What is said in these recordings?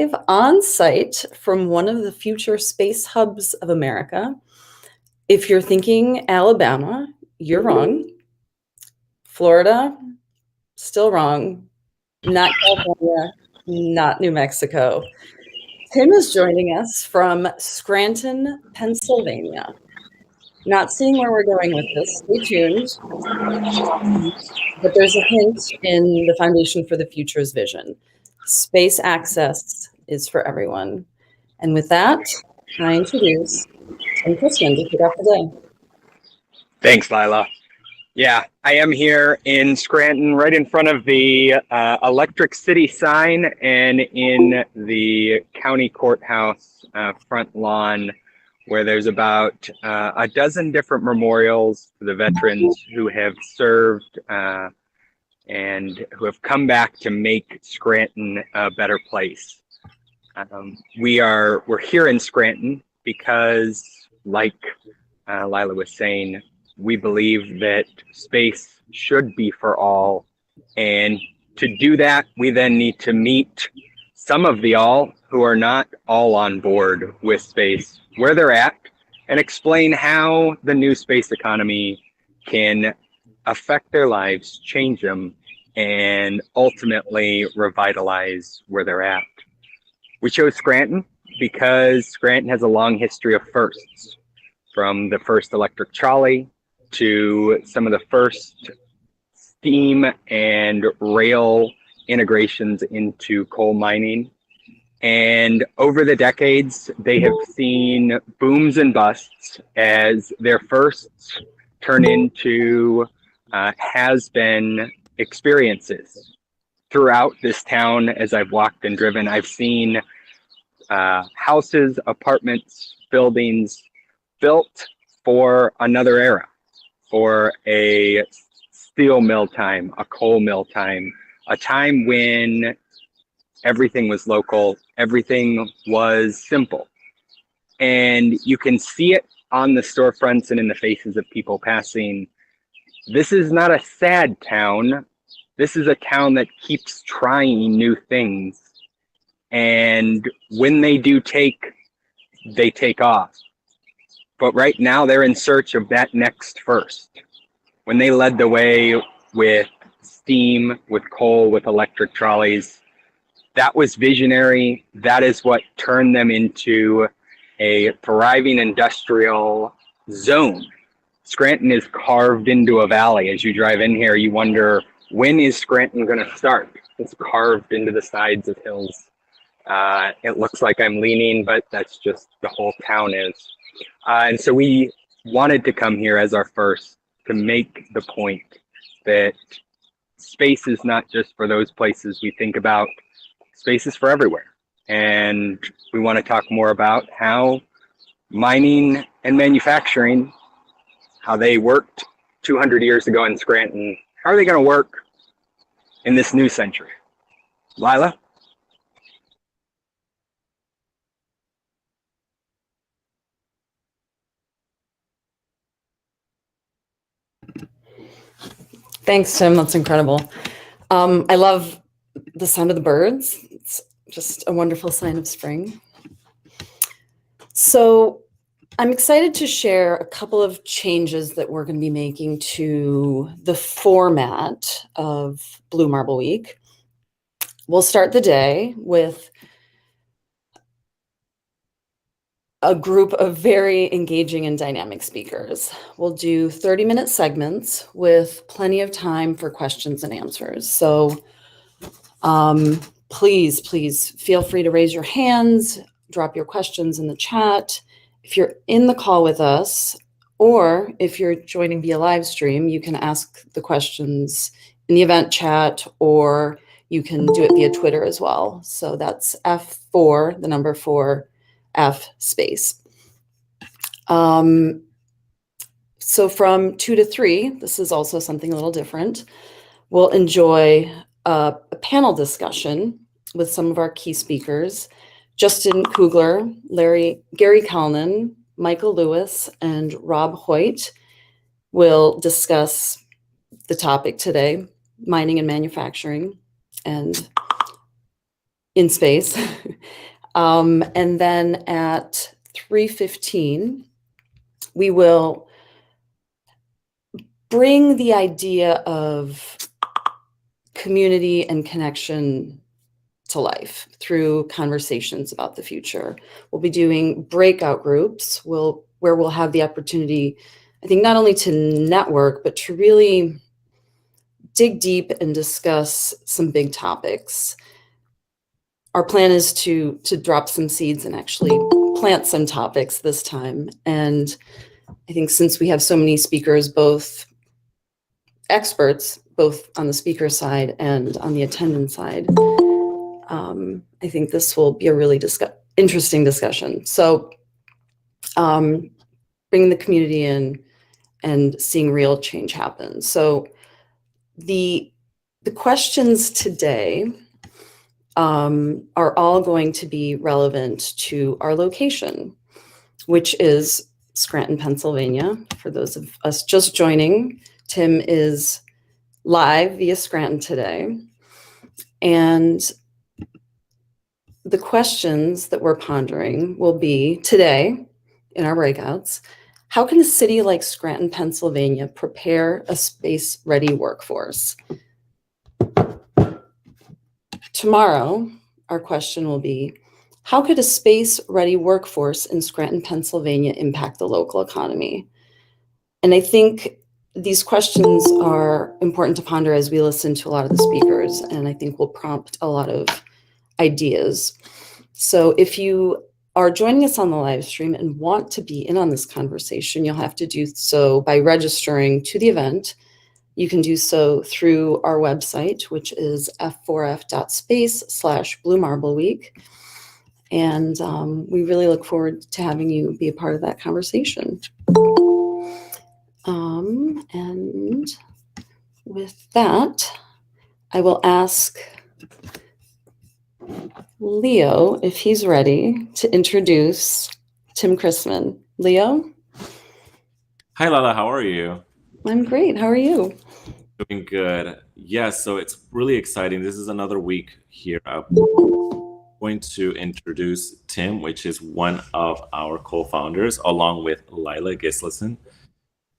live on site from one of the future space hubs of America. If you're thinking Alabama, you're wrong. Florida, still wrong. Not California, not New Mexico. Tim is joining us from Scranton, Pennsylvania. Not seeing where we're going with this, stay tuned. But there's a hint in the Foundation for the Future's vision. Space access is for everyone. And with that, I introduce Tim Cushman to kick off the day. Thanks, Lila. Yeah, I am here in Scranton, right in front of the Electric City sign and in the county courthouse front lawn, where there's about a dozen different memorials for the veterans who have served and who have come back to make Scranton a better place. We're here in Scranton because, like Lila was saying, we believe that space should be for all. And to do that, we then need to meet some of the all who are not all on board with space, where they're at, and explain how the new space economy can affect their lives, change them, and ultimately revitalize where they're at. We chose Scranton because Scranton has a long history of firsts, from the first electric trolley to some of the first steam and rail integrations into coal mining. And over the decades, they have seen booms and busts as their firsts turn into has-been experiences. Throughout this town, as I've walked and driven, I've seen houses, apartments, buildings built for another era, for a steel mill time, a coal mill time, a time when everything was local, everything was simple. And you can see it on the storefronts and in the faces of people passing. This is not a sad town. This is a town that keeps trying new things. And when they do they take off. But right now they're in search of that next first. When they led the way with steam, with coal, with electric trolleys, that was visionary. That is what turned them into a thriving industrial zone. Scranton is carved into a valley. As you drive in here, you wonder, when is Scranton going to start? It's carved into the sides of hills. It looks like I'm leaning, but that's just the whole town is. And so we wanted to come here as our first to make the point that space is not just for those places we think about. Space is for everywhere. And we want to talk more about how mining and manufacturing, how they worked 200 years ago in Scranton, how are they going to work in this new century? Lila? Thanks, Tim. That's incredible. I love the sound of the birds. It's just a wonderful sign of spring. So I'm excited to share a couple of changes that we're going to be making to the format of Blue Marble Week. We'll start the day with a group of very engaging and dynamic speakers. We'll do 30-minute segments with plenty of time for questions and answers. So please feel free to raise your hands, drop your questions in the chat. If you're in the call with us, or if you're joining via live stream, you can ask the questions in the event chat, or you can do it via Twitter as well. So that's F4, the number 4, F space. So from 2 to 3, this is also something a little different. We'll enjoy a panel discussion with some of our key speakers. Justin Kugler, Gary Kalnin, Michael Lewis, and Rob Hoyt will discuss the topic today, mining and manufacturing. And in space. And then at 3:15, we will bring the idea of community and connection to life through conversations about the future. We'll be doing breakout groups where we'll have the opportunity, I think, not only to network, but to really dig deep and discuss some big topics. Our plan is to drop some seeds and actually plant some topics this time. And I think since we have so many speakers, both experts, both on the speaker side and on the attendant side, I think this will be a really interesting discussion. So bringing the community in and seeing real change happen. So the questions today are all going to be relevant to our location, which is Scranton, Pennsylvania. For those of us just joining, Tim is live via Scranton today. And the questions that we're pondering will be today in our breakouts: how can a city like Scranton, Pennsylvania prepare a space-ready workforce? Tomorrow, our question will be, how could a space-ready workforce in Scranton, Pennsylvania impact the local economy? And I think these questions are important to ponder as we listen to a lot of the speakers, and I think will prompt a lot of ideas. So if you are joining us on the live stream and want to be in on this conversation, you'll have to do so by registering to the event. You can do so through our website, which is f4f.space/Blue Marble Week. And we really look forward to having you be a part of that conversation. And with that, I will ask Leo if he's ready to introduce Tim Chrisman. Leo? Hi, Lala. How are you? I'm great. How are you? Doing good. Yes, so it's really exciting. This is another week here. I'm going to introduce Tim, which is one of our co-founders, along with Lila Gislason.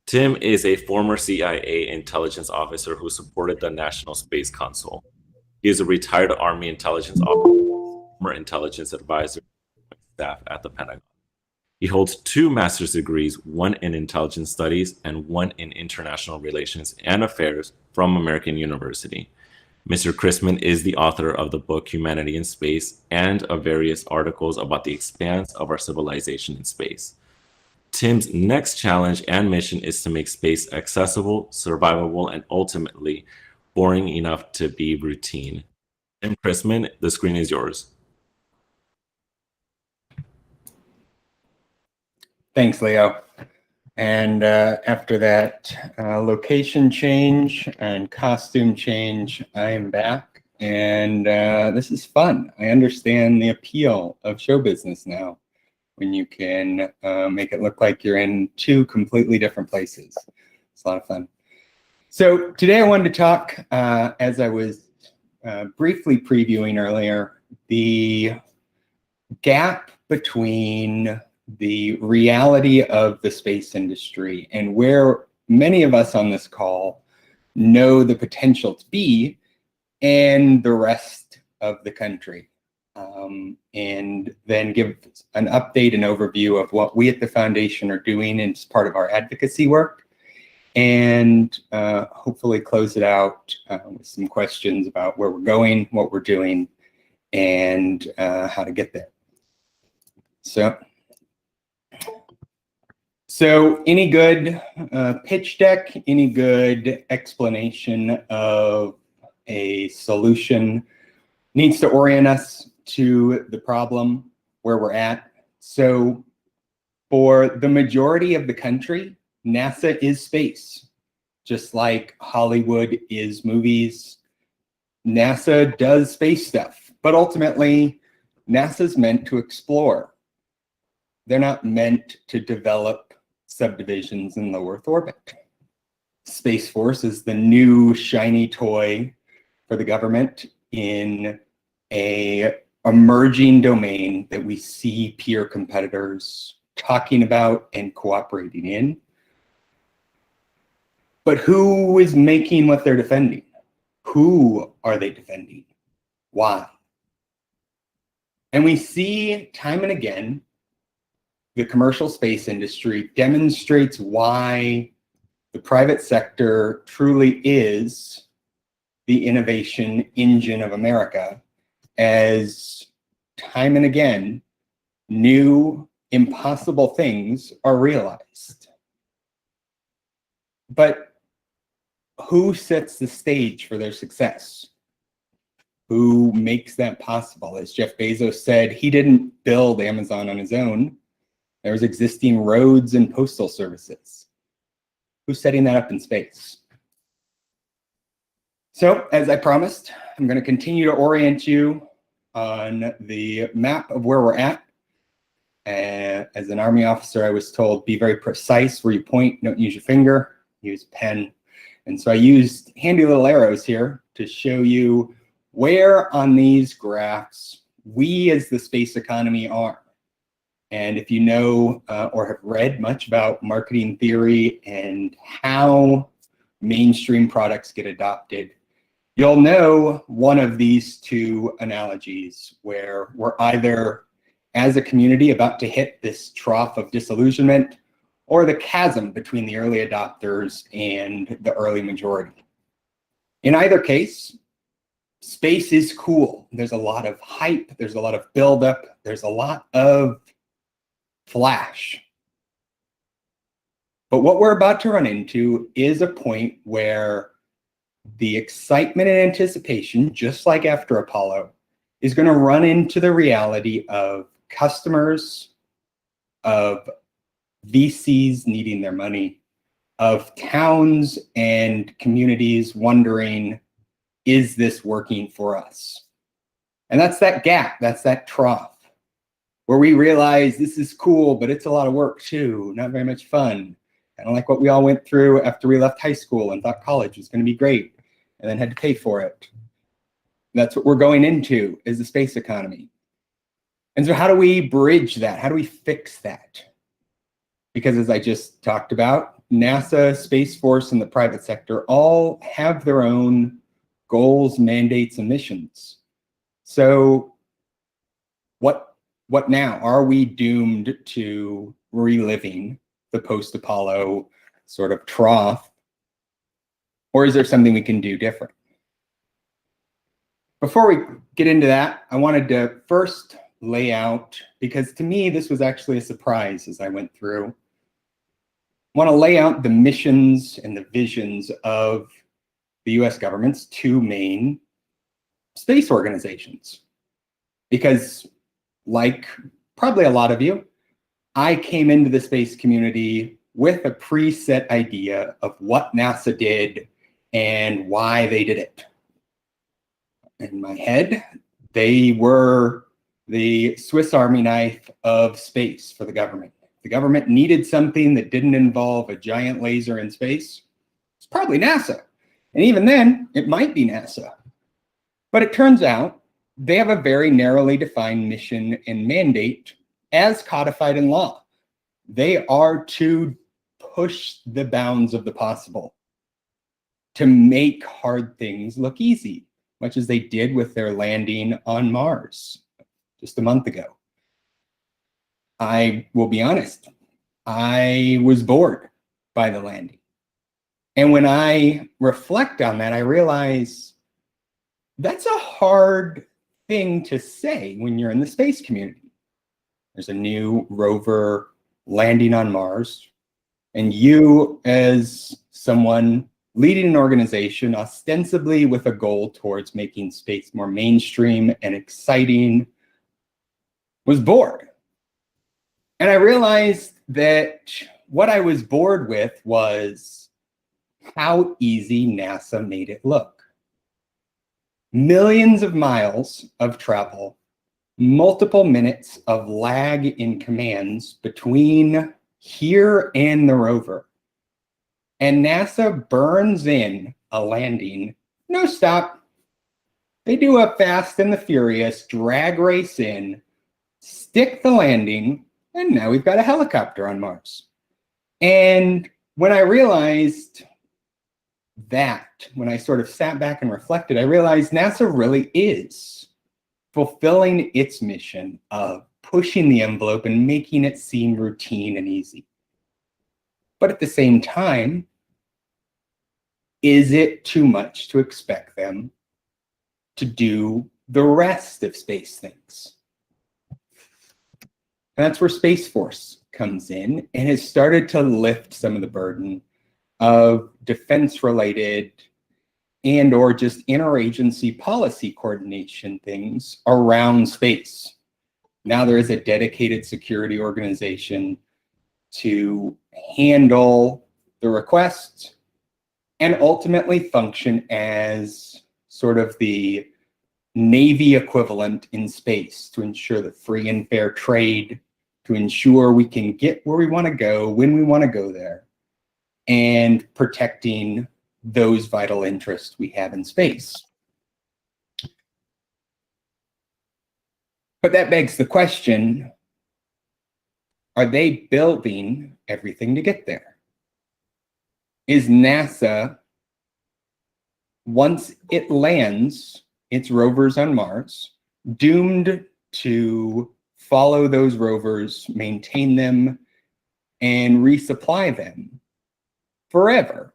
Tim is a former CIA intelligence officer who supported the National Space Council. He is a retired Army intelligence officer, former intelligence advisor, staff at the Pentagon. He holds 2 master's degrees, one in intelligence studies and one in international relations and affairs from American University. Mr. Chrisman is the author of the book Humanity in Space and of various articles about the expanse of our civilization in space. Tim's next challenge and mission is to make space accessible, survivable, and ultimately boring enough to be routine. Tim Chrisman, the screen is yours. Thanks, Leo. And after that location change and costume change, I am back. And this is fun. I understand the appeal of show business now, when you can make it look like you're in 2 completely different places. It's a lot of fun. So today I wanted to talk, as I was briefly previewing earlier, the gap between the reality of the space industry and where many of us on this call know the potential to be, and the rest of the country. And then give an update and overview of what we at the foundation are doing as part of our advocacy work, and hopefully close it out with some questions about where we're going, what we're doing, and how to get there. So any good pitch deck, any good explanation of a solution needs to orient us to the problem where we're at. So for the majority of the country, NASA is space. Just like Hollywood is movies, NASA does space stuff. But ultimately, NASA's meant to explore. They're not meant to develop subdivisions in low Earth orbit. Space Force is the new shiny toy for the government in a emerging domain that we see peer competitors talking about and cooperating in. But who is making what they're defending? Who are they defending? Why? And we see time and again, the commercial space industry demonstrates why the private sector truly is the innovation engine of America, as time and again, new impossible things are realized. But who sets the stage for their success? Who makes that possible? As Jeff Bezos said, he didn't build Amazon on his own. There was existing roads and postal services. Who's setting that up in space? So, as I promised, I'm going to continue to orient you on the map of where we're at. As an Army officer, I was told, be very precise where you point, don't use your finger, use a pen. And so I used handy little arrows here to show you where on these graphs we as the space economy are. And if you know or have read much about marketing theory and how mainstream products get adopted, you'll know one of these two analogies where we're either, as a community, about to hit this trough of disillusionment, or the chasm between the early adopters and the early majority. In either case, space is cool. There's a lot of hype, there's a lot of buildup, there's a lot of flash. But what we're about to run into is a point where the excitement and anticipation, just like after Apollo, is going to run into the reality of customers, of VCs needing their money, of towns and communities wondering, is this working for us? And that's that gap, that's that trough, where we realize this is cool, but it's a lot of work too, not very much fun. Kind of like what we all went through after we left high school and thought college was going to be great, and then had to pay for it. That's what we're going into, is the space economy. And so how do we bridge that? How do we fix that? Because as I just talked about, NASA, Space Force, and the private sector all have their own goals, mandates, and missions. So what now? Are we doomed to reliving the post-Apollo sort of trough? Or is there something we can do different? Before we get into that, I wanted to first lay out, because to me, this was actually a surprise as I went through. I want to lay out the missions and the visions of the US government's two main space organizations. Because like probably a lot of you, I came into the space community with a preset idea of what NASA did and why they did it. In my head, they were the Swiss Army knife of space for the government. If the government needed something that didn't involve a giant laser in space, it's probably NASA. And even then, it might be NASA. But it turns out they have a very narrowly defined mission and mandate as codified in law. They are to push the bounds of the possible, to make hard things look easy, much as they did with their landing on Mars just a month ago. I will be honest, I was bored by the landing. And when I reflect on that, I realize that's a hard thing to say when you're in the space community. There's a new rover landing on Mars, and you, as someone leading an organization ostensibly with a goal towards making space more mainstream and exciting, was bored. And I realized that what I was bored with was how easy NASA made it look. Millions of miles of travel, multiple minutes of lag in commands between here and the rover. And NASA burns in a landing, no stop, They do a Fast and the Furious drag race in, stick the landing, and now we've got a helicopter on Mars. And when I realized that, when I sort of sat back and reflected, I realized NASA really is fulfilling its mission of pushing the envelope and making it seem routine and easy. But at the same time, is it too much to expect them to do the rest of space things? And that's where Space Force comes in and has started to lift some of the burden of defense-related and or just interagency policy coordination things around space. Now there is a dedicated security organization to handle the requests and ultimately function as sort of the Navy equivalent in space to ensure the free and fair trade, to ensure we can get where we want to go when we want to go there, and protecting those vital interests we have in space. But that begs the question, are they building everything to get there? Is NASA, once it lands its rovers on Mars, doomed to follow those rovers, maintain them, and resupply them forever,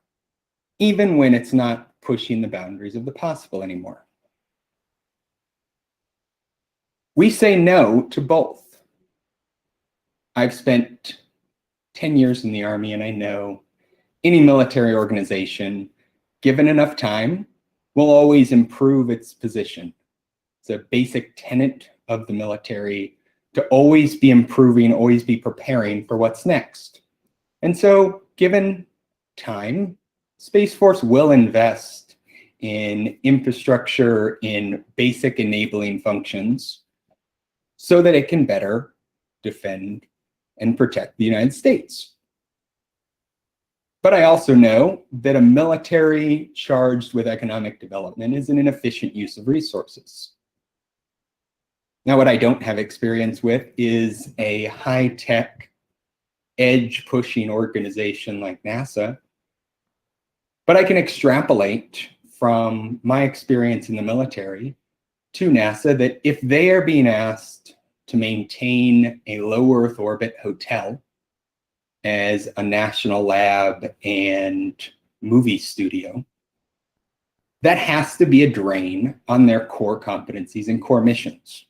even when it's not pushing the boundaries of the possible anymore? We say no to both. I've spent 10 years in the Army, and I know any military organization, given enough time, will always improve its position. It's a basic tenet of the military to always be improving, always be preparing for what's next. And so, given time, Space Force will invest in infrastructure, in basic enabling functions, so that it can better defend and protect the United States. But I also know that a military charged with economic development is an inefficient use of resources. Now, what I don't have experience with is a high-tech, edge-pushing organization like NASA. But I can extrapolate from my experience in the military to NASA that if they are being asked to maintain a low Earth orbit hotel as a national lab and movie studio, that has to be a drain on their core competencies and core missions.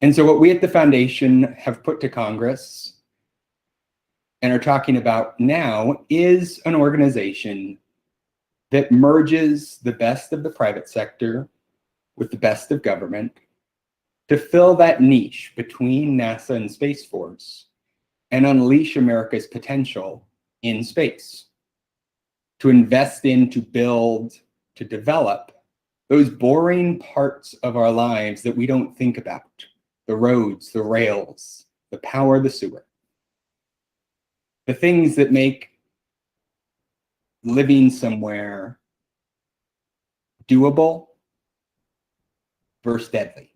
And so what we at the Foundation have put to Congress and are talking about now is an organization that merges the best of the private sector with the best of government to fill that niche between NASA and Space Force and unleash America's potential in space, to invest in, to build, to develop those boring parts of our lives that we don't think about: the roads, the rails, the power, the sewer. The things that make living somewhere doable versus deadly.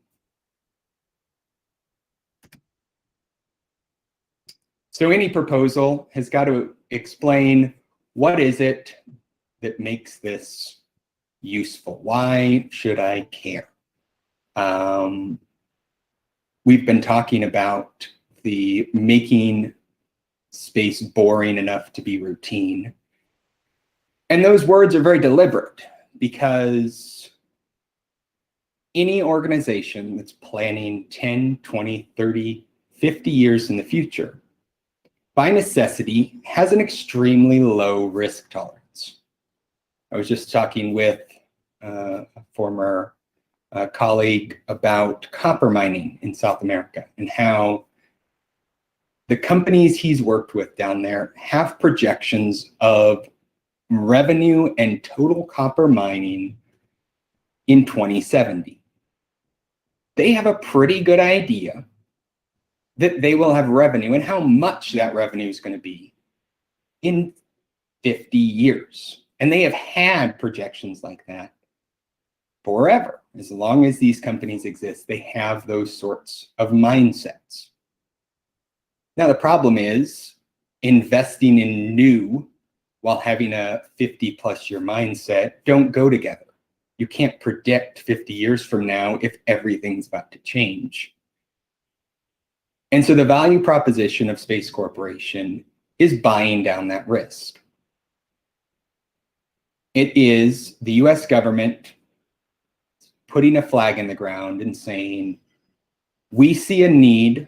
So any proposal has got to explain, what is it that makes this useful? Why should I care? We've been talking about the making space boring enough to be routine. And those words are very deliberate, because any organization that's planning 10, 20, 30, 50 years in the future, by necessity, has an extremely low risk tolerance. I was just talking with a former colleague about copper mining in South America, and how the companies he's worked with down there have projections of revenue and total copper mining in 2070. They have a pretty good idea that they will have revenue, and how much that revenue is going to be in 50 years. And they have had projections like that forever. As long as these companies exist, they have those sorts of mindsets. Now, the problem is investing in new while having a 50+ year mindset don't go together. You can't predict 50 years from now if everything's about to change. And so the value proposition of Space Corporation is buying down that risk. It is the US government putting a flag in the ground and saying, we see a need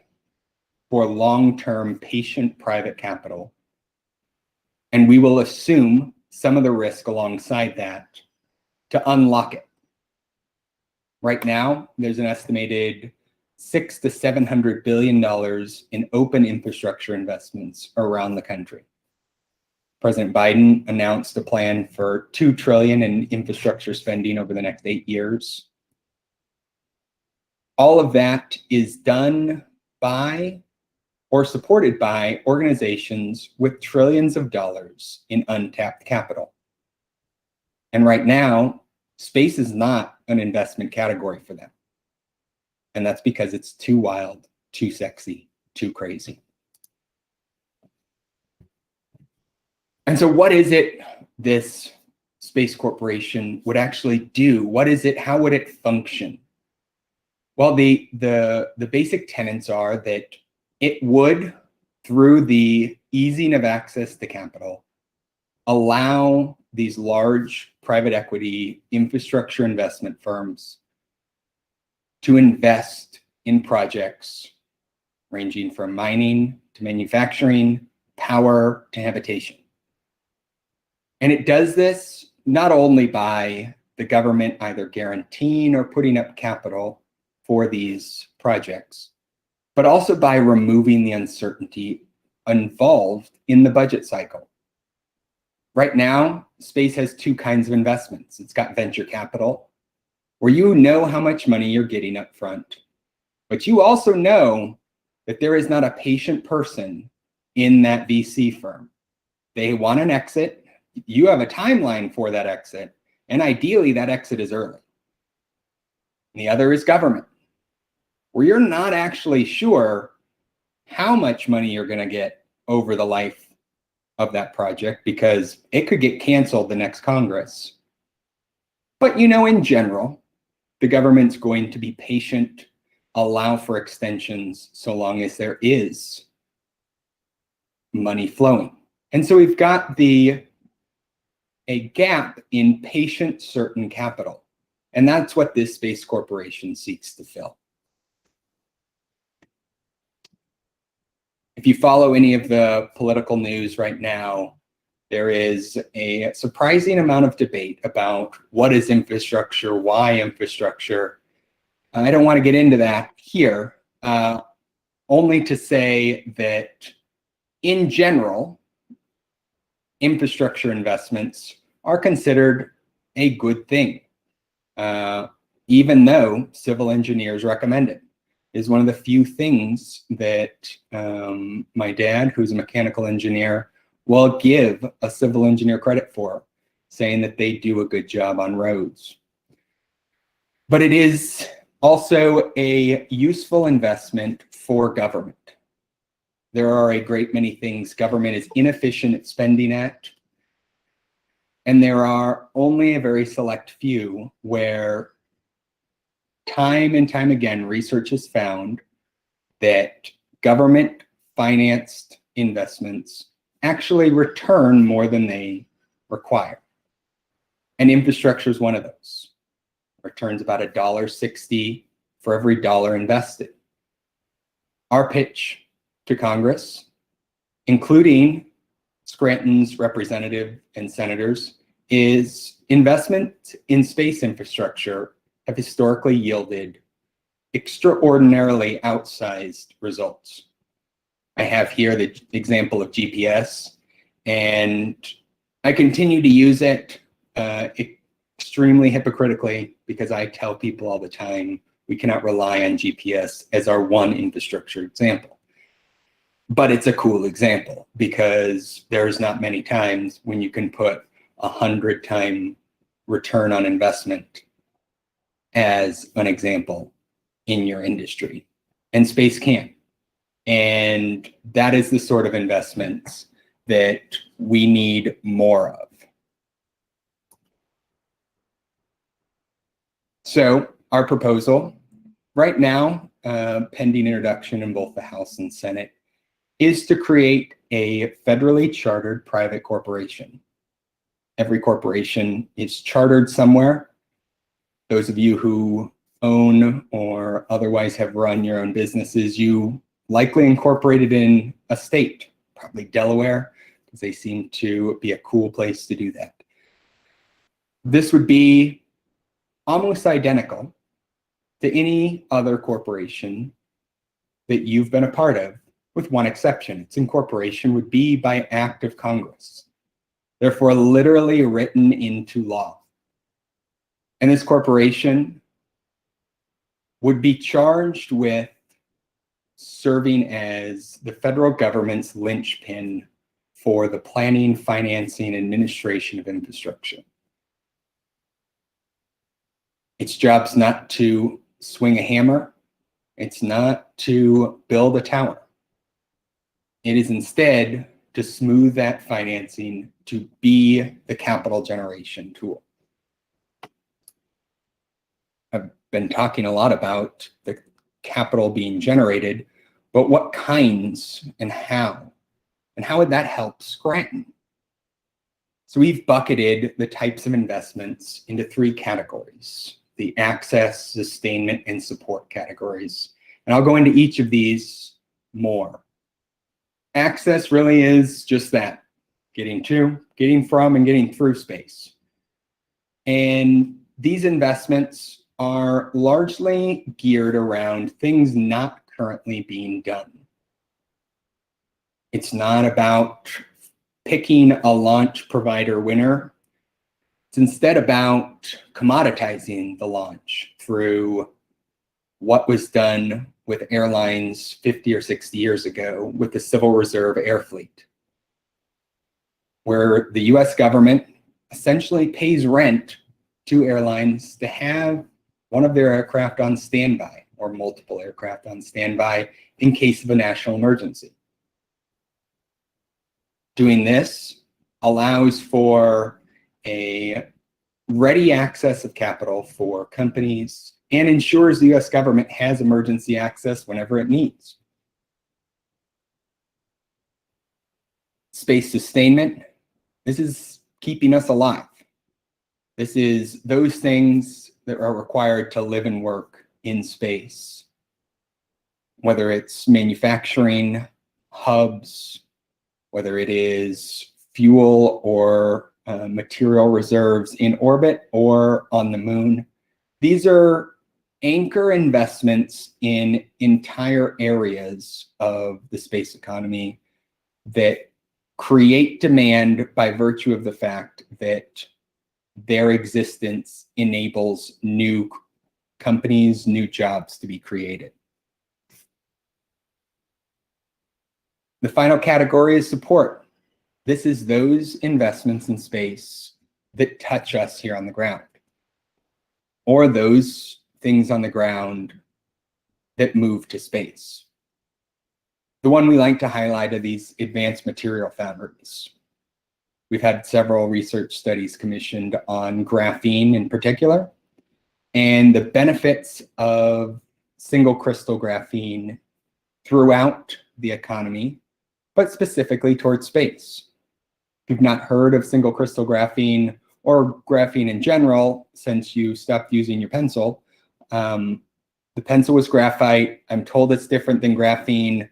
for long-term patient private capital, and we will assume some of the risk alongside that to unlock it. Right now, there's an estimated $600 to $700 billion in open infrastructure investments around the country. President Biden announced a plan for $2 trillion in infrastructure spending over the next 8 years. All of that is done by or supported by organizations with trillions of dollars in untapped capital. And right now, space is not an investment category for them. And that's because it's too wild, too sexy, too crazy. And so what is it this Space Corporation would actually do? What is it? How would it function? Well, the basic tenets are that it would, through the easing of access to capital, allow these large private equity infrastructure investment firms to invest in projects ranging from mining to manufacturing, power to habitation. And it does this not only by the government either guaranteeing or putting up capital for these projects, but also by removing the uncertainty involved in the budget cycle. Right now, space has two kinds of investments. It's got venture capital, where you know how much money you're getting up front, but you also know that there is not a patient person in that VC firm. They want an exit. You have a timeline for that exit, and ideally that exit is early. And the other is government, where you're not actually sure how much money you're going to get over the life of that project because it could get canceled the next Congress. But you know, in general, the government's going to be patient, allow for extensions so long as there is money flowing. And so we've got a gap in patient certain capital. And that's what this Space Corporation seeks to fill. If you follow any of the political news right now, there is a surprising amount of debate about what is infrastructure, why infrastructure. I don't want to get into that here, only to say that in general, infrastructure investments are considered a good thing, even though civil engineers recommend it. Is one of the few things that my dad, who's a mechanical engineer, will give a civil engineer credit for, saying that they do a good job on roads. But it is also a useful investment for government. There are a great many things government is inefficient at spending at, and there are only a very select few where time and time again, research has found that government financed investments actually return more than they require. And infrastructure is one of those. Returns about $1.60 for every dollar invested. Our pitch to Congress, including Scranton's representative and senators, is investment in space infrastructure have historically yielded extraordinarily outsized results. I have here the example of GPS, and I continue to use it extremely hypocritically because I tell people all the time, we cannot rely on GPS as our one infrastructure example. But it's a cool example because there's not many times when you can put 100-time return on investment as an example in your industry, and space can. And that is the sort of investments that we need more of. So our proposal right now, pending introduction in both the House and Senate, is to create a federally chartered private corporation. Every corporation is chartered somewhere. Those of you who own or otherwise have run your own businesses, you likely incorporated in a state, probably Delaware, because they seem to be a cool place to do that. This would be almost identical to any other corporation that you've been a part of, with one exception. Its incorporation would be by act of Congress, therefore literally written into law. And this corporation would be charged with serving as the federal government's linchpin for the planning, financing, and administration of infrastructure. Its job's not to swing a hammer. It's not to build a tower. It is instead to smooth that financing, to be the capital generation tool. I've been talking a lot about the capital being generated, but what kinds and how would that help Scranton? So we've bucketed the types of investments into three categories: the access, sustainment, and support categories. And I'll go into each of these more. Access really is just that: getting to, getting from, and getting through space. And these investments are largely geared around things not currently being done. It's not about picking a launch provider winner. It's instead about commoditizing the launch through what was done with airlines 50 or 60 years ago with the Civil Reserve Air Fleet, where the US government essentially pays rent to airlines to have one of their aircraft on standby, or multiple aircraft on standby, in case of a national emergency. Doing this allows for a ready access of capital for companies and ensures the US government has emergency access whenever it needs. Space sustainment, this is keeping us alive. This is those things that are required to live and work in space, whether it's manufacturing hubs, whether it is fuel or material reserves in orbit or on the moon. These are anchor investments in entire areas of the space economy that create demand by virtue of the fact that their existence enables new companies, new jobs to be created. The final category is support. This is those investments in space that touch us here on the ground, or those things on the ground that move to space. The one we like to highlight are these advanced material foundries. We've had several research studies commissioned on graphene in particular, and the benefits of single crystal graphene throughout the economy, but specifically towards space. If you've not heard of single crystal graphene or graphene in general since you stopped using your pencil, the pencil was graphite. I'm told it's different than graphene.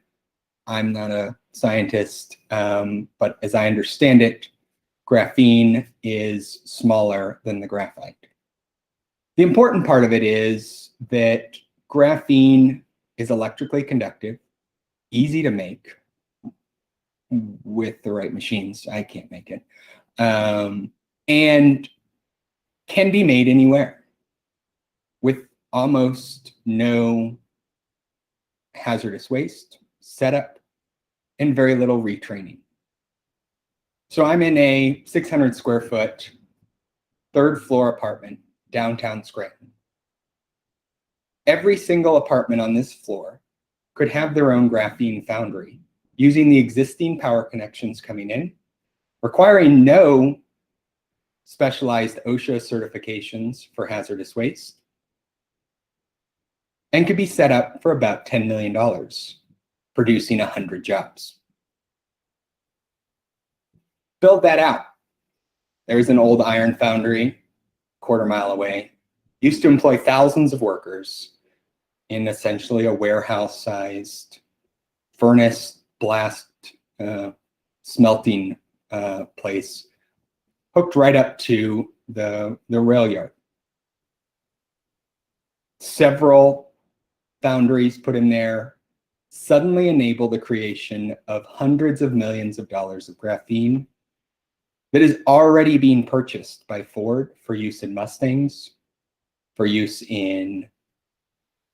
I'm not a scientist, but as I understand it, graphene is smaller than the graphite. The important part of it is that graphene is electrically conductive, easy to make with the right machines. I can't make it. And can be made anywhere with almost no hazardous waste, setup, and very little retraining. So I'm in a 600 square foot, third floor apartment, downtown Scranton. every single apartment on this floor could have their own graphene foundry using the existing power connections coming in, requiring no specialized OSHA certifications for hazardous waste, and could be set up for about $10 million, producing 100 jobs. Build that out. There's an old iron foundry, quarter-mile away, used to employ thousands of workers in essentially a warehouse-sized furnace blast smelting place, hooked right up to the rail yard. Several foundries put in there suddenly enable the creation of hundreds of millions of dollars of graphene that is already being purchased by Ford for use in Mustangs, for use in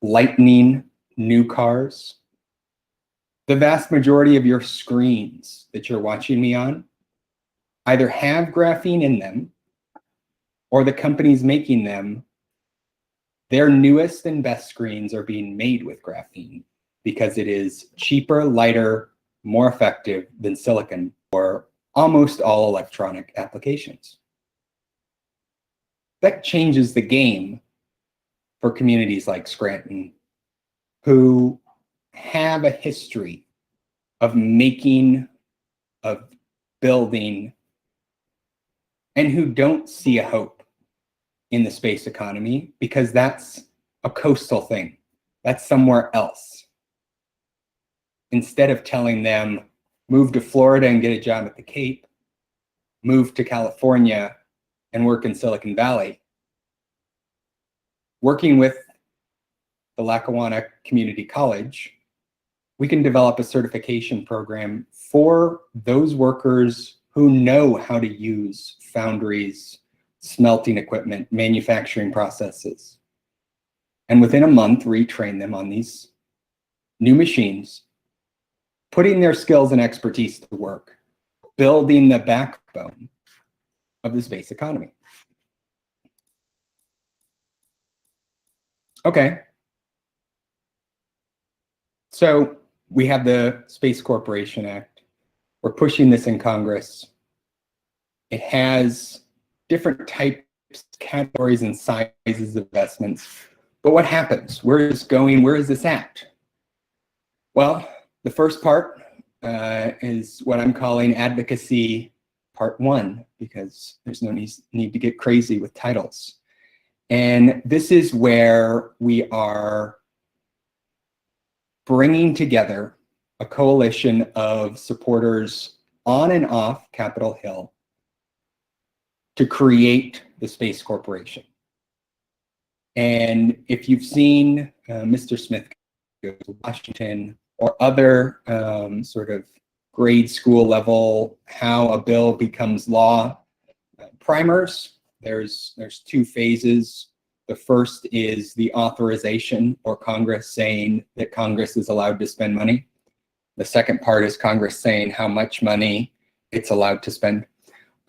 Lightning new cars. The vast majority of your screens that you're watching me on either have graphene in them, or the companies making them, their newest and best screens are being made with graphene because it is cheaper, lighter, more effective than silicon for almost all electronic applications. That changes the game for communities like Scranton, who have a history of making, of building, and who don't see a hope in the space economy because that's a coastal thing. That's somewhere else. Instead of telling them, move to Florida and get a job at the Cape, move to California and work in Silicon Valley, working with the Lackawanna Community College, we can develop a certification program for those workers who know how to use foundries, smelting equipment, manufacturing processes. And within a month, retrain them on these new machines, putting their skills and expertise to work, building the backbone of the space economy. Okay. So we have the Space Corporation Act. We're pushing this in Congress. It has different types, categories, and sizes of investments. But what happens? Where is this going? Where is this at? Well, the first part is what I'm calling advocacy part 1, because there's no need to get crazy with titles. And this is where we are bringing together a coalition of supporters on and off Capitol Hill to create the Space Corporation. And if you've seen Mr. Smith go to Washington or other sort of grade school level, how a bill becomes law primers, there's 2 phases. The first is the authorization, or Congress saying that Congress is allowed to spend money. The second part is Congress saying how much money it's allowed to spend.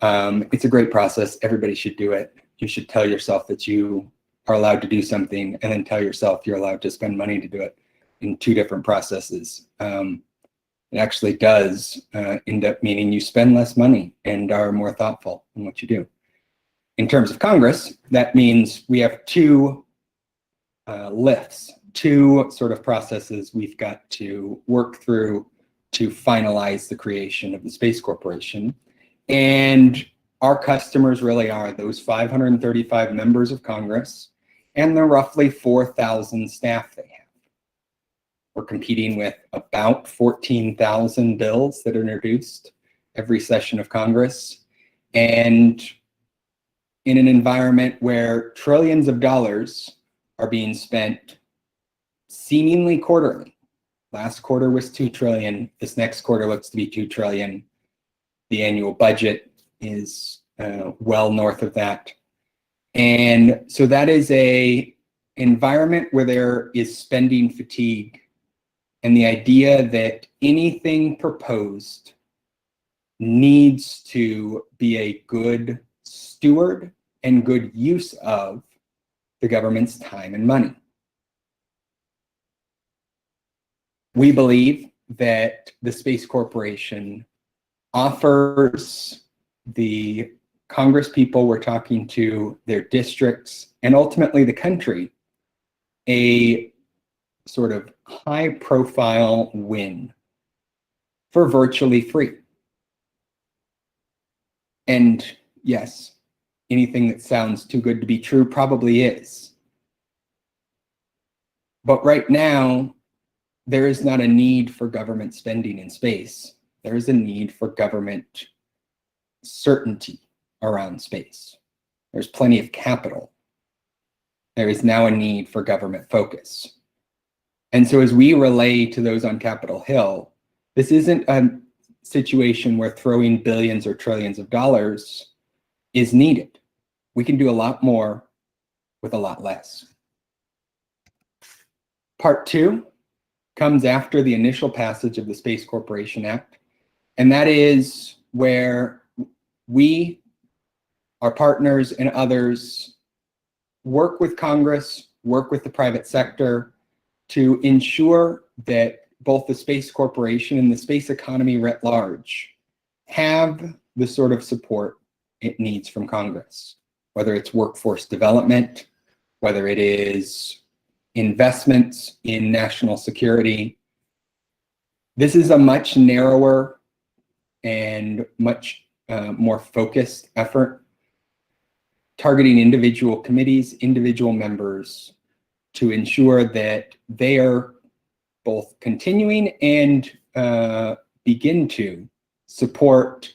It's a great process. Everybody should do it. You should tell yourself that you are allowed to do something, and then tell yourself you're allowed to spend money to do it in 2 different processes. It actually does end up meaning you spend less money and are more thoughtful in what you do. In terms of Congress, that means we have 2 lifts, 2 sort of processes we've got to work through to finalize the creation of the Space Corporation. And our customers really are those 535 members of Congress and the roughly 4,000 staff they have. We're competing with about 14,000 bills that are introduced every session of Congress. And in an environment where trillions of dollars are being spent seemingly quarterly. Last quarter was 2 trillion. This next quarter looks to be 2 trillion. The annual budget is well north of that. And so that is an environment where there is spending fatigue, and the idea that anything proposed needs to be a good steward and good use of the government's time and money. We believe that the Space Corporation offers the Congress people we're talking to, their districts, and ultimately the country, a sort of high-profile win for virtually free. And yes, anything that sounds too good to be true probably is. But right now, there is not a need for government spending in space. There is a need for government certainty around space. There's plenty of capital. There is now a need for government focus. And so as we relay to those on Capitol Hill, this isn't a situation where throwing billions or trillions of dollars is needed. We can do a lot more with a lot less. Part 2 comes after the initial passage of the Space Corporation Act, and that is where we, our partners, and others work with Congress, work with the private sector to ensure that both the Space Corporation and the space economy writ large have the sort of support it needs from Congress, whether it's workforce development, whether it is investments in national security. This is a much narrower and much more focused effort, targeting individual committees, individual members, to ensure that they are both continuing and begin to support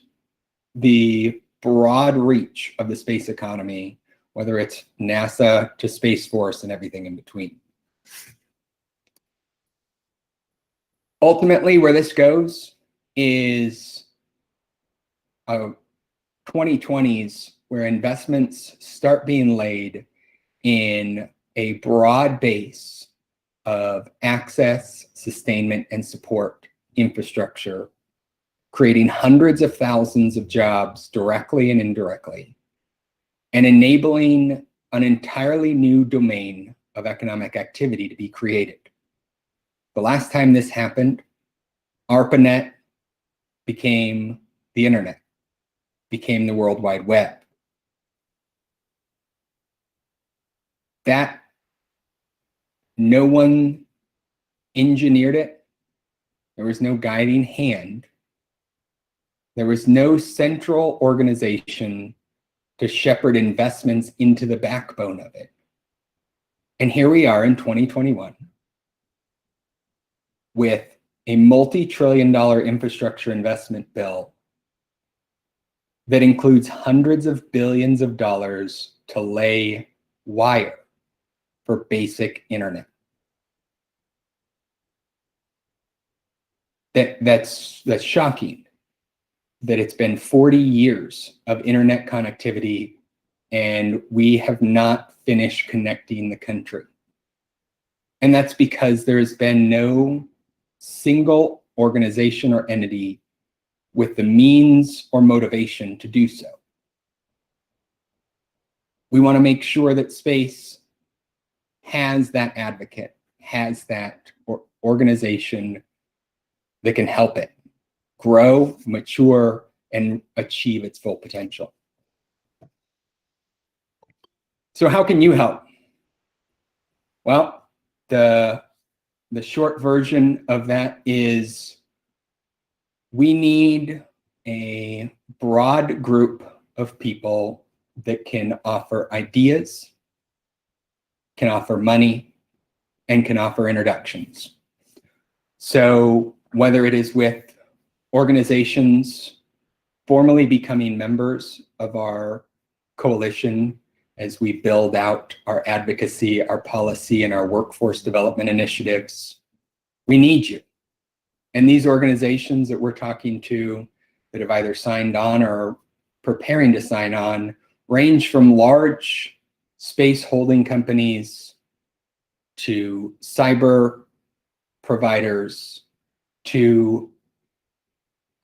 the broad reach of the space economy, whether it's NASA to Space Force and everything in between. Ultimately, where this goes is 2020s where investments start being laid in a broad base of access, sustainment, and support infrastructure, creating hundreds of thousands of jobs directly and indirectly, and enabling an entirely new domain of economic activity to be created. The last time this happened, ARPANET became the internet, became the World Wide Web. That no one engineered it. There was no guiding hand. There was no central organization to shepherd investments into the backbone of it. And here we are in 2021 with a multi-trillion-dollar infrastructure investment bill that includes hundreds of billions of dollars to lay wire for basic internet. That's shocking that it's been 40 years of internet connectivity and we have not finished connecting the country. And that's because there has been no single organization or entity with the means or motivation to do so. We want to make sure that space has that advocate, has that organization that can help it grow, mature, and achieve its full potential. So how can you help? Well, the short version of that is we need a broad group of people that can offer ideas, can offer money, and can offer introductions. So whether it is with organizations formally becoming members of our coalition as we build out our advocacy, our policy, and our workforce development initiatives, we need you. And these organizations that we're talking to that have either signed on or preparing to sign on range from large space holding companies to cyber providers to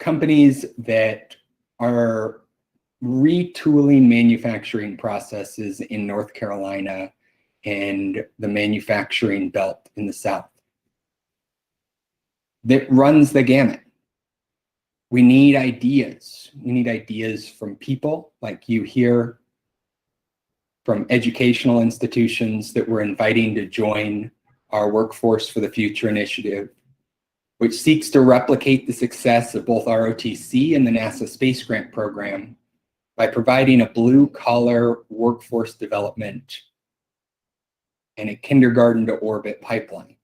companies that are retooling manufacturing processes in North Carolina and the manufacturing belt in the South. that runs the gamut. We need ideas. We need ideas from people like you here, from educational institutions that we're inviting to join our Workforce for the Future initiative, which seeks to replicate the success of both ROTC and the NASA Space Grant Program by providing a blue-collar workforce development and a kindergarten to orbit pipeline,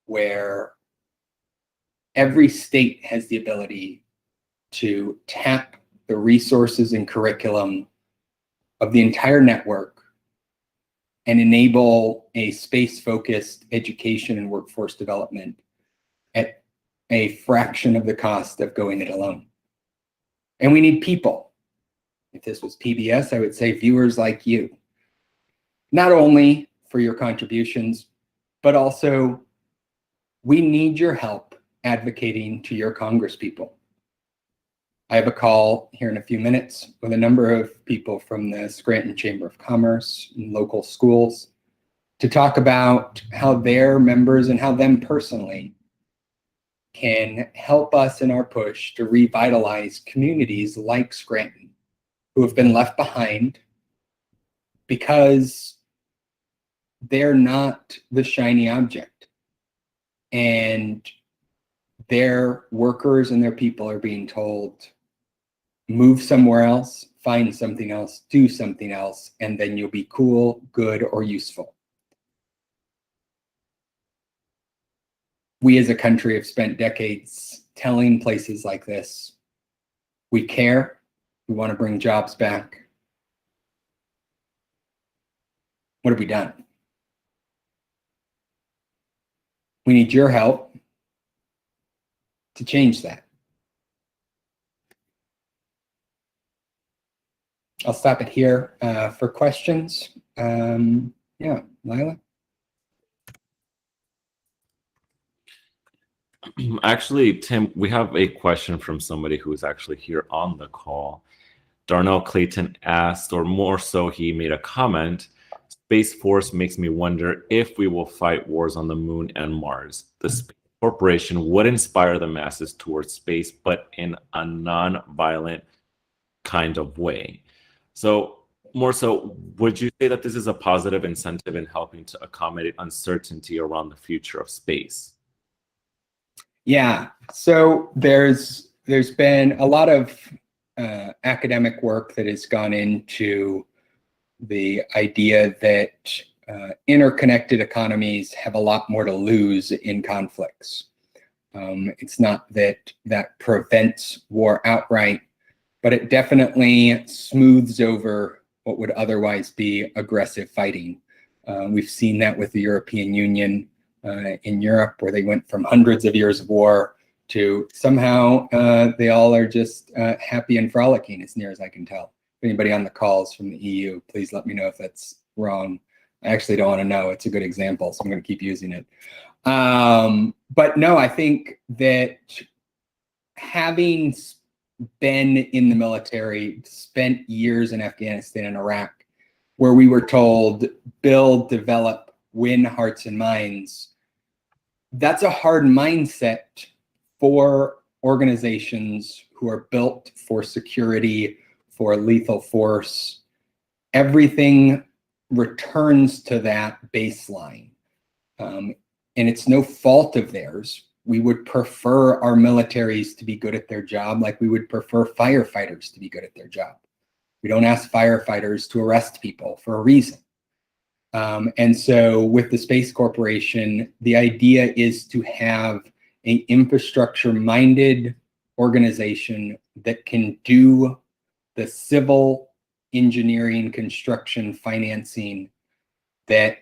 where every state has the ability to tap the resources and curriculum of the entire network and enable a space-focused education and workforce development at a fraction of the cost of going it alone. And we need people. If this was PBS, I would say viewers like you, not only for your contributions, but also we need your help advocating to your congresspeople. I have a call here in a few minutes with a number of people from the Scranton Chamber of Commerce and local schools to talk about how their members and how them personally can help us in our push to revitalize communities like Scranton who have been left behind because they're not the shiny object. And their workers and their people are being told, move somewhere else, find something else, do something else, and then you'll be cool, good, or useful. We as a country have spent decades telling places like this, we care, we want to bring jobs back. What have we done? We need your help to change that. I'll stop it here for questions. Yeah, Lila? Actually, Tim, we have a question from somebody who is actually here on the call. Darnell Clayton asked, or more so, he made a comment, Space Force makes me wonder if we will fight wars on the moon and Mars. The Space Corporation would inspire the masses towards space, but in a non-violent kind of way. So, more so, would you say that this is a positive incentive in helping to accommodate uncertainty around the future of space? Yeah, so there's been a lot of academic work that has gone into the idea that interconnected economies have a lot more to lose in conflicts. It's not that that prevents war outright, but it definitely smooths over what would otherwise be aggressive fighting. We've seen that with the European Union in Europe, where they went from hundreds of years of war to somehow they all are just happy and frolicking, as near as I can tell. If anybody on the calls from the EU, please let me know if that's wrong. I actually don't want to know. It's a good example, so I'm going to keep using it. But no, I think that having been in the military, spent years in Afghanistan and Iraq, where we were told, build, develop, win hearts and minds, that's a hard mindset for organizations who are built for security, for lethal force. Everything returns to that baseline. And it's no fault of theirs. We would prefer our militaries to be good at their job like we would prefer firefighters to be good at their job. We don't ask firefighters to arrest people for a reason. And so with the Space Corporation, the idea is to have an infrastructure-minded organization that can do the civil engineering, construction, financing that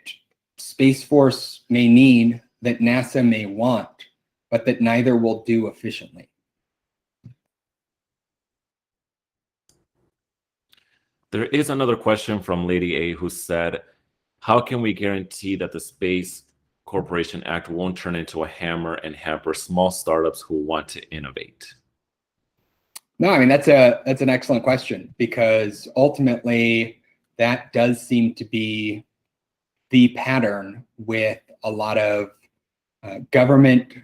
Space Force may need, that NASA may want, but that neither will do efficiently. There is another question from Lady A who said, how can we guarantee that the Space Corporation Act won't turn into a hammer and hamper small startups who want to innovate? No, I mean, that's an excellent question, because ultimately that does seem to be the pattern with a lot of government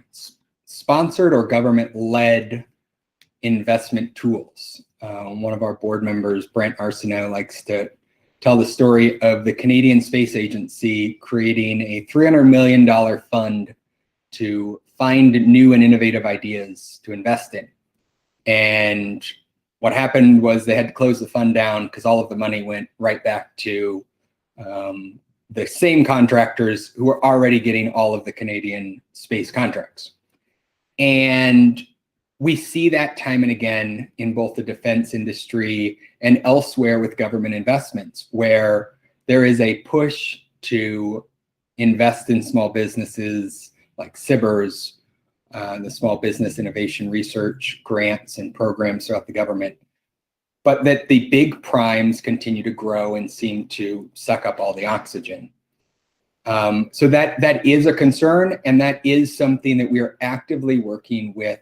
sponsored or government-led investment tools. One of our board members, Brent Arsenault, likes to tell the story of the Canadian Space Agency creating a $300 million fund to find new and innovative ideas to invest in. And what happened was they had to close the fund down because all of the money went right back to the same contractors who were already getting all of the Canadian space contracts. And we see that time and again in both the defense industry and elsewhere with government investments, where there is a push to invest in small businesses like SBIRs, the Small Business Innovation Research grants and programs throughout the government, but that the big primes continue to grow and seem to suck up all the oxygen. So that is a concern, and that is something that we are actively working with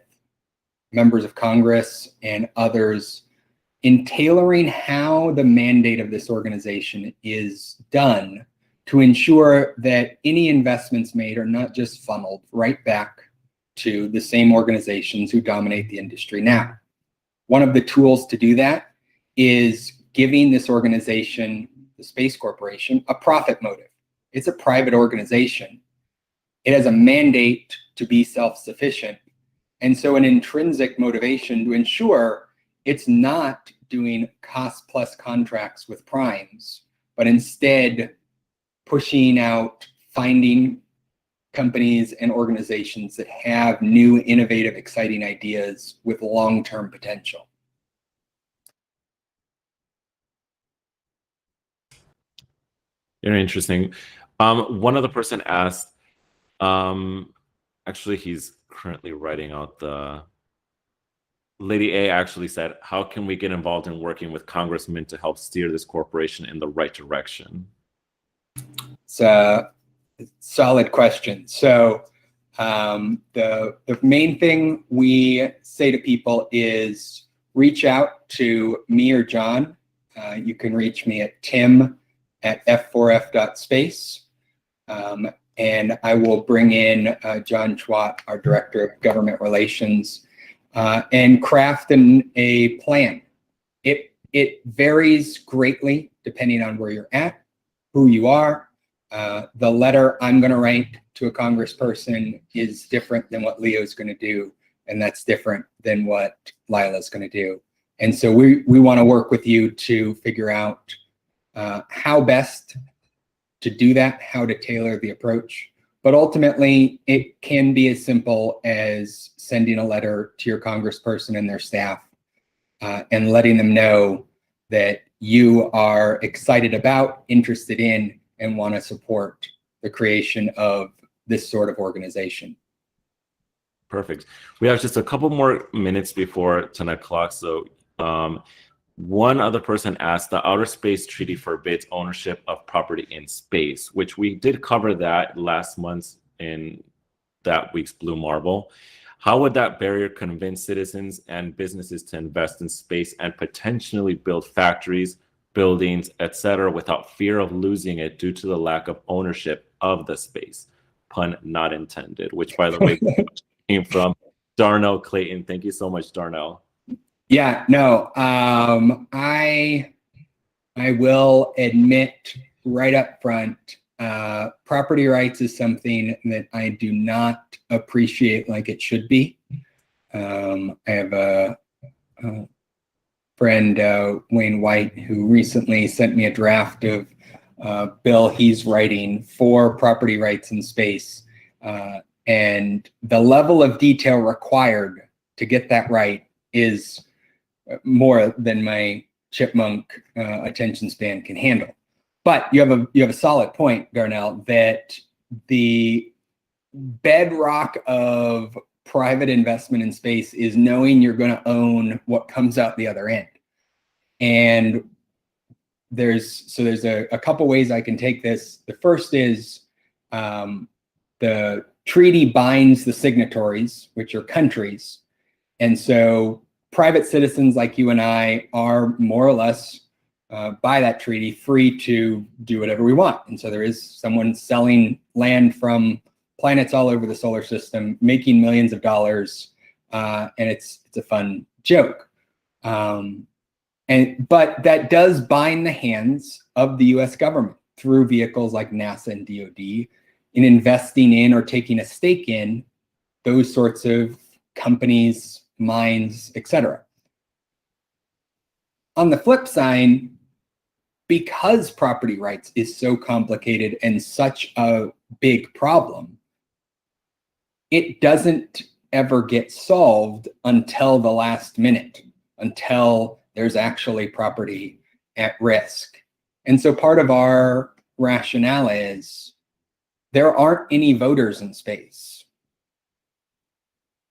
members of Congress and others in tailoring how the mandate of this organization is done to ensure that any investments made are not just funneled right back to the same organizations who dominate the industry now. One of the tools to do that is giving this organization, the Space Corporation, a profit motive. It's a private organization. It has a mandate to be self-sufficient. And so an intrinsic motivation to ensure it's not doing cost plus contracts with primes, but instead pushing out, finding companies and organizations that have new, innovative, exciting ideas with long-term potential. Very interesting. One other person asked, actually, he's currently writing out the, Lady A actually said, how can we get involved in working with congressmen to help steer this corporation in the right direction? It's a solid question. So the main thing we say to people is reach out to me or John. You can reach me at tim@f4f.space. And I will bring in John Chwat, our Director of Government Relations, and craft a plan. It varies greatly depending on where you're at, who you are. The letter I'm going to write to a congressperson is different than what Leo's going to do, and that's different than what Lila's going to do. And so we want to work with you to figure out how best to do that, how to tailor the approach. But ultimately, it can be as simple as sending a letter to your congressperson and their staff and letting them know that you are excited about, interested in, and want to support the creation of this sort of organization. Perfect. We have just a couple more minutes before 10 o'clock. So one other person asked, the Outer Space Treaty forbids ownership of property in space, which we did cover that last month in that week's Blue Marble. How would that barrier convince citizens and businesses to invest in space and potentially build factories, buildings, etc., without fear of losing it due to the lack of ownership of the space? Pun not intended, which, by the way, came from Darnell Clayton. Thank you so much, Darnell. Yeah, no, I will admit right up front, property rights is something that I do not appreciate like it should be. I have a friend, Wayne White, who recently sent me a draft of a bill he's writing for property rights in space. And the level of detail required to get that right is more than my chipmunk attention span can handle. But you have a solid point, Darnell, that the bedrock of private investment in space is knowing you're going to own what comes out the other end. And there's a couple ways I can take this. The first is the treaty binds the signatories, which are countries. And so private citizens like you and I are more or less by that treaty free to do whatever we want. And so there is someone selling land from planets all over the solar system, making millions of dollars, and it's a fun joke. But that does bind the hands of the US government through vehicles like NASA and DoD in investing in or taking a stake in those sorts of companies, mines, etc. On the flip side, because property rights is so complicated and such a big problem, it doesn't ever get solved until the last minute, until there's actually property at risk. And so part of our rationale is there aren't any voters in space.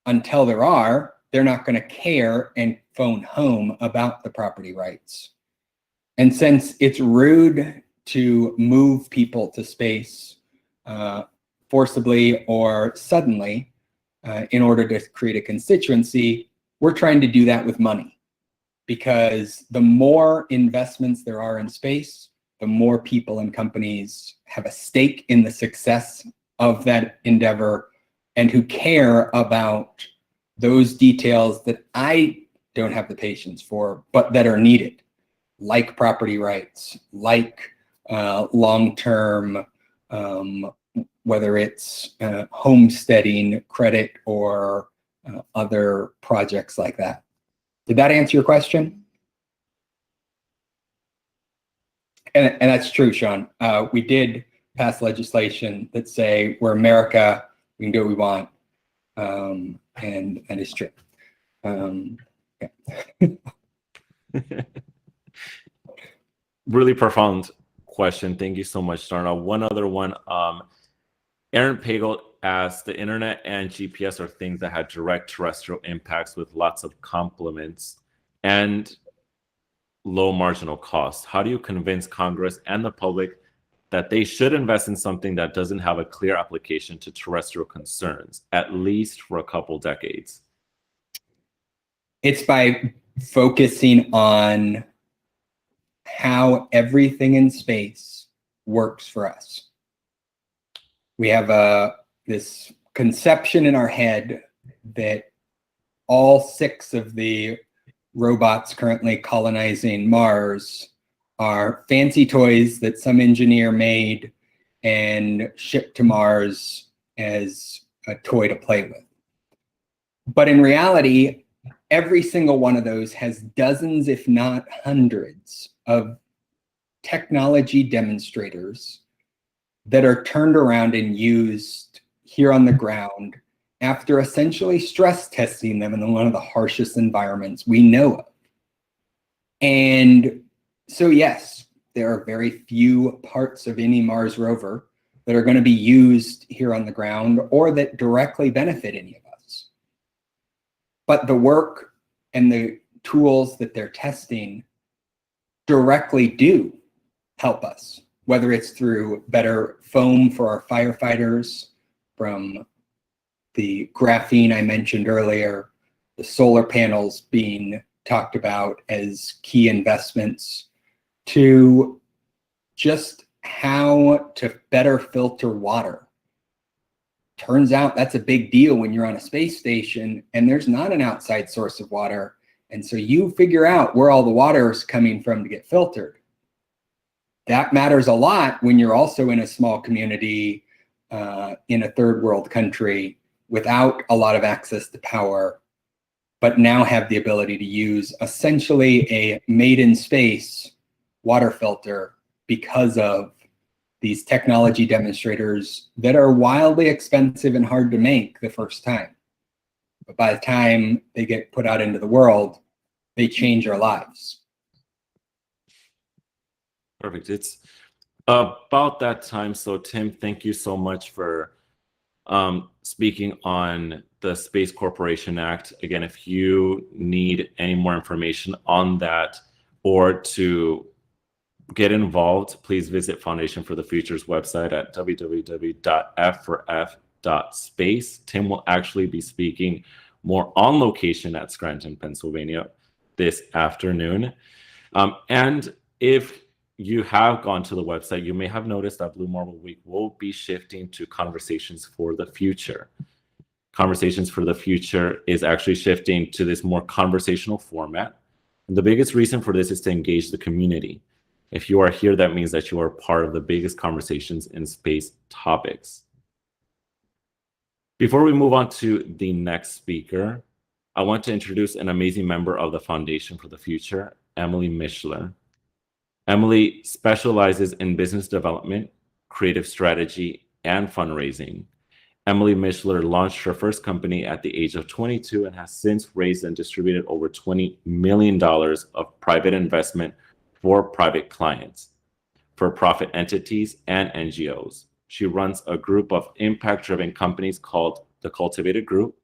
Until there are, they're not going to care and phone home about the property rights. And since it's rude to move people to space forcibly or suddenly in order to create a constituency, we're trying to do that with money. Because the more investments there are in space, the more people and companies have a stake in the success of that endeavor and who care about those details that I don't have the patience for, but that are needed, like property rights, like long-term, whether it's homesteading credit or other projects like that. Did that answer your question? And that's true, Sean. We did pass legislation that say we're America, we can do what we want, and that is true. Yeah. Really profound question. Thank you so much, Darnell. One other one. Aaron Pagel asked, the internet and GPS are things that had direct terrestrial impacts with lots of complements and low marginal cost. How do you convince Congress and the public that they should invest in something that doesn't have a clear application to terrestrial concerns, at least for a couple decades? It's by focusing on how everything in space works for us. We have this conception in our head that all 6 of the robots currently colonizing Mars are fancy toys that some engineer made and shipped to Mars as a toy to play with. But in reality, every single one of those has dozens, if not hundreds, of technology demonstrators that are turned around and used here on the ground after essentially stress testing them in one of the harshest environments we know of. And so yes, there are very few parts of any Mars rover that are going to be used here on the ground or that directly benefit any of us. But the work and the tools that they're testing directly do help us, whether it's through better foam for our firefighters, from the graphene I mentioned earlier, the solar panels being talked about as key investments, to just how to better filter water. Turns out that's a big deal when you're on a space station and there's not an outside source of water. And so you figure out where all the water is coming from to get filtered. That matters a lot when you're also in a small community in a third world country without a lot of access to power, but now have the ability to use essentially a made in space water filter because of these technology demonstrators that are wildly expensive and hard to make the first time. But by the time they get put out into the world, they change our lives. Perfect. It's about that time. So Tim, thank you so much for speaking on the Space Corporation Act. Again, if you need any more information on that or to get involved, please visit Foundation for the Future's website at www.f4f.space. Tim will actually be speaking more on location at Scranton, Pennsylvania this afternoon. And if you have gone to the website, you may have noticed that Blue Marble Week will be shifting to Conversations for the Future. Conversations for the Future is actually shifting to this more conversational format. And the biggest reason for this is to engage the community. If you are here, that means that you are part of the biggest conversations in space topics. Before we move on to the next speaker, I want to introduce an amazing member of the Foundation for the Future, Emily Mishler. Emily specializes in business development, creative strategy, and fundraising. Emily Mishler launched her first company at the age of 22 and has since raised and distributed over $20 million of private investment for private clients, for profit entities, and NGOs. She runs a group of impact-driven companies called the Cultivated Group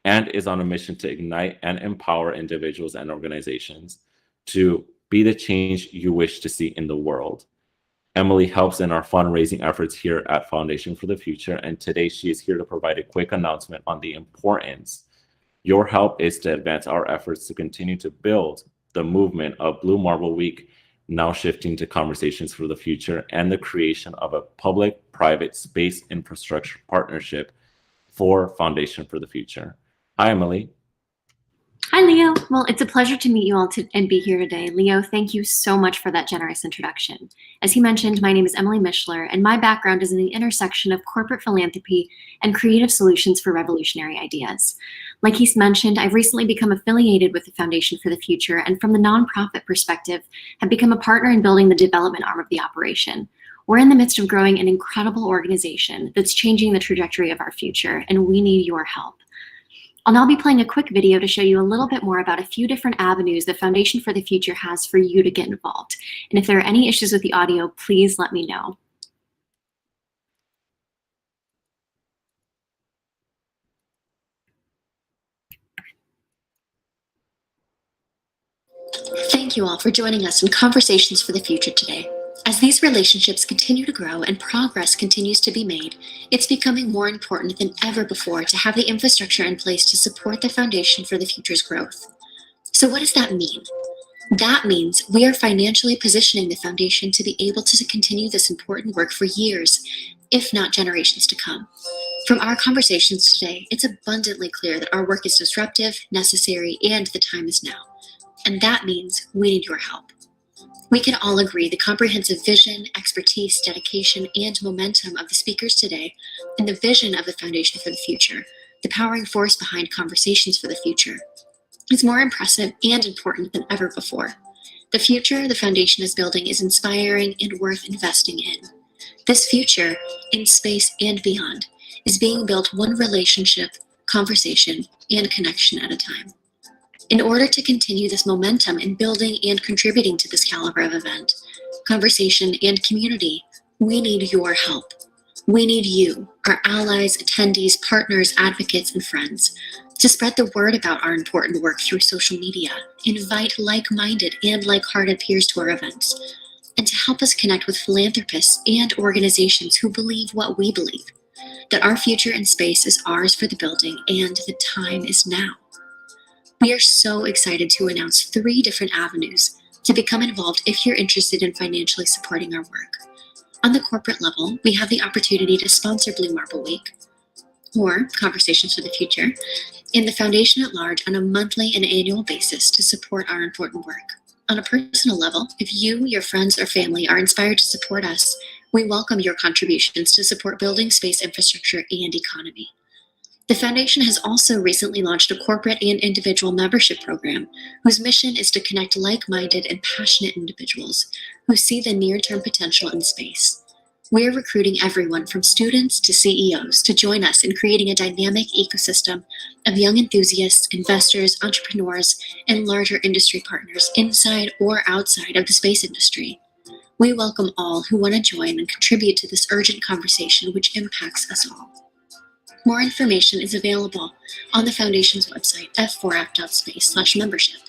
and is on a mission to ignite and empower individuals and organizations to be the change you wish to see in the world. Emily helps in our fundraising efforts here at Foundation for the Future, and today she is here to provide a quick announcement on the importance. Your help is to advance our efforts to continue to build the movement of Blue Marble Week, now shifting to Conversations for the Future, and the creation of a public-private space infrastructure partnership for Foundation for the Future. Hi, Emily. Hi, Leo. Well, it's a pleasure to meet you all and be here today. Leo, thank you so much for that generous introduction. As he mentioned, my name is Emily Mishler, and my background is in the intersection of corporate philanthropy and creative solutions for revolutionary ideas. Like he's mentioned, I've recently become affiliated with the Foundation for the Future, and from the nonprofit perspective, have become a partner in building the development arm of the operation. We're in the midst of growing an incredible organization that's changing the trajectory of our future, and we need your help. I'll now be playing a quick video to show you a little bit more about a few different avenues the Foundation for the Future has for you to get involved. And if there are any issues with the audio, please let me know. Thank you all for joining us in Conversations for the Future today. As these relationships continue to grow and progress continues to be made, it's becoming more important than ever before to have the infrastructure in place to support the Foundation for the Future's growth. So what does that mean? That means we are financially positioning the Foundation to be able to continue this important work for years, if not generations to come. From our conversations today, it's abundantly clear that our work is disruptive, necessary, and the time is now. And that means we need your help. We can all agree the comprehensive vision, expertise, dedication, and momentum of the speakers today, and the vision of the Foundation for the Future, the powering force behind Conversations for the Future, is more impressive and important than ever before. The future the Foundation is building is inspiring and worth investing in. This future, in space and beyond, is being built one relationship, conversation, and connection at a time. In order to continue this momentum in building and contributing to this caliber of event, conversation, and community, we need your help. We need you, our allies, attendees, partners, advocates, and friends, to spread the word about our important work through social media, invite like-minded and like-hearted peers to our events, and to help us connect with philanthropists and organizations who believe what we believe, that our future in space is ours for the building and the time is now. We are so excited to announce 3 different avenues to become involved if you're interested in financially supporting our work. On the corporate level, we have the opportunity to sponsor Blue Marble Week, or Conversations for the Future, and the Foundation at large on a monthly and annual basis to support our important work. On a personal level, if you, your friends, or family are inspired to support us, we welcome your contributions to support building space infrastructure and economy. The Foundation has also recently launched a corporate and individual membership program whose mission is to connect like-minded and passionate individuals who see the near-term potential in space. We're recruiting everyone from students to CEOs to join us in creating a dynamic ecosystem of young enthusiasts, investors, entrepreneurs, and larger industry partners inside or outside of the space industry. We welcome all who want to join and contribute to this urgent conversation which impacts us all. More information is available on the Foundation's website, f4f.space/membership.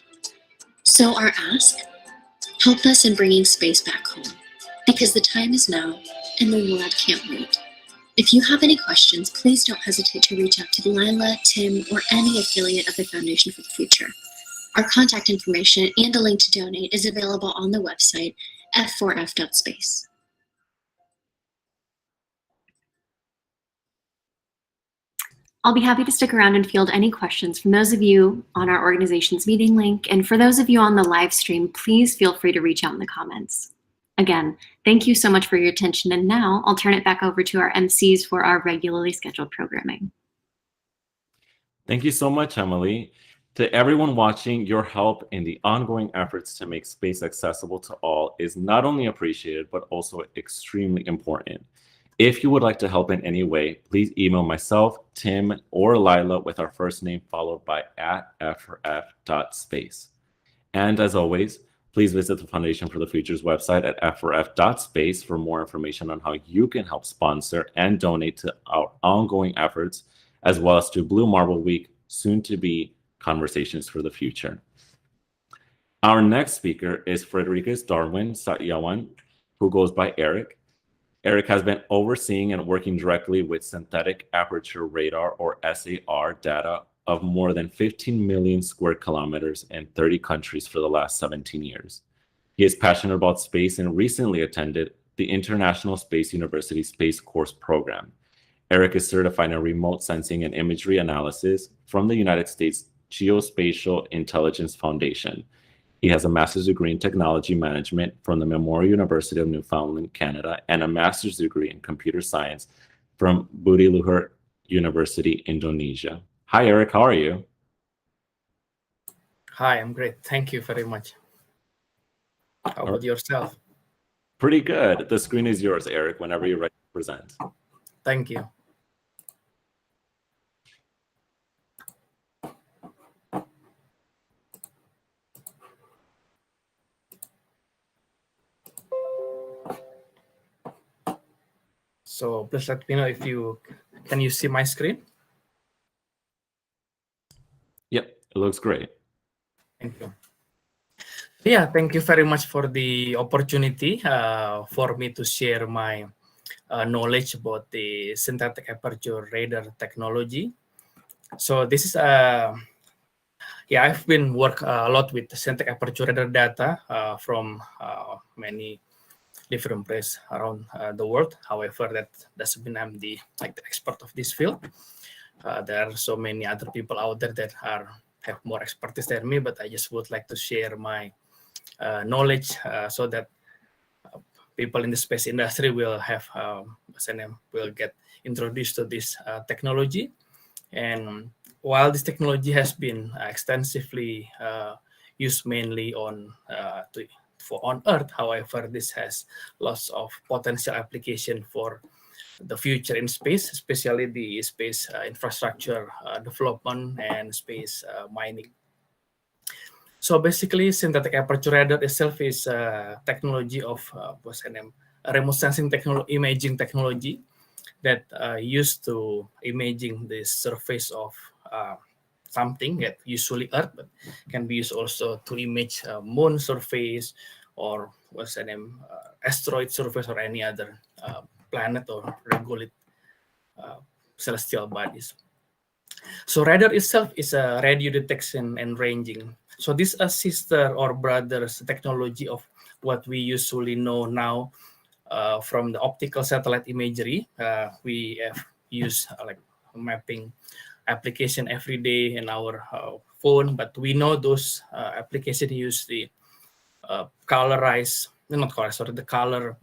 So our ask, help us in bringing space back home, because the time is now and the world can't wait. If you have any questions, please don't hesitate to reach out to Lila, Tim, or any affiliate of the Foundation for the Future. Our contact information and a link to donate is available on the website, f4f.space. I'll be happy to stick around and field any questions from those of you on our organization's meeting link. And for those of you on the live stream, please feel free to reach out in the comments. Again, thank you so much for your attention. And now I'll turn it back over to our MCs for our regularly scheduled programming. Thank you so much, Emily. To everyone watching, your help in the ongoing efforts to make space accessible to all is not only appreciated, but also extremely important. If you would like to help in any way, please email myself, Tim, or Lila with our first name followed by @f4f.space. And as always, please visit the Foundation for the Future's website at f4f.space for more information on how you can help sponsor and donate to our ongoing efforts, as well as to Blue Marble Week, soon to be Conversations for the Future. Our next speaker is Frederikus Darwin Satyawan, who goes by Eric. Eric has been overseeing and working directly with synthetic aperture radar, or SAR, data of more than 15 million square kilometers in 30 countries for the last 17 years. He is passionate about space and recently attended the International Space University Space Course program. Eric is certified in remote sensing and imagery analysis from the United States Geospatial Intelligence Foundation. He has a master's degree in technology management from the Memorial University of Newfoundland, Canada, and a master's degree in computer science from Budi Luhur University, Indonesia. Hi, Eric. How are you? Hi, I'm great. Thank you very much. How about yourself? Pretty good. The screen is yours, Eric, whenever you're ready to present. Thank you. So please let me know if can you see my screen? Yep, it looks great. Thank you. Yeah, thank you very much for the opportunity for me to share my knowledge about the synthetic aperture radar technology. So this is yeah, I've been work a lot with synthetic aperture radar data from many different places around the world. However, that doesn't mean I'm the expert of this field. There are so many other people out there that have more expertise than me, but I just would like to share my knowledge so that people in the space industry will have will get introduced to this technology. And while this technology has been extensively used mainly on Earth, however, this has lots of potential application for the future in space, especially the space infrastructure development and space mining. So basically, synthetic aperture radar itself is a technology of remote sensing imaging technology that used to imaging the surface of something that usually Earth, but can be used also to image moon surface or asteroid surface or any other planet or regolith celestial bodies. So radar itself is a radio detection and ranging. So this is a sister or brother's technology of what we usually know now from the optical satellite imagery. We have used like mapping application every day in our phone, but we know those applications use the the color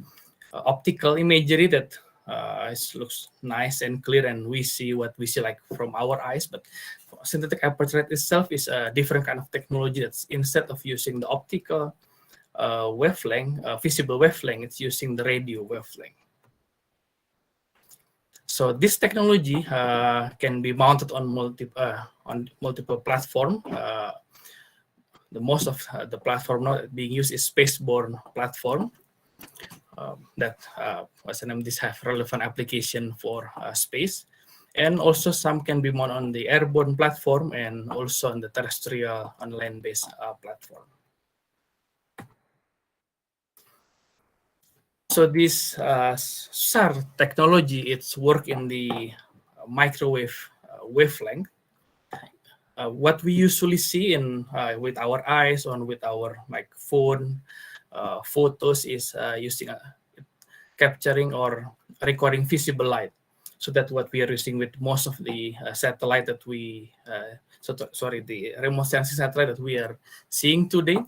optical imagery that it looks nice and clear, and we see what we see like from our eyes. But synthetic aperture itself is a different kind of technology. That's instead of using the optical wavelength, visible wavelength, it's using the radio wavelength. So this technology can be mounted on multiple platforms. The most of the platform now being used is spaceborne platform that this have relevant application for space, and also some can be mounted on the airborne platform and also on the terrestrial on land-based platform. So this SAR technology, it's work in the microwave wavelength. What we usually see in with our eyes or with our phone photos is using capturing or recording visible light. So that's what we are using with most of the satellite that we, the remote sensing satellite that we are seeing today.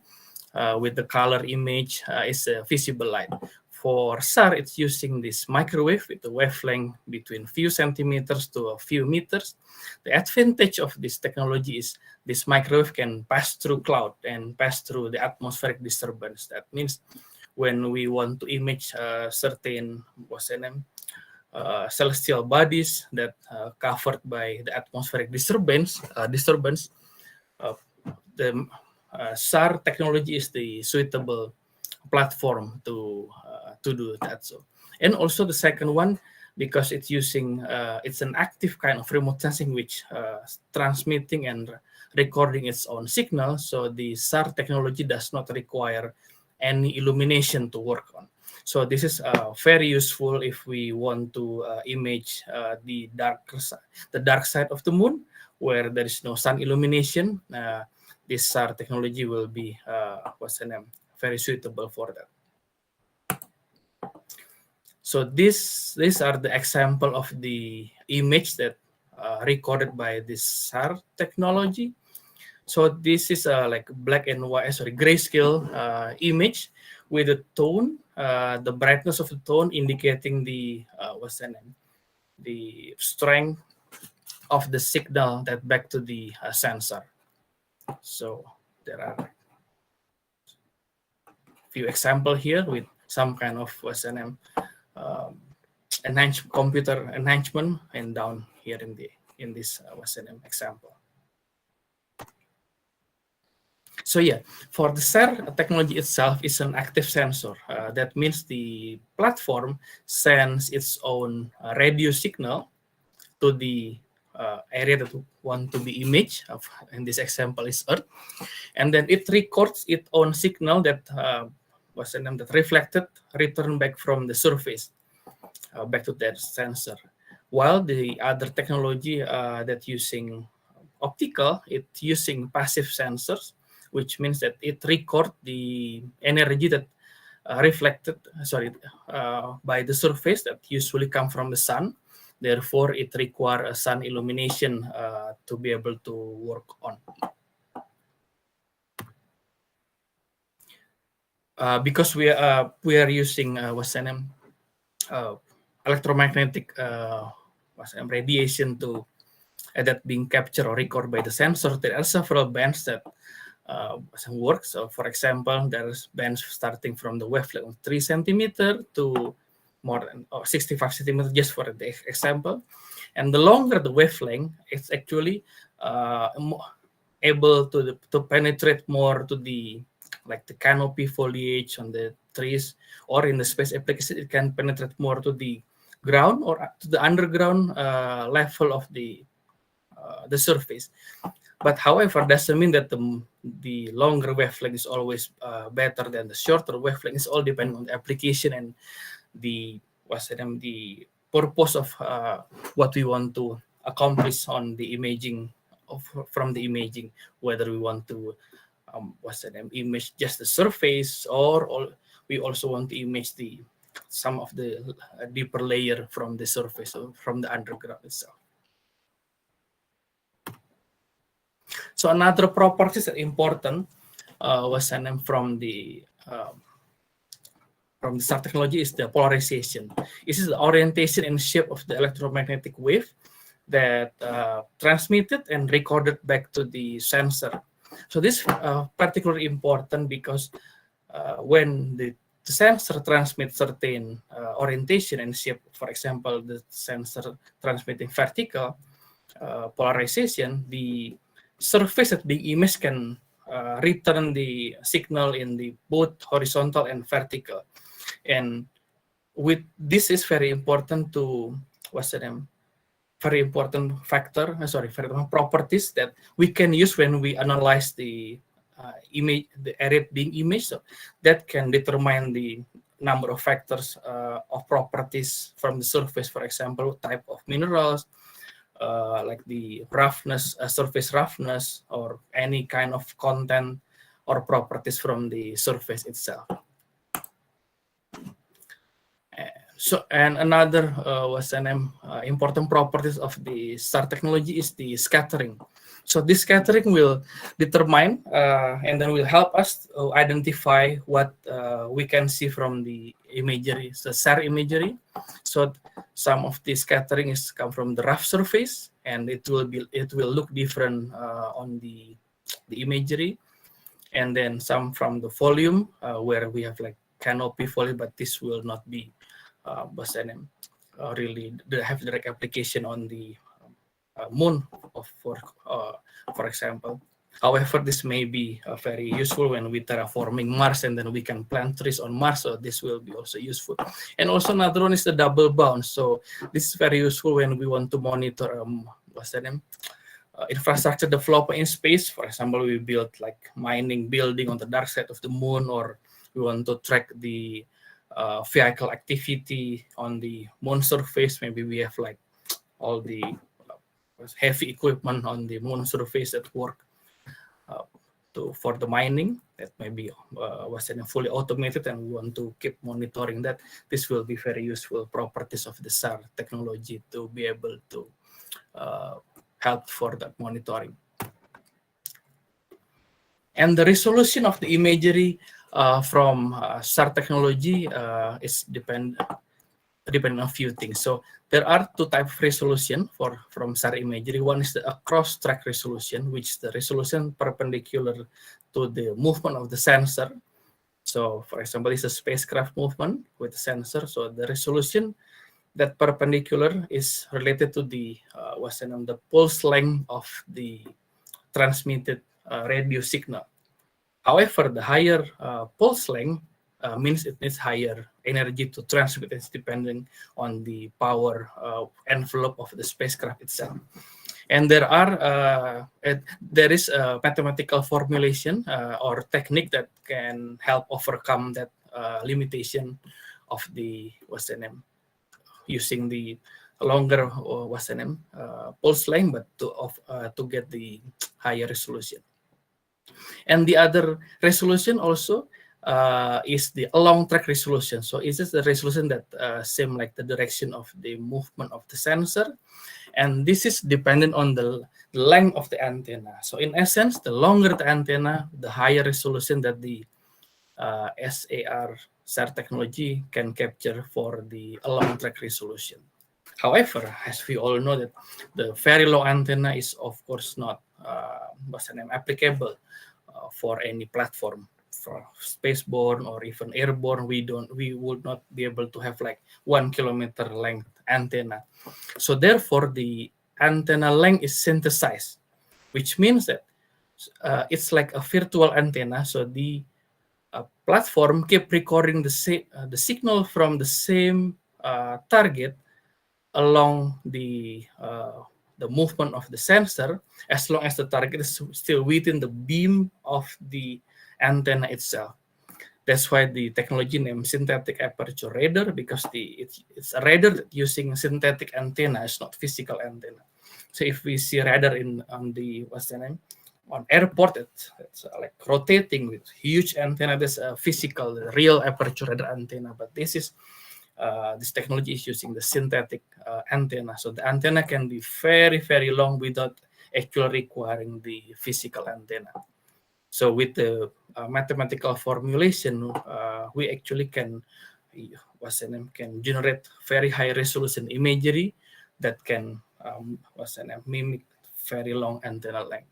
With the color image is a visible light. For SAR, it's using this microwave with a wavelength between few centimeters to a few meters. The advantage of this technology is this microwave can pass through cloud and pass through the atmospheric disturbance. That means when we want to image certain celestial bodies that covered by the atmospheric disturbance, the SAR technology is the suitable platform to do that. So, and also the second one, because it's using it's an active kind of remote sensing which transmitting and recording its own signal. So the SAR technology does not require any illumination to work on. So this is very useful if we want to image the dark side of the moon, where there is no sun illumination. This SAR technology will be very suitable for that. So these are the example of the image that recorded by this SAR technology. So this is like black and white, grayscale image with the tone, the brightness of the tone indicating the the strength of the signal that back to the sensor. So there are a few examples here with some kind of computer enhancement, and down here in this example. So yeah, for the SAR technology itself is an active sensor. That means the platform sends its own radio signal to the area that want to be imaged. In this example is Earth, and then it records its own signal that that reflected, return back from the surface back to that sensor. While the other technology that using optical, it's using passive sensors, which means that it records the energy that reflected by the surface that usually come from the sun. Therefore, it requires a sun illumination to be able to work on. Because we are using electromagnetic radiation to that being captured or recorded by the sensor, there are several bands that work. So, for example, there's bands starting from the wavelength of 3 centimeter to more than 65 centimeters, just for the example. And the longer the wavelength, it's actually able to penetrate more to the canopy foliage on the trees, or in the space application, it can penetrate more to the ground or to the underground level of the surface. But however, doesn't mean that the longer wavelength is always better than the shorter wavelength. It's all depending on the application and the purpose of what we want to accomplish on the imaging from the imaging, whether we want to image just the surface, or we also want to image some of the deeper layer from the surface or from the underground itself. So another properties that important from the SAR technology is the polarization. This is the orientation and shape of the electromagnetic wave that transmitted and recorded back to the sensor. So this particularly important because when the sensor transmits certain orientation and shape, for example, the sensor transmitting vertical polarization, the surface that being imaged can return the signal in the both horizontal and vertical. And with this is very important to very important properties that we can use when we analyze the image, the area being imaged. So that can determine the number of factors of properties from the surface, for example, type of minerals, like the roughness, surface roughness, or any kind of content or properties from the surface itself. So, and another important properties of the SAR technology is the scattering. So this scattering will determine and then will help us to identify what we can see from the imagery, the SAR imagery. So some of the scattering is come from the rough surface, and it will look different on the imagery, and then some from the volume where we have like canopy volume, but this will not be really have direct application on the moon for example. However, this may be very useful when we terraforming Mars, and then we can plant trees on Mars, so this will be also useful. And also another one is the double bound. So this is very useful when we want to monitor infrastructure development in space. For example, we build like mining building on the dark side of the moon, or we want to track the vehicle activity on the moon surface. Maybe we have like all the heavy equipment on the moon surface at work for the mining that maybe fully automated, and we want to keep monitoring that. This will be very useful properties of the SAR technology to be able to help for that monitoring. And the resolution of the imagery from SAR technology is depending on a few things. So there are two types of resolution from SAR imagery. One is the cross-track resolution, which is the resolution perpendicular to the movement of the sensor. So for example, it's a spacecraft movement with a sensor. So the resolution that perpendicular is related to the the pulse length of the transmitted radio signal. However, the higher pulse length means it needs higher energy to transmit. It's depending on the power envelope of the spacecraft itself. And there is a mathematical formulation or technique that can help overcome that limitation of the using the longer pulse length, but to get the higher resolution. And the other resolution also is the along track resolution. So it's just the resolution that same like the direction of the movement of the sensor, and this is dependent on the length of the antenna. So in essence, the longer the antenna, the higher resolution that the SAR technology can capture for the along track resolution. However, as we all know that the very low antenna is of course not applicable for any platform, for spaceborne or even airborne. We would not be able to have like 1 kilometer length antenna. So therefore, the antenna length is synthesized, which means that it's like a virtual antenna. So the platform keep recording the signal from the same target along the movement of the sensor, as long as the target is still within the beam of the antenna itself. That's why the technology named synthetic aperture radar, because it's a radar that using synthetic antenna, it's not physical antenna. So if we see radar on airport, it's like rotating with huge antenna. That's a physical, real aperture radar antenna. But this technology is using the synthetic antenna. So the antenna can be very, very long without actually requiring the physical antenna. So with the mathematical formulation, we actually can generate very high resolution imagery that can mimic very long antenna length.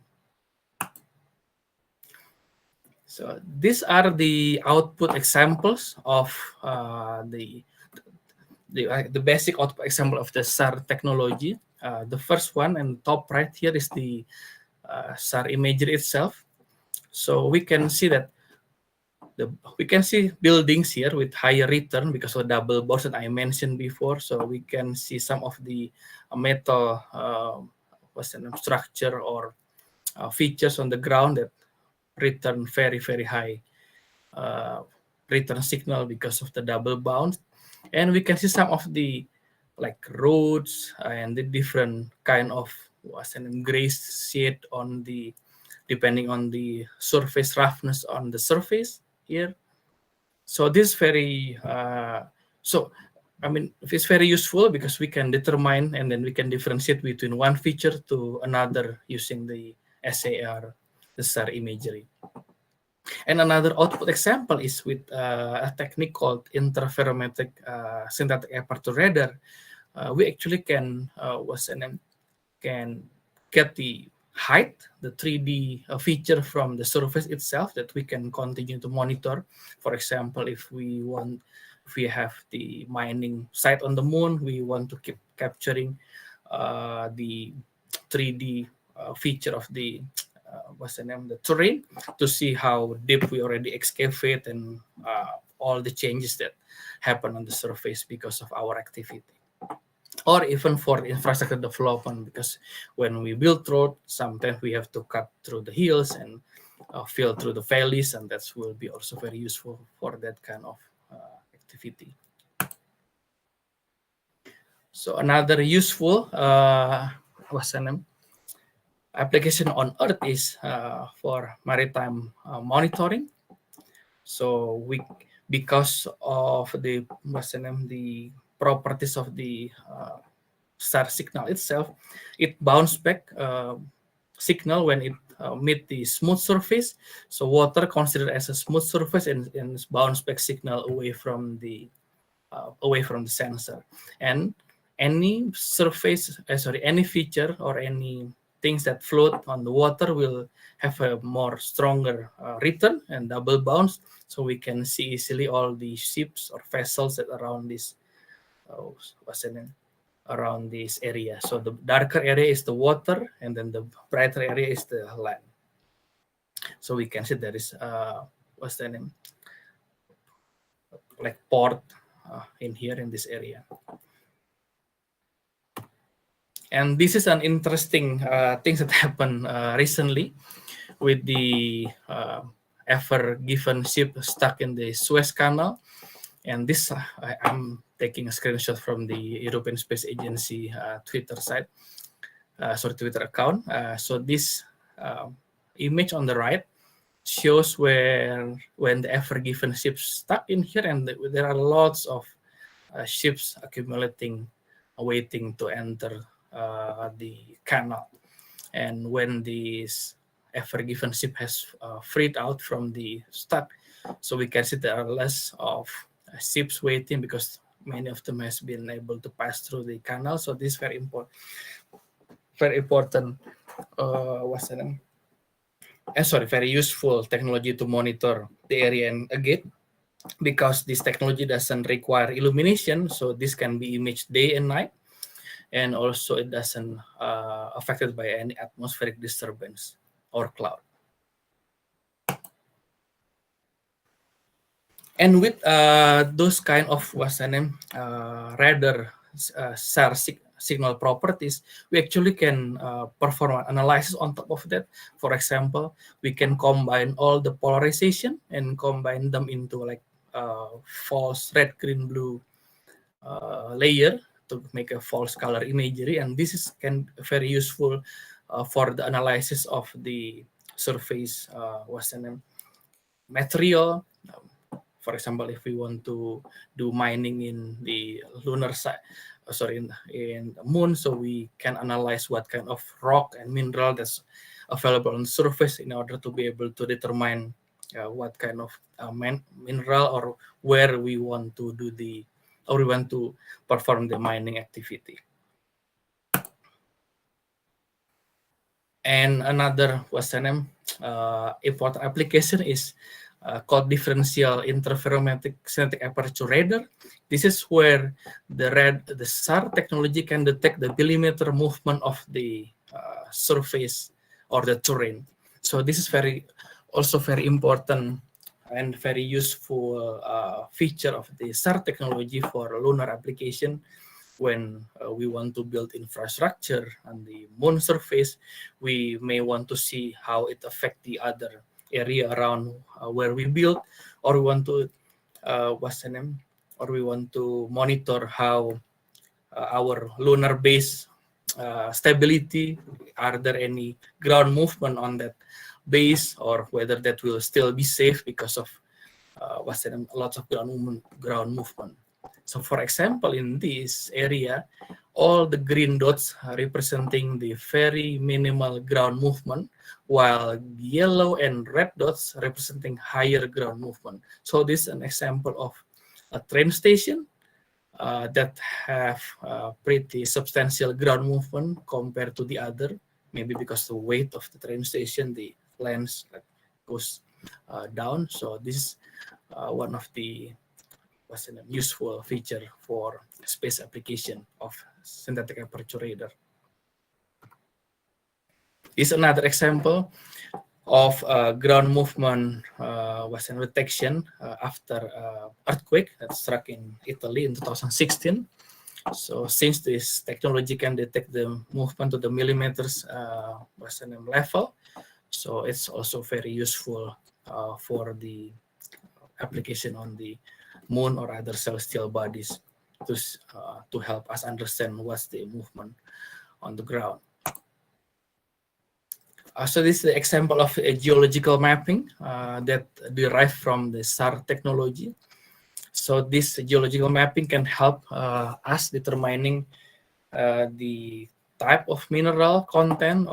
So these are the output examples of the basic output example of the SAR technology. The first one and top right here is the SAR imagery itself. So we can see that we can see buildings here with higher return because of double boards that I mentioned before. So we can see some of the metal structure or features on the ground that return very, very high return signal because of the double bound. And we can see some of the like roads and the different kind of gray shade on the, depending on the surface roughness on the surface here. So this very so I mean, it's very useful because we can determine and then we can differentiate between one feature to another using the SAR, the SAR imagery. And another output example is with a technique called interferometric synthetic aperture radar. We actually can can get the height, the 3D feature from the surface itself that we can continue to monitor. For example, if we have the mining site on the moon, we want to keep capturing the 3D feature of the the terrain to see how deep we already excavate and all the changes that happen on the surface because of our activity. Or even for infrastructure development, because when we build road, sometimes we have to cut through the hills and fill through the valleys, and that will be also very useful for that kind of activity. So another useful application on Earth is for maritime monitoring. So because of the properties of the SAR signal itself, it bounce back signal when it meet the smooth surface. So water considered as a smooth surface and bounce back signal away from the sensor. And any surface, any feature or any things that float on the water will have a more stronger return and double bounce, so we can see easily all the ships or vessels that around this around this area. So the darker area is the water, and then the brighter area is the land. So we can see there is like port in here in this area. And this is an interesting thing that happened recently with the Ever Given ship stuck in the Suez Canal. And this, I'm taking a screenshot from the European Space Agency Twitter account. So this image on the right shows when the Ever Given ship stuck in here, and there are lots of ships accumulating, waiting to enter the canal. And when this Ever Given ship has freed out from the stuck, so we can see there are less of ships waiting because many of them has been able to pass through the canal. So this is very important. Very useful technology to monitor the area. And again, because this technology doesn't require illumination, so this can be imaged day and night, and also it doesn't affected by any atmospheric disturbance or cloud. And with those kind of radar SAR signal properties, we actually can perform an analysis on top of that. For example, we can combine all the polarization and combine them into like false red, green, blue layer to make a false color imagery. And this is very useful for the analysis of the surface material. For example, if we want to do mining in the lunar side, in the moon, so we can analyze what kind of rock and mineral that's available on the surface in order to be able to determine what kind of mineral or where we want to do we want to perform the mining activity. And another important application is called differential interferometric synthetic aperture radar. This is where the SAR technology can detect the millimeter movement of the surface or the terrain. So this is also very important and very useful feature of the SAR technology for lunar application. When we want to build infrastructure on the moon surface, we may want to see how it affects the other area around where we build, or we want to monitor how our lunar base stability. Are there any ground movement on that base, or whether that will still be safe because of lots of ground movement. So for example, in this area, all the green dots are representing the very minimal ground movement, while yellow and red dots representing higher ground movement. So this is an example of a train station that have pretty substantial ground movement compared to the other, maybe because the weight of the train station, the lens goes down. So this is one of the useful feature for space application of synthetic aperture radar. Is another example of ground movement detection after earthquake that struck in Italy in 2016. So since this technology can detect the movement to the millimeters level, so it's also very useful for the application on the moon or other celestial bodies to help us understand what's the movement on the ground. So this is the example of a geological mapping that derived from the SAR technology. So this geological mapping can help us determining the type of mineral content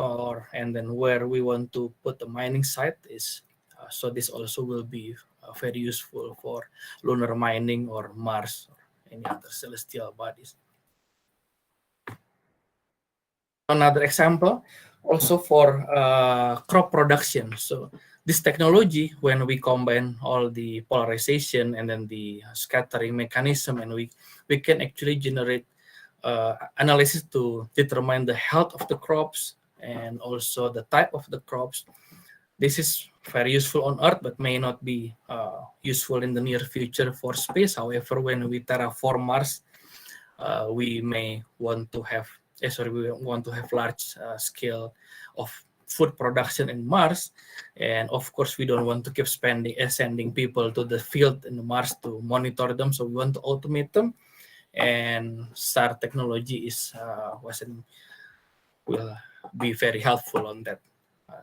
and then where we want to put the mining site is. So this also will be very useful for lunar mining or Mars or any other celestial bodies. Another example also for crop production. So this technology, when we combine all the polarization and then the scattering mechanism, and we can actually generate analysis to determine the health of the crops and also the type of the crops. This is very useful on Earth, but may not be useful in the near future for space. However, when we terraform Mars, we may want to have we want to have large scale of food production in Mars, and of course we don't want to keep sending people to the field in Mars to monitor them. So we want to automate them, and SAR technology will be very helpful on that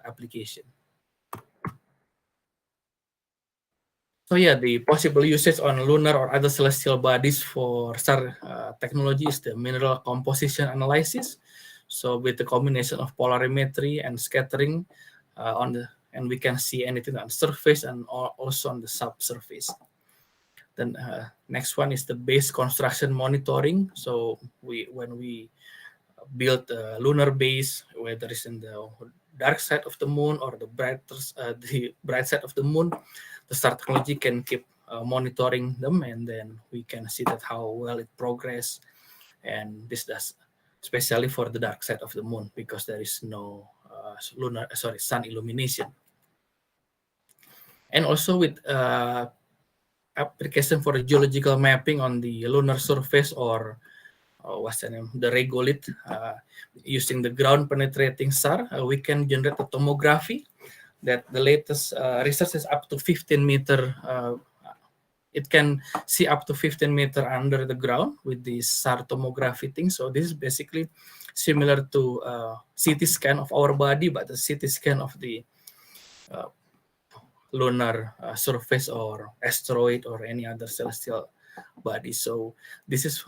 application. So yeah, the possible usage on lunar or other celestial bodies for SAR technology is the mineral composition analysis. So with the combination of polarimetry and scattering and we can see anything on the surface and also on the subsurface. Then next one is the base construction monitoring. So when we build a lunar base, whether it's in the dark side of the moon or the bright side of the moon, the SAR technology can keep monitoring them, and then we can see that how well it progress. And this does especially for the dark side of the moon because there is no sun illumination. And also with application for geological mapping on the lunar surface or the regolith, using the ground penetrating SAR, we can generate a tomography that the latest research is up to 15 meter. It can see up to 15 meter under the ground with the SAR tomography thing. So this is basically similar to CT scan of our body, but the CT scan of the lunar surface or asteroid or any other celestial body. So this is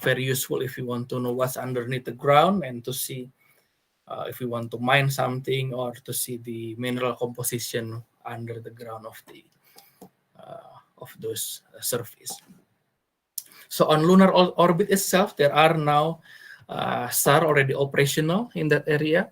very useful if you want to know what's underneath the ground and to see if you want to mine something or to see the mineral composition under the ground of those surface. So on lunar orbit itself, there are now SAR already operational in that area.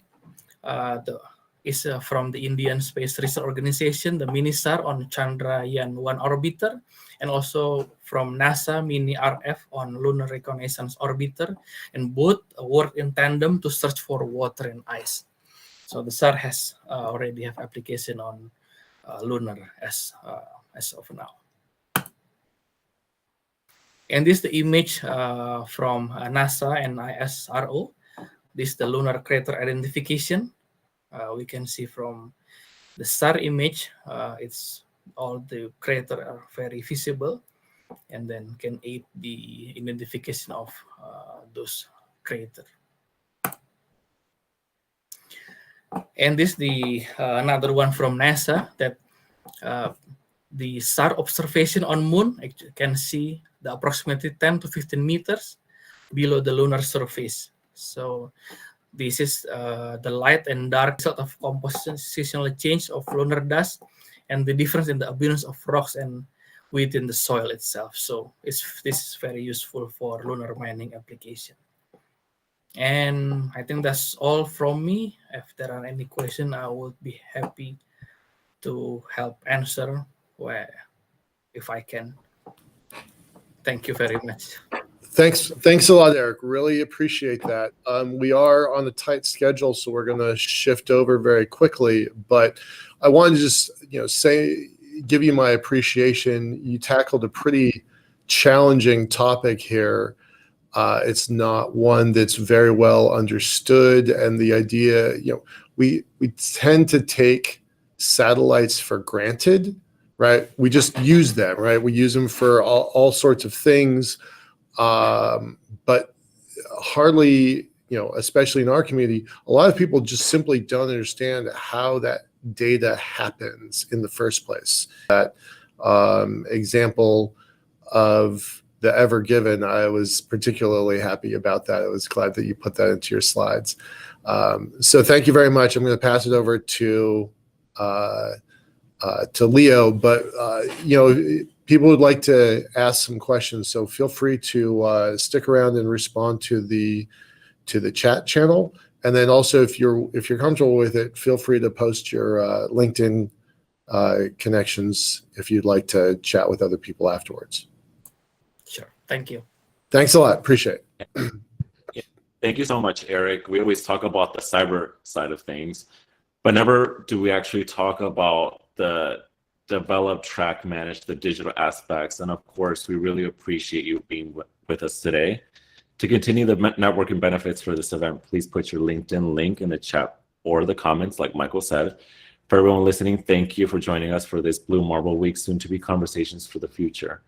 Is from the Indian Space Research Organization, the mini SAR on Chandrayaan-1 orbiter, and also from NASA mini RF on Lunar Reconnaissance Orbiter, and both work in tandem to search for water and ice. So the SAR has already have application on lunar as of now. And this is the image from NASA and ISRO. This is the lunar crater identification. We can see from the SAR image, it's all the crater are very visible, and then can aid the identification of those craters. And this is the another one from NASA that the star observation on Moon. You can see the approximately 10 to 15 meters below the lunar surface. So this is the light and dark sort of compositional change of lunar dust and the difference in the abundance of rocks and within the soil itself. So this is very useful for lunar mining application. And I think that's all from me. If there are any questions, I would be happy to help answer if I can. Thank you very much. Thanks a lot, Eric. Really appreciate that. We are on a tight schedule, so we're going to shift over very quickly. But I wanted to just, give you my appreciation. You tackled a pretty challenging topic here. It's not one that's very well understood, and the idea, we tend to take satellites for granted, right? We just use them, right? We use them for all sorts of things. But hardly, especially in our community, a lot of people just simply don't understand how that data happens in the first place. That example of the Ever Given, I was particularly happy about that. I was glad that you put that into your slides. So thank you very much. I'm going to pass it over to Leo, but people would like to ask some questions, so feel free to stick around and respond to the chat channel. And then also, if you're comfortable with it, feel free to post your LinkedIn connections if you'd like to chat with other people afterwards. Sure. Thank you. Thanks a lot. Appreciate it. Thank you so much, Eric. We always talk about the cyber side of things, but never do we actually talk about the develop, track, manage the digital aspects. And of course, we really appreciate you being with us today. To continue the networking benefits for this event, please put your LinkedIn link in the chat or the comments, like Michael said. For everyone listening, thank you for joining us for this Blue Marble Week, soon to be Conversations for the Future,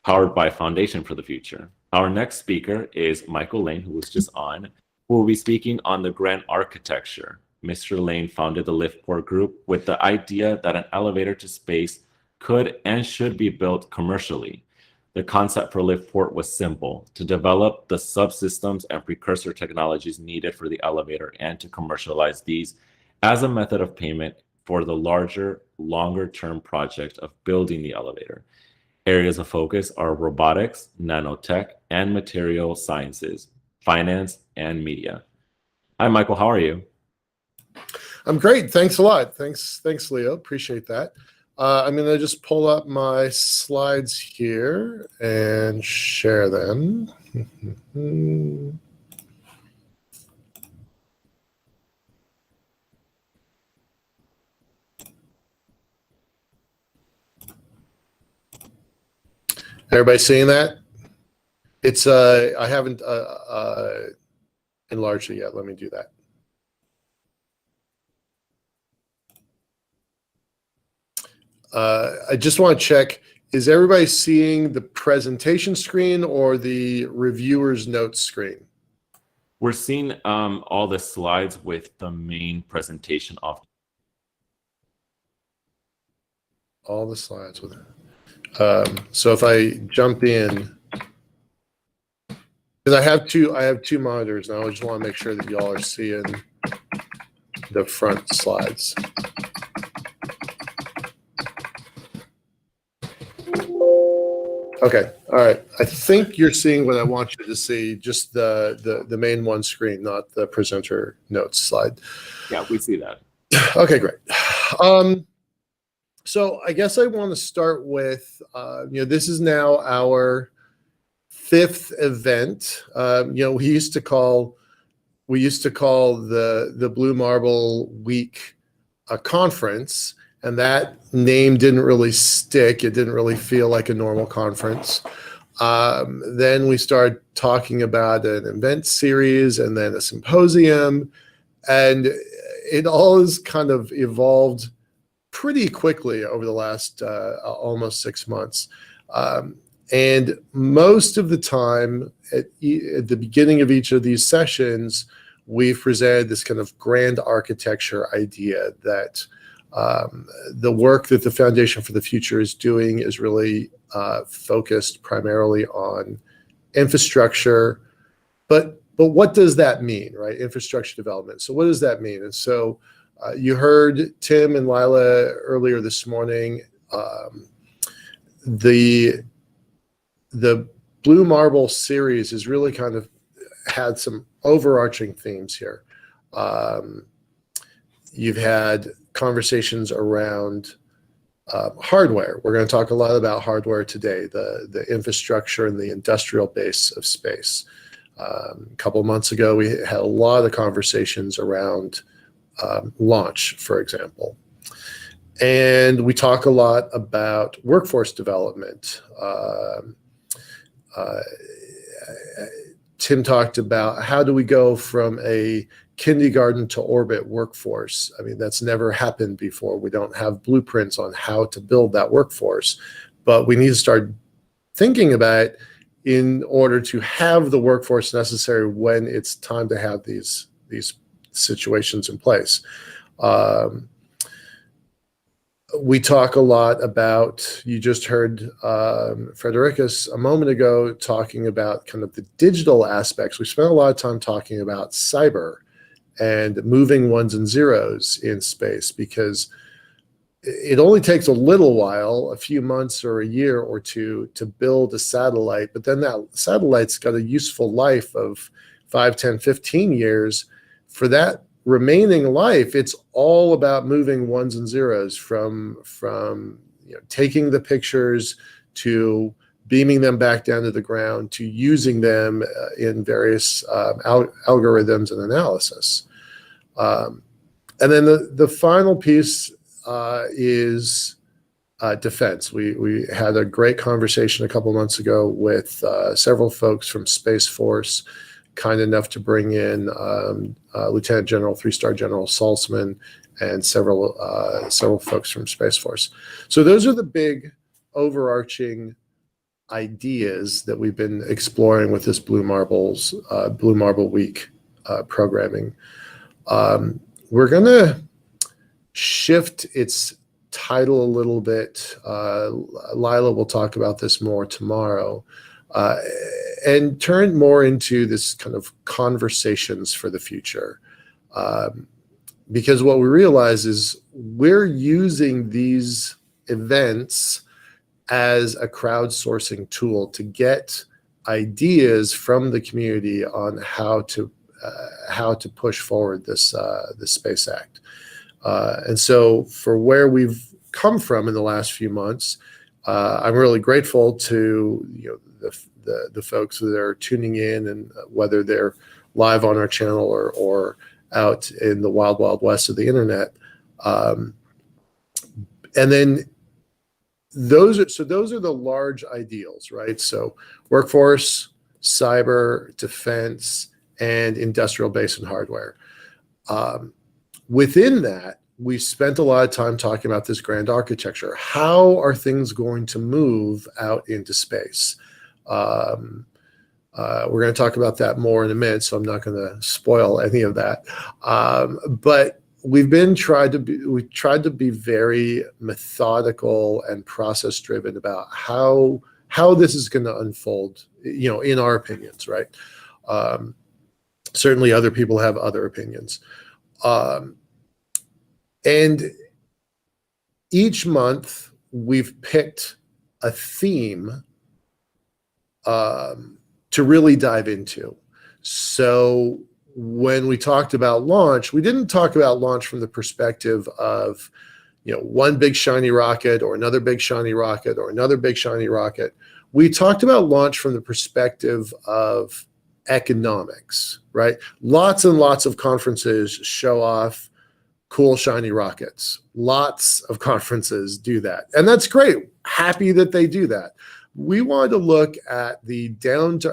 powered by Foundation for the Future. Our next speaker is Michael Lane, who was just on, who will be speaking on the grand architecture. Mr. Lane founded the Liftport Group with the idea that an elevator to space could and should be built commercially. The concept for Liftport was simple: to develop the subsystems and precursor technologies needed for the elevator and to commercialize these as a method of payment for the larger, longer-term project of building the elevator. Areas of focus are robotics, nanotech, and material sciences, finance, and media. Hi, Michael. How are you? I'm great. Thanks a lot. Thanks, Leo. Appreciate that. I'm going to just pull up my slides here and share them. Everybody seeing that? It's I haven't enlarged it yet. Let me do that. I just want to check, is everybody seeing the presentation screen or the reviewer's notes screen? We're seeing all the slides with the main presentation off. All the slides with it. So if I jump in, because I have two monitors now, I just want to make sure that y'all are seeing the front slides. Okay, all right. I think you're seeing what I want you to see, just the main one screen, not the presenter notes slide. Yeah, we see that. Okay, great. So I guess I want to start with, this is now our 5th event. We used to call the Blue Marble Week a conference, and that name didn't really stick. It didn't really feel like a normal conference. Then we started talking about an event series and then a symposium, and it all has kind of evolved pretty quickly over the last almost 6 months. And most of the time at the beginning of each of these sessions, we've presented this kind of grand architecture idea that The work that the Foundation for the Future is doing is really focused primarily on infrastructure, but what does that mean, right? Infrastructure development. So what does that mean? And so you heard Tim and Lila earlier this morning. The Blue Marble series has really kind of had some overarching themes here. You've had conversations around hardware. We're going to talk a lot about hardware today, the infrastructure and the industrial base of space. A couple of months ago, we had a lot of conversations around launch, for example. And we talk a lot about workforce development. Tim talked about how do we go from a kindergarten to orbit workforce. I mean, that's never happened before. We don't have blueprints on how to build that workforce, but we need to start thinking about it in order to have the workforce necessary when it's time to have these situations in place. We talk a lot about, you just heard Fredericus a moment ago talking about kind of the digital aspects. We spent a lot of time talking about cyber and moving ones and zeros in space, because it only takes a little while, a few months or a year or two, to build a satellite, but then that satellite's got a useful life of 5, 10, 15 years. For that remaining life, it's all about moving ones and zeros from taking the pictures to beaming them back down to the ground to using them in various algorithms and analysis. And then the final piece is defense. We had a great conversation a couple months ago with several folks from Space Force, kind enough to bring in Lieutenant General, 3-star General Saltzman, and several folks from Space Force. So those are the big overarching ideas that we've been exploring with this Blue Marble Week programming. We're going to shift its title a little bit. Lila will talk about this more tomorrow. And turn more into this kind of conversations for the future. Because what we realize is we're using these events as a crowdsourcing tool to get ideas from the community on how to push forward this Space Act. And so for where we've come from in the last few months, I'm really grateful to the folks that are tuning in, and whether they're live on our channel or out in the wild, wild west of the internet. And then those are the large ideals, right? So workforce, cyber, defense, and industrial base and hardware. Within that, we spent a lot of time talking about this grand architecture. How are things going to move out into space? We're going to talk about that more in a minute, so I'm not going to spoil any of that. But we tried to be very methodical and process driven about how this is going to unfold, in our opinions, right? Certainly other people have other opinions. And each month we've picked a theme to really dive into. So when we talked about launch, we didn't talk about launch from the perspective of, one big shiny rocket or another big shiny rocket or another big shiny rocket. We talked about launch from the perspective of economics, right? Lots and lots of conferences show off cool shiny rockets. Lots of conferences do that. And that's great. Happy that they do that. We wanted to look at the down to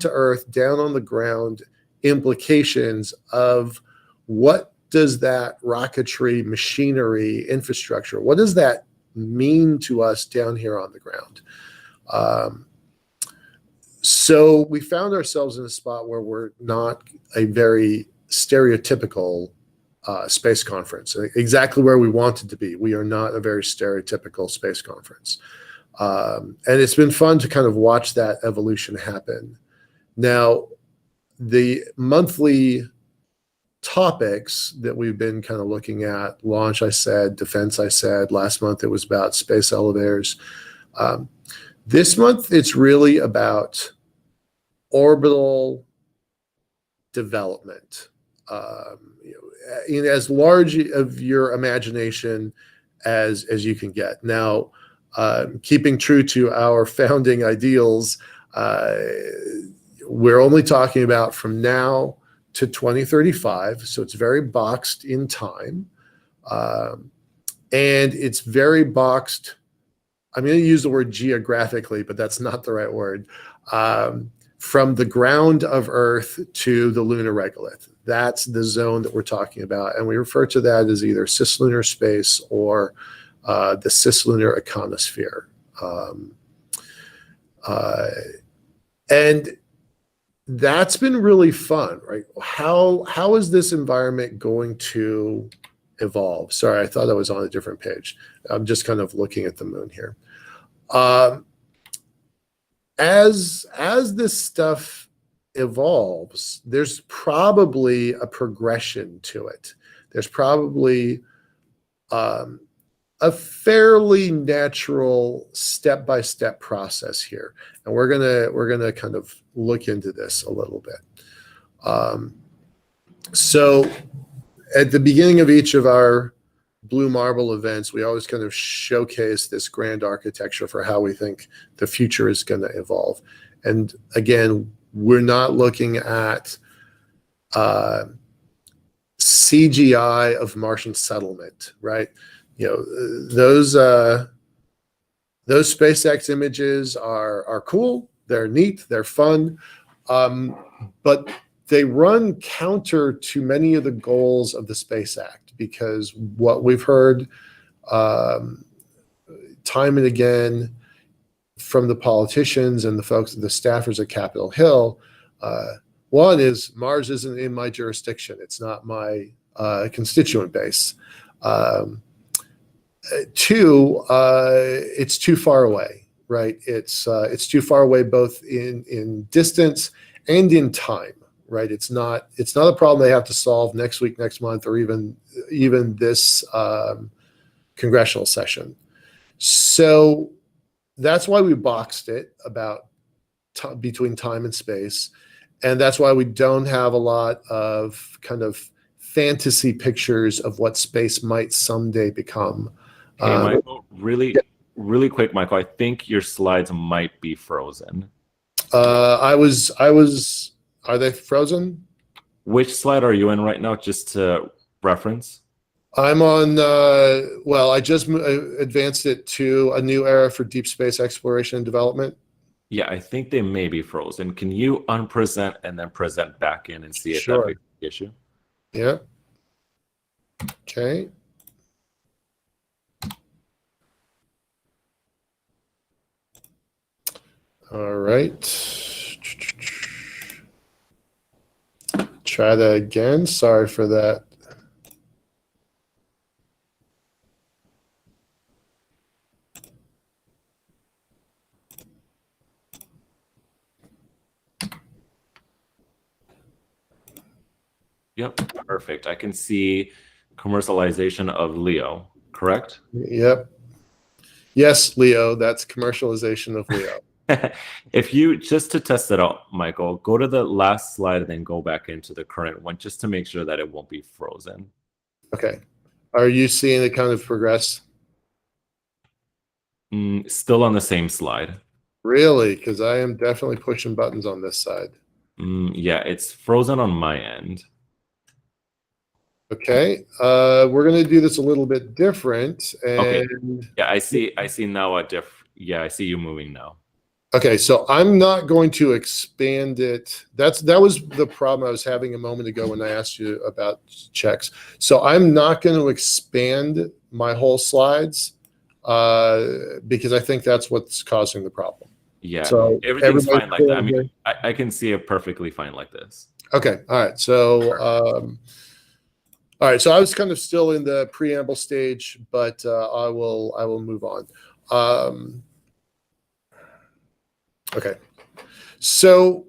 earth, down on the ground implications of what does that rocketry, machinery, infrastructure, what does that mean to us down here on the ground? So we found ourselves in a spot where we're not a very stereotypical space conference, exactly where we wanted to be. We are not a very stereotypical space conference. And it's been fun to kind of watch that evolution happen. Now, the monthly topics that we've been kind of looking at, launch, I said, defense, I said, last month it was about space elevators. This month, it's really about orbital development, in as large of your imagination as you can get. Now, keeping true to our founding ideals, we're only talking about from now to 2035, so it's very boxed in time, and it's very boxed. I'm going to use the word geographically, but that's not the right word. From the ground of Earth to the lunar regolith. That's the zone that we're talking about. And we refer to that as either CisLunar space or the CisLunar Econosphere. And that's been really fun, right? How is this environment going to evolve? Sorry, I thought I was on a different page. I'm just kind of looking at the moon here. As this stuff evolves, there's probably a progression to it. There's probably a fairly natural step-by-step process here, and we're gonna kind of look into this a little bit. So, at the beginning of each of our Blue Marble events, we always kind of showcase this grand architecture for how we think the future is going to evolve. And again, we're not looking at CGI of Martian settlement, right? You know, those SpaceX images are cool, they're neat, they're fun, but they run counter to many of the goals of the Space Act, because what we've heard time and again from the politicians and the folks, the staffers at Capitol Hill, one is Mars isn't in my jurisdiction. It's not my constituent base. Two, it's too far away, right? It's too far away both in distance and in time. Right, it's not a problem they have to solve next week, next month, or even this congressional session. So that's why we boxed it about between time and space, and that's why we don't have a lot of kind of fantasy pictures of what space might someday become. Hey, Michael, really quick, Michael. I think your slides might be frozen. I was. Are they frozen? Which slide are you in right now, just to reference? I'm on, well, I just advanced it to a new era for deep space exploration and development. Yeah, I think they may be frozen. Can you unpresent and then present back in and see if Sure. that fixes the issue? Yeah. Okay. All right. Try that again. Sorry for that. Yep, perfect. I can see commercialization of Leo, correct? Yep. Yes, Leo. That's commercialization of Leo. If you, just to test it out, Michael, go to the last slide and then go back into the current one just to make sure that it won't be frozen. Okay. Are you seeing it kind of progress? Still on the same slide. Really? Because I am definitely pushing buttons on this side. Yeah, it's frozen on my end. Okay. We're going to do this a little bit different. And Okay. Yeah, I see now a yeah, I see you moving now. Okay, so I'm not going to expand it. That was the problem I was having a moment ago when I asked you about checks. So I'm not going to expand my whole slides because I think that's what's causing the problem. Yeah, so everything's fine like that. I mean, I can see it perfectly fine like this. Okay, all right. So All right, so I was kind of still in the preamble stage, but I will move on. Okay, so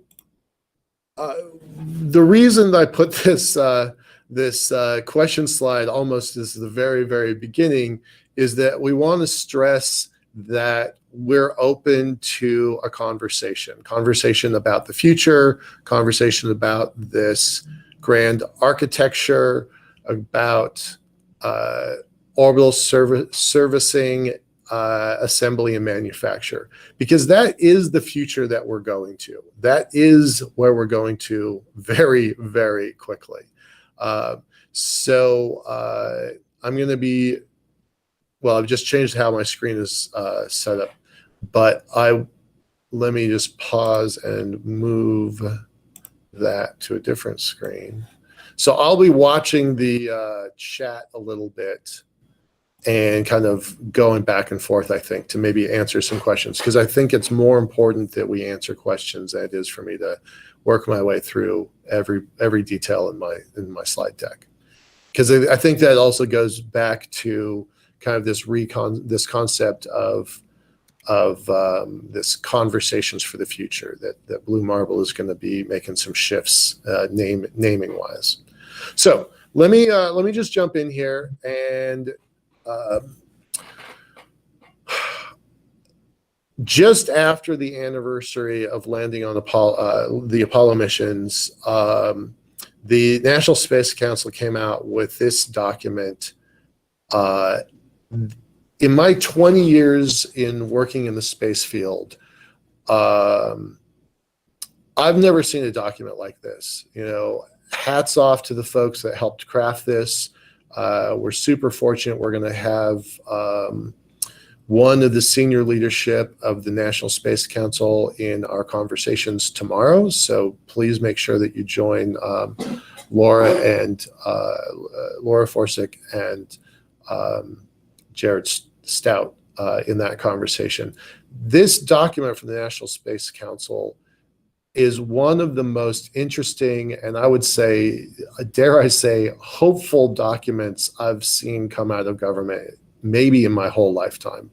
the reason I put this question slide almost as the very beginning is that we want to stress that we're open to a conversation about the future, conversation about this grand architecture, about orbital servicing, assembly and manufacture, because that is the future that we're going to. That is where we're going to very quickly. So I'm going to be, well, I've just changed how my screen is set up, but let me just pause and move that to a different screen. So I'll be watching the chat a little bit and kind of going back and forth, I think, to maybe answer some questions, because I think it's more important that we answer questions than it is for me to work my way through every detail in my slide deck. Because I think that also goes back to kind of this concept of this conversations for the future, that Blue Marble is going to be making some shifts naming wise. So let me just jump in here and just after the anniversary of landing on the Apollo missions, the National Space Council came out with this document. In my 20 years in working in the space field, I've never seen a document like this. You know, hats off to the folks that helped craft this. We're super fortunate. We're going to have one of the senior leadership of the National Space Council in our conversations tomorrow. So please make sure that you join Laura Forsick and Jared Stout in that conversation. This document from the National Space Council is one of the most interesting, and I would say, dare I say, hopeful documents I've seen come out of government, maybe in my whole lifetime.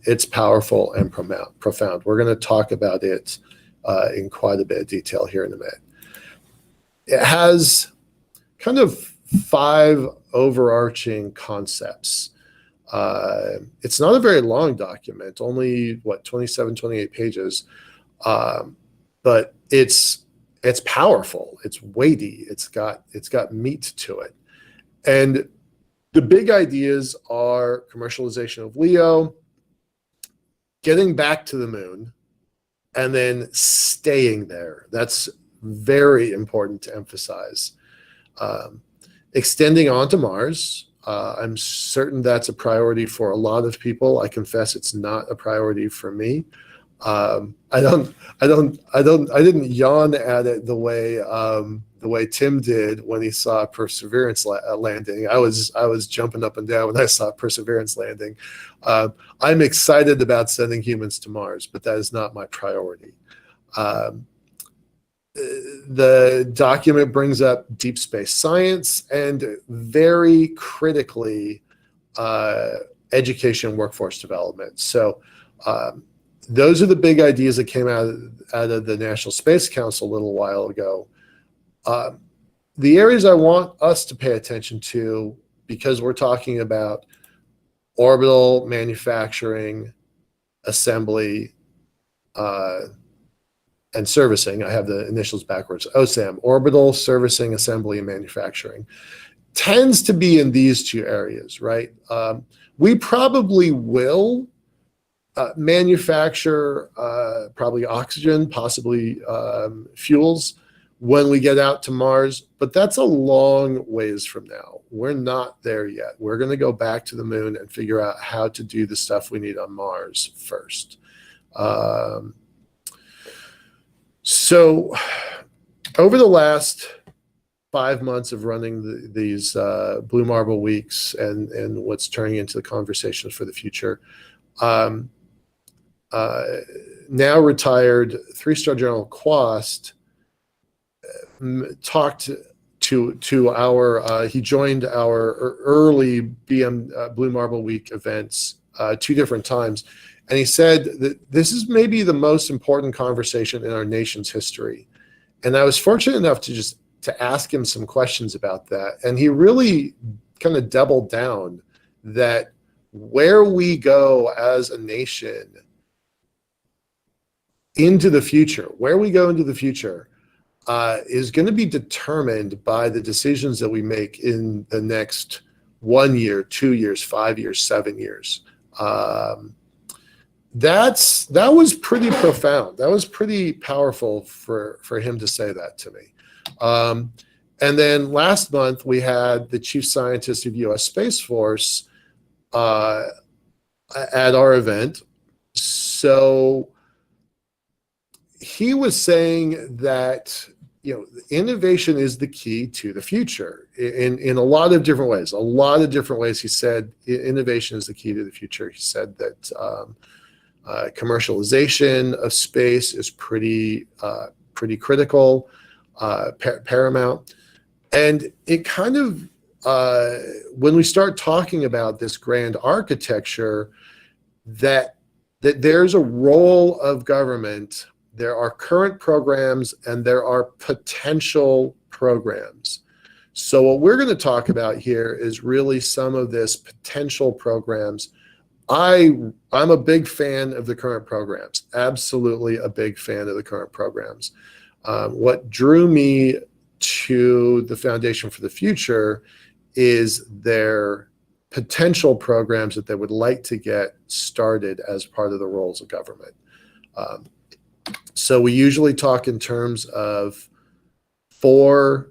It's powerful and profound. We're going to talk about it in quite a bit of detail here in a minute. It has kind of 5 overarching concepts. It's not a very long document, only 27, 28 pages. But it's powerful, it's weighty, it's got meat to it. And the big ideas are commercialization of LEO, getting back to the moon, and then staying there. That's very important to emphasize. Extending onto Mars. I'm certain that's a priority for a lot of people. I confess it's not a priority for me. I didn't yawn at it the way Tim did when he saw Perseverance landing. I was jumping up and down when I saw Perseverance landing. I'm excited about sending humans to Mars, but that is not my priority. The document brings up deep space science and, very critically, education workforce development. So those are the big ideas that came out of the National Space Council a little while ago. The areas I want us to pay attention to, because we're talking about orbital manufacturing, assembly, and servicing. I have the initials backwards. OSAM, orbital servicing, assembly, and manufacturing, tends to be in these 2 areas, right? We probably will manufacture probably oxygen, possibly fuels when we get out to Mars, but that's a long ways from now. We're not there yet. We're going to go back to the moon and figure out how to do the stuff we need on Mars first. So over the last 5 months of running these Blue Marble weeks and what's turning into the conversations for the future, now retired 3-star General Quast talked to our he joined our early Blue Marble Week events 2 different times, and he said that this is maybe the most important conversation in our nation's history. And I was fortunate enough to ask him some questions about that, and he really kind of doubled down that where we go as a nation into the future, is going to be determined by the decisions that we make in the next 1 year, 2 years, 5 years, 7 years. That was pretty profound. That was pretty powerful for him to say that to me. And then last month we had the chief scientist of U.S. Space Force at our event. So he was saying that, you know, innovation is the key to the future in a lot of different ways. A lot of different ways. He said innovation is the key to the future. He said that commercialization of space is pretty critical, paramount. And it kind of, when we start talking about this grand architecture, that there's a role of government. There are current programs and there are potential programs. So what we're going to talk about here is really some of this potential programs. I'm a big fan of the current programs, absolutely a big fan of the current programs. What drew me to the Foundation for the Future is their potential programs that they would like to get started as part of the roles of government. So we usually talk in terms of four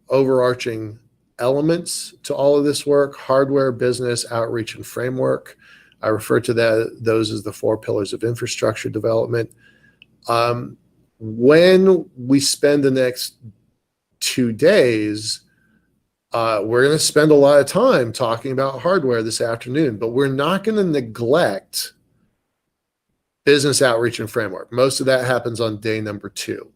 overarching elements to all of this work: hardware, business, outreach, and framework. I refer to those as the 4 pillars of infrastructure development. When we spend the next 2 days, we're going to spend a lot of time talking about hardware this afternoon, but we're not going to neglect business, outreach, and framework. Most of that happens on day number 2.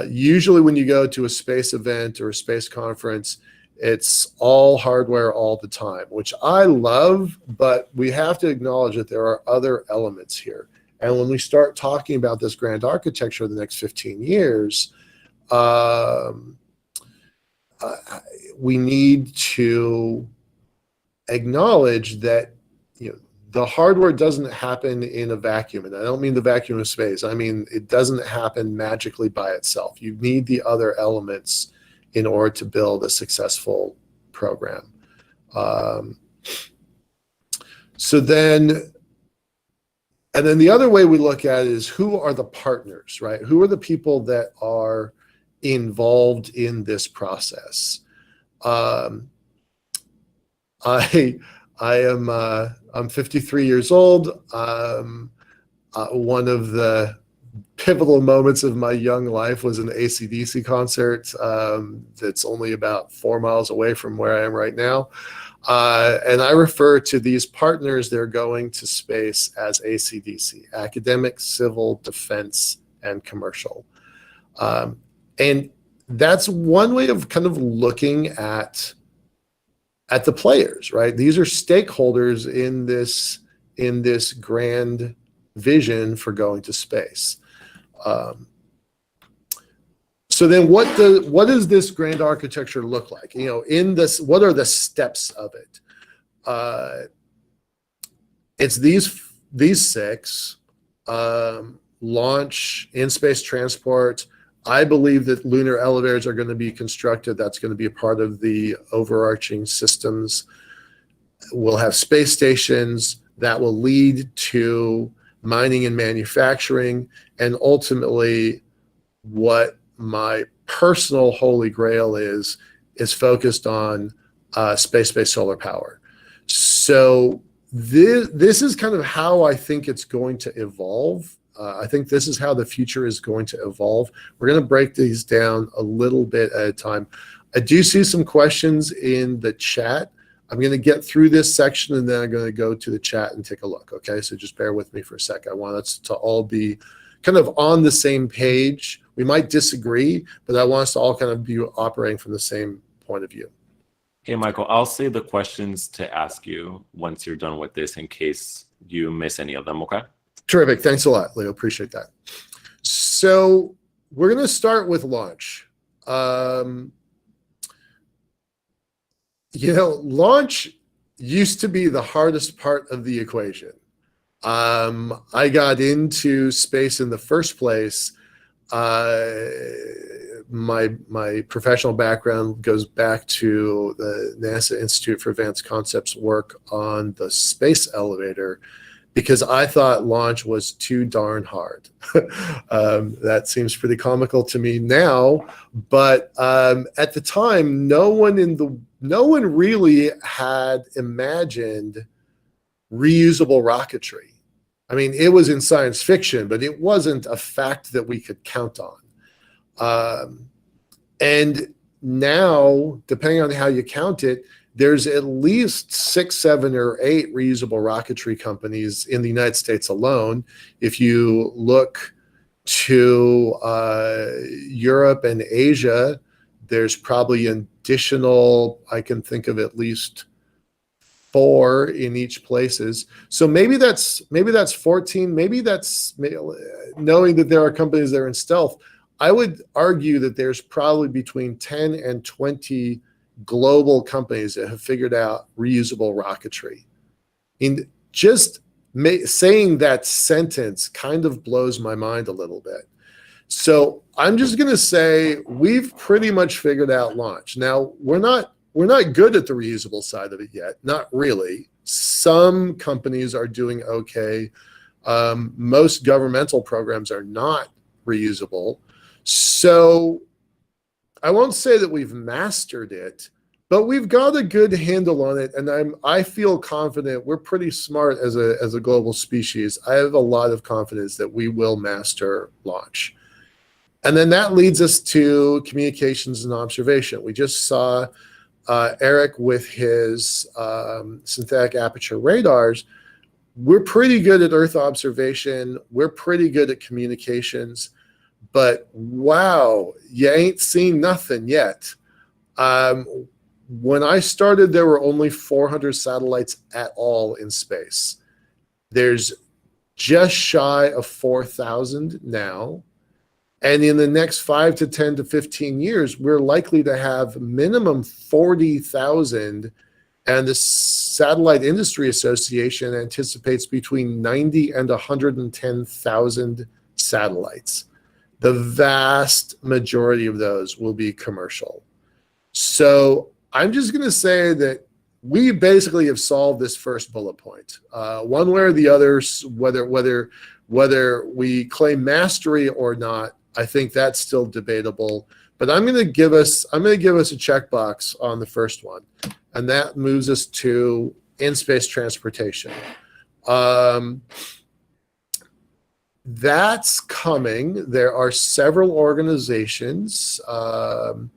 Usually when you go to a space event or a space conference, it's all hardware all the time, which I love, but we have to acknowledge that there are other elements here. And when we start talking about this grand architecture of the next 15 years, we need to acknowledge that, you know, the hardware doesn't happen in a vacuum. And I don't mean the vacuum of space. I mean, it doesn't happen magically by itself. You need the other elements in order to build a successful program. And then the other way we look at it is, who are the partners, right? Who are the people that are involved in this process? I'm 53 years old. One of the pivotal moments of my young life was an AC/DC concert that's only about 4 miles away from where I am right now. And I refer to these partners that are going to space as AC/DC: academic, civil, defense, and commercial. And that's one way of kind of looking at the players, right? These are stakeholders in this grand vision for going to space. So then what does this grand architecture look like? You know, in this, what are the steps of it? It's these 6: launch, in-space transport. I believe that lunar elevators are going to be constructed. That's going to be a part of the overarching systems. We'll have space stations that will lead to mining and manufacturing, and ultimately what my personal holy grail is focused on space-based solar power. So this is kind of how I think it's going to evolve. I think this is how the future is going to evolve. We're going to break these down a little bit at a time. I do see some questions in the chat. I'm going to get through this section and then I'm going to go to the chat and take a look. Okay, so just bear with me for a sec. I want us to all be kind of on the same page We might disagree, but I want us to all kind of be operating from the same point of view. Hey, Michael, I'll save the questions to ask you once you're done with this in case you miss any of them, okay? Terrific. Thanks a lot, Leo. Appreciate that. So we're going to start with launch. Launch used to be the hardest part of the equation. I got into space in the first place. My professional background goes back to the NASA Institute for Advanced Concepts work on the space elevator, because I thought launch was too darn hard. That seems pretty comical to me now, but at the time, no one really had imagined reusable rocketry. I mean, it was in science fiction, but it wasn't a fact that we could count on. And now, depending on how you count it, there's at least 6, 7, or 8 reusable rocketry companies in the United States alone. If you look to Europe and Asia, there's probably additional, I can think of at least 4 in each places. So maybe that's 14. Maybe that's, knowing that there are companies that are in stealth, I would argue that there's probably between 10 and 20 global companies that have figured out reusable rocketry. And just saying that sentence kind of blows my mind a little bit. So I'm just going to say we've pretty much figured out launch. Now, we're not good at the reusable side of it yet. Not really. Some companies are doing okay. Most governmental programs are not reusable. So I won't say that we've mastered it, but we've got a good handle on it, and I feel confident. We're pretty smart as a global species. I have a lot of confidence that we will master launch. And then that leads us to communications and observation. We just saw Eric with his synthetic aperture radars. We're pretty good at Earth observation. We're pretty good at communications. But wow, you ain't seen nothing yet. When I started, there were only 400 satellites at all in space. There's just shy of 4,000 now. And in the next 5 to 10 to 15 years, we're likely to have minimum 40,000. And the Satellite Industry Association anticipates between 90 and 110,000 satellites. The vast majority of those will be commercial. So I'm just going to say that we basically have solved this first bullet point. One way or the other, whether we claim mastery or not, I think that's still debatable. But I'm going to give us a checkbox on the first one, and that moves us to in-space transportation. That's coming. There are several organizations, Northrop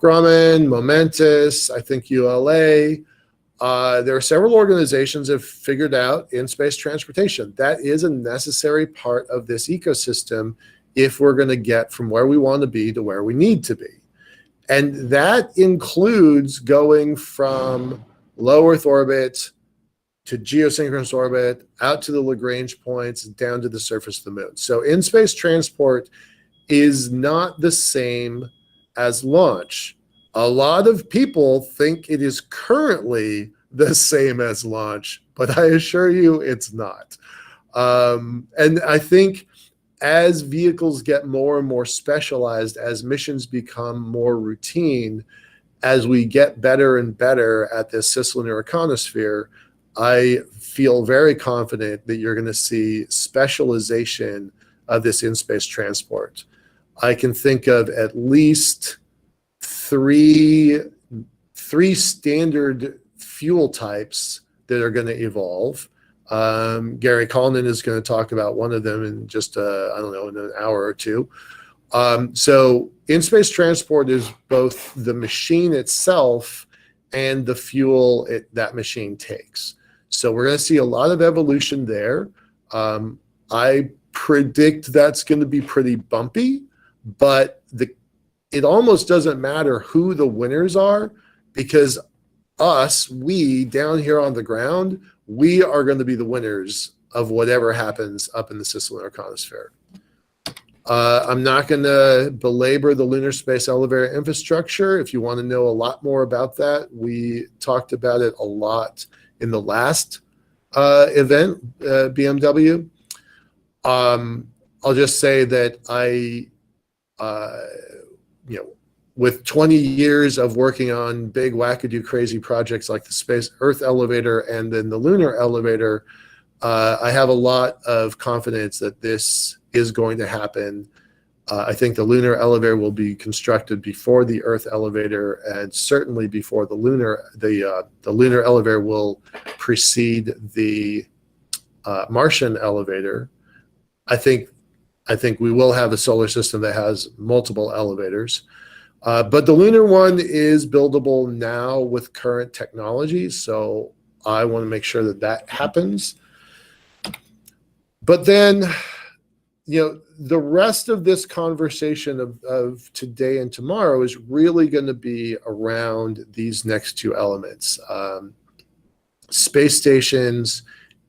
Grumman, Momentous, I think ULA. There are several organizations that have figured out in-space transportation. That is a necessary part of this ecosystem if we're going to get from where we want to be to where we need to be. And that includes going from low Earth orbit to geosynchronous orbit, out to the Lagrange points, down to the surface of the moon. So in-space transport is not the same as launch. A lot of people think it is currently the same as launch, but I assure you it's not. And I think as vehicles get more and more specialized, as missions become more routine, as we get better and better at this CisLunar Econosphere, I feel very confident that you're going to see specialization of this in-space transport. I can think of at least three standard fuel types that are going to evolve. Gary Collin is going to talk about one of them in just, in an hour or two. So in-space transport is both the machine itself and the fuel that machine takes. So we're going to see a lot of evolution there. I predict that's going to be pretty bumpy, but it almost doesn't matter who the winners are, because we down here on the ground, we are going to be the winners of whatever happens up in the CisLunar Econosphere. I'm not going to belabor the lunar space elevator infrastructure. If you want to know a lot more about that, we talked about it a lot in the last event, BMW. I'll just say that with 20 years of working on big wackadoo crazy projects like the Space Earth elevator and then the lunar elevator, I have a lot of confidence that this is going to happen. I think the lunar elevator will be constructed before the Earth elevator, and certainly before the lunar elevator will precede the Martian elevator. I think we will have a solar system that has multiple elevators. But the lunar one is buildable now with current technology, so I want to make sure that happens. But then, the rest of this conversation of today and tomorrow is really going to be around these next two elements, space stations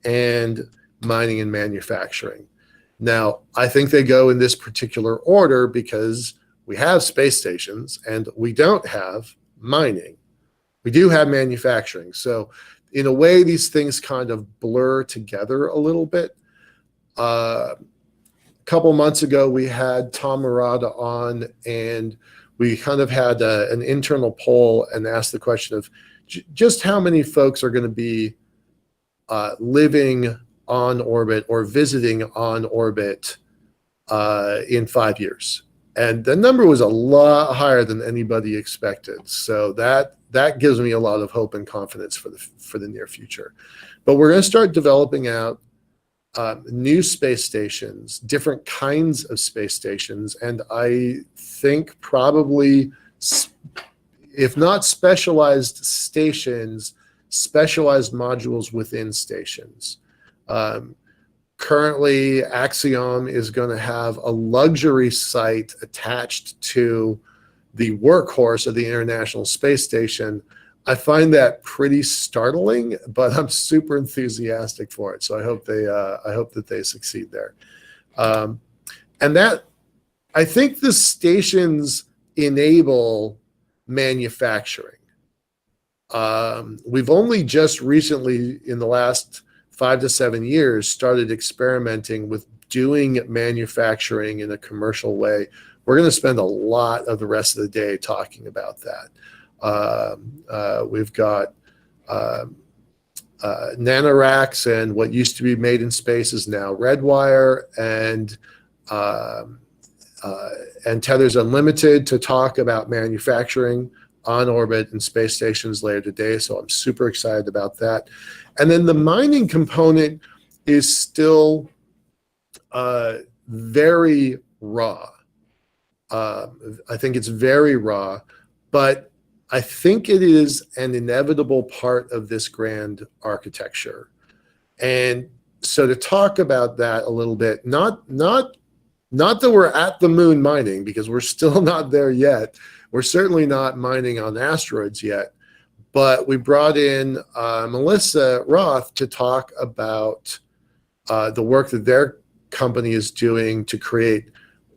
and mining and manufacturing. Now, I think they go in this particular order because we have space stations and we don't have mining. We do have manufacturing. So in a way, these things kind of blur together a little bit. A couple months ago, we had Tom Murata on, and we kind of had an internal poll and asked the question of just how many folks are going to be living on orbit or visiting on orbit in 5 years. And the number was a lot higher than anybody expected. So that gives me a lot of hope and confidence for the near future. But we're going to start developing out new space stations, different kinds of space stations, and I think probably, if not specialized stations, specialized modules within stations. Currently, Axiom is going to have a luxury site attached to the workhorse of the International Space Station. I find that pretty startling, but I'm super enthusiastic for it. So I hope that they succeed there. And that, I think the stations enable manufacturing. We've only just recently, in the last 5 to 7 years, started experimenting with doing manufacturing in a commercial way. We're going to spend a lot of the rest of the day talking about that. We've got nanoracks, and what used to be made in space is now Redwire, and Tethers Unlimited to talk about manufacturing on orbit and space stations later today. So I'm super excited about that. And then the mining component is still very raw. I think it's very raw, but I think it is an inevitable part of this grand architecture. And so to talk about that a little bit, not that we're at the moon mining, because we're still not there yet. We're certainly not mining on asteroids yet, but we brought in Melissa Roth to talk about the work that their company is doing to create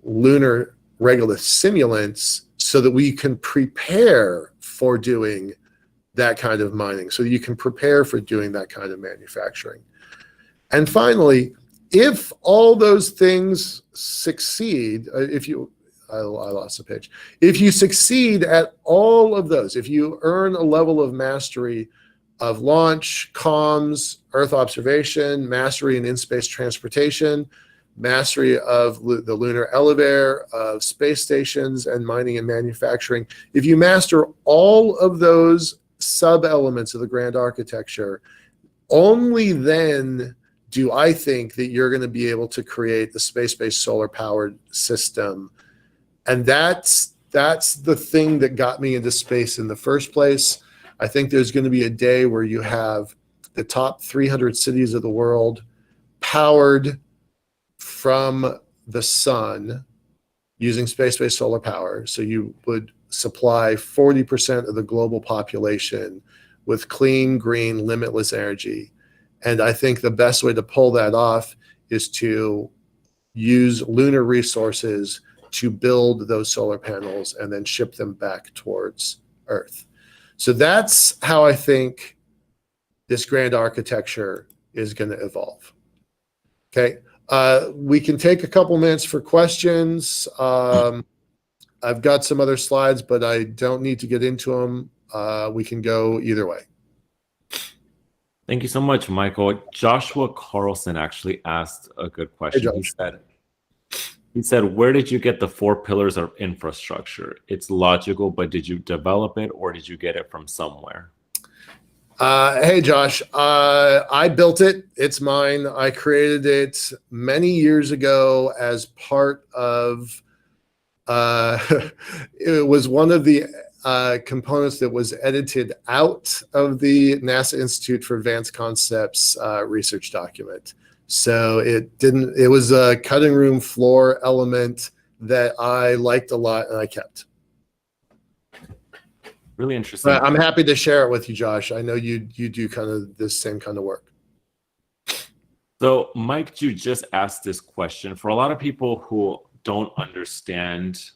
lunar regolith simulants so that we can prepare for doing that kind of mining, so you can prepare for doing that kind of manufacturing. And finally, if all those things succeed, I lost the page. If you succeed at all of those, if you earn a level of mastery of launch, comms, Earth observation, mastery in in-space transportation, mastery of the lunar elevator, of space stations, and mining and manufacturing, if you master all of those sub-elements of the grand architecture, only then do I think that you're going to be able to create the space-based solar-powered system. And that's the thing that got me into space in the first place. I think there's going to be a day where you have the top 300 cities of the world powered from the sun using space-based solar power. So you would supply 40% of the global population with clean, green, limitless energy. And I think the best way to pull that off is to use lunar resources to build those solar panels and then ship them back towards Earth. So that's how I think this grand architecture is going to evolve. Okay. We can take a couple minutes for questions. I've got some other slides, but I don't need to get into them. We can go either way. Thank you so much, Michael. Joshua Carlson actually asked a good question. He said, where did you get the 4 pillars of infrastructure? It's logical, but did you develop it or did you get it from somewhere? Hey, Josh, I built it. It's mine. I created it many years ago as part of, it was one of the components that was edited out of the NASA Institute for Advanced Concepts research document. So it was a cutting room floor element that I liked a lot and I kept. Really interesting. I'm happy to share it with you, Josh. I know you do kind of this same kind of work. So Mike Ju just asked this question. For a lot of people who don't understand,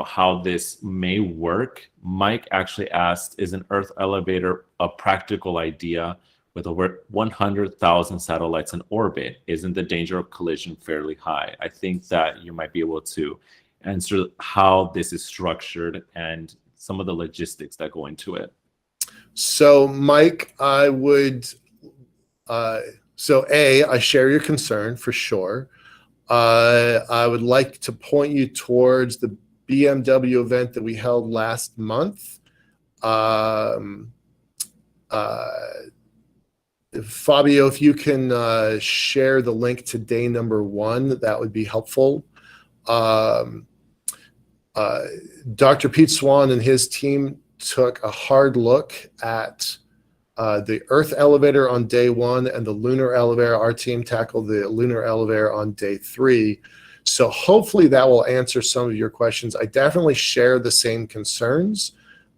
how this may work, Mike actually asked, is an Earth elevator a practical idea with over 100,000 satellites in orbit? Isn't the danger of collision fairly high? I think that you might be able to answer how this is structured and some of the logistics that go into it. So, Mike, I would, I share your concern for sure. I would like to point you towards the BMW event that we held last month. Fabio, if you can share the link to day number 1, that would be helpful. Dr. Pete Swan and his team took a hard look at the Earth elevator on day 1 and the lunar elevator. Our team tackled the lunar elevator on day 3. So hopefully that will answer some of your questions. I definitely share the same concerns.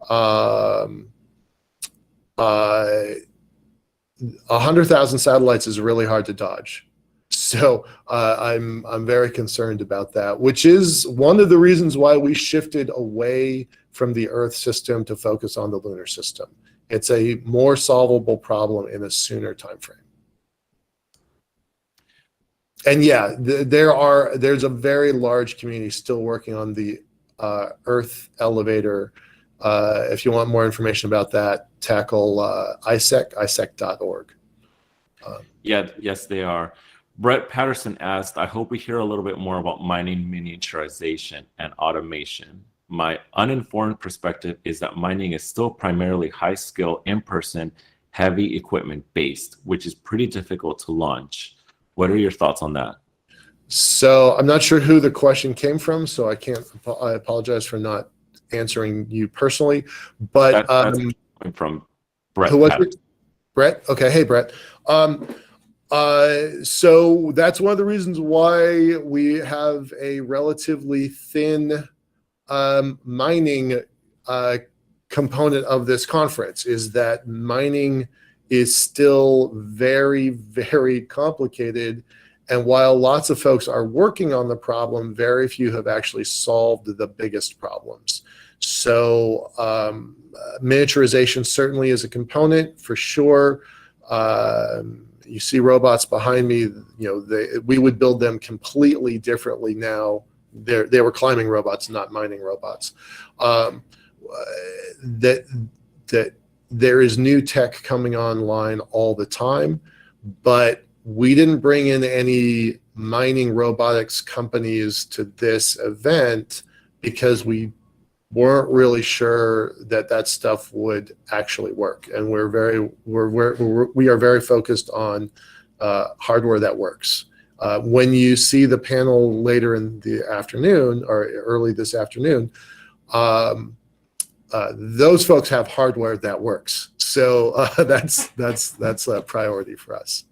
100,000 satellites is really hard to dodge. So I'm very concerned about that, which is one of the reasons why we shifted away from the Earth system to focus on the lunar system. It's a more solvable problem in a sooner time frame. And yeah, there's a very large community still working on the Earth elevator. If you want more information about that, tackle isec.org. Yes, they are. Brett Patterson asked, I hope we hear a little bit more about mining miniaturization and automation. My uninformed perspective is that mining is still primarily high skill, in-person, heavy equipment based, which is pretty difficult to launch. What are your thoughts on that? So I'm not sure who the question came from, so I apologize for not answering you personally, but that's from Brett. Who was it? Brett? Okay. Hey, Brett. So that's one of the reasons why we have a relatively thin mining component of this conference, is that mining is still very, very complicated. And while lots of folks are working on the problem, very few have actually solved the biggest problems. So miniaturization certainly is a component for sure. You see robots behind me, we would build them completely differently now. They were climbing robots, not mining robots. That there is new tech coming online all the time, but we didn't bring in any mining robotics companies to this event because we weren't really sure that stuff would actually work. And we are very focused on hardware that works. When you see the panel later in the afternoon or early this afternoon, those folks have hardware that works. So that's a priority for us.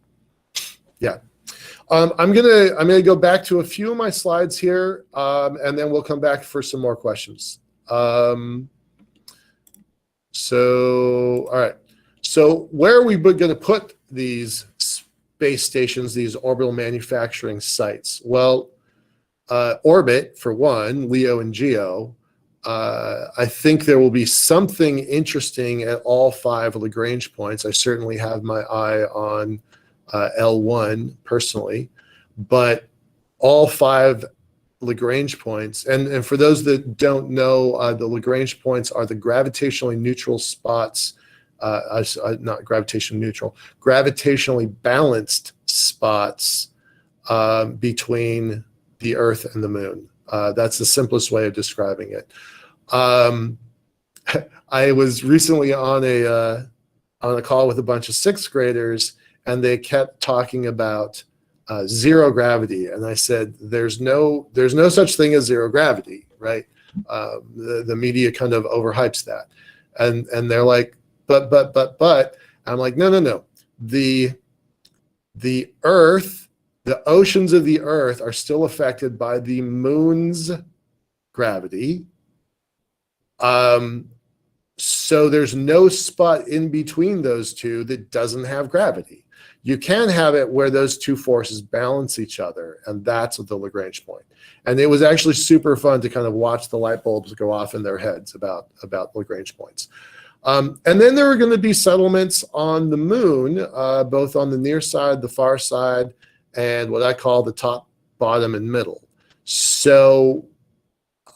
Yeah. I'm gonna go back to a few of my slides here, and then we'll come back for some more questions. So, all right. So where are we going to put these space stations, these orbital manufacturing sites? Well, orbit for one, LEO and GEO. I think there will be something interesting at all 5 Lagrange points. I certainly have my eye on L1 personally, but all 5 Lagrange points, and for those that don't know, the Lagrange points are the gravitationally neutral spots, not gravitationally neutral, gravitationally balanced spots between the Earth and the Moon. That's the simplest way of describing it. I was recently on a call with a bunch of 6th graders, and they kept talking about zero gravity, and I said, "There's no such thing as zero gravity, right?" The media kind of overhypes that, and they're like, "But." I'm like, "No. The Earth, the oceans of the Earth are still affected by the Moon's gravity. So there's no spot in between those two that doesn't have gravity. You can have it where those two forces balance each other, and that's the Lagrange point." And it was actually super fun to kind of watch the light bulbs go off in their heads about Lagrange points. And then there are going to be settlements on the Moon, both on the near side, the far side, and what I call the top, bottom, and middle. So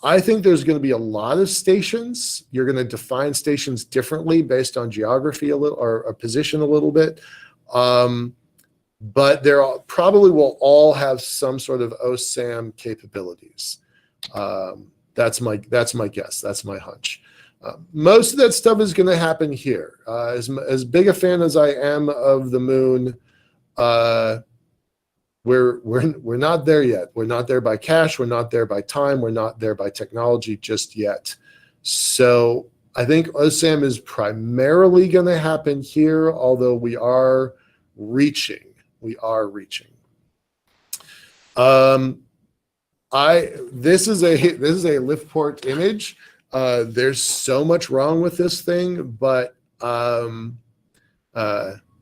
I think there's going to be a lot of stations. You're going to define stations differently based on geography a little, or position a little bit. But there probably will all have some sort of OSAM capabilities. That's my guess. That's my hunch. Most of that stuff is going to happen here. As big a fan as I am of the Moon, we're not there yet. We're not there by cash. We're not there by time. We're not there by technology just yet. So I think OSAM is primarily going to happen here, although we are reaching. This is a lift port image. There's so much wrong with this thing, but the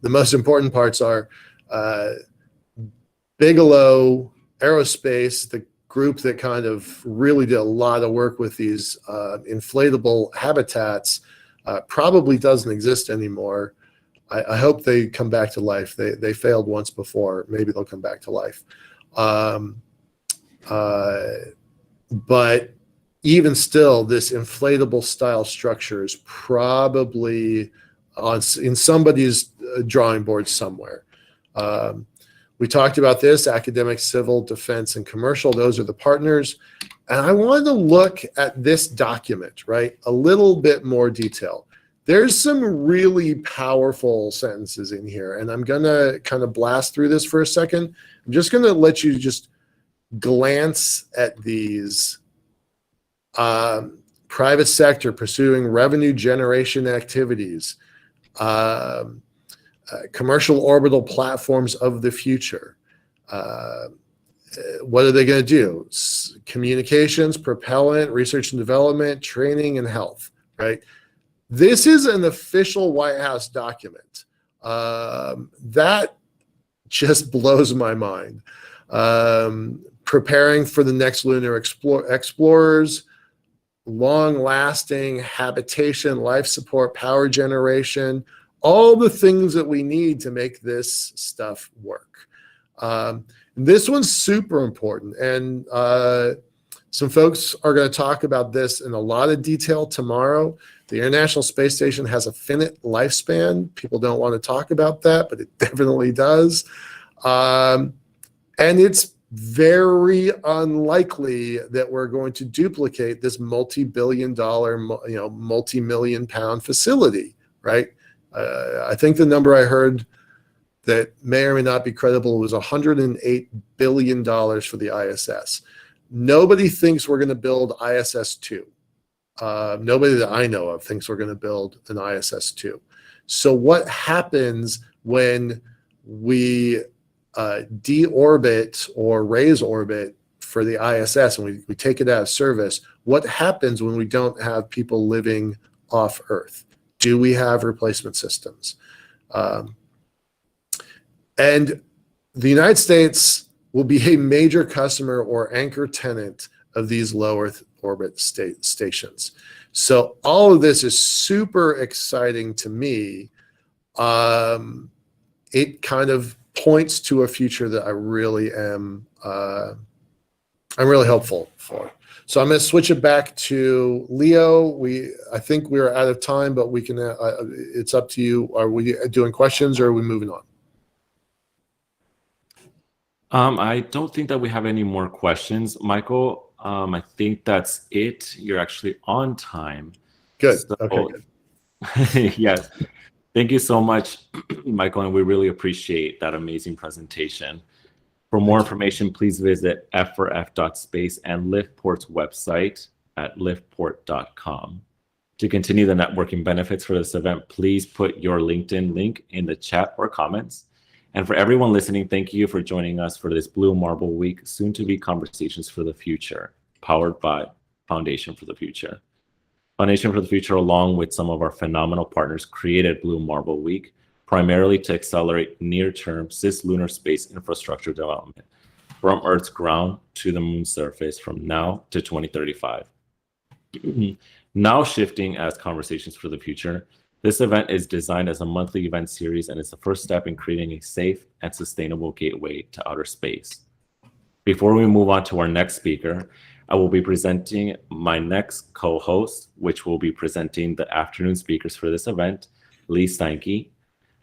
most important parts are Bigelow Aerospace, the group that kind of really did a lot of work with these inflatable habitats, probably doesn't exist anymore. I hope they come back to life. They failed once before. Maybe they'll come back to life. But even still, this inflatable style structure is probably in somebody's drawing board somewhere. We talked about this: academic, civil, defense, and commercial. Those are the partners. And I wanted to look at this document, right? A little bit more detail. There's some really powerful sentences in here, and I'm going to kind of blast through this for a second. I'm just going to let you just glance at these. Private sector pursuing revenue generation activities. Commercial orbital platforms of the future. What are they going to do? Communications, propellant, research and development, training, and health, right? This is an official White House document. That just blows my mind. Preparing for the next lunar explorers, long-lasting habitation, life support, power generation, all the things that we need to make this stuff work. This one's super important, and some folks are going to talk about this in a lot of detail tomorrow. The International Space Station has a finite lifespan. People don't want to talk about that, but it definitely does. And it's very unlikely that we're going to duplicate this multi-billion-dollar, multi-million-pound facility, right? I think the number I heard that may or may not be credible was $108 billion for the ISS. Nobody thinks we're going to build ISS-2. Nobody that I know of thinks we're going to build an ISS-2. So what happens when we deorbit or raise orbit for the ISS and we take it out of service, what happens when we don't have people living off Earth? Do we have replacement systems? And the United States will be a major customer or anchor tenant of these low Earth orbit stations. So all of this is super exciting to me. It kind of points to a future that I really am, I'm really hopeful for. So I'm going to switch it back to Leo. I think we're out of time, but we can, it's up to you. Are we doing questions or are we moving on? I don't think that we have any more questions, Michael. I think that's it. You're actually on time. Good. So, Okay, good. yes. Thank you so much, Michael, and we really appreciate that amazing presentation. For more information, please visit f4f.space and Liftport's website at liftport.com. To continue the networking benefits for this event, please put your LinkedIn link in the chat or comments. And for everyone listening, thank you for joining us for this Blue Marble Week, soon to be Conversations for the Future, powered by Foundation for the Future. Foundation for the Future, along with some of our phenomenal partners, created Blue Marble Week, primarily to accelerate near-term CisLunar space infrastructure development from Earth's ground to the moon's surface from now to 2035. Now shifting as Conversations for the Future, this event is designed as a monthly event series and is the first step in creating a safe and sustainable gateway to outer space. Before we move on to our next speaker, I will be presenting my next co-host, which will be presenting the afternoon speakers for this event, Lee Steinke.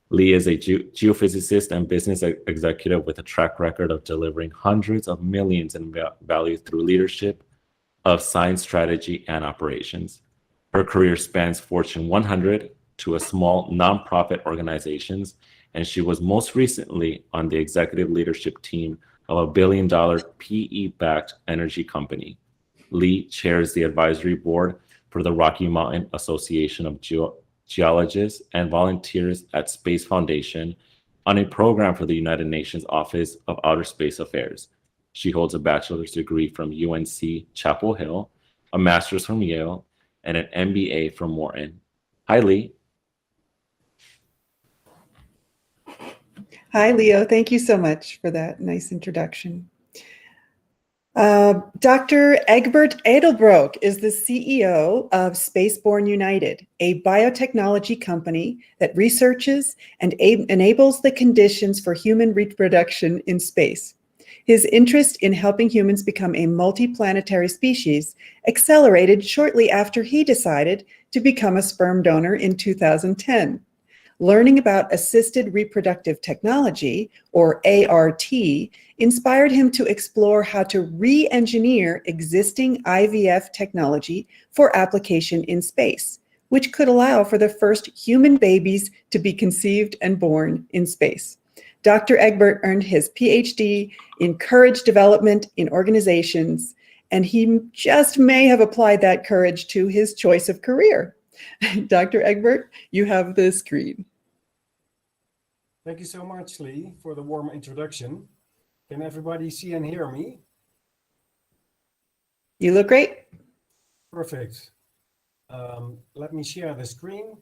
Lee is a geophysicist and business executive with a track record of delivering hundreds of millions in value through leadership of science strategy and operations. Her career spans Fortune 100 to a small nonprofit organizations, and she was most recently on the executive leadership team of $1 billion PE-backed energy company. Lee chairs the advisory board for the Rocky Mountain Association of Geologists and volunteers at Space Foundation on a program for the United Nations Office of Outer Space Affairs. She holds a bachelor's degree from UNC Chapel Hill, a master's from Yale, and an MBA from Wharton. Hi, Lee. Hi, Leo. Thank you so much for that nice introduction. Dr. Egbert Edelbroek is the CEO of Spaceborne United, a biotechnology company that researches and enables the conditions for human reproduction in space. His interest in helping humans become a multiplanetary species accelerated shortly after he decided to become a sperm donor in 2010. Learning about assisted reproductive technology, or ART, inspired him to explore how to re-engineer existing IVF technology for application in space, which could allow for the first human babies to be conceived and born in space. Dr. Egbert earned his PhD in courage development in organizations, and he just may have applied that courage to his choice of career. Dr. Egbert, you have the screen. Thank you so much, Lee, for the warm introduction. Can everybody see and hear me? You look great. Perfect. Let me share the screen.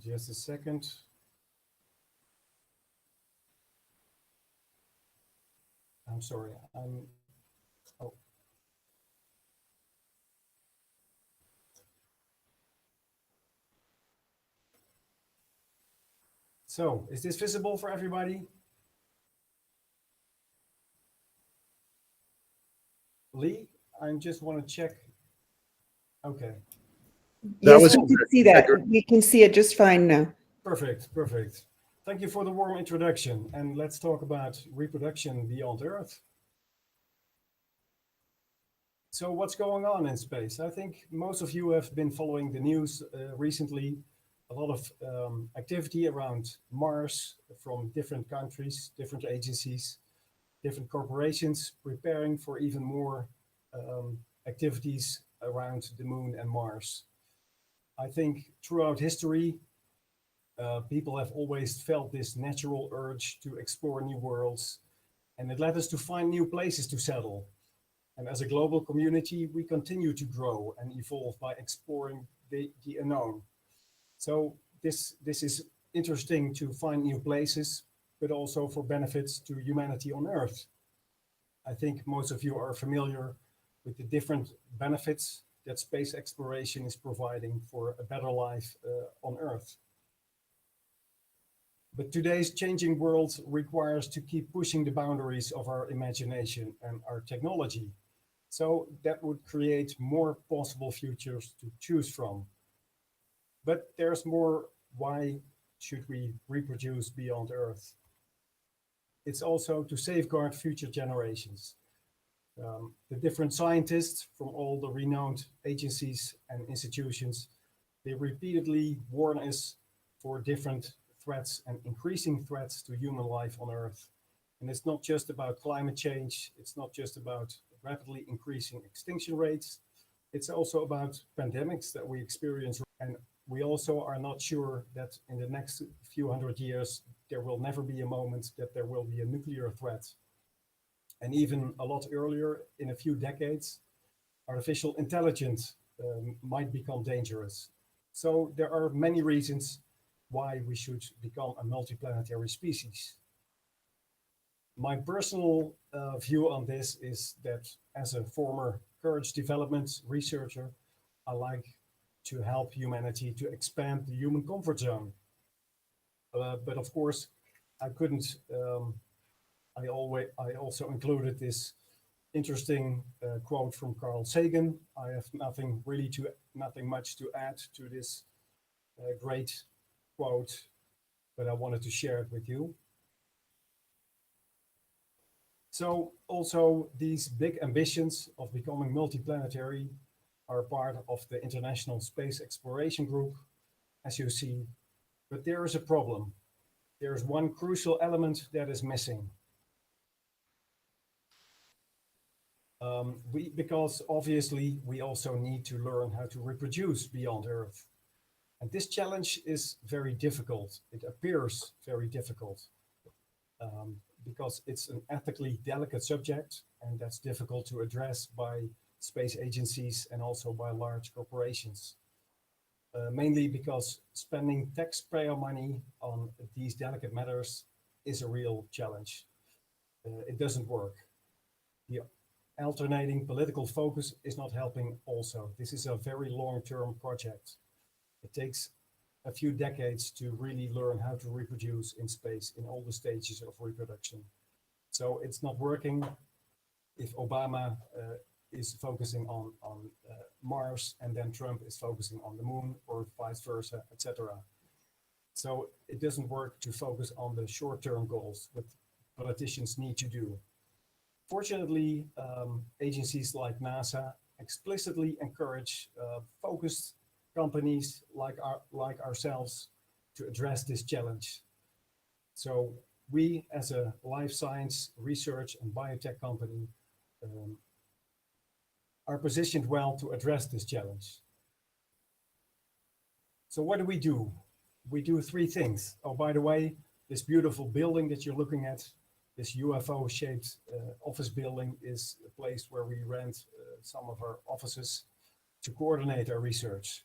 Just a second. I'm sorry. Oh. So, is this visible for everybody? Lee, I just want to check. Okay. That Yes, was we can see that. We can see it just fine now. Perfect, perfect. Thank you for the warm introduction. And let's talk about reproduction beyond Earth. So what's going on in space? I think most of you have been following the news recently. A lot of activity around Mars from different countries, different agencies, different corporations preparing for even more activities around the moon and Mars. I think throughout history, people have always felt this natural urge to explore new worlds, and it led us to find new places to settle. And as a global community, we continue to grow and evolve by exploring the unknown. So this is interesting to find new places, but also for benefits to humanity on Earth. I think most of you are familiar with the different benefits that space exploration is providing for a better life on Earth. But today's changing world requires to keep pushing the boundaries of our imagination and our technology. So that would create more possible futures to choose from. But there's more. Why should we reproduce beyond Earth? It's also to safeguard future generations. The different scientists from all the renowned agencies and institutions, they repeatedly warn us for different threats and increasing threats to human life on Earth. And it's not just about climate change. It's not just about rapidly increasing extinction rates. It's also about pandemics that we experience. And we also are not sure that in the next few hundred years, there will never be a moment that there will be a nuclear threat. And even a lot earlier, in a few decades, artificial intelligence might become dangerous. So there are many reasons why we should become a multiplanetary species. My personal view on this is that as a former courage development researcher, I like to help humanity to expand the human comfort zone. But of course, I couldn't, I also included this interesting quote from Carl Sagan. I have nothing much to add to this great quote, but I wanted to share it with you. So also these big ambitions of becoming multiplanetary are part of the International Space Exploration Group, as you see. But there is a problem. There is one crucial element that is missing. Because obviously we also need to learn how to reproduce beyond Earth. And this challenge is very difficult. It appears very difficult because it's an ethically delicate subject, and that's difficult to address by space agencies and also by large corporations. Mainly because spending taxpayer money on these delicate matters is a real challenge. It doesn't work. The alternating political focus is not helping also. This is a very long-term project. It takes a few decades to really learn how to reproduce in space in all the stages of reproduction. So it's not working if Obama is focusing on Mars and then Trump is focusing on the moon, or vice versa, etc. So it doesn't work to focus on the short-term goals, what politicians need to do. Fortunately, agencies like NASA explicitly encourage focused companies like ourselves to address this challenge. So we, as a life science research and biotech company, are positioned well to address this challenge. So what do? We do three things. Oh, by the way, this beautiful building that you're looking at, this UFO-shaped office building, is a place where we rent some of our offices to coordinate our research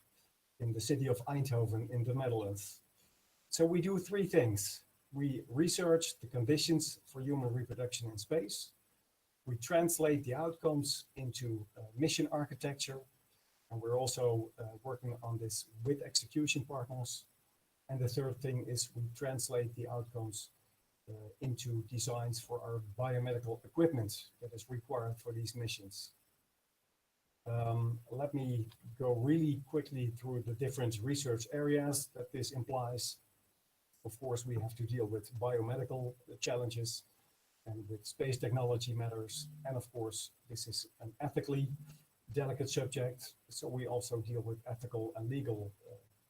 in the city of Eindhoven in the Netherlands. So we do three things. We research the conditions for human reproduction in space. We translate the outcomes into mission architecture, and we're also working on this with execution partners. And the third thing is we translate the outcomes into designs for our biomedical equipment that is required for these missions. Let me go really quickly through the different research areas that this implies. Of course, we have to deal with biomedical challenges and with space technology matters. And of course, this is an ethically delicate subject, so we also deal with ethical and legal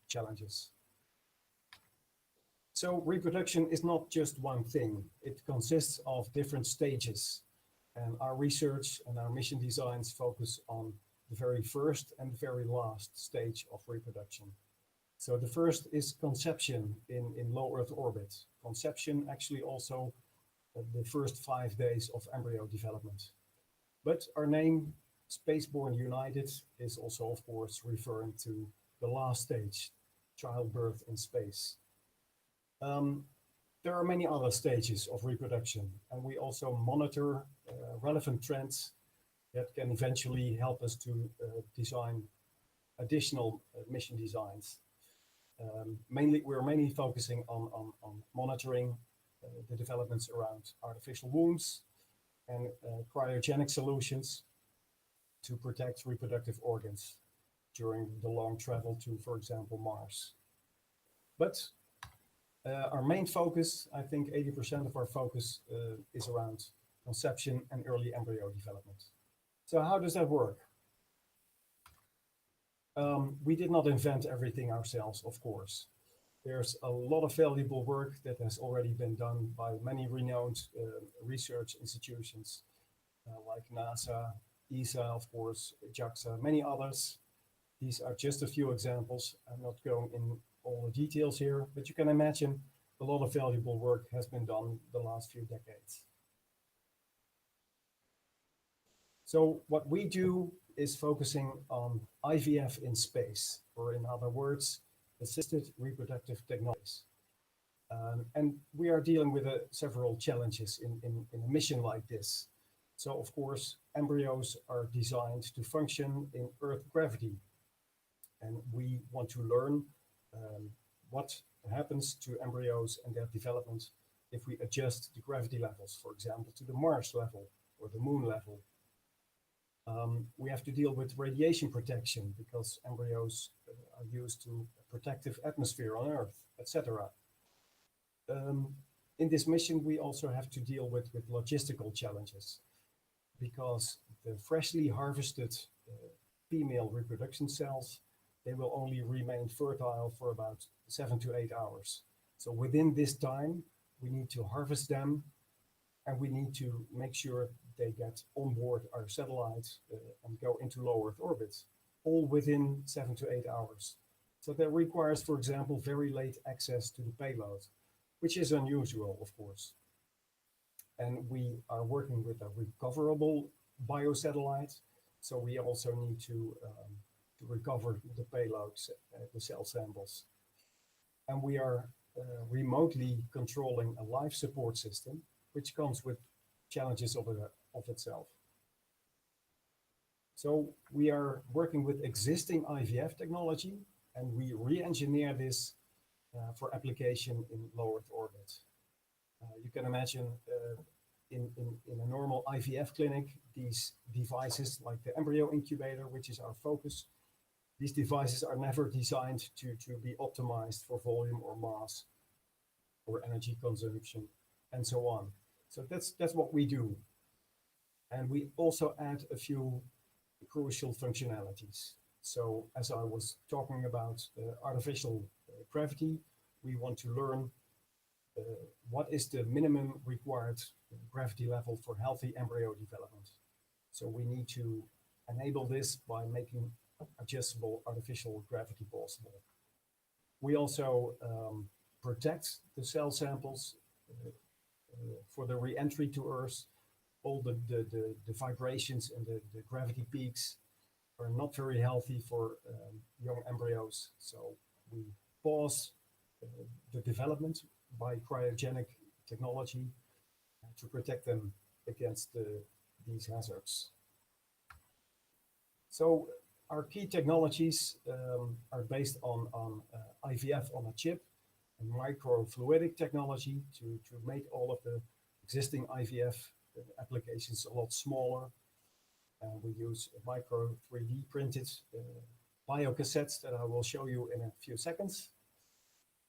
challenges. So reproduction is not just one thing. It consists of different stages. And our research and our mission designs focus on the very first and very last stage of reproduction. So the first is conception in low Earth orbit. Conception actually also the first 5 days of embryo development. But our name, Spaceborne United, is also, of course, referring to the last stage, childbirth in space. There are many other stages of reproduction, and we also monitor relevant trends that can eventually help us to design additional mission designs. We're mainly focusing on monitoring the developments around artificial wombs and cryogenic solutions to protect reproductive organs during the long travel to, for example, Mars. But our main focus, I think 80% of our focus is around conception and early embryo development. So how does that work? We did not invent everything ourselves, of course. There's a lot of valuable work that has already been done by many renowned research institutions like NASA, ESA, of course, JAXA, many others. These are just a few examples. I'm not going in all the details here, but you can imagine a lot of valuable work has been done the last few decades. So what we do is focusing on IVF in space, or in other words, assisted reproductive technologies. And we are dealing with several challenges in a mission like this. So of course, embryos are designed to function in Earth gravity. And we want to learn what happens to embryos and their development if we adjust the gravity levels, for example, to the Mars level or the Moon level. We have to deal with radiation protection because embryos are used to a protective atmosphere on Earth, etc. In this mission, we also have to deal with logistical challenges because the freshly harvested female reproduction cells, they will only remain fertile for about 7 to 8 hours. So within this time, we need to harvest them and we need to make sure they get on board our satellites and go into low Earth orbit, all within 7 to 8 hours. So that requires, for example, very late access to the payload, which is unusual, of course. And we are working with a recoverable biosatellite, so we also need to recover the payloads, the cell samples. And we are remotely controlling a life support system, which comes with challenges of itself. So we are working with existing IVF technology, and we re-engineer this for application in low Earth orbit. You can imagine in a normal IVF clinic, these devices like the embryo incubator, which is our focus, these devices are never designed to be optimized for volume or mass or energy consumption and so on. So that's what we do. And we also add a few crucial functionalities. So as I was talking about artificial gravity, we want to learn what is the minimum required gravity level for healthy embryo development. So we need to enable this by making adjustable artificial gravity possible. We also protect the cell samples for the re-entry to Earth. All the vibrations and the gravity peaks are not very healthy for young embryos. So we pause the development by cryogenic technology to protect them against these hazards. So our key technologies are based on IVF on a chip and microfluidic technology to make all of the existing IVF applications a lot smaller. We use micro 3D printed biocassettes that I will show you in a few seconds.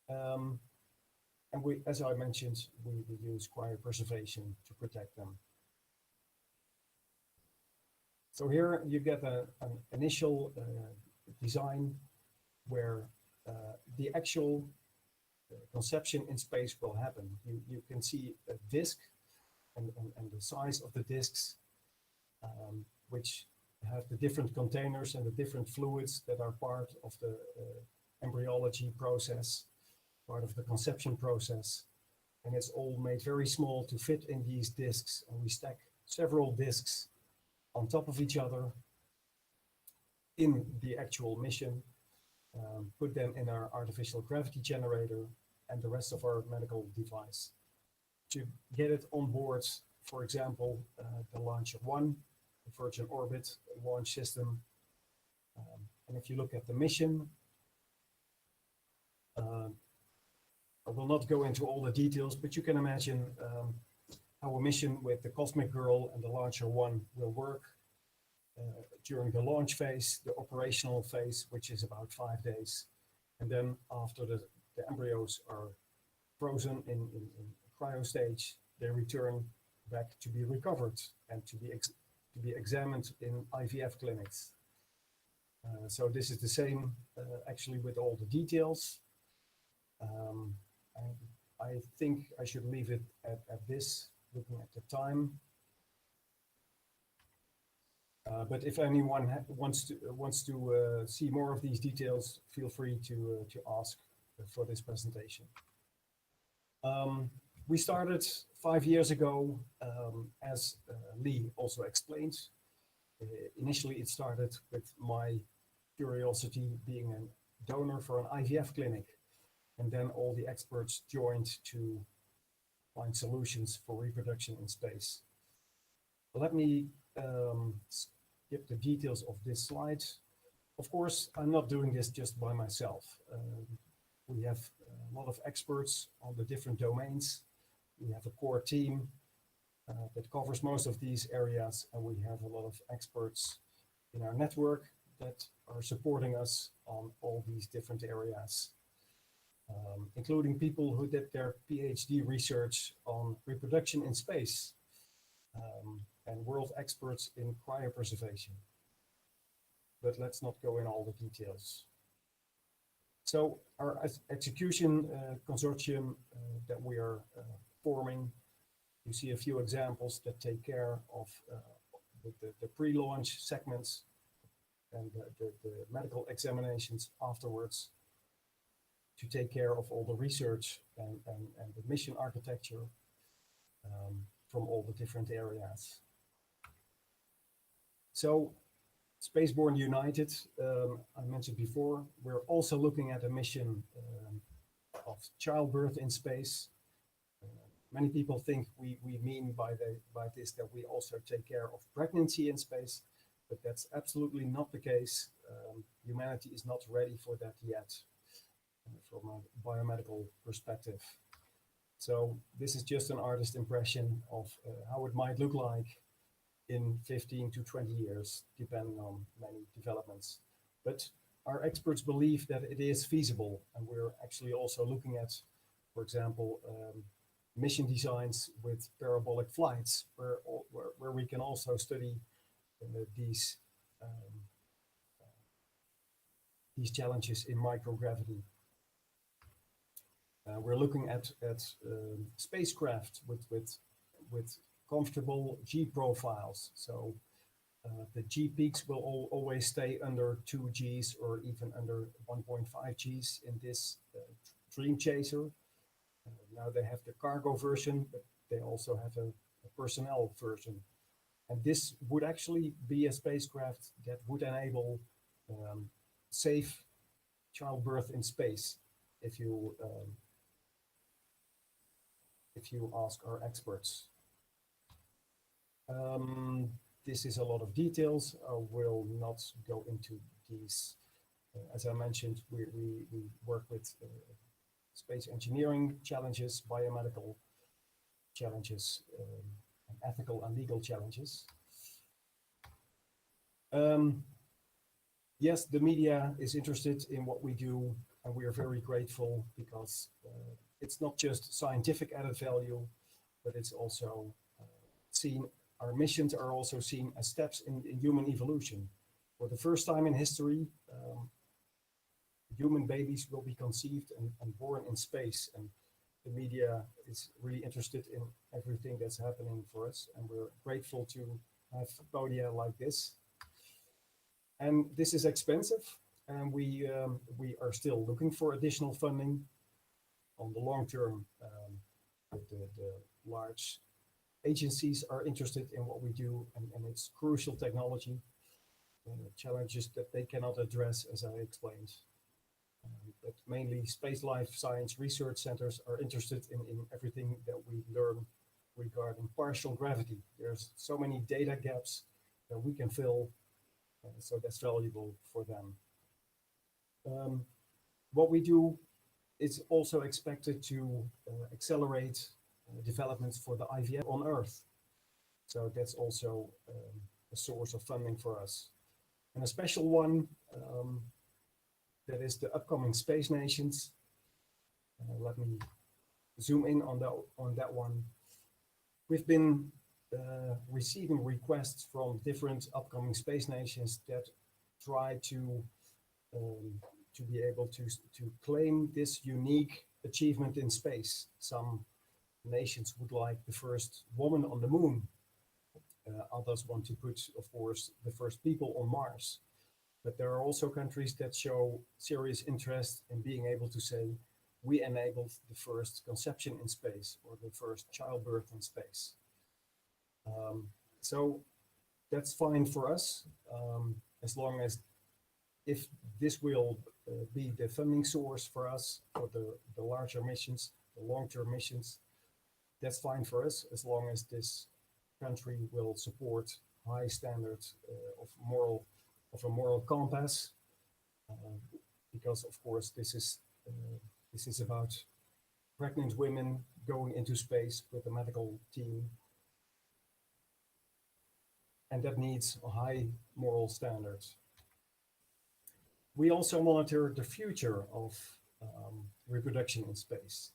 And we, as I mentioned, we use cryopreservation to protect them. So here you get an initial design where the actual conception in space will happen. You can see a disk and the size of the disks, which have the different containers and the different fluids that are part of the embryology process, part of the conception process. And it's all made very small to fit in these discs. And we stack several discs on top of each other in the actual mission, put them in our artificial gravity generator and the rest of our medical device. To get it on board, for example, the Launcher 1, the Virgin Orbit launch system. And if you look at the mission, I will not go into all the details, but you can imagine how a mission with the Cosmic Girl and the Launcher 1 will work during the launch phase, the operational phase, which is about 5 days. And then after the embryos are frozen in cryo stage, they return back to be recovered and to be examined in IVF clinics. So this is the same actually with all the details. I think I should leave it at this, looking at the time. But if anyone wants to see more of these details, feel free to ask for this presentation. We started 5 years ago, as Lee also explained. Initially, it started with my curiosity being a donor for an IVF clinic. And then all the experts joined to find solutions for reproduction in space. Let me skip the details of this slide. Of course, I'm not doing this just by myself. We have a lot of experts on the different domains. We have a core team that covers most of these areas, and we have a lot of experts in our network that are supporting us on all these different areas. Including people who did their PhD research on reproduction in space, and world experts in cryopreservation. But let's not go in all the details. So our execution consortium that we are forming, you see a few examples that take care of the pre-launch segments and the medical examinations afterwards, to take care of all the research and the mission architecture from all the different areas. So Spaceborne United, I mentioned before, we're also looking at a mission of childbirth in space. Many people think we mean by this that we also take care of pregnancy in space, but that's absolutely not the case. Humanity is not ready for that yet, from a biomedical perspective. So this is just an artist impression of how it might look like in 15 to 20 years, depending on many developments. But our experts believe that it is feasible, and we're actually also looking at, for example, mission designs with parabolic flights, where we can also study these challenges in microgravity. We're looking at spacecraft with comfortable G profiles. So the G peaks will always stay under 2 Gs or even under 1.5 Gs in this Dream Chaser. Now they have the cargo version, but they also have a personnel version. And this would actually be a spacecraft that would enable safe childbirth in space, if you ask our experts. This is a lot of details. I will not go into these. As I mentioned, we work with space engineering challenges, biomedical challenges, and ethical and legal challenges. Yes, the media is interested in what we do, and we are very grateful, because it's not just scientific added value, but it's also seen, our missions are also seen as steps in human evolution. For the first time in history, human babies will be conceived and born in space, and the media is really interested in everything that's happening for us, and we're grateful to have podia like this. And this is expensive, and we are still looking for additional funding on the long term. The large agencies are interested in what we do, and it's crucial technology. Challenges that they cannot address, as I explained. But mainly space life science research centers are interested in everything that we learn regarding partial gravity. There's so many data gaps that we can fill, so that's valuable for them. What we do is also expected to accelerate developments for the IVF on Earth. So that's also a source of funding for us. And a special one that is the upcoming Space Nations. Let me zoom in on that one. We've been receiving requests from different upcoming Space Nations that try to be able to claim this unique achievement in space. Some nations would like the first woman on the moon. Others want to put, of course, the first people on Mars. But there are also countries that show serious interest in being able to say, we enabled the first conception in space or the first childbirth in space. So that's fine for us, as long as if this will be the funding source for us for the larger missions, the long-term missions, that's fine for us, as long as this country will support high standards of a moral compass, because of course this is about pregnant women going into space with a medical team, and that needs a high moral standards. We also monitor the future of reproduction in space.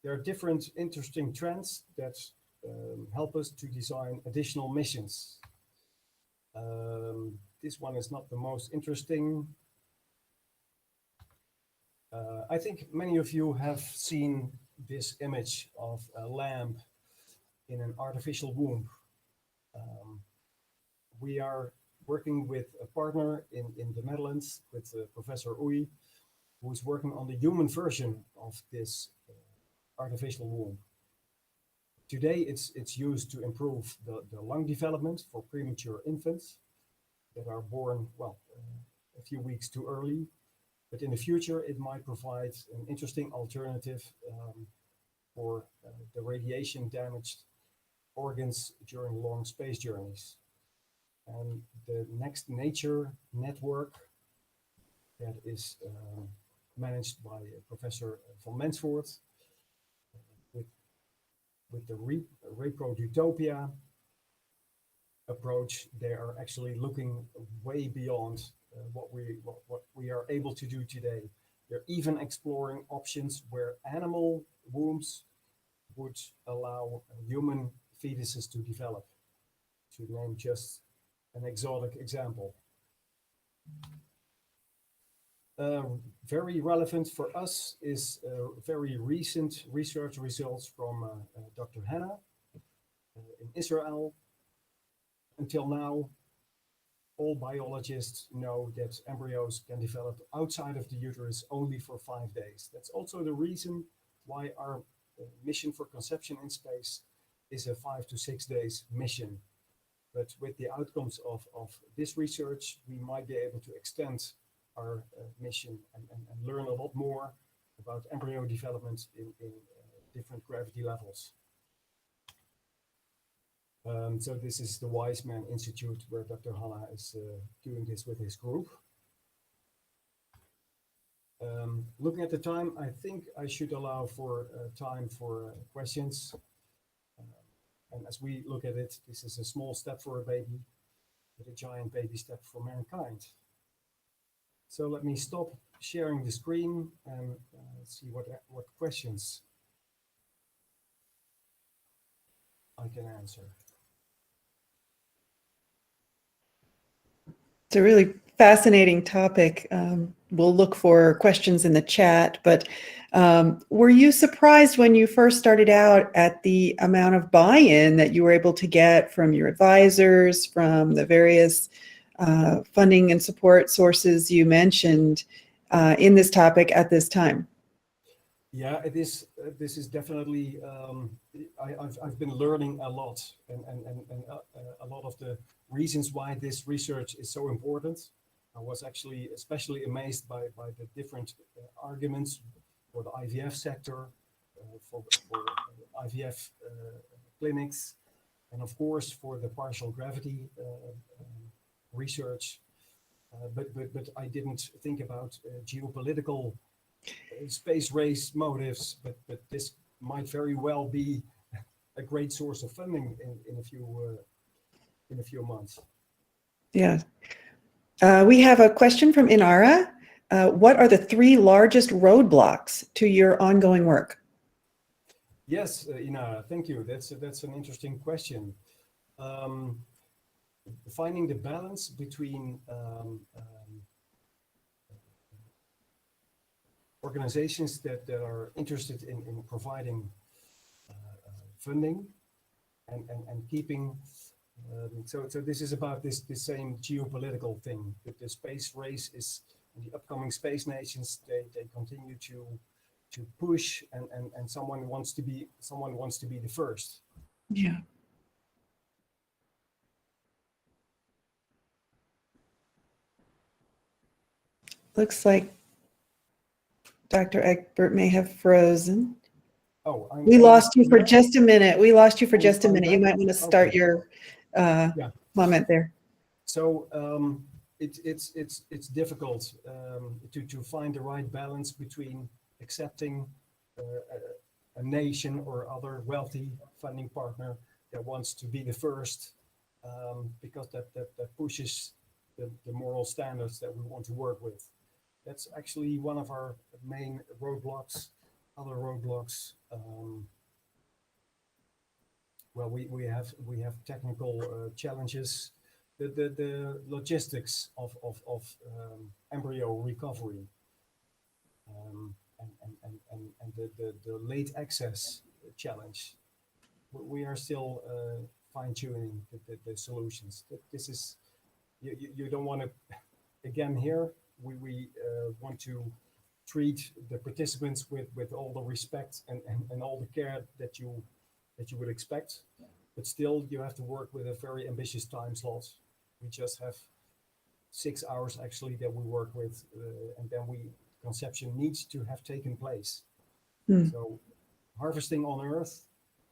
There are different interesting trends that help us to design additional missions. This one is not the most interesting. I think many of you have seen this image of a lamb in an artificial womb. We are working with a partner in the Netherlands, with Professor Oei, who's working on the human version of this artificial womb. Today, it's used to improve the lung development for premature infants that are born, well, a few weeks too early. But in the future, it might provide an interesting alternative for the radiation damaged organs during long space journeys. And the Next Nature network that is managed by Professor van Mensvoort with the Reprodutopia approach, they are actually looking way beyond what we are able to do today. They're even exploring options where animal wombs would allow human fetuses to develop, to name just an exotic example. Very relevant for us is very recent research results from Dr. Hanna in Israel. Until now, all biologists know that embryos can develop outside of the uterus only for 5 days. That's also the reason why our mission for conception in space is a 5 to 6 days mission. But with the outcomes of this research, we might be able to extend our mission and learn a lot more about embryo development in different gravity levels. So this is the Weizmann Institute, where Dr. Hanna is doing this with his group. Looking at the time, I think I should allow for time for questions. And as we look at it, this is a small step for a baby, but a giant baby step for mankind. So let me stop sharing the screen and see what questions I can answer. It's a really fascinating topic. We'll look for questions in the chat, but were you surprised when you first started out at the amount of buy-in that you were able to get from your advisors, from the various funding and support sources you mentioned in this topic at this time? Yeah, it is. This is definitely. I've been learning a lot, and a lot of the reasons why this research is so important. I was actually especially amazed by the different arguments for the IVF sector, for IVF clinics, and of course for the partial gravity research. But I didn't think about geopolitical space race motives, but this might very well be a great source of funding in a few months. Yeah. We have a question from Inara. What are the 3 largest roadblocks to your ongoing work? Yes, Inara, thank you. That's an interesting question. Finding the balance between organizations that are interested in providing funding and keeping so this is about this same geopolitical thing. The space race is, the upcoming space nations, they continue to push, and someone wants to be the first. Yeah. Looks like Dr. Egbert may have frozen. Oh, We lost you for back. just a minute. We lost you for just a I'm minute. You back? might want to start Okay. your Yeah. comment there. So it's difficult to find the right balance between accepting a nation or other wealthy funding partner that wants to be the first, because that pushes the moral standards that we want to work with. That's actually one of our main roadblocks. Other roadblocks, well, we have technical challenges. The logistics of embryo recovery, and the late access challenge. We are still fine-tuning the solutions. This is, you don't want to, again here, we want to treat the participants with all the respect and all the care that you would expect, but still you have to work with a very ambitious time slot. We just have 6 hours actually that we work with, and then conception needs to have taken place. So harvesting on Earth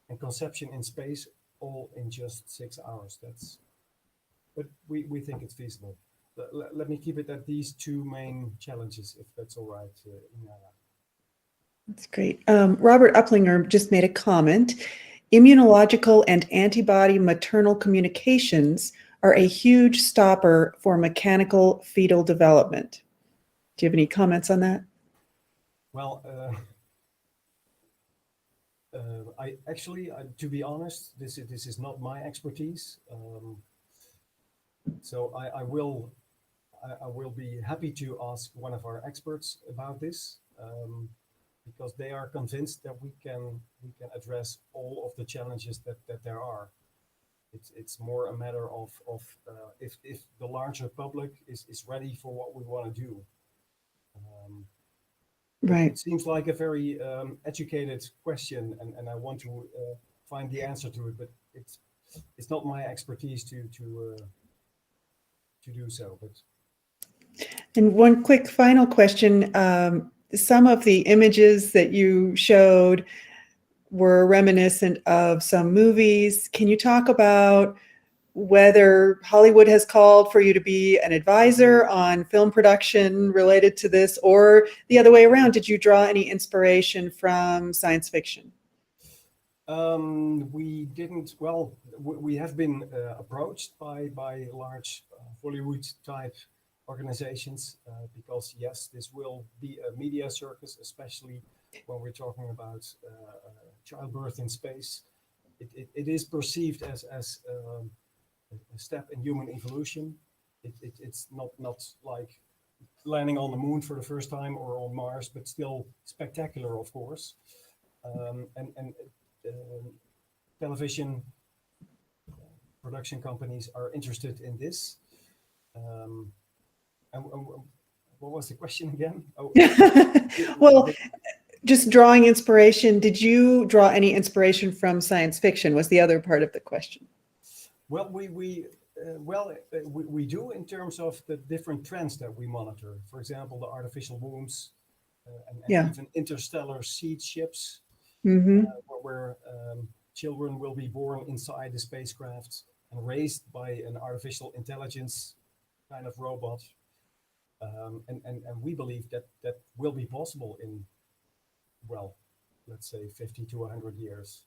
and conception in space, all in just 6 hours. But we think it's feasible. Let me keep it at these 2 main challenges, if that's all right, Inara. That's great. Robert Uplinger just made a comment. Immunological and antibody maternal communications are a huge stopper for mechanical fetal development. Do you have any comments on that? Well, to be honest, this is not my expertise. So I will be happy to ask one of our experts about this, because they are convinced that we can address all of the challenges that there are. It's more a matter of if the larger public is ready for what we want to do. Right. It seems like a very educated question, and I want to find the answer to it, but it's not my expertise to do so. But And one quick final question. Some of the images that you showed were reminiscent of some movies. Can you talk about whether Hollywood has called for you to be an advisor on film production related to this, or the other way around? Did you draw any inspiration from science fiction? We didn't. Well, we have been approached by large Hollywood type organizations, because yes, this will be a media circus, especially when we're talking about childbirth in space. It is perceived as a step in human evolution. It's not like landing on the moon for the first time or on Mars, but still spectacular, of course. And television production companies are interested in this. And what was the question again? Oh, Well, just drawing inspiration. Did you draw any inspiration from science fiction? Was the other part of the question. well, we do in terms of the different trends that we monitor. For example, the artificial wombs and Yeah. even interstellar seed ships, Mm-hmm. where children will be born inside the spacecraft and raised by an artificial intelligence kind of robot. And we believe that that will be possible in, well, let's say 50 to 100 years.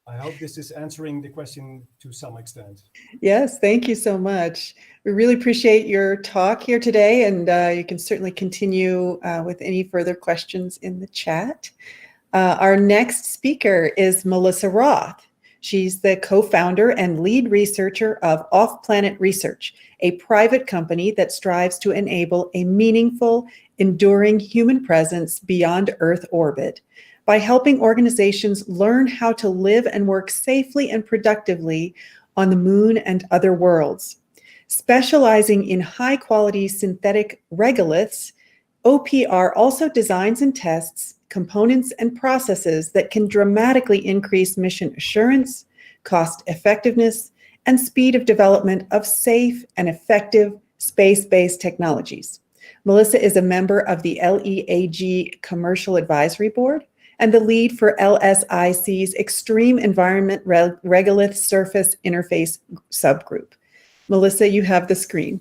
I hope this is answering the question to some extent. Yes, thank you so much. We really appreciate your talk here today, and you can certainly continue with any further questions in the chat. Our next speaker is Melissa Roth. She's the co-founder and lead researcher of Off-Planet Research, a private company that strives to enable a meaningful, enduring human presence beyond Earth orbit by helping organizations learn how to live and work safely and productively on the moon and other worlds. Specializing in high-quality synthetic regoliths, OPR also designs and tests components and processes that can dramatically increase mission assurance, cost effectiveness, and speed of development of safe and effective space-based technologies. Melissa is a member of the LEAG Commercial Advisory Board and the lead for LSIC's Extreme Environment Regolith Surface Interface subgroup. Melissa, you have the screen.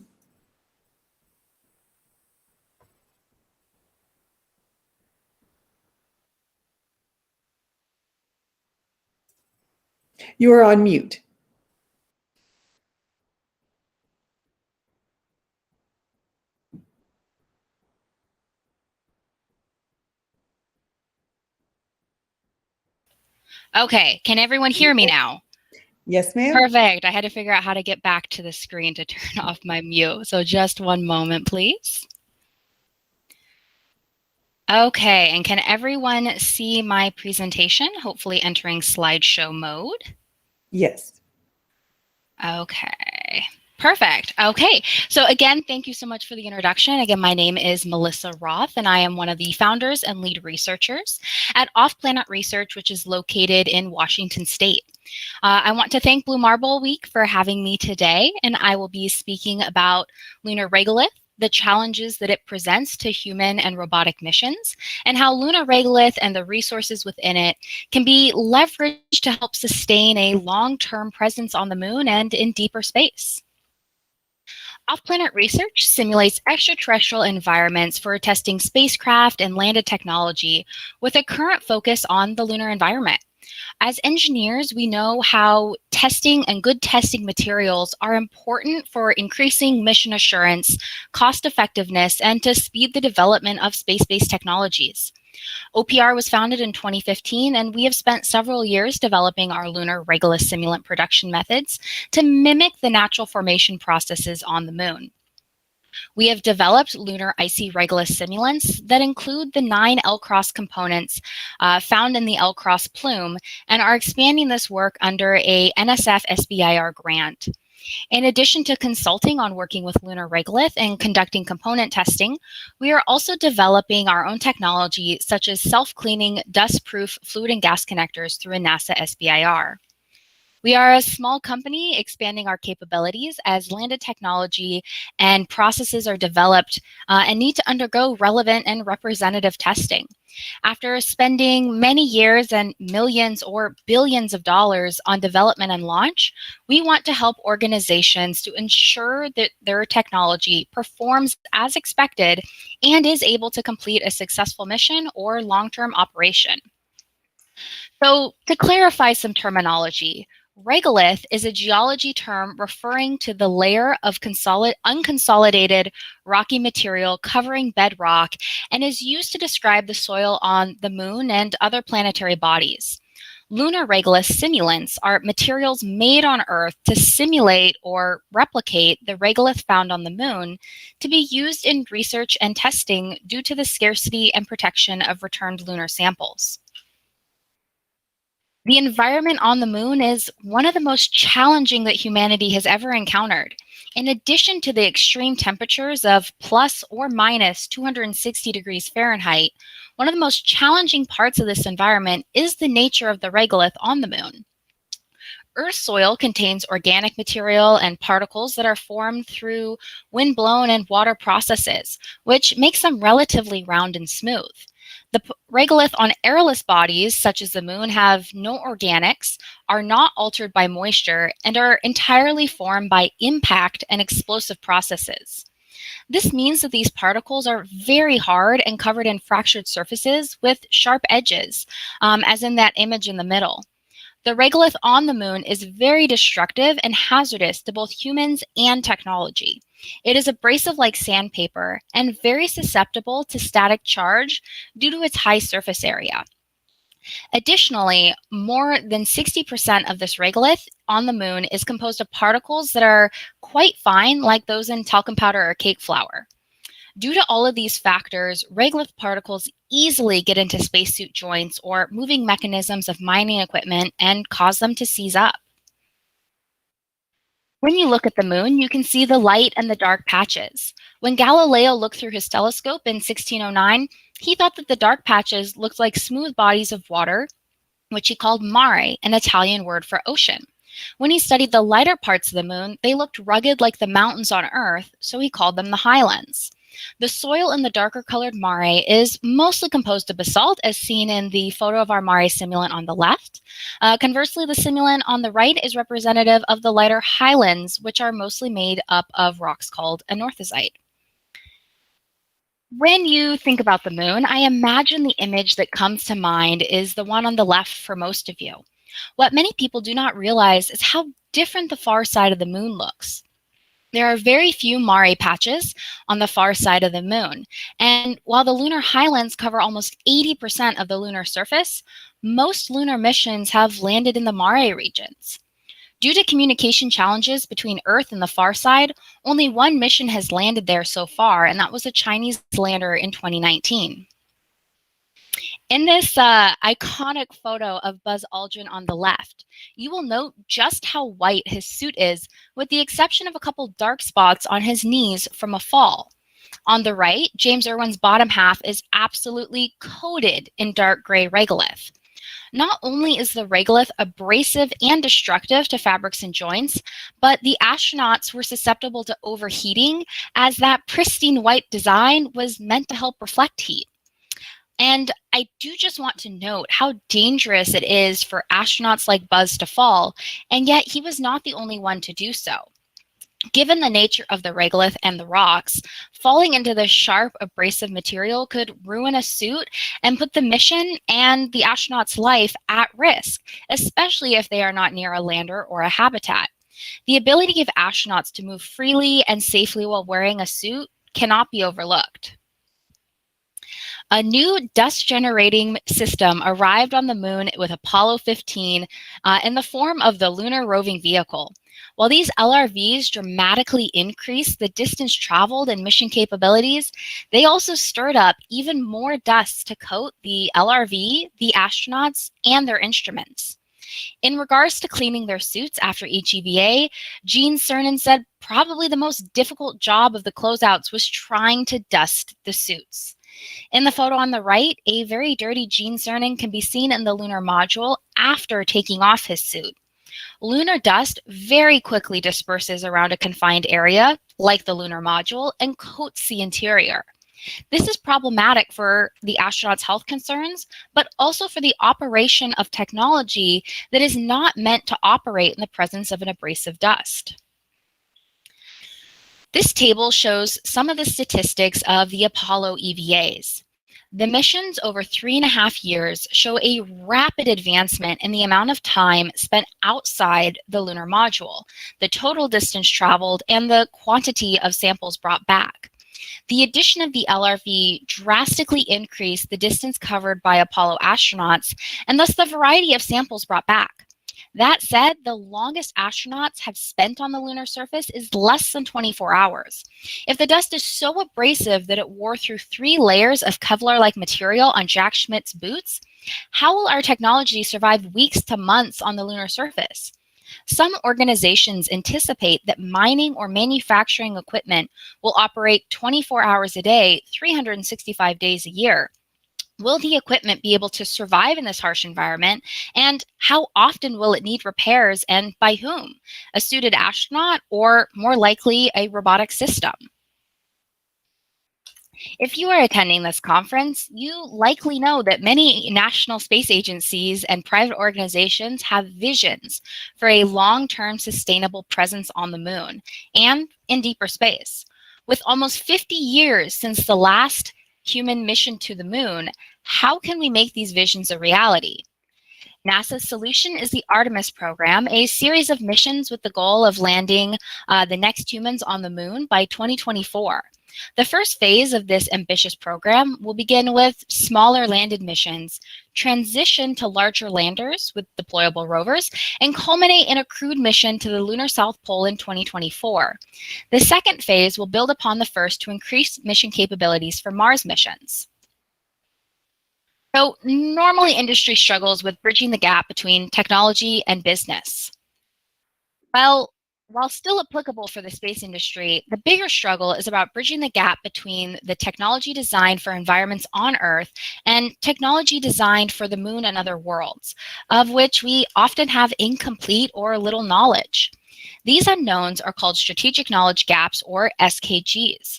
You are on mute. Okay, can everyone hear me now? Yes, ma'am. Perfect. I had to figure out how to get back to the screen to turn off my mute. So just one moment, please. Okay, and can everyone see my presentation? Hopefully entering slideshow mode. Yes. Okay. Perfect. Okay. So again, thank you so much for the introduction. Again, my name is Melissa Roth, and I am one of the founders and lead researchers at Off-Planet Research, which is located in Washington State. I want to thank Blue Marble Week for having me today, and I will be speaking about lunar regolith, the challenges that it presents to human and robotic missions, and how lunar regolith and the resources within it can be leveraged to help sustain a long-term presence on the moon and in deeper space. Off-Planet Research simulates extraterrestrial environments for testing spacecraft and landed technology with a current focus on the lunar environment. As engineers, we know how testing and good testing materials are important for increasing mission assurance, cost effectiveness, and to speed the development of space-based technologies. OPR was founded in 2015, and we have spent several years developing our lunar regolith simulant production methods to mimic the natural formation processes on the moon. We have developed lunar icy regolith simulants that include the 9 L-cross components found in the L-cross plume and are expanding this work under a NSF SBIR grant. In addition to consulting on working with lunar regolith and conducting component testing, we are also developing our own technology such as self-cleaning, dust-proof fluid and gas connectors through a NASA SBIR. We are a small company expanding our capabilities as landed technology and processes are developed and need to undergo relevant and representative testing. After spending many years and millions or billions of dollars on development and launch, we want to help organizations to ensure that their technology performs as expected and is able to complete a successful mission or long-term operation. So to clarify some terminology, regolith is a geology term referring to the layer of unconsolidated rocky material covering bedrock and is used to describe the soil on the moon and other planetary bodies. Lunar regolith simulants are materials made on Earth to simulate or replicate the regolith found on the moon to be used in research and testing due to the scarcity and protection of returned lunar samples. The environment on the moon is one of the most challenging that humanity has ever encountered. In addition to the extreme temperatures of plus or minus 260 degrees Fahrenheit, one of the most challenging parts of this environment is the nature of the regolith on the moon. Earth's soil contains organic material and particles that are formed through wind-blown and water processes, which makes them relatively round and smooth. The regolith on airless bodies, such as the moon, have no organics, are not altered by moisture, and are entirely formed by impact and explosive processes. This means that these particles are very hard and covered in fractured surfaces with sharp edges, as in that image in the middle. The regolith on the moon is very destructive and hazardous to both humans and technology. It is abrasive like sandpaper and very susceptible to static charge due to its high surface area. Additionally, more than 60% of this regolith on the moon is composed of particles that are quite fine, like those in talcum powder or cake flour. Due to all of these factors, regolith particles easily get into spacesuit joints or moving mechanisms of mining equipment and cause them to seize up. When you look at the moon, you can see the light and the dark patches. When Galileo looked through his telescope in 1609, he thought that the dark patches looked like smooth bodies of water, which he called mare, an Italian word for ocean. When he studied the lighter parts of the moon, they looked rugged like the mountains on Earth, so he called them the highlands. The soil in the darker colored mare is mostly composed of basalt, as seen in the photo of our mare simulant on the left. Conversely, the simulant on the right is representative of the lighter highlands, which are mostly made up of rocks called anorthosite. When you think about the moon, I imagine the image that comes to mind is the one on the left for most of you. What many people do not realize is how different the far side of the moon looks. There are very few mare patches on the far side of the moon, and while the lunar highlands cover almost 80% of the lunar surface, most lunar missions have landed in the mare regions. Due to communication challenges between Earth and the far side, only one mission has landed there so far, and that was a Chinese lander in 2019. In this iconic photo of Buzz Aldrin on the left, you will note just how white his suit is, with the exception of a couple dark spots on his knees from a fall. On the right, James Irwin's bottom half is absolutely coated in dark gray regolith. Not only is the regolith abrasive and destructive to fabrics and joints, but the astronauts were susceptible to overheating, as that pristine white design was meant to help reflect heat. And I do just want to note how dangerous it is for astronauts like Buzz to fall, and yet he was not the only one to do so. Given the nature of the regolith and the rocks, falling into this sharp, abrasive material could ruin a suit and put the mission and the astronaut's life at risk, especially if they are not near a lander or a habitat. The ability of astronauts to move freely and safely while wearing a suit cannot be overlooked. A new dust-generating system arrived on the moon with Apollo 15 in the form of the Lunar Roving Vehicle. While these LRVs dramatically increased the distance traveled and mission capabilities, they also stirred up even more dust to coat the LRV, the astronauts, and their instruments. In regards to cleaning their suits after each EVA, Gene Cernan said probably the most difficult job of the closeouts was trying to dust the suits. In the photo on the right, a very dirty Gene Cernan can be seen in the lunar module after taking off his suit. Lunar dust very quickly disperses around a confined area, like the lunar module, and coats the interior. This is problematic for the astronauts' health concerns, but also for the operation of technology that is not meant to operate in the presence of an abrasive dust. This table shows some of the statistics of the Apollo EVAs. The missions over 3.5 years show a rapid advancement in the amount of time spent outside the lunar module, the total distance traveled, and the quantity of samples brought back. The addition of the LRV drastically increased the distance covered by Apollo astronauts, and thus the variety of samples brought back. That said, the longest astronauts have spent on the lunar surface is less than 24 hours. If the dust is so abrasive that it wore through 3 layers of Kevlar-like material on Jack Schmidt's boots, how will our technology survive weeks to months on the lunar surface? Some organizations anticipate that mining or manufacturing equipment will operate 24 hours a day, 365 days a year. Will the equipment be able to survive in this harsh environment? And how often will it need repairs, and by whom? A suited astronaut, or more likely a robotic system? If you are attending this conference, you likely know that many national space agencies and private organizations have visions for a long-term sustainable presence on the moon and in deeper space. With almost 50 years since the last human mission to the moon, how can we make these visions a reality? NASA's solution is the Artemis program, a series of missions with the goal of landing the next humans on the moon by 2024. The first phase of this ambitious program will begin with smaller landed missions, transition to larger landers with deployable rovers, and culminate in a crewed mission to the lunar South Pole in 2024. The second phase will build upon the first to increase mission capabilities for Mars missions. So normally industry struggles with bridging the gap between technology and business. Well, while still applicable for the space industry, the bigger struggle is about bridging the gap between the technology designed for environments on Earth and technology designed for the moon and other worlds, of which we often have incomplete or little knowledge. These unknowns are called strategic knowledge gaps, or SKGs.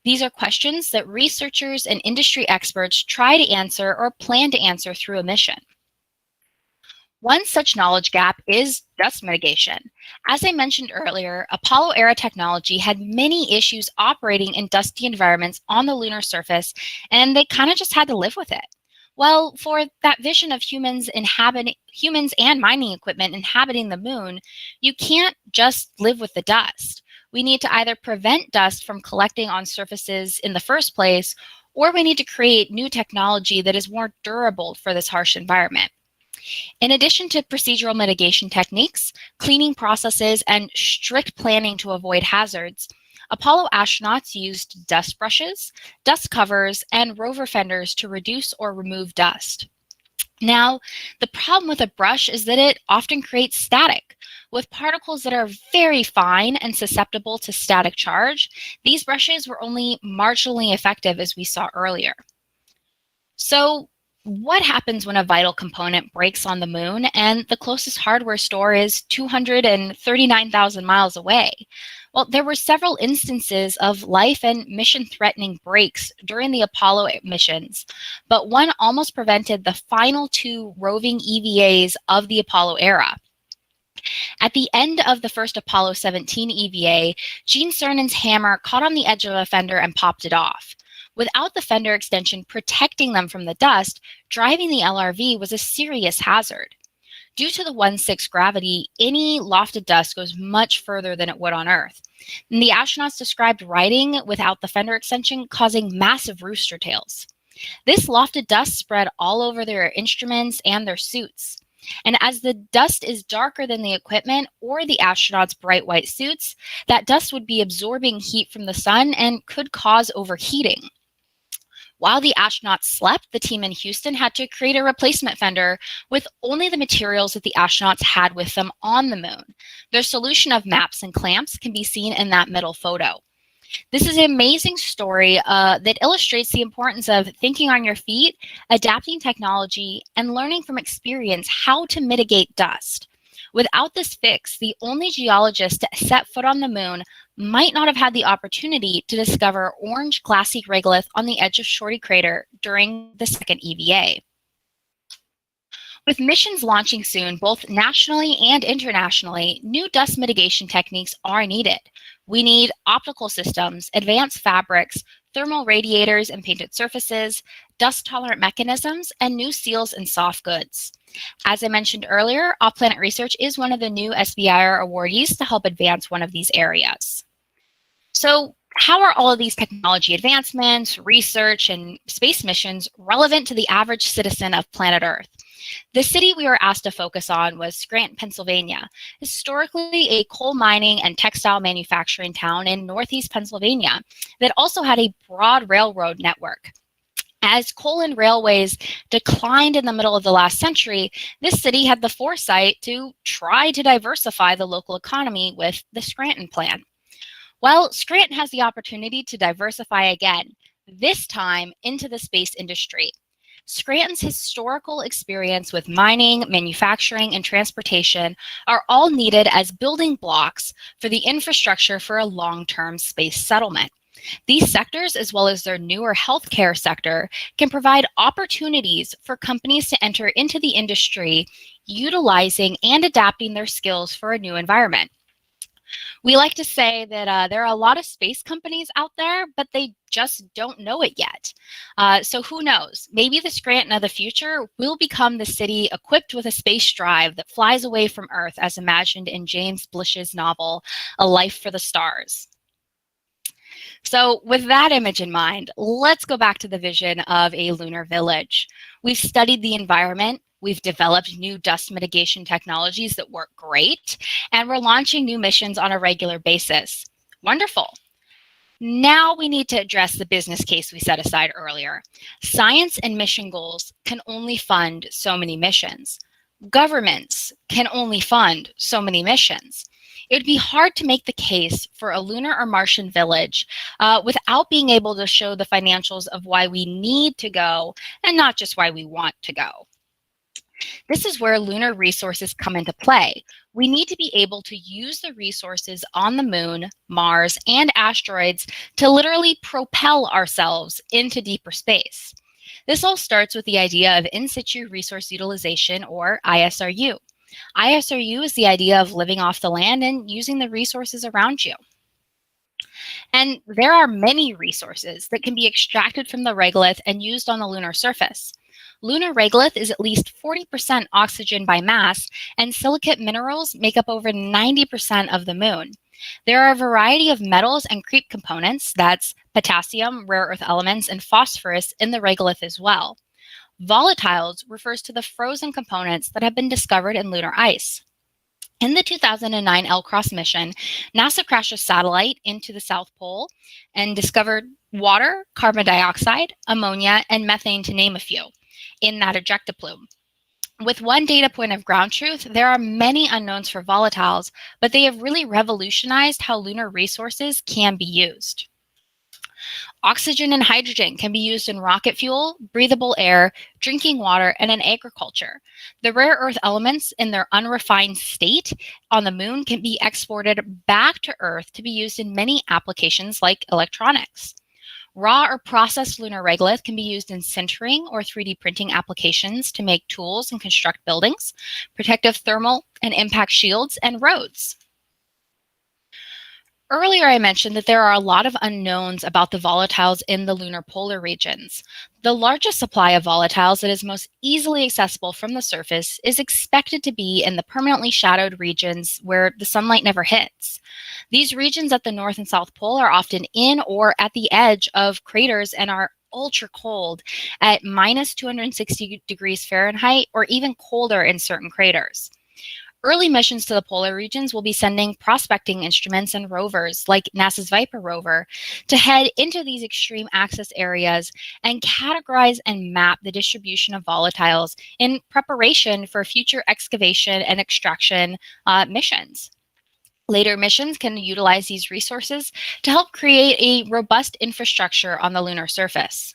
These are questions that researchers and industry experts try to answer or plan to answer through a mission. One such knowledge gap is dust mitigation. As I mentioned earlier, Apollo-era technology had many issues operating in dusty environments on the lunar surface, and they kind of just had to live with it. Well, for that vision of humans and mining equipment inhabiting the moon, you can't just live with the dust. We need to either prevent dust from collecting on surfaces in the first place, or we need to create new technology that is more durable for this harsh environment. In addition to procedural mitigation techniques, cleaning processes, and strict planning to avoid hazards, Apollo astronauts used dust brushes, dust covers, and rover fenders to reduce or remove dust. Now, the problem with a brush is that it often creates static. With particles that are very fine and susceptible to static charge, these brushes were only marginally effective, as we saw earlier. So, what happens when a vital component breaks on the moon and the closest hardware store is 239,000 miles away? Well, there were several instances of life and mission-threatening breaks during the Apollo missions, but one almost prevented the final two roving EVAs of the Apollo era. At the end of the first Apollo 17 EVA, Gene Cernan's hammer caught on the edge of a fender and popped it off. Without the fender extension protecting them from the dust, driving the LRV was a serious hazard. Due to the 1/6 gravity, any lofted dust goes much further than it would on Earth. And the astronauts described riding without the fender extension causing massive rooster tails. This lofted dust spread all over their instruments and their suits. And as the dust is darker than the equipment or the astronauts' bright white suits, that dust would be absorbing heat from the sun and could cause overheating. While the astronauts slept, the team in Houston had to create a replacement fender with only the materials that the astronauts had with them on the moon. Their solution of maps and clamps can be seen in that middle photo. This is an amazing story that illustrates the importance of thinking on your feet, adapting technology, and learning from experience how to mitigate dust. Without this fix, the only geologist to set foot on the moon might not have had the opportunity to discover orange glassy regolith on the edge of Shorty Crater during the second EVA. With missions launching soon, both nationally and internationally, new dust mitigation techniques are needed. We need optical systems, advanced fabrics, thermal radiators and painted surfaces, dust-tolerant mechanisms, and new seals and soft goods. As I mentioned earlier, Off-Planet Research is one of the new SBIR awardees to help advance one of these areas. So, how are all of these technology advancements, research, and space missions relevant to the average citizen of planet Earth? The city we were asked to focus on was Scranton, Pennsylvania, historically a coal mining and textile manufacturing town in northeast Pennsylvania that also had a broad railroad network. As coal and railways declined in the middle of the last century, this city had the foresight to try to diversify the local economy with the Scranton Plan. Well, Scranton has the opportunity to diversify again, this time into the space industry. Scranton's historical experience with mining, manufacturing, and transportation are all needed as building blocks for the infrastructure for a long-term space settlement. These sectors, as well as their newer healthcare sector, can provide opportunities for companies to enter into the industry, utilizing and adapting their skills for a new environment. We like to say that there are a lot of space companies out there, but they just don't know it yet. So who knows? Maybe the Scranton of the future will become the city equipped with a space drive that flies away from Earth as imagined in James Blish's novel, A Life for the Stars. So with that image in mind, let's go back to the vision of a lunar village. We've studied the environment, we've developed new dust mitigation technologies that work great, and we're launching new missions on a regular basis. Wonderful. Now we need to address the business case we set aside earlier. Science and mission goals can only fund so many missions. Governments can only fund so many missions. It would be hard to make the case for a lunar or Martian village without being able to show the financials of why we need to go and not just why we want to go. This is where lunar resources come into play. We need to be able to use the resources on the moon, Mars, and asteroids to literally propel ourselves into deeper space. This all starts with the idea of in situ resource utilization, or ISRU. ISRU is the idea of living off the land and using the resources around you. And there are many resources that can be extracted from the regolith and used on the lunar surface. Lunar regolith is at least 40% oxygen by mass, and silicate minerals make up over 90% of the moon. There are a variety of metals and creep components, that's potassium, rare earth elements, and phosphorus in the regolith as well. Volatiles refers to the frozen components that have been discovered in lunar ice. In the 2009 LCROSS mission, NASA crashed a satellite into the South Pole and discovered water, carbon dioxide, ammonia, and methane, to name a few, in that ejectoplume. With one data point of ground truth, there are many unknowns for volatiles, but they have really revolutionized how lunar resources can be used. Oxygen and hydrogen can be used in rocket fuel, breathable air, drinking water, and in agriculture. The rare earth elements in their unrefined state on the moon can be exported back to Earth to be used in many applications like electronics. Raw or processed lunar regolith can be used in sintering or 3D printing applications to make tools and construct buildings, protective thermal and impact shields, and roads. Earlier, I mentioned that there are a lot of unknowns about the volatiles in the lunar polar regions. The largest supply of volatiles that is most easily accessible from the surface is expected to be in the permanently shadowed regions where the sunlight never hits. These regions at the North and South Pole are often in or at the edge of craters and are ultra cold at minus 260 degrees Fahrenheit or even colder in certain craters. Early missions to the polar regions will be sending prospecting instruments and rovers like NASA's Viper rover to head into these extreme access areas and categorize and map the distribution of volatiles in preparation for future excavation and extraction missions. Later missions can utilize these resources to help create a robust infrastructure on the lunar surface.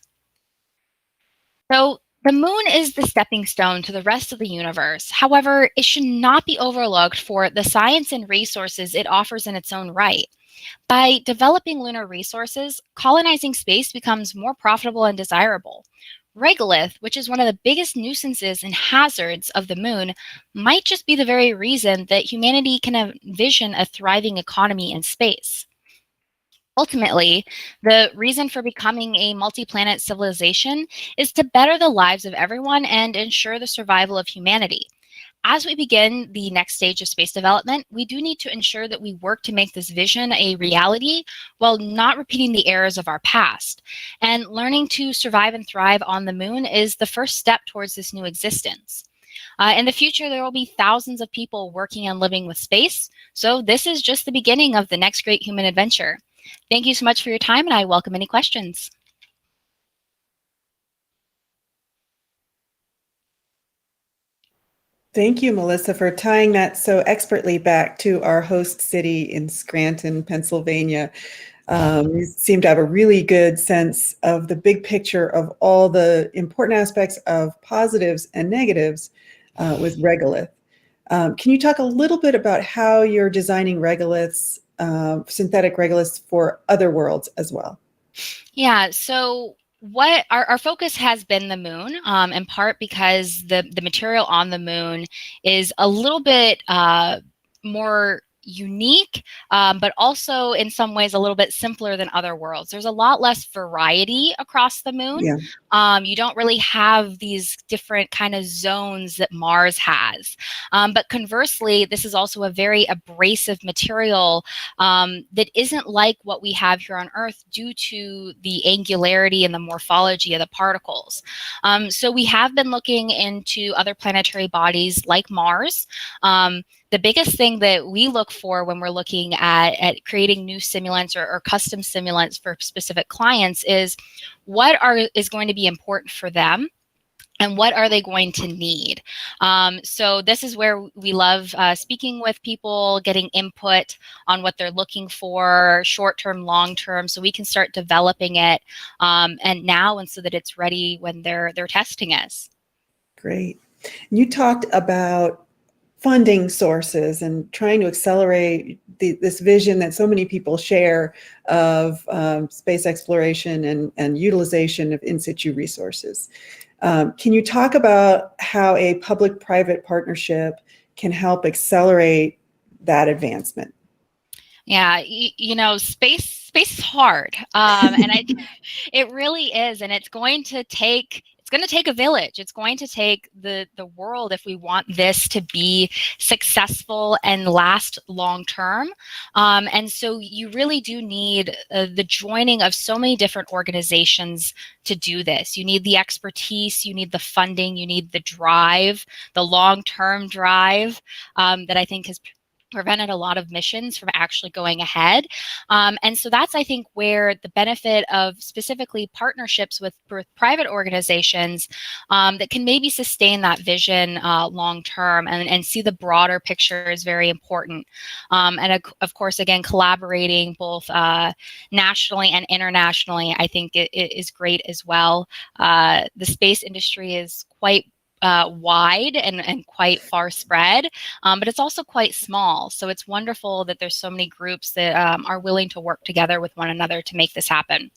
So, the moon is the stepping stone to the rest of the universe. However, it should not be overlooked for the science and resources it offers in its own right. By developing lunar resources, colonizing space becomes more profitable and desirable. Regolith, which is one of the biggest nuisances and hazards of the moon, might just be the very reason that humanity can envision a thriving economy in space. Ultimately, the reason for becoming a multi-planet civilization is to better the lives of everyone and ensure the survival of humanity. As we begin the next stage of space development, we do need to ensure that we work to make this vision a reality while not repeating the errors of our past. And learning to survive and thrive on the moon is the first step towards this new existence. In the future, there will be thousands of people working and living with space, so this is just the beginning of the next great human adventure. Thank you so much for your time, and I welcome any questions. Thank you, Melissa, for tying that so expertly back to our host city in Scranton, Pennsylvania. You seem to have a really good sense of the big picture of all the important aspects of positives and negatives with regolith. Can you talk a little bit about how you're designing regoliths, synthetic regoliths for other worlds as well? Yeah, so what our focus has been the moon, in part because the material on the moon is a little bit more unique, but also in some ways a little bit simpler than other worlds. There's a lot less variety across the moon. Yeah. You don't really have these different kind of zones that Mars has. But conversely, this is also a very abrasive material that isn't like what we have here on Earth due to the angularity and the morphology of the particles. So we have been looking into other planetary bodies like Mars. The biggest thing that we look for when we're looking at creating new simulants or custom simulants for specific clients is what is going to be important for them and what are they going to need. So this is where we love speaking with people, getting input on what they're looking for, short-term, long-term, so we can start developing it and so that it's ready when they're testing us. Great. You talked about funding sources and trying to accelerate this vision that so many people share of space exploration and utilization of in situ resources. Can you talk about how a public-private partnership can help accelerate that advancement? Yeah, space is hard, it really is, and it's going to take a village. It's going to take the world if we want this to be successful and last long term. And so you really do need the joining of so many different organizations to do this. You need the expertise, you need the funding, you need the drive, the long-term drive that I think has prevented a lot of missions from actually going ahead. And so that's, I think, where the benefit of specifically partnerships with private organizations that can maybe sustain that vision long term and see the broader picture is very important. And of course, again, collaborating both nationally and internationally, I think it is great as well. The space industry is quite wide and quite far spread, but it's also quite small. So it's wonderful that there's so many groups that are willing to work together with one another to make this happen.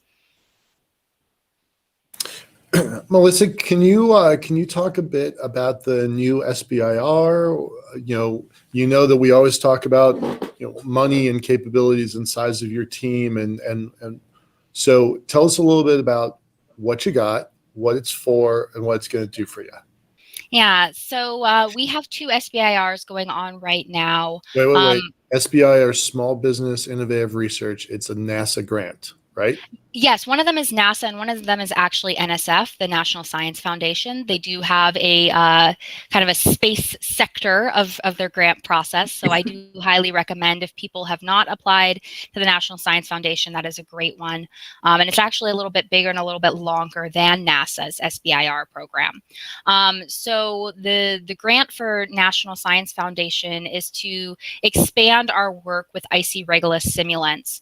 Melissa, can you talk a bit about the new SBIR? You know that we always talk about money and capabilities and size of your team, and so tell us a little bit about what you got, what it's for, and what it's going to do for you. Yeah, so we have 2 SBIRs going on right now. Wait. SBIR, Small Business Innovative Research. It's a NASA grant, right? Yes, one of them is NASA and one of them is actually NSF, the National Science Foundation. They do have a kind of a space sector of their grant process. So I do highly recommend if people have not applied to the National Science Foundation, that is a great one. And it's actually a little bit bigger and a little bit longer than NASA's SBIR program. So the grant for National Science Foundation is to expand our work with icy regolith simulants.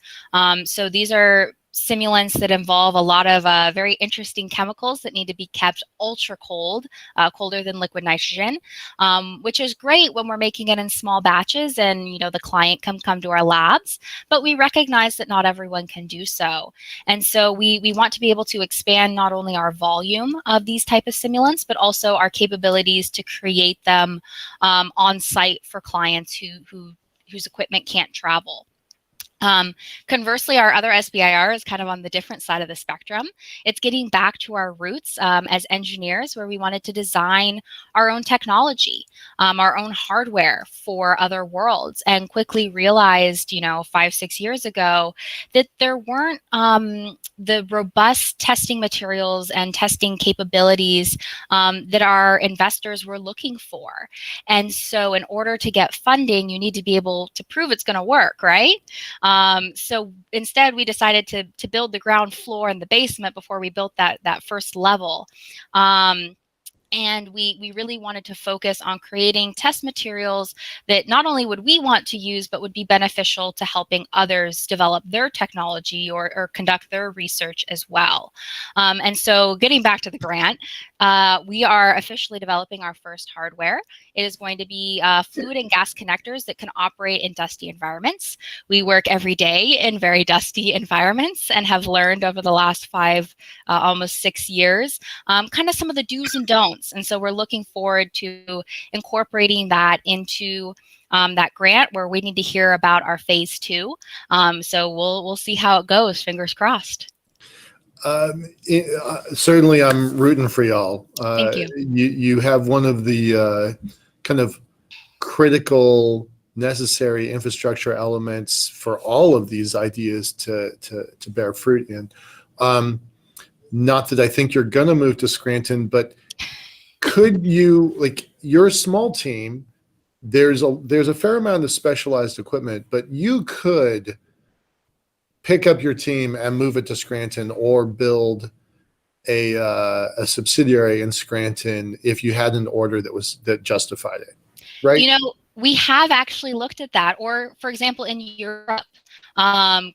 So these are simulants that involve a lot of very interesting chemicals that need to be kept ultra cold, colder than liquid nitrogen, which is great when we're making it in small batches and the client can come to our labs, but we recognize that not everyone can do so. And so we want to be able to expand not only our volume of these type of simulants, but also our capabilities to create them on site for clients whose equipment can't travel. Conversely, our other SBIR is kind of on the different side of the spectrum. It's getting back to our roots as engineers, where we wanted to design our own technology, our own hardware for other worlds, and quickly realized, 5-6 years ago, that there weren't the robust testing materials and testing capabilities that our investors were looking for. And so in order to get funding, you need to be able to prove it's going to work, right? So instead, we decided to build the ground floor and the basement before we built that first level. And we really wanted to focus on creating test materials that not only would we want to use, but would be beneficial to helping others develop their technology or conduct their research as well. And so getting back to the grant, we are officially developing our first hardware. It is going to be fluid and gas connectors that can operate in dusty environments. We work every day in very dusty environments and have learned over the last almost 6 years, kind of some of the do's and don'ts. And so we're looking forward to incorporating that into that grant, where we need to hear about our phase 2. So we'll see how it goes. Fingers crossed. Certainly, I'm rooting for y'all. Thank you. You have one of the kind of critical, necessary infrastructure elements for all of these ideas to bear fruit in. Not that I think you're going to move to Scranton, but could you, like, you're a small team, there's a fair amount of specialized equipment, but you could pick up your team and move it to Scranton, or build a subsidiary in Scranton if you had an order that justified it, right? You know, we have actually looked at that. Or, for example, in Europe,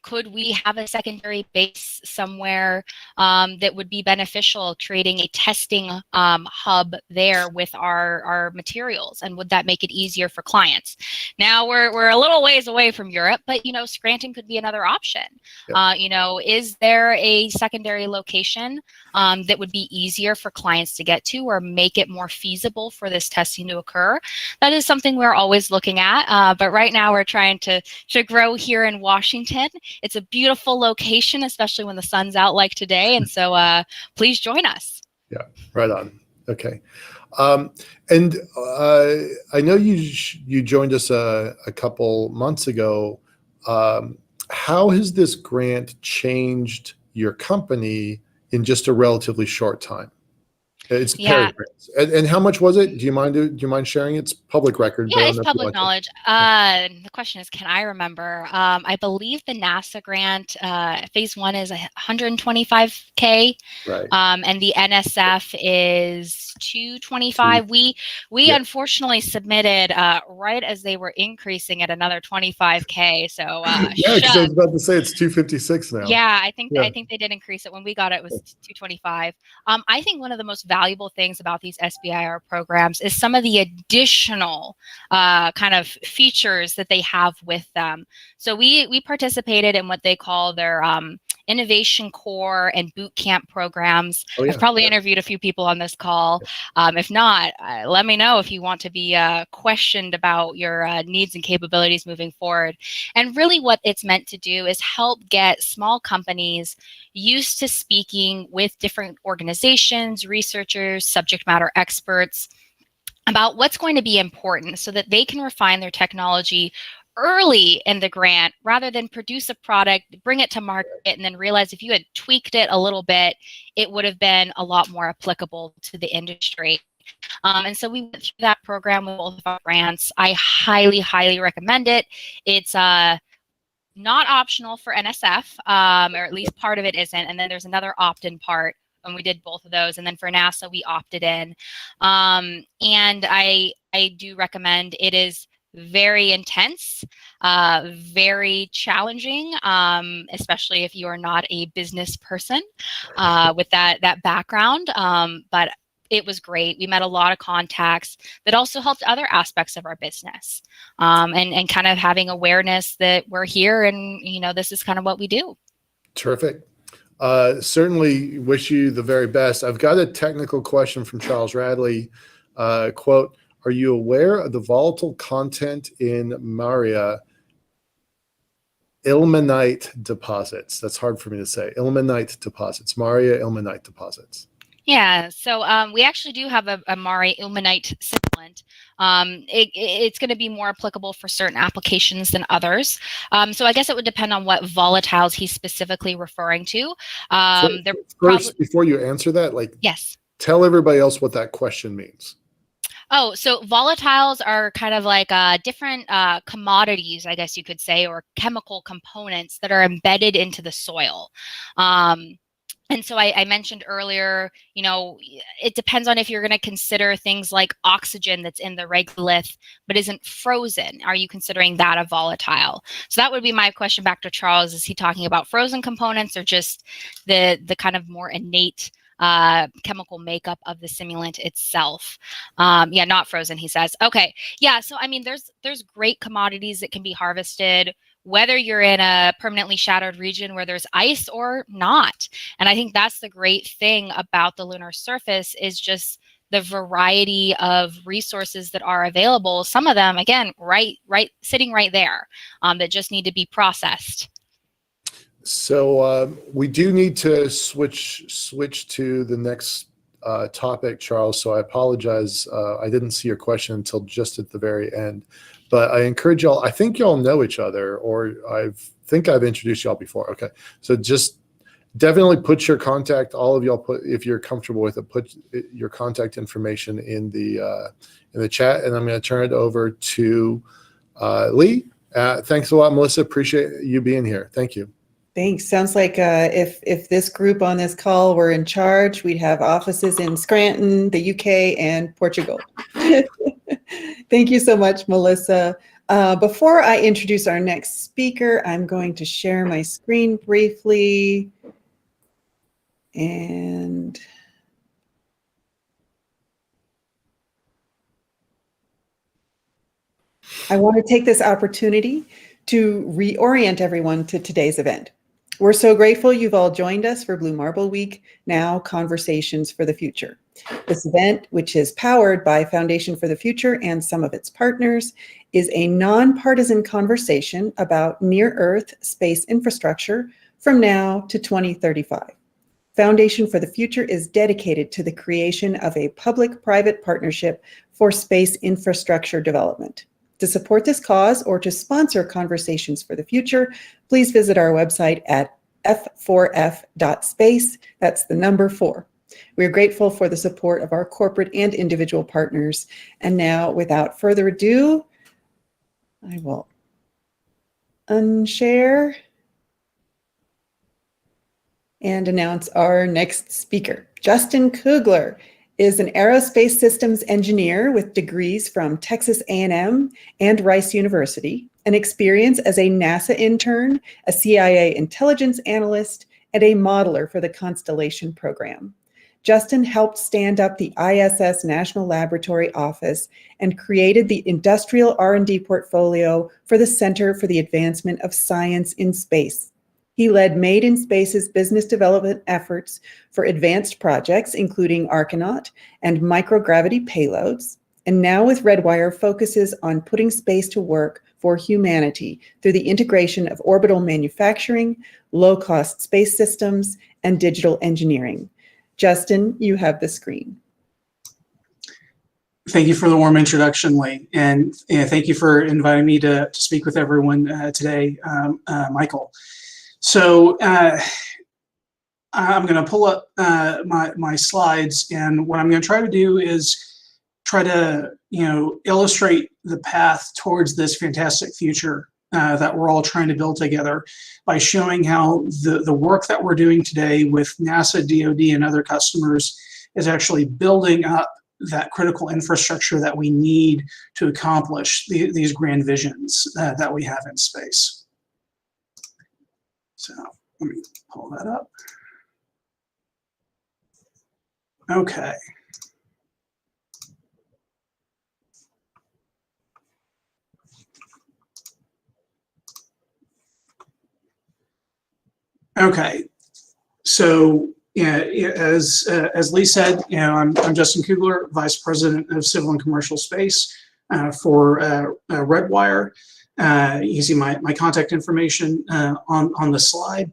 could we have a secondary base somewhere that would be beneficial, creating a testing hub there with our materials? And would that make it easier for clients? Now we're a little ways away from Europe, but Scranton could be another option. Yep. Is there a secondary location that would be easier for clients to get to, or make it more feasible for this testing to occur? That is something we're always looking at. But right now we're trying to grow here in Washington. It's a beautiful location, especially when the sun's out like today. And so please join us. Yeah, right on. Okay. And I know you joined us a couple months ago. How has this grant changed your company in just a relatively short time? It's Yeah. grants. And how much was it? Do you mind sharing? It's public record. Yeah, it's public knowledge. The question is, can I remember? I believe the NASA grant, phase 1 is $125K. Right. And the NSF is $225. We Yeah. Unfortunately submitted right as they were increasing at another $25K. So Yeah, because I was about to say it's 256 now. yeah, I think Yeah. they did increase it. When we got it, it was $225. I think one of the most valuable things about these SBIR programs is some of the additional kind of features that they have with them. So we participated in what they call their innovation core and boot camp programs. Oh, yeah. I've probably interviewed a few people on this call. If not, let me know if you want to be questioned about your needs and capabilities moving forward. And really what it's meant to do is help get small companies used to speaking with different organizations, researchers, subject matter experts about what's going to be important, so that they can refine their technology early in the grant, rather than produce a product, bring it to market, and then realize if you had tweaked it a little bit, it would have been a lot more applicable to the industry. And so we went through that program with both of our grants. I highly, highly recommend it. It's not optional for NSF, or at least part of it isn't. And then there's another opt-in part, and we did both of those. And then for NASA, we opted in. And I do recommend. It is very intense, very challenging, especially if you are not a business person with that background. But it was great. We met a lot of contacts that also helped other aspects of our business, and kind of having awareness that we're here and, this is kind of what we do. Terrific. Certainly wish you the very best. I've got a technical question from Charles Radley. Quote, are you aware of the volatile content in Maria ilmenite deposits? That's hard for me to say. Ilmenite deposits. Maria ilmenite deposits. Yeah, so we actually do have a Mari ilmenite simulant. It's going to be more applicable for certain applications than others. So I guess it would depend on what volatiles he's specifically referring to. First, before you answer that, yes. Tell everybody else what that question means. Oh, so volatiles are kind of like different commodities, I guess you could say, or chemical components that are embedded into the soil. And so I mentioned earlier, you know, it depends on if you're going to consider things like oxygen that's in the regolith but isn't frozen. Are you considering that a volatile? So that would be my question back to Charles. Is he talking about frozen components or just the kind of more innate chemical makeup of the simulant itself? Yeah, not frozen, he says. Okay. Yeah. So, I mean, there's great commodities that can be harvested, whether you're in a permanently shattered region where there's ice or not. And I think that's the great thing about the lunar surface is just the variety of resources that are available. Some of them, again, sitting right there, that just need to be processed. So we do need to switch to the next topic, Charles. So I apologize. I didn't see your question until just at the very end. But I encourage y'all, I think y'all know each other, or I think I've introduced y'all before. Okay. So just definitely put your contact, all of y'all if you're comfortable with it, put your contact information in the chat, and I'm going to turn it over to Lee. Thanks a lot, Melissa. Appreciate you being here. Thank you. Thanks. Sounds like if this group on this call were in charge, we'd have offices in Scranton, the UK, and Portugal. Thank you so much, Melissa. Before I introduce our next speaker, I'm going to share my screen briefly. And I want to take this opportunity to reorient everyone to today's event. We're so grateful you've all joined us for Blue Marble Week, now Conversations for the Future. This event, which is powered by Foundation for the Future and some of its partners, is a nonpartisan conversation about near-Earth space infrastructure from now to 2035. Foundation for the Future is dedicated to the creation of a public-private partnership for space infrastructure development. To support this cause or to sponsor Conversations for the Future, please visit our website at f4f.space. That's the number 4. We are grateful for the support of our corporate and individual partners. And now, without further ado, I will unshare and announce our next speaker. Justin Kugler is an aerospace systems engineer with degrees from Texas A&M and Rice University, and experience as a NASA intern, a CIA intelligence analyst, and a modeler for the Constellation program. Justin helped stand up the ISS National Laboratory Office and created the industrial R&D portfolio for the Center for the Advancement of Science in Space. He led Made in Space's business development efforts for advanced projects, including Archinaut and microgravity payloads, and now with Redwire focuses on putting space to work for humanity through the integration of orbital manufacturing, low-cost space systems, and digital engineering. Justin, you have the screen. Thank you for the warm introduction, Lee, and thank you for inviting me to speak with everyone today, Michael. So I'm going to pull up my slides, and what I'm going to try to do is try to illustrate the path towards this fantastic future that we're all trying to build together by showing how the work that we're doing today with NASA, DoD, and other customers is actually building up that critical infrastructure that we need to accomplish these grand visions that we have in space. So let me pull that up. Okay. Okay. So as Lee said, I'm Justin Kugler, Vice President of Civil and Commercial Space for Redwire. You see my contact information on the slide.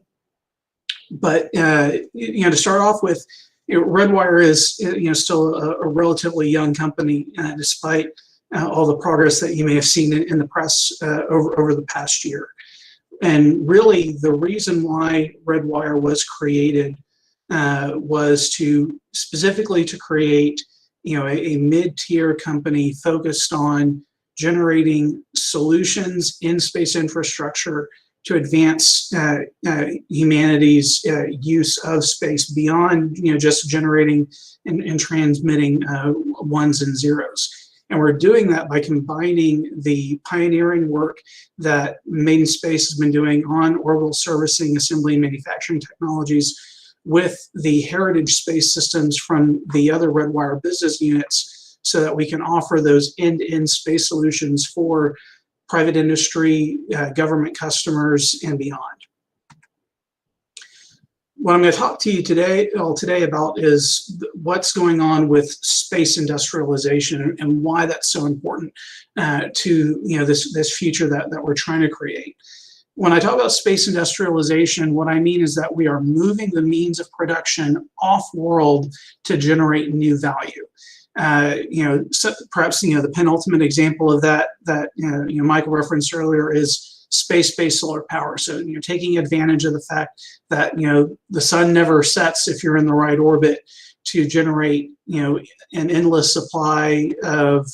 But to start off with, Redwire is still a relatively young company, despite all the progress that you may have seen in the press over the past year. And really, the reason why Redwire was created was specifically to create a mid-tier company focused on generating solutions in space infrastructure to advance humanity's use of space beyond just generating and transmitting ones and zeros. And we're doing that by combining the pioneering work that Made in Space has been doing on orbital servicing, assembly, and manufacturing technologies with the heritage space systems from the other Redwire business units, so that we can offer those end-to-end space solutions for private industry, government customers, and beyond. What I'm going to talk to you today about is what's going on with space industrialization and why that's so important to this future that we're trying to create. When I talk about space industrialization, what I mean is that we are moving the means of production off-world to generate new value. So perhaps the penultimate example of that Michael referenced earlier is space-based solar power. So taking advantage of the fact that the sun never sets if you're in the right orbit to generate an endless supply of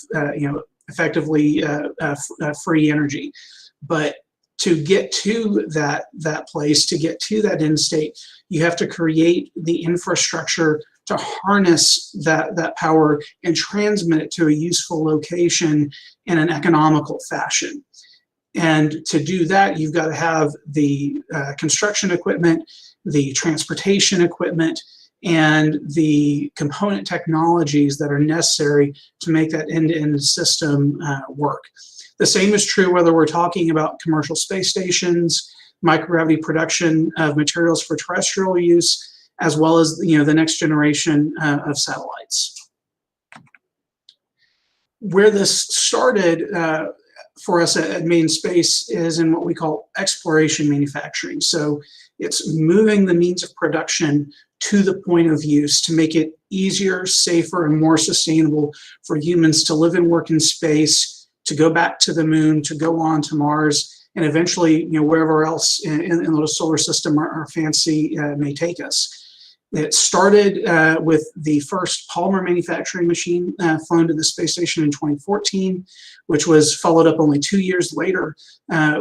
effectively free energy. But to get to that place, to get to that end state, you have to create the infrastructure to harness that power and transmit it to a useful location in an economical fashion. And to do that, you've got to have the construction equipment, the transportation equipment, and the component technologies that are necessary to make that end-to-end system work. The same is true whether we're talking about commercial space stations, microgravity production of materials for terrestrial use, as well as the next generation of satellites. Where this started for us at Made in Space is in what we call exploration manufacturing. So it's moving the means of production to the point of use to make it easier, safer, and more sustainable for humans to live and work in space, to go back to the moon, to go on to Mars, and eventually wherever else in the solar system our fancy may take us. It started with the first polymer manufacturing machine flown to the space station in 2014, which was followed up only 2 years later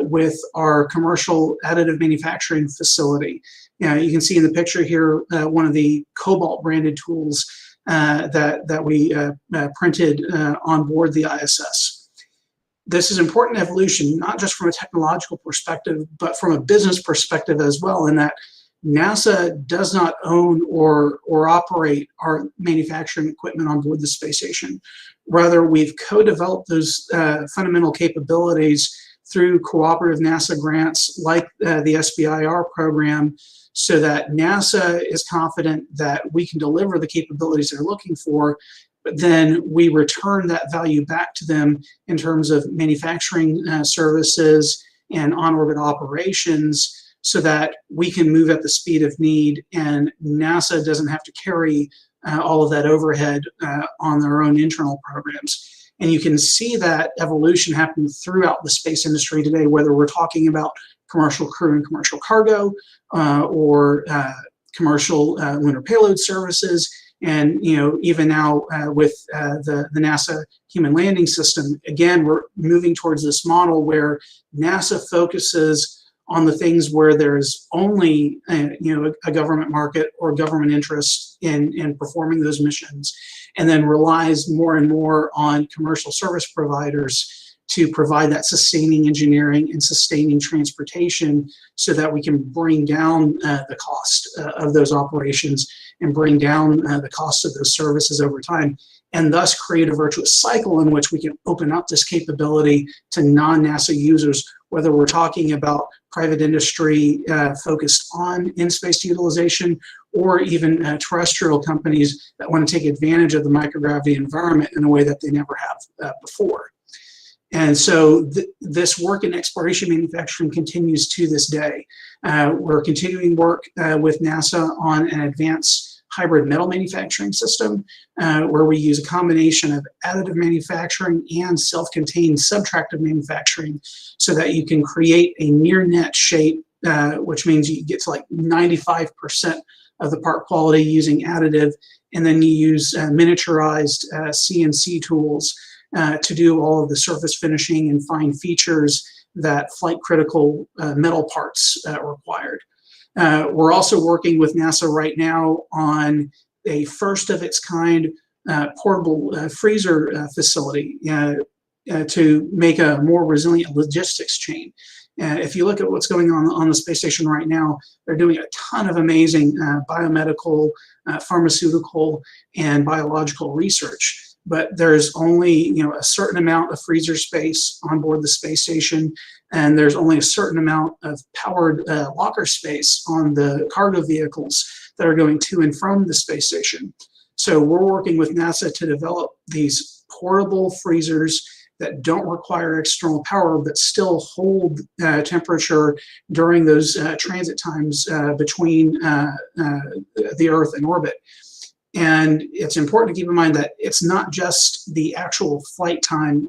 with our commercial additive manufacturing facility. You can see in the picture here one of the Cobalt branded tools that we printed on board the ISS. This is important evolution, not just from a technological perspective, but from a business perspective as well, in that NASA does not own or operate our manufacturing equipment on board the space station. Rather, we've co-developed those fundamental capabilities through cooperative NASA grants like the SBIR program, so that NASA is confident that we can deliver the capabilities they're looking for, but then we return that value back to them in terms of manufacturing services and on-orbit operations, so that we can move at the speed of need and NASA doesn't have to carry all of that overhead on their own internal programs. And you can see that evolution happen throughout the space industry today, whether we're talking about commercial crew and commercial cargo or commercial lunar payload services. And even now with the NASA Human Landing System, again, we're moving towards this model where NASA focuses on the things where there's only a government market or government interest in performing those missions, and then relies more and more on commercial service providers to provide that sustaining engineering and sustaining transportation, so that we can bring down the cost of those operations and bring down the cost of those services over time, and thus create a virtuous cycle in which we can open up this capability to non-NASA users, whether we're talking about private industry focused on in-space utilization, or even terrestrial companies that want to take advantage of the microgravity environment in a way that they never have before. And so this work in exploration manufacturing continues to this day. We're continuing work with NASA on an advanced hybrid metal manufacturing system where we use a combination of additive manufacturing and self-contained subtractive manufacturing, so that you can create a near net shape, which means you get to like 95% of the part quality using additive, and then you use miniaturized CNC tools to do all of the surface finishing and fine features that flight critical metal parts required. We're also working with NASA right now on a first of its kind portable freezer facility to make a more resilient logistics chain. If you look at what's going on the space station right now, they're doing a ton of amazing biomedical, pharmaceutical, and biological research. But there's only a certain amount of freezer space on board the space station, and there's only a certain amount of powered locker space on the cargo vehicles that are going to and from the space station. So we're working with NASA to develop these portable freezers that don't require external power, but still hold temperature during those transit times between the Earth and orbit. And it's important to keep in mind that it's not just the actual flight time,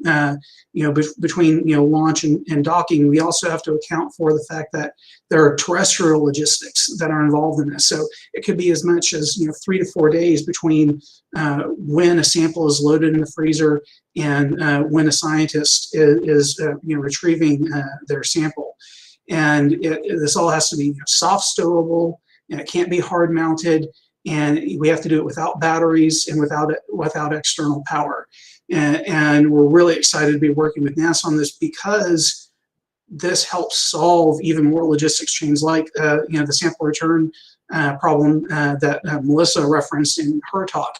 between launch and docking. We also have to account for the fact that there are terrestrial logistics that are involved in this. So it could be as much as 3 to 4 days between when a sample is loaded in the freezer and when a scientist is retrieving their sample. And this all has to be soft stowable, and it can't be hard mounted. And we have to do it without batteries and without external power. And we're really excited to be working with NASA on this, because this helps solve even more logistics chains like the sample return problem that Melissa referenced in her talk.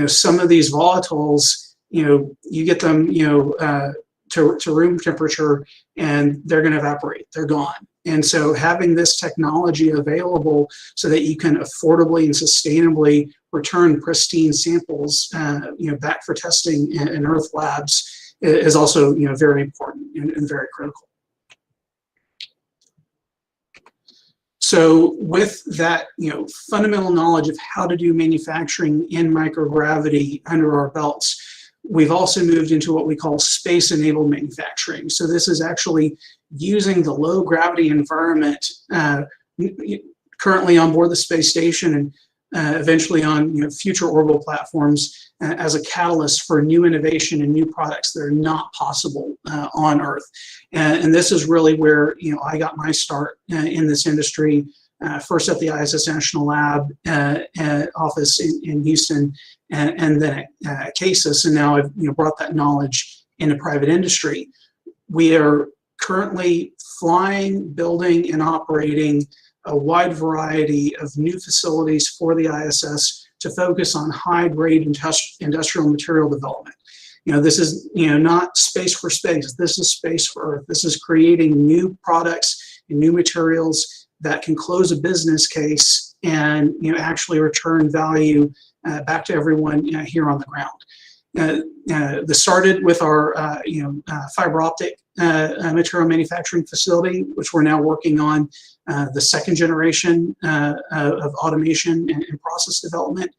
Some of these volatiles, you get them to room temperature and they're going to evaporate, they're gone. And so having this technology available so that you can affordably and sustainably return pristine samples back for testing in Earth labs is also very important and very critical. So with that fundamental knowledge of how to do manufacturing in microgravity under our belts, we've also moved into what we call space-enabled manufacturing. So this is actually using the low gravity environment currently on board the space station and eventually on future orbital platforms as a catalyst for new innovation and new products that are not possible on Earth. And this is really where I got my start in this industry, first at the ISS National Lab office in Houston, and then at CASIS, and now I've brought that knowledge into private industry. We are currently flying, building, and operating a wide variety of new facilities for the ISS to focus on high-grade industrial material development. This is not space for space. This is space for Earth. This is creating new products and new materials that can close a business case and actually return value back to everyone here on the ground. This started with our fiber optic material manufacturing facility, which we're now working on the second generation of automation and process development.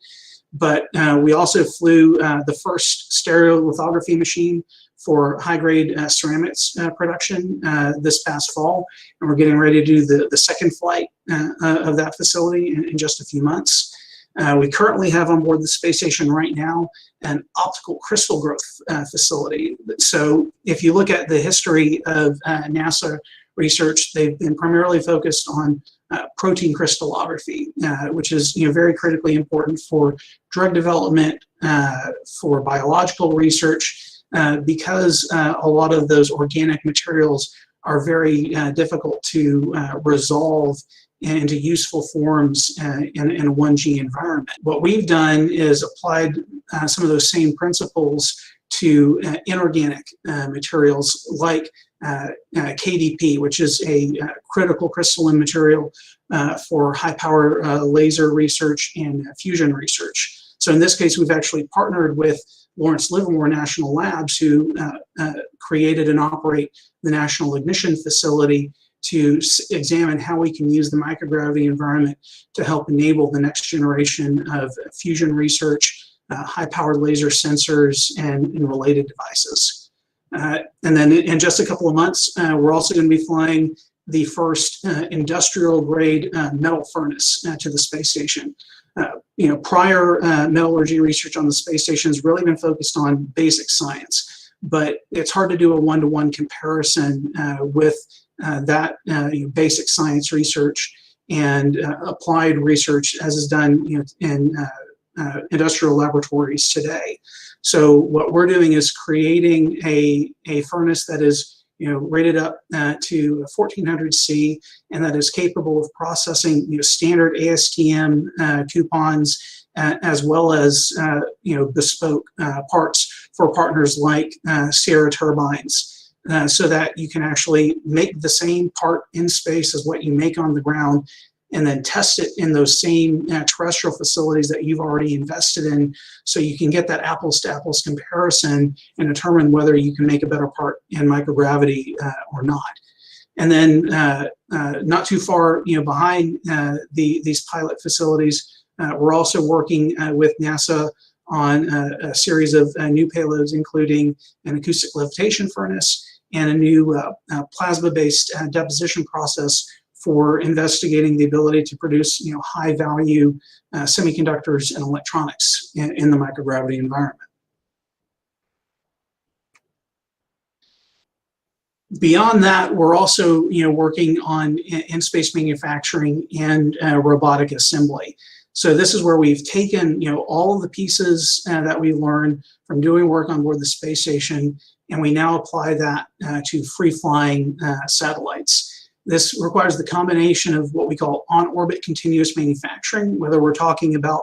But we also flew the first stereolithography machine for high-grade ceramics production this past fall, and we're getting ready to do the second flight of that facility in just a few months. We currently have on board the space station right now an optical crystal growth facility. So if you look at the history of NASA research, they've been primarily focused on protein crystallography, which is very critically important for drug development, for biological research, because a lot of those organic materials are very difficult to resolve into useful forms in a 1G environment. What we've done is applied some of those same principles to inorganic materials like KDP, which is a critical crystalline material for high power laser research and fusion research. So in this case, we've actually partnered with Lawrence Livermore National Labs, who created and operate the National Ignition Facility, to examine how we can use the microgravity environment to help enable the next generation of fusion research, high-powered laser sensors, and related devices. And then in just a couple of months, we're also going to be flying the first industrial-grade metal furnace to the space station. Prior metallurgy research on the space station has really been focused on basic science. but it's hard to do a one-to-one comparison with that basic science research and applied research as is done in industrial laboratories today. So what we're doing is creating a furnace that is rated up to 1400 C, and that is capable of processing standard ASTM coupons as well as bespoke parts for partners like Sierra Turbines, so that you can actually make the same part in space as what you make on the ground, and then test it in those same terrestrial facilities that you've already invested in, so you can get that apples to apples comparison and determine whether you can make a better part in microgravity or not. And then not too far behind these pilot facilities, we're also working with NASA on a series of new payloads, including an acoustic levitation furnace and a new plasma-based deposition process for investigating the ability to produce high-value semiconductors and electronics in the microgravity environment. Beyond that, we're also working on in-space manufacturing and robotic assembly. So this is where we've taken all of the pieces that we learned from doing work on board the space station, and we now apply that to free-flying satellites. This requires the combination of what we call on-orbit continuous manufacturing, whether we're talking about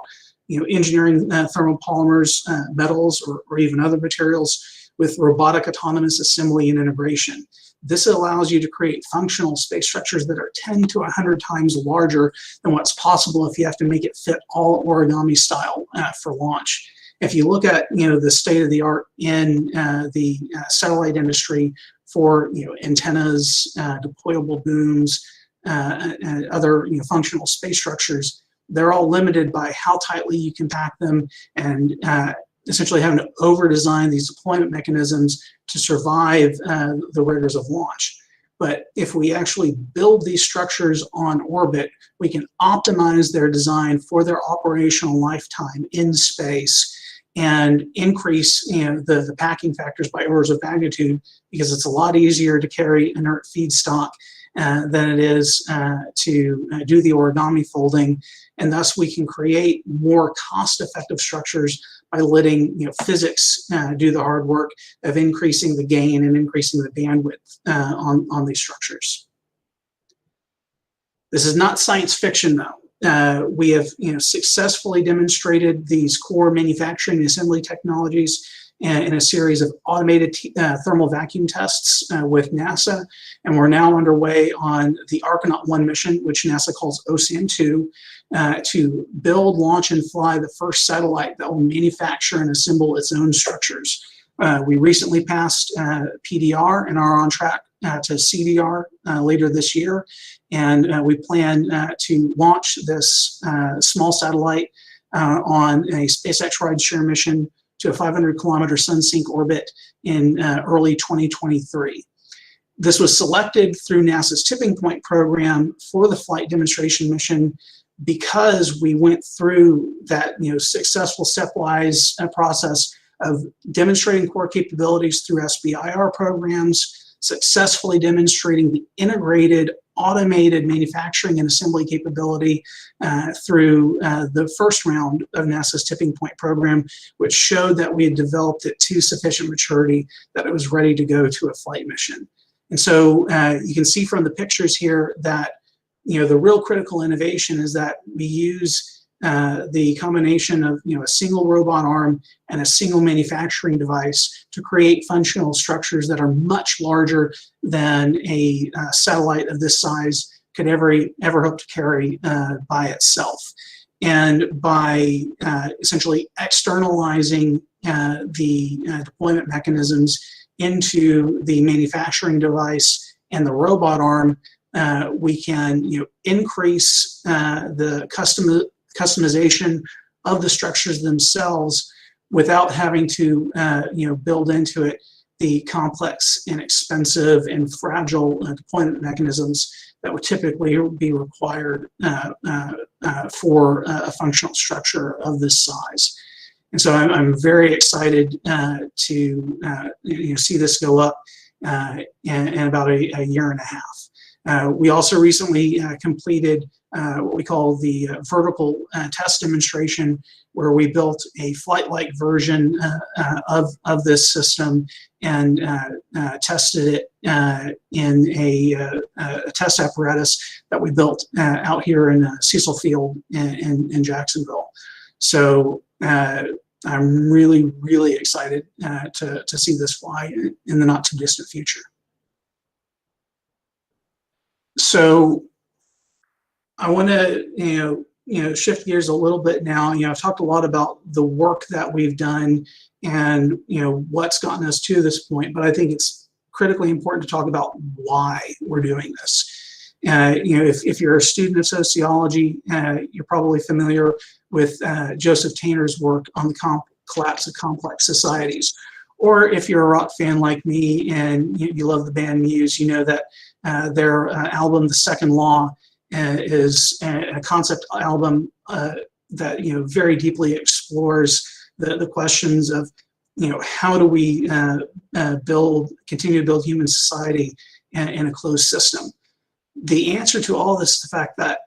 engineering thermopolymers, metals, or even other materials, with robotic autonomous assembly and integration. This allows you to create functional space structures that are 10 to 100 times larger than what's possible if you have to make it fit all origami style for launch. If you look at the state of the art in the satellite industry for antennas, deployable booms, and other functional space structures, they're all limited by how tightly you can pack them, and essentially having to over-design these deployment mechanisms to survive the rigors of launch. But if we actually build these structures on orbit, we can optimize their design for their operational lifetime in space and increase the packing factors by orders of magnitude, because it's a lot easier to carry inert feedstock than it is to do the origami folding, and thus we can create more cost-effective structures by letting physics do the hard work of increasing the gain and increasing the bandwidth on these structures. This is not science fiction, though. We have successfully demonstrated these core manufacturing and assembly technologies in a series of automated thermal vacuum tests with NASA, and we're now underway on the Argonaut 1 mission, which NASA calls OSAN-2, to build, launch, and fly the first satellite that will manufacture and assemble its own structures. We recently passed PDR and are on track to CDR later this year, and we plan to launch this small satellite on a SpaceX rideshare mission to a 500-kilometer sun-sink orbit in early 2023. This was selected through NASA's Tipping Point program for the flight demonstration mission because we went through that successful stepwise process of demonstrating core capabilities through SBIR programs, successfully demonstrating the integrated automated manufacturing and assembly capability through the first round of NASA's Tipping Point program, which showed that we had developed it to sufficient maturity that it was ready to go to a flight mission. And so you can see from the pictures here that the real critical innovation is that we use the combination of a single robot arm and a single manufacturing device to create functional structures that are much larger than a satellite of this size could ever hope to carry by itself. And by essentially externalizing the deployment mechanisms into the manufacturing device and the robot arm, we can increase the customization of the structures themselves without having to build into it the complex and expensive and fragile deployment mechanisms that would typically be required for a functional structure of this size. And so I'm very excited to see this go up in about a year and a half. We also recently completed what we call the vertical test demonstration, where we built a flight-like version of this system and tested it in a test apparatus that we built out here in Cecil Field in Jacksonville. So I'm really, really excited to see this fly in the not too distant future. So I want to, shift gears a little bit now. I've talked a lot about the work that we've done and, what's gotten us to this point, but I think it's critically important to talk about why we're doing this. If you're a student of sociology, you're probably familiar with Joseph Tainer's work on the collapse of complex societies. Or if you're a rock fan like me and you love the band Muse, you know that their album, The Second Law, is a concept album that very deeply explores the questions of how do we continue to build human society in a closed system. The answer to all this is the fact that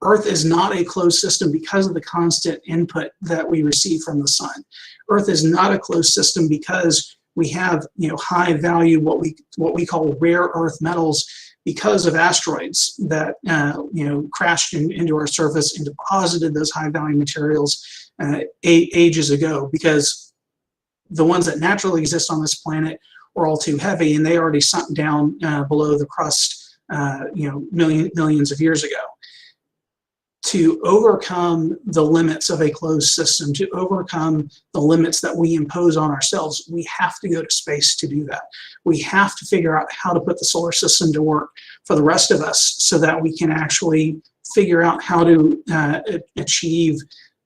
Earth is not a closed system because of the constant input that we receive from the sun. Earth is not a closed system because we have high value what we call rare earth metals because of asteroids that crashed into our surface and deposited those high value materials ages ago, because the ones that naturally exist on this planet were all too heavy and they already sunk down below the crust millions of years ago. To overcome the limits of a closed system, to overcome the limits that we impose on ourselves, we have to go to space to do that. We have to figure out how to put the solar system to work for the rest of us so that we can actually figure out how to achieve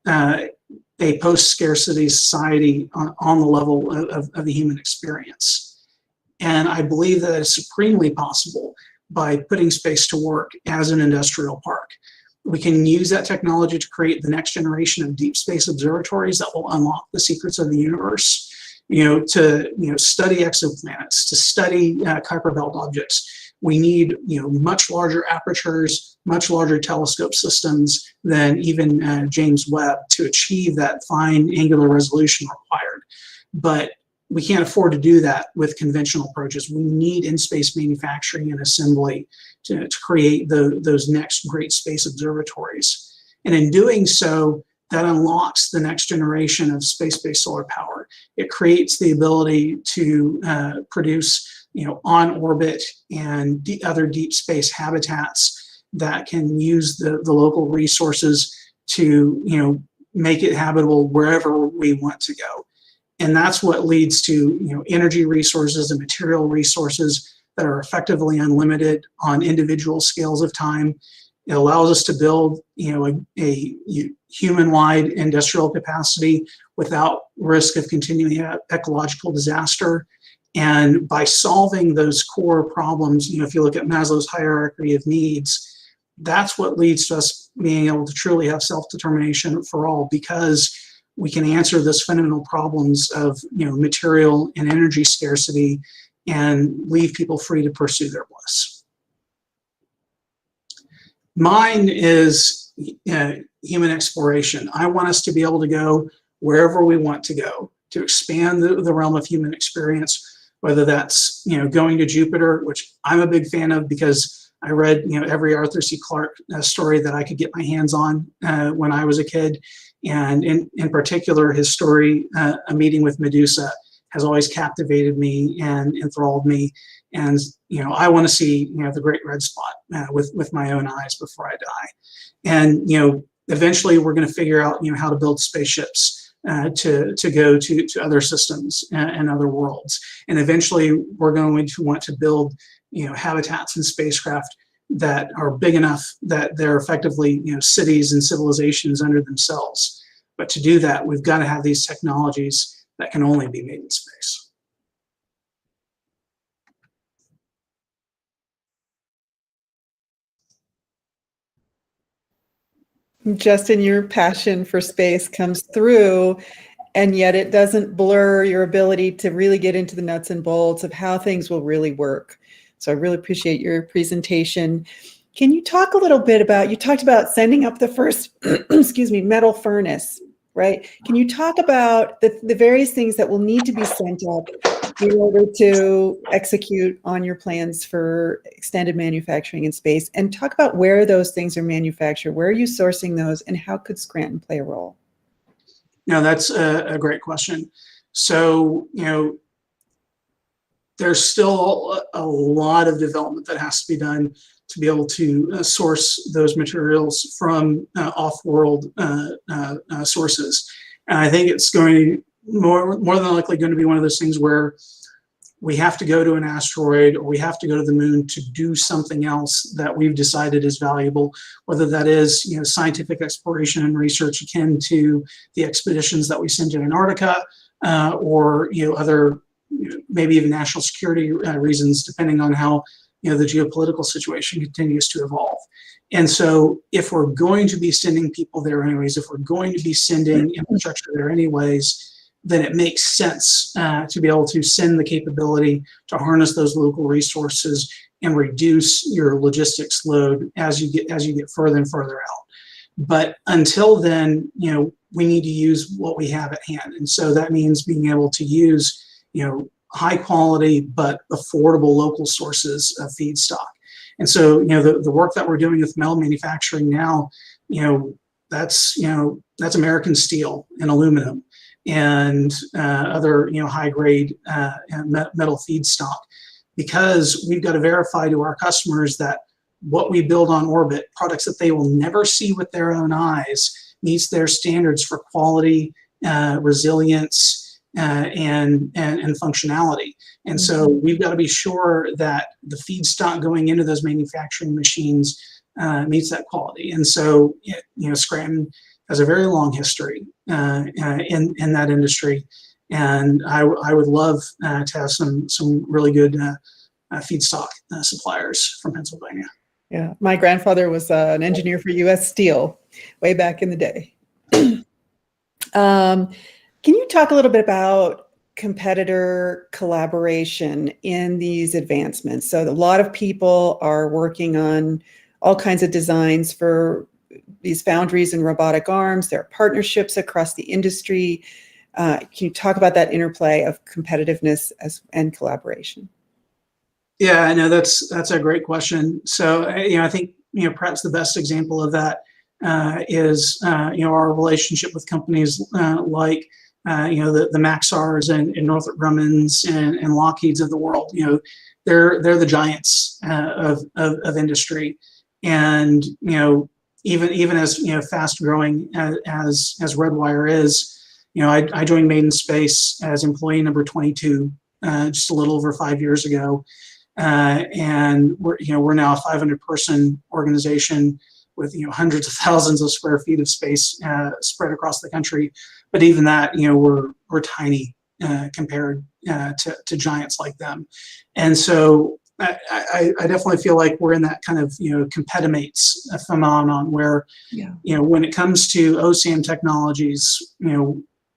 a post-scarcity society on the level of the human experience. And I believe that it's supremely possible by putting space to work as an industrial park. We can use that technology to create the next generation of deep space observatories that will unlock the secrets of the universe, to study exoplanets, to study Kuiper Belt objects. We need much larger apertures, much larger telescope systems than even James Webb to achieve that fine angular resolution required. But we can't afford to do that with conventional approaches. We need in-space manufacturing and assembly to create those next great space observatories. And in doing so, that unlocks the next generation of space-based solar power. It creates the ability to produce on orbit and other deep space habitats that can use the local resources to make it habitable wherever we want to go. And that's what leads to energy resources and material resources that are effectively unlimited on individual scales of time. It allows us to build a human-wide industrial capacity without risk of continuing ecological disaster. And by solving those core problems, if you look at Maslow's hierarchy of needs, that's what leads to us being able to truly have self-determination for all, because we can answer those fundamental problems of material and energy scarcity and leave people free to pursue their bliss. Mine is human exploration. I want us to be able to go wherever we want to go, to expand the realm of human experience, whether that's going to Jupiter, which I'm a big fan of because I read every Arthur C. Clarke story that I could get my hands on when I was a kid. And in particular, his story, A Meeting with Medusa, has always captivated me and enthralled me. And I want to see the Great Red Spot with my own eyes before I die. And eventually, we're going to figure out how to build spaceships to go to other systems and other worlds. And eventually, we're going to want to build habitats and spacecraft that are big enough that they're effectively cities and civilizations under themselves. But to do that, we've got to have these technologies that can only be made in space. Justin, your passion for space comes through and yet it doesn't blur your ability to really get into the nuts and bolts of how things will really work. So I really appreciate your presentation. Can you talk a little bit about, you talked about sending up the first, excuse me, metal furnace, right? Can you talk about the various things that will need to be sent up in order to execute on your plans for extended manufacturing in space, and talk about where those things are manufactured, where are you sourcing those, and how could Scranton play a role? Now, that's a great question. So, there's still a lot of development that has to be done to be able to source those materials from off-world sources. And I think it's going more than likely going to be one of those things where we have to go to an asteroid or we have to go to the moon to do something else that we've decided is valuable, whether that is scientific exploration and research akin to the expeditions that we send to Antarctica, or other maybe even national security reasons, depending on how the geopolitical situation continues to evolve. And so if we're going to be sending people there anyways, if we're going to be sending infrastructure there anyways, then it makes sense to be able to send the capability to harness those local resources and reduce your logistics load as you get further and further out. But until then, we need to use what we have at hand. And so that means being able to use, high quality but affordable local sources of feedstock. And so, the work that we're doing with metal manufacturing now, that's American steel and aluminum and other high grade metal feedstock, because we've got to verify to our customers that what we build on orbit, products that they will never see with their own eyes, meets their standards for quality, resilience, and functionality. And so we've got to be sure that the feedstock going into those manufacturing machines meets that quality. And so, Scranton has a very long history in that industry, and I would love to have some really good feedstock suppliers from Pennsylvania. Yeah, my grandfather was an engineer for U.S. Steel way back in the day. Can you talk a little bit about competitor collaboration in these advancements? So a lot of people are working on all kinds of designs for these foundries and robotic arms. There are partnerships across the industry. Can you talk about that interplay of competitiveness and collaboration? Yeah, I know that's a great question. So, I think, perhaps the best example of that is, our relationship with companies like, the Maxars and Northrop Grumman's and Lockheed's of the world. They're the giants of industry, and even as fast growing as Redwire is, I joined Maiden Space as employee number 22 just a little over 5 years ago. And we're now a 500-person organization with hundreds of thousands of square feet of space spread across the country. But even that, we're tiny compared to giants like them. And so I definitely feel like we're in that kind of competimates phenomenon where when it comes to OSAM technologies,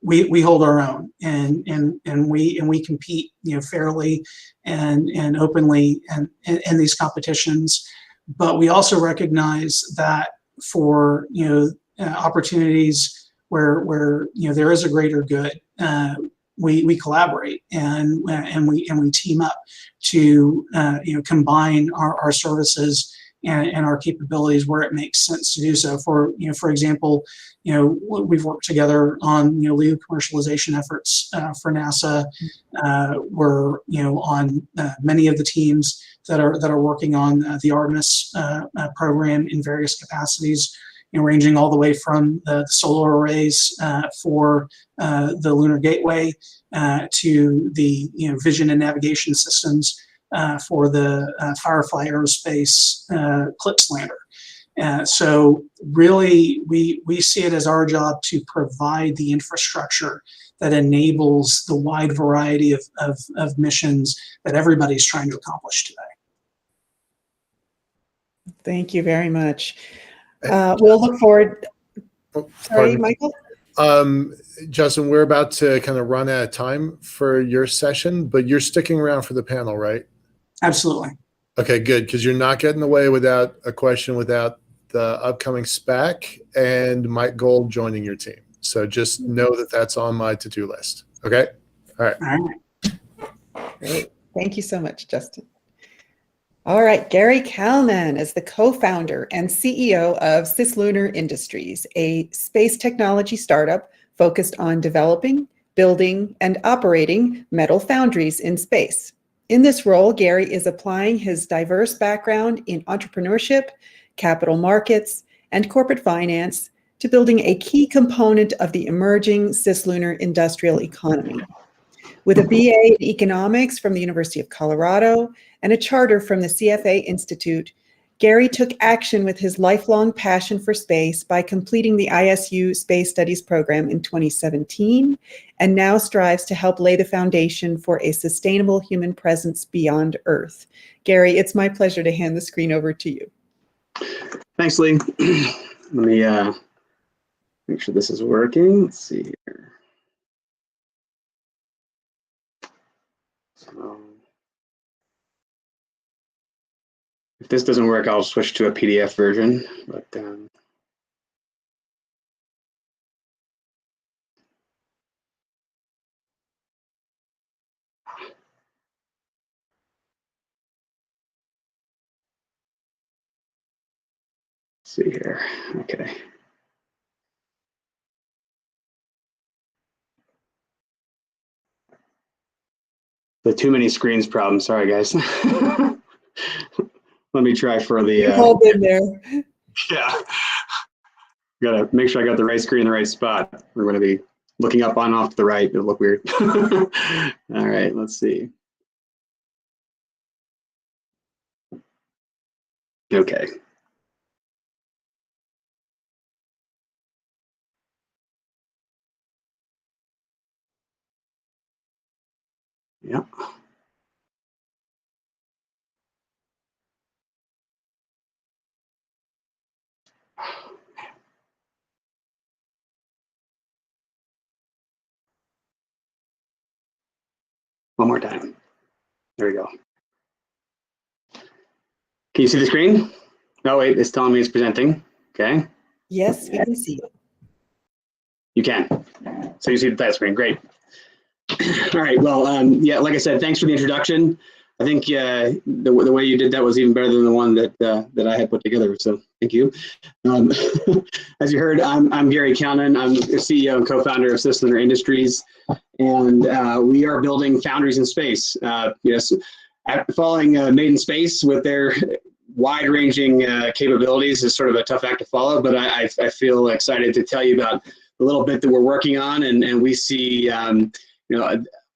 we hold our own, and we compete fairly and openly in these competitions. But we also recognize that for opportunities where there is a greater good, we collaborate and we team up to combine our services and our capabilities where it makes sense to do so. For example, we've worked together on LEO commercialization efforts for NASA. We're on many of the teams that are working on the Artemis program in various capacities, ranging all the way from the solar arrays for the Lunar Gateway to the vision and navigation systems for the Firefly Aerospace CLPS lander. So really, we see it as our job to provide the infrastructure that enables the wide variety of missions that everybody's trying to accomplish today. Thank you very much. We'll look forward. Sorry, Michael? Justin, we're about to kind of run out of time for your session, but you're sticking around for the panel, right? Absolutely. Okay, good, because you're not getting away without a question without the upcoming SPAC and Mike Gold joining your team. So just know that that's on my to-do list. Okay? All right. All right. Great. Thank you so much, Justin. All right, Gary Kalman is the co-founder and CEO of CisLunar Industries, a space technology startup focused on developing, building, and operating metal foundries in space. In this role, Gary is applying his diverse background in entrepreneurship, capital markets, and corporate finance to building a key component of the emerging CisLunar industrial economy. With a BA in economics from the University of Colorado and a charter from the CFA Institute, Gary took action with his lifelong passion for space by completing the ISU Space Studies program in 2017, and now strives to help lay the foundation for a sustainable human presence beyond Earth. Gary, it's my pleasure to hand the screen over to you. Thanks, Lee. Let me make sure this is working. Let's see here. So, if this doesn't work, I'll switch to a PDF version. But let's see here. Okay. The too many screens problem. Sorry, guys. Let me try for the. Hold in there. Yeah. Gotta make sure I got the right screen in the right spot. We're going to be looking up on off to the right. It'll look weird. All right, let's see. Okay. Yep. One more time. There we go. Can you see the screen? No, wait, it's telling me it's presenting. Okay. Yes, we can see it. You can. So you see the title screen. Great. All right. Well, yeah, like I said, thanks for the introduction. I think the way you did that was even better than the one that I had put together. So thank you. As you heard, I'm Gary Kalman. I'm the CEO and co-founder of CisLunar Industries, and we are building foundries in space. Yes, following Made in Space with their wide-ranging capabilities is sort of a tough act to follow, but I feel excited to tell you about the little bit that we're working on, and we see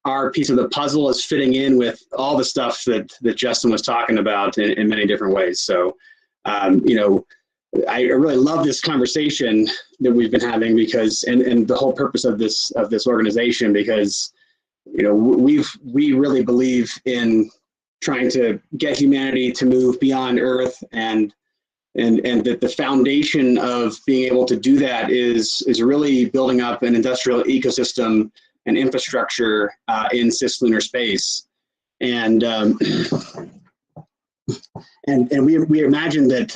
our piece of the puzzle is fitting in with all the stuff that Justin was talking about in many different ways. So, I really love this conversation that we've been having because, and the whole purpose of this organization, because, we really believe in trying to get humanity to move beyond Earth, and that the foundation of being able to do that is really building up an industrial ecosystem and infrastructure in CisLunar space, and we imagine that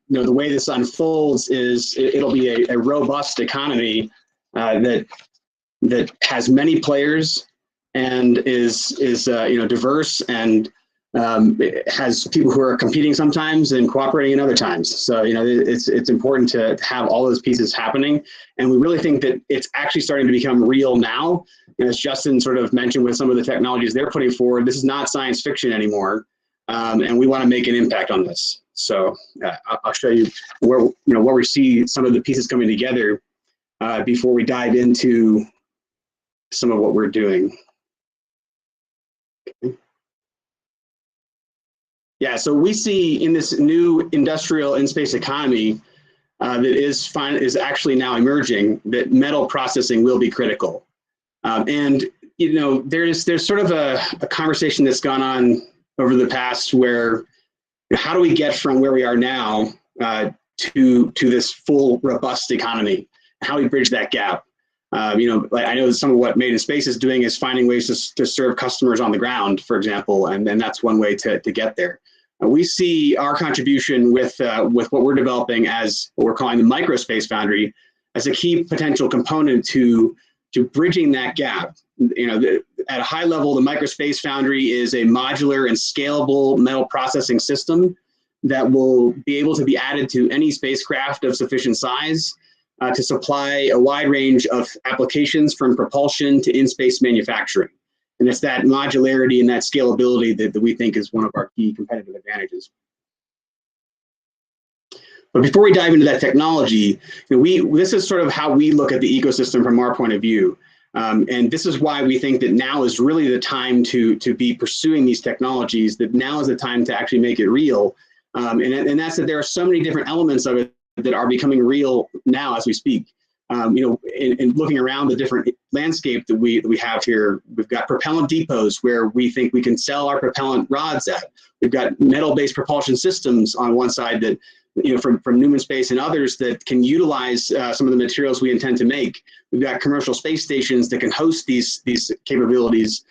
the way this unfolds is it'll be a robust economy that has many players and is diverse, and it has people who are competing sometimes and cooperating in other times. So it's important to have all those pieces happening, and we really think that it's actually starting to become real now. As Justin sort of mentioned with some of the technologies they're putting forward, this is not science fiction anymore, and we want to make an impact on this. So I'll show you where we see some of the pieces coming together before we dive into some of what we're doing. Okay. Yeah, so we see in this new industrial in-space economy that is actually now emerging, that metal processing will be critical. And there's sort of a conversation that's gone on over the past where how do we get from where we are now to this full robust economy? How do we bridge that gap? Like I know some of what Made in Space is doing is finding ways to serve customers on the ground, for example, and then that's one way to get there. We see our contribution with what we're developing as what we're calling the Microspace Foundry as a key potential component to bridging that gap. At a high level, the Microspace Foundry is a modular and scalable metal processing system that will be able to be added to any spacecraft of sufficient size to supply a wide range of applications from propulsion to in-space manufacturing. And it's that modularity and that scalability that we think is one of our key competitive advantages. But before we dive into that technology, this is sort of how we look at the ecosystem from our point of view. And this is why we think that now is really the time to be pursuing these technologies, that now is the time to actually make it real. And that's that there are so many different elements of it that are becoming real now as we speak. In looking around the different landscape that we have here, we've got propellant depots where we think we can sell our propellant rods at. We've got metal-based propulsion systems on one side that, from Newman Space and others that can utilize some of the materials we intend to make. We've got commercial space stations that can host these capabilities.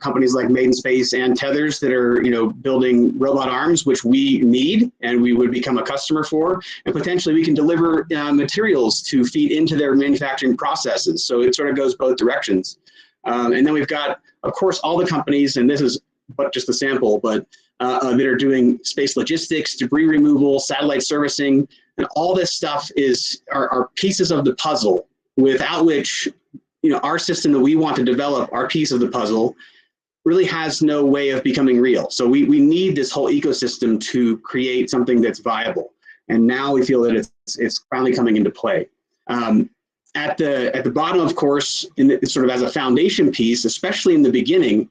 Companies like Made in Space and Tethers that are building robot arms, which we need and we would become a customer for, and potentially we can deliver materials to feed into their manufacturing processes. So it sort of goes both directions. And then we've got, of course, all the companies, and this is but just a sample, but that are doing space logistics, debris removal, satellite servicing, and all this stuff are pieces of the puzzle without which our system that we want to develop, our piece of the puzzle, really has no way of becoming real. So we need this whole ecosystem to create something that's viable. And now we feel that it's finally coming into play. At the bottom, of course, sort of as a foundation piece, especially in the beginning,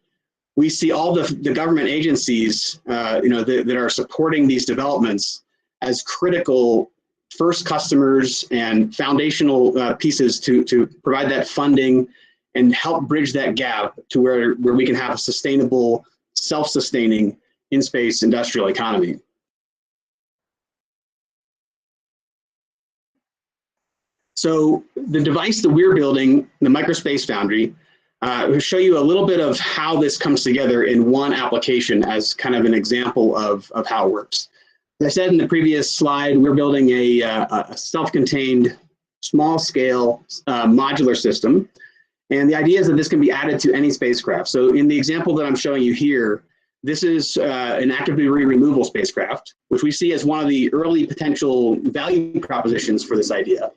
we see all the government agencies that are supporting these developments as critical first customers and foundational pieces to provide that funding and help bridge that gap to where we can have a sustainable, self-sustaining in-space industrial economy. So the device that we're building, the Microspace Foundry, will show you a little bit of how this comes together in one application as kind of an example of how it works. As I said in the previous slide, we're building a self-contained, small-scale modular system. And the idea is that this can be added to any spacecraft. So in the example that I'm showing you here, this is an active debris removal spacecraft, which we see as one of the early potential value propositions for this idea.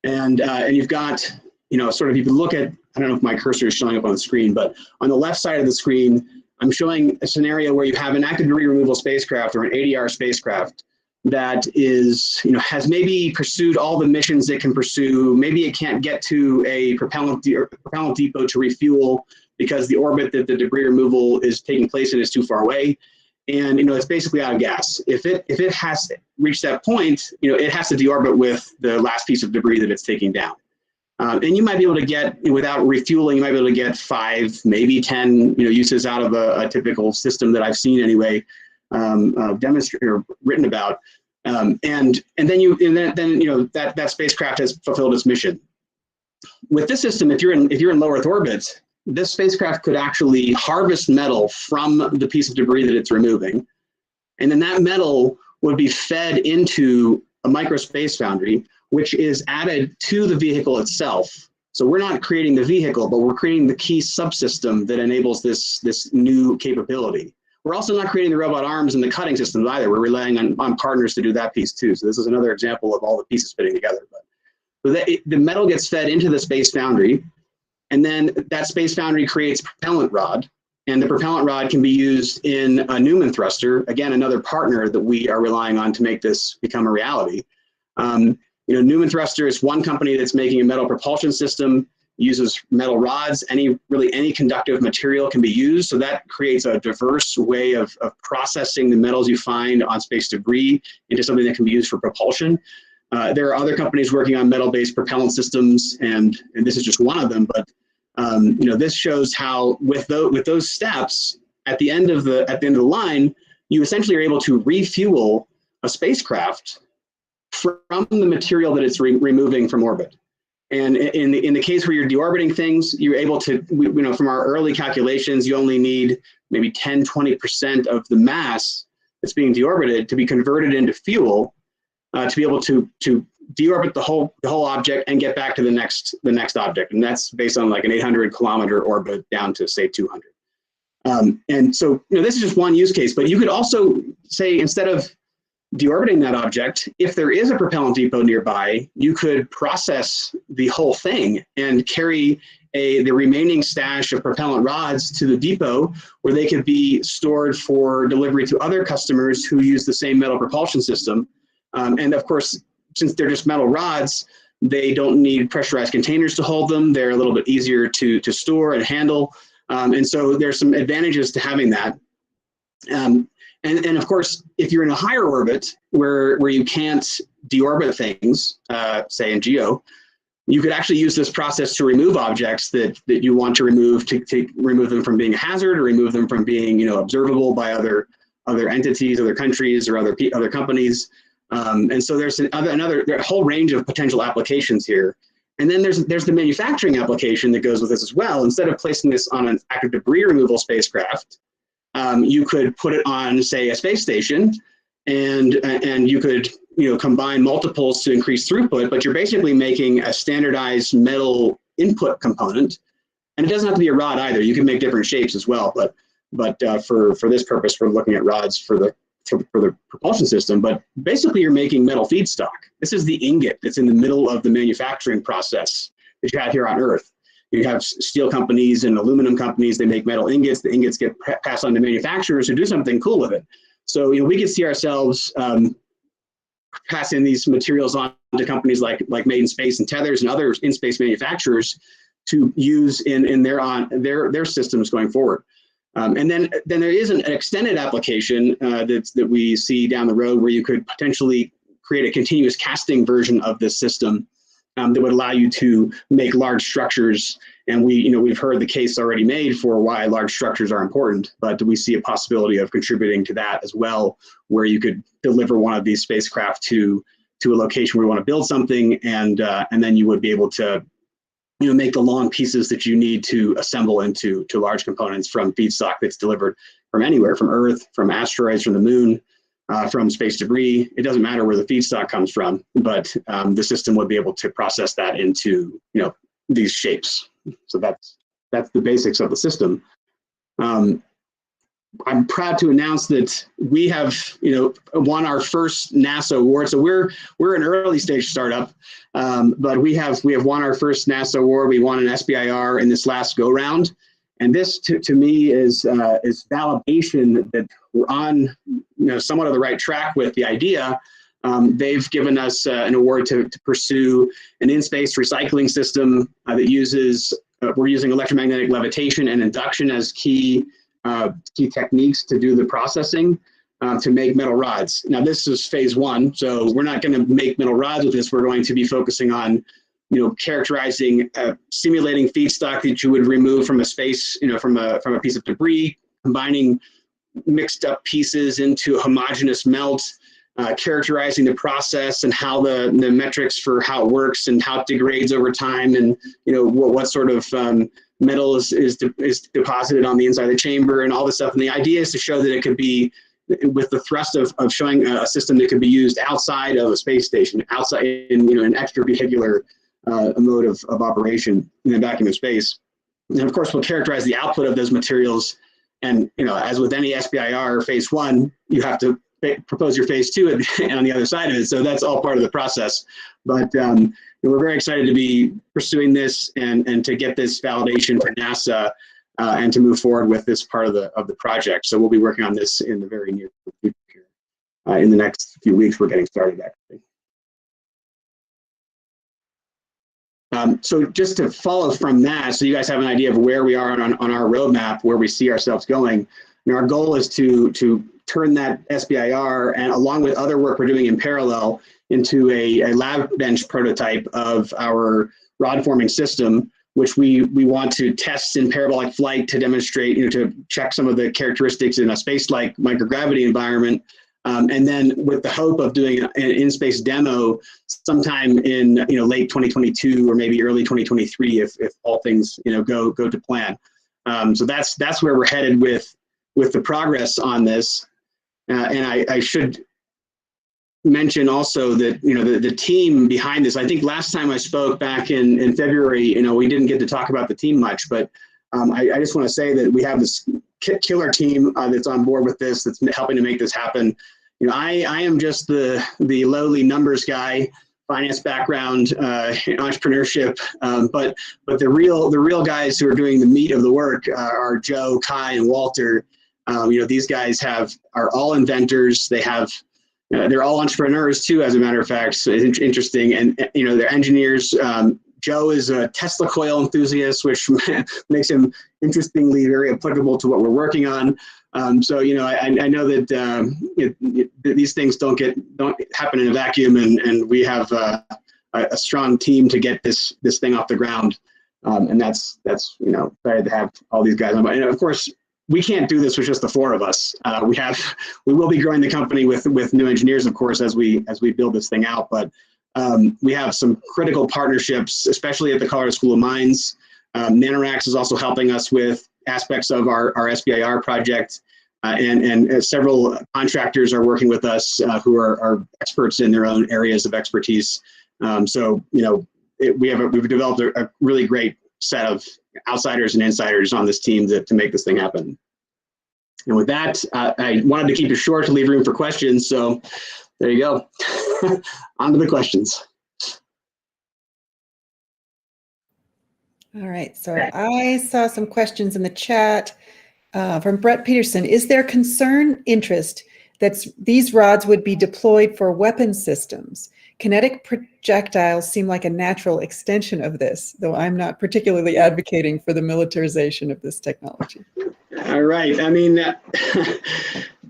And you've got, sort of, you can look at, I don't know if my cursor is showing up on the screen, but on the left side of the screen, I'm showing a scenario where you have an active debris removal spacecraft or an ADR spacecraft that is, has maybe pursued all the missions it can pursue. Maybe it can't get to a propellant depot to refuel because the orbit that the debris removal is taking place in is too far away. And, it's basically out of gas. If it has reached that point, it has to deorbit with the last piece of debris that it's taking down. And you might be able to get, without refueling, you might be able to get 5, maybe 10, uses out of a typical system that I've seen anyway, demonstrated or written about. And then that spacecraft has fulfilled its mission. With this system, if you're in low Earth orbit, this spacecraft could actually harvest metal from the piece of debris that it's removing, and then that metal would be fed into a Microspace Foundry, which is added to the vehicle itself. So we're not creating the vehicle, but we're creating the key subsystem that enables this new capability. We're also not creating the robot arms and the cutting systems either. We're relying on partners to do that piece too. So this is another example of all the pieces fitting together. So the metal gets fed into the Space Foundry, and then that Space Foundry creates propellant rod, and the propellant rod can be used in a Newman thruster, again, another partner that we are relying on to make this become a reality. Newman Thruster is one company that's making a metal propulsion system, uses metal rods, any conductive material can be used. So that creates a diverse way of processing the metals you find on space debris into something that can be used for propulsion. There are other companies working on metal-based propellant systems, and this is just one of them. But this shows how with those steps at the end of the line, you essentially are able to refuel a spacecraft from the material that it's removing from orbit. And in the case where you're deorbiting things, you're able to, from our early calculations, you only need maybe 10, 20% of the mass that's being deorbited to be converted into fuel to be able to deorbit the whole object and get back to the next object. And that's based on like an 800-kilometer orbit down to say 200. And so, this is just one use case, but you could also say, instead of deorbiting that object, if there is a propellant depot nearby, you could process the whole thing and carry the remaining stash of propellant rods to the depot, where they could be stored for delivery to other customers who use the same metal propulsion system. And of course, since they're just metal rods, they don't need pressurized containers to hold them. They're a little bit easier to store and handle. And so there's some advantages to having that. And of course, if you're in a higher orbit where you can't deorbit things, say in GEO, you could actually use this process to remove objects that you want to remove, to remove them from being a hazard, or remove them from being observable by other entities, other countries, or other companies. And so there's a whole range of potential applications here. And then there's the manufacturing application that goes with this as well. Instead of placing this on an active debris removal spacecraft, you could put it on, say, a space station, and you could combine multiples to increase throughput, but you're basically making a standardized metal input component. And it doesn't have to be a rod either. You can make different shapes as well, but for this purpose, we're looking at rods for the propulsion system. But basically, you're making metal feedstock. This is the ingot that's in the middle of the manufacturing process that you have here on Earth. You have steel companies and aluminum companies. They make metal ingots. The ingots get passed on to manufacturers who do something cool with it. So we could see ourselves passing these materials on to companies like Made in Space and Tethers and other in-space manufacturers to use in their systems going forward. And then there is an extended application that we see down the road, where you could potentially create a continuous casting version of this system that would allow you to make large structures. And we've heard the case already made for why large structures are important, but we see a possibility of contributing to that as well, where you could deliver one of these spacecraft to a location where you want to build something, and then you would be able to make the long pieces that you need to assemble into large components from feedstock that's delivered from anywhere, from Earth, from asteroids, from the moon, from space debris. It doesn't matter where the feedstock comes from, but the system would be able to process that into these shapes. So that's the basics of the system. I'm proud to announce that we have won our first NASA award. So we're an early stage startup, but we have won our first NASA award. We won an SBIR in this last go round, and this to me is validation that we're on somewhat of the right track with the idea. They've given us an award to pursue an in-space recycling system that uses we're using electromagnetic levitation and induction as key techniques to do the processing to make metal rods. Now, this is phase one, so we're not going to make metal rods with this. We're going to be focusing on, characterizing, simulating feedstock that you would remove from a space, from a piece of debris, combining mixed up pieces into a homogeneous melt, characterizing the process and how the metrics for how it works and how it degrades over time, and what sort of metal is deposited on the inside of the chamber and all this stuff. And the idea is to show that it could be, with the thrust of showing a system that could be used outside of a space station, outside in an extravehicular mode of operation in the vacuum of space. And of course, we'll characterize the output of those materials. And as with any SBIR phase one, you have to propose your phase two and on the other side of it. So that's all part of the process. But we're very excited to be pursuing this and to get this validation for NASA and to move forward with this part of the project. So we'll be working on this in the very near future. In the next few weeks, we're getting started, actually. So just to follow from that, so you guys have an idea of where we are on our roadmap, where we see ourselves going. And our goal is to turn that SBIR, and along with other work we're doing in parallel, into a lab bench prototype of our rod forming system, which we want to test in parabolic flight to demonstrate, to check some of the characteristics in a space-like microgravity environment, And then with the hope of doing an in-space demo sometime in late 2022 or maybe early 2023 if all things go to plan. So that's where we're headed with the progress on this. And I should mention also that the team behind this. I think last time I spoke back in February, we didn't get to talk about the team much, but I just want to say that we have this killer team that's on board with this, that's helping to make this happen. I am just the lowly numbers guy, finance background, entrepreneurship, but the real guys who are doing the meat of the work are Joe, Kai, and Walter. These guys are all inventors. They're all entrepreneurs too, as a matter of fact. So it's interesting, and they're engineers. Joe is a Tesla coil enthusiast, which makes him interestingly very applicable to what we're working on. So I know that these things don't happen in a vacuum, and we have a strong team to get this thing off the ground, and that's excited to have all these guys on. And of course, we can't do this with just the four of us. We will be growing the company with new engineers, of course, as we build this thing out. But we have some critical partnerships, especially at the Colorado School of Mines. Nanorax is also helping us with aspects of our SBIR project, and several contractors are working with us who are experts in their own areas of expertise. So we've developed a really great set of outsiders and insiders on this team to make this thing happen. And with that, I wanted to keep it short to leave room for questions. So there you go. On to the questions. All right, so I saw some questions in the chat from Brett Peterson. Is there interest that these rods would be deployed for weapon systems? Kinetic projectiles seem like a natural extension of this, though I'm not particularly advocating for the militarization of this technology. All right. I mean,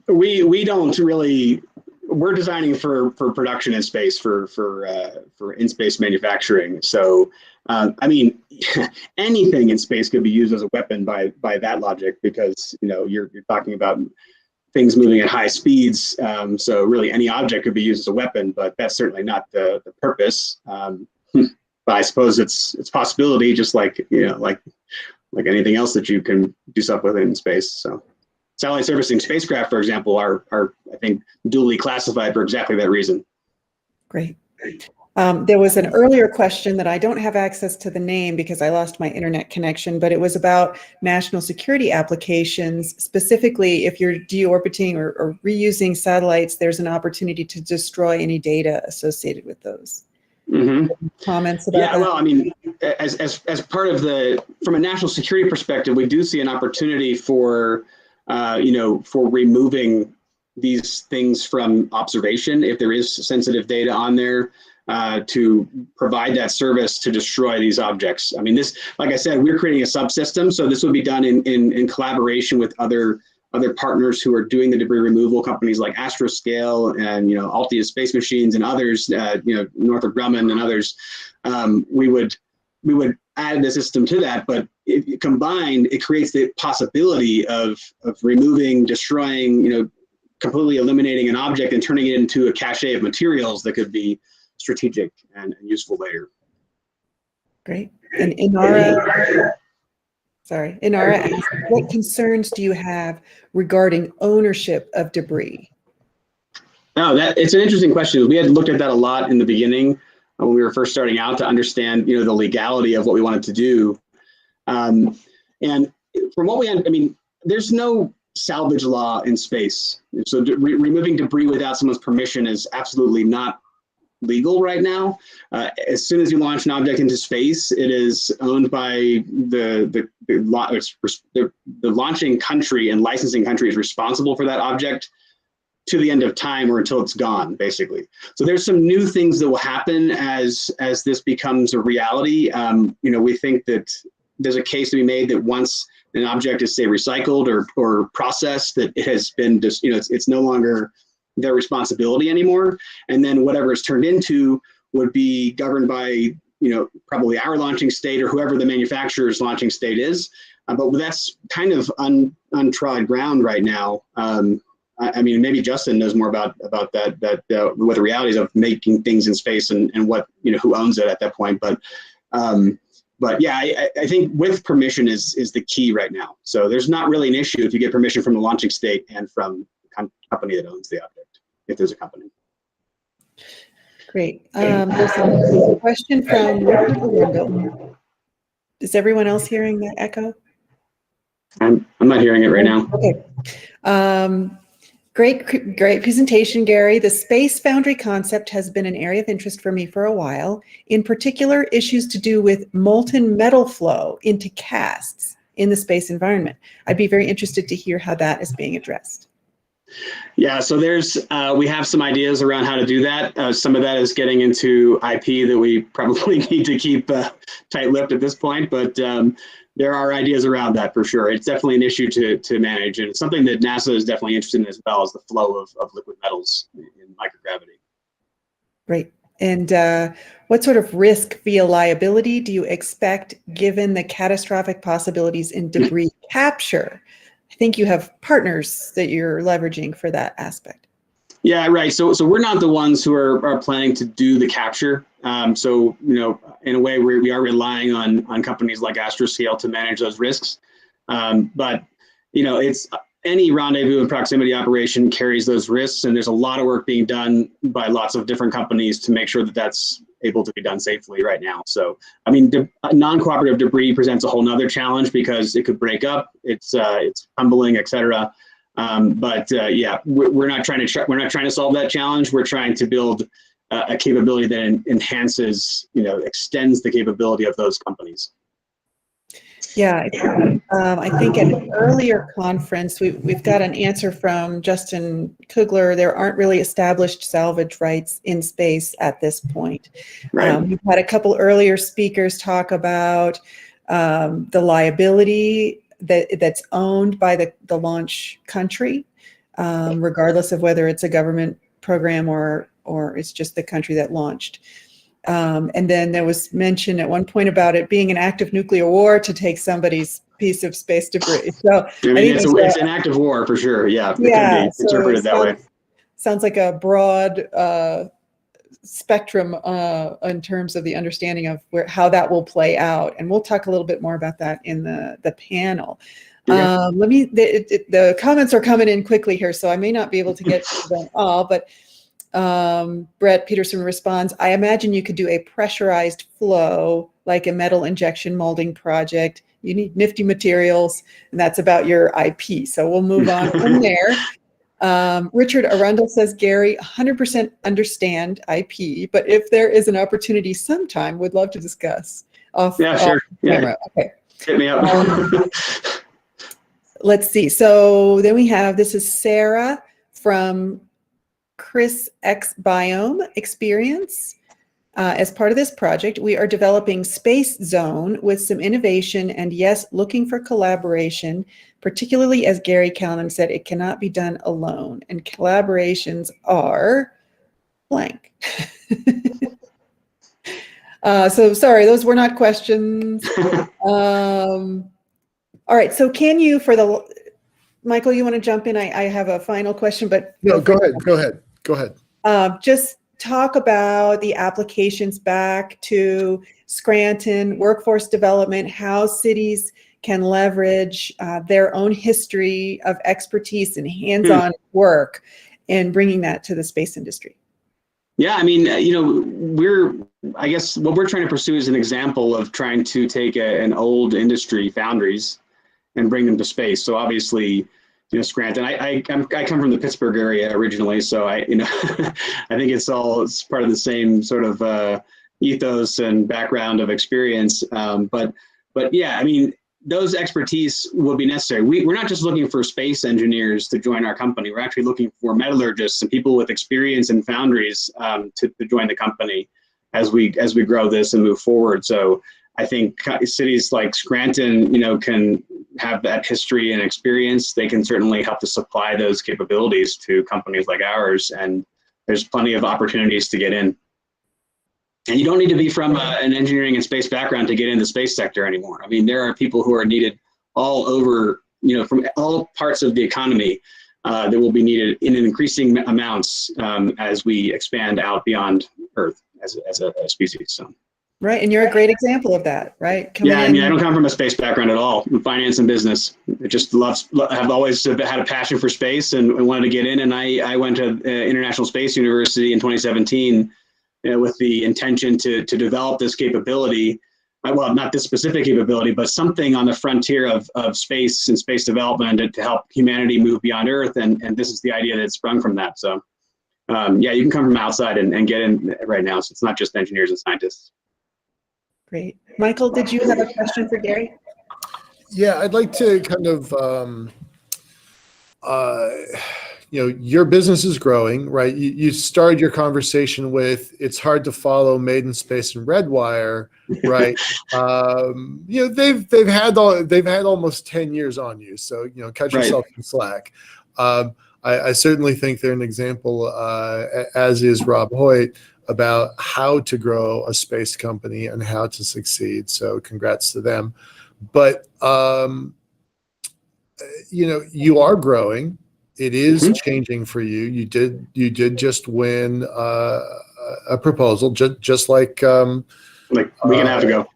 we don't really. We're designing for production in space, for in-space manufacturing. So, I mean, anything in space could be used as a weapon by that logic, because you're talking about things moving at high speeds. So really, any object could be used as a weapon, but that's certainly not the purpose. But I suppose it's a possibility, just like like anything else that you can do stuff with in space. So. Satellite servicing spacecraft, for example, are I think duly classified for exactly that reason. Great. There was an earlier question that I don't have access to the name because I lost my internet connection, but it was about national security applications. Specifically, if you're deorbiting or reusing satellites, there's an opportunity to destroy any data associated with those. Mm-hmm. Comments about that? Well, I mean, as part of from a national security perspective, we do see an opportunity for removing these things from observation if there is sensitive data on there, to provide that service to destroy these objects. I mean, this, like I said, we're creating a subsystem, so this would be done in collaboration with other partners who are doing the debris removal, companies like Astroscale and Altia Space Machines and others, Northrop Grumman and others. We would add the system to that, but combined, it creates the possibility of removing, destroying, completely eliminating an object and turning it into a cache of materials that could be strategic and useful later. Great. And Inara asks, what concerns do you have regarding ownership of debris? No, it's an interesting question. We had looked at that a lot in the beginning when we were first starting out to understand, the legality of what we wanted to do. And from what there's no salvage law in space. So removing debris without someone's permission is absolutely not legal right now. As soon as you launch an object into space, it is owned by the launching country, and licensing country is responsible for that object to the end of time or until it's gone, basically. So there's some new things that will happen as this becomes a reality. We think that there's a case to be made that once an object is, say, recycled or processed, that it has been just, it's no longer their responsibility anymore. And then whatever it's turned into would be governed by, probably our launching state or whoever the manufacturer's launching state is. But that's kind of untrod ground right now. I mean, maybe Justin knows more about that what the realities of making things in space and what, you know, who owns it at that point. But yeah, I think with permission is the key right now. So there's not really an issue if you get permission from the launching state and from the company that owns the object, if there's a company. Great. There's a question from Richard Arundel. Is everyone else hearing that echo? I'm not hearing it right now. Okay. Great presentation, Gary. The space foundry concept has been an area of interest for me for a while. In particular, issues to do with molten metal flow into casts in the space environment. I'd be very interested to hear how that is being addressed. Yeah, so we have some ideas around how to do that. Some of that is getting into IP that we probably need to keep tight-lipped at this point, but there are ideas around that for sure. It's definitely an issue to manage, and it's something that NASA is definitely interested in as well, as the flow of liquid metals in microgravity. Great. And what sort of risk via liability do you expect given the catastrophic possibilities in debris capture? I think you have partners that you're leveraging for that aspect. Yeah, right. So we're not the ones who are planning to do the capture. So, you know, in a way, we are relying on companies like Astroscale to manage those risks. But, you know, it's any rendezvous and proximity operation carries those risks, and there's a lot of work being done by lots of different companies to make sure that that's able to be done safely right now. So, I mean, non-cooperative debris presents a whole nother challenge because it could break up, it's tumbling, et cetera. Yeah, we're not trying to solve that challenge. We're trying to build a capability that enhances, you know, extends the capability of those companies. Yeah, I think at an earlier conference, we've got an answer from Justin Kugler. There aren't really established salvage rights in space at this point. Right. We've had a couple earlier speakers talk about the liability that's owned by the launch country, regardless of whether it's a government program or it's just the country that launched. And then there was mention at one point about it being an act of nuclear war to take somebody's piece of space debris. So I mean, it's an act of war for sure. Yeah, it could be interpreted that way. Sounds like a broad spectrum in terms of the understanding of how that will play out. And we'll talk a little bit more about that in the panel. Yeah. The comments are coming in quickly here, so I may not be able to get to them all, but Brett Peterson responds, I imagine you could do a pressurized flow like a metal injection molding project. You need nifty materials, and that's about your IP. So we'll move on from there. Richard Arundel says, Gary, 100% understand IP, but if there is an opportunity sometime, would love to discuss. Sure. Camera. Okay. Hit me up. Let's see. So then we have, this is Sarah from Chris X Biome Experience. As part of this project, we are developing Space Zone with some innovation and, yes, looking for collaboration, particularly as Gary Callan said, it cannot be done alone. And collaborations are blank. So sorry, those were not questions. All right, so can you, Michael, you want to jump in? I have a final question, but. No, go ahead. Just talk about the applications back to Scranton, workforce development, how cities can leverage their own history of expertise and hands-on work and bringing that to the space industry. Yeah, I mean, you know, I guess what we're trying to pursue is an example of trying to take an old industry, foundries, and bring them to space. So obviously, you know, Scranton. I come from the Pittsburgh area originally, so I think it's part of the same sort of ethos and background of experience. But yeah, I mean, those expertise will be necessary. We're not just looking for space engineers to join our company. We're actually looking for metallurgists and people with experience in foundries to join the company as we grow this and move forward. So I think cities like Scranton, you know, can have that history and experience. They can certainly help to supply those capabilities to companies like ours, and there's plenty of opportunities to get in. And you don't need to be from an engineering and space background to get in the space sector anymore. I mean, there are people who are needed all over, you know, from all parts of the economy. that will be needed in increasing amounts as we expand out beyond Earth as a species. So. Right, and you're a great example of that, right? Yeah, I mean, I don't come from a space background at all. I'm finance and business. I just have always had a passion for space and wanted to get in. And I went to International Space University in 2017 with the intention to develop this capability. Well, not this specific capability, but something on the frontier of space and space development to help humanity move beyond Earth. And this is the idea that sprung from that. So, yeah, you can come from outside and get in right now. So it's not just engineers and scientists. Great. Michael, did you have a question for Gary? Yeah, I'd like to kind of, your business is growing, right? You started your conversation with, it's hard to follow Made in Space and Redwire, right? They've had almost 10 years on you, so cut yourself some slack. I certainly think they're an example, as is Rob Hoyt, about how to grow a space company and how to succeed. So congrats to them. But, you are growing. It is changing for you. You did just win a proposal, just like a week and a half ago.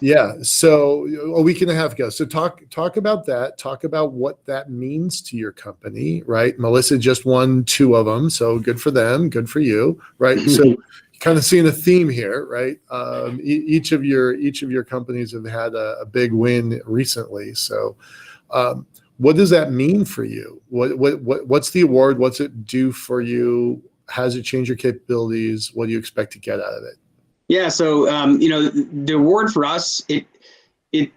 Yeah, so a week and a half ago. So talk about that. Talk about what that means to your company, right? Melissa just won 2 of them, so good for them, good for you, right? So kind of seeing a theme here, right? Each of your companies have had a big win recently. So what does that mean for you? What's the award? What's it do for you? How does it change your capabilities? What do you expect to get out of it? Yeah, so the award for us,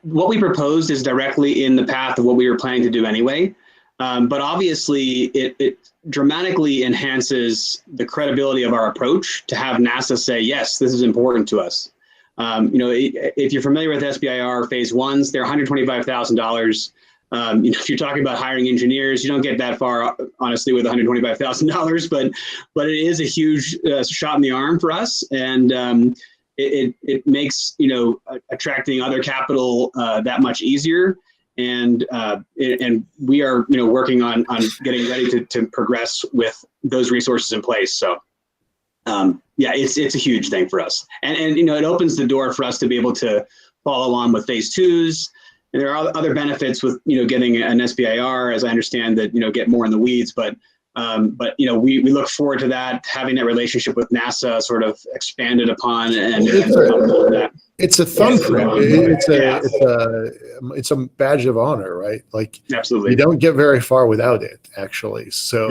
what we proposed is directly in the path of what we were planning to do anyway. But obviously, it dramatically enhances the credibility of our approach to have NASA say, yes, this is important to us. If you're familiar with SBIR phase 1s, they're $125,000. If you're talking about hiring engineers, you don't get that far, honestly, with $125,000, but it is a huge shot in the arm for us, and it makes attracting other capital that much easier, and we are working on getting ready to progress with those resources in place. So yeah, it's a huge thing for us, and it opens the door for us to be able to follow on with phase 2s. And there are other benefits with getting an SBIR, as I understand, that get more in the weeds. But we look forward to that, having that relationship with NASA sort of expanded upon, and it's a thumbprint. It's a badge of honor, right? Like, absolutely, you don't get very far without it, actually. So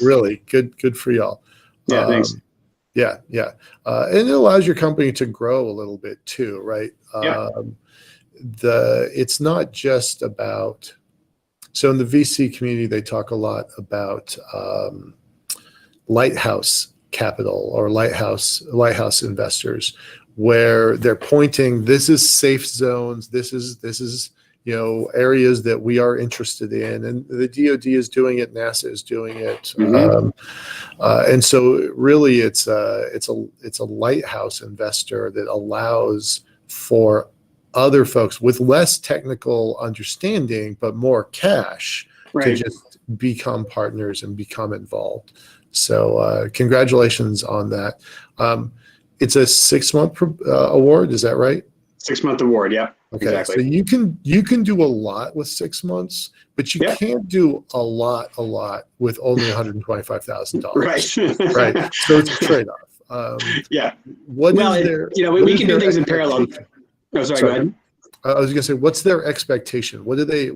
really good for y'all. Yeah, thanks. Yeah, and it allows your company to grow a little bit too, right? Yeah. It's not just about, so in the VC community, they talk a lot about lighthouse capital or lighthouse investors, where they're pointing, this is safe zones, this is areas that we are interested in, and the DoD is doing it, NASA is doing it, and so really it's a lighthouse investor that allows for other folks with less technical understanding but more cash to just become partners and become involved. So congratulations on that. It's a 6-month award, is that right? 6-month award, yeah. Okay, exactly. So you can do a lot with 6 months, but you can't do a lot with only $125,000. Right. So it's a trade-off. Yeah. We can do things in parallel. Oh, sorry, go ahead. I was going to say, what's their expectation? What's the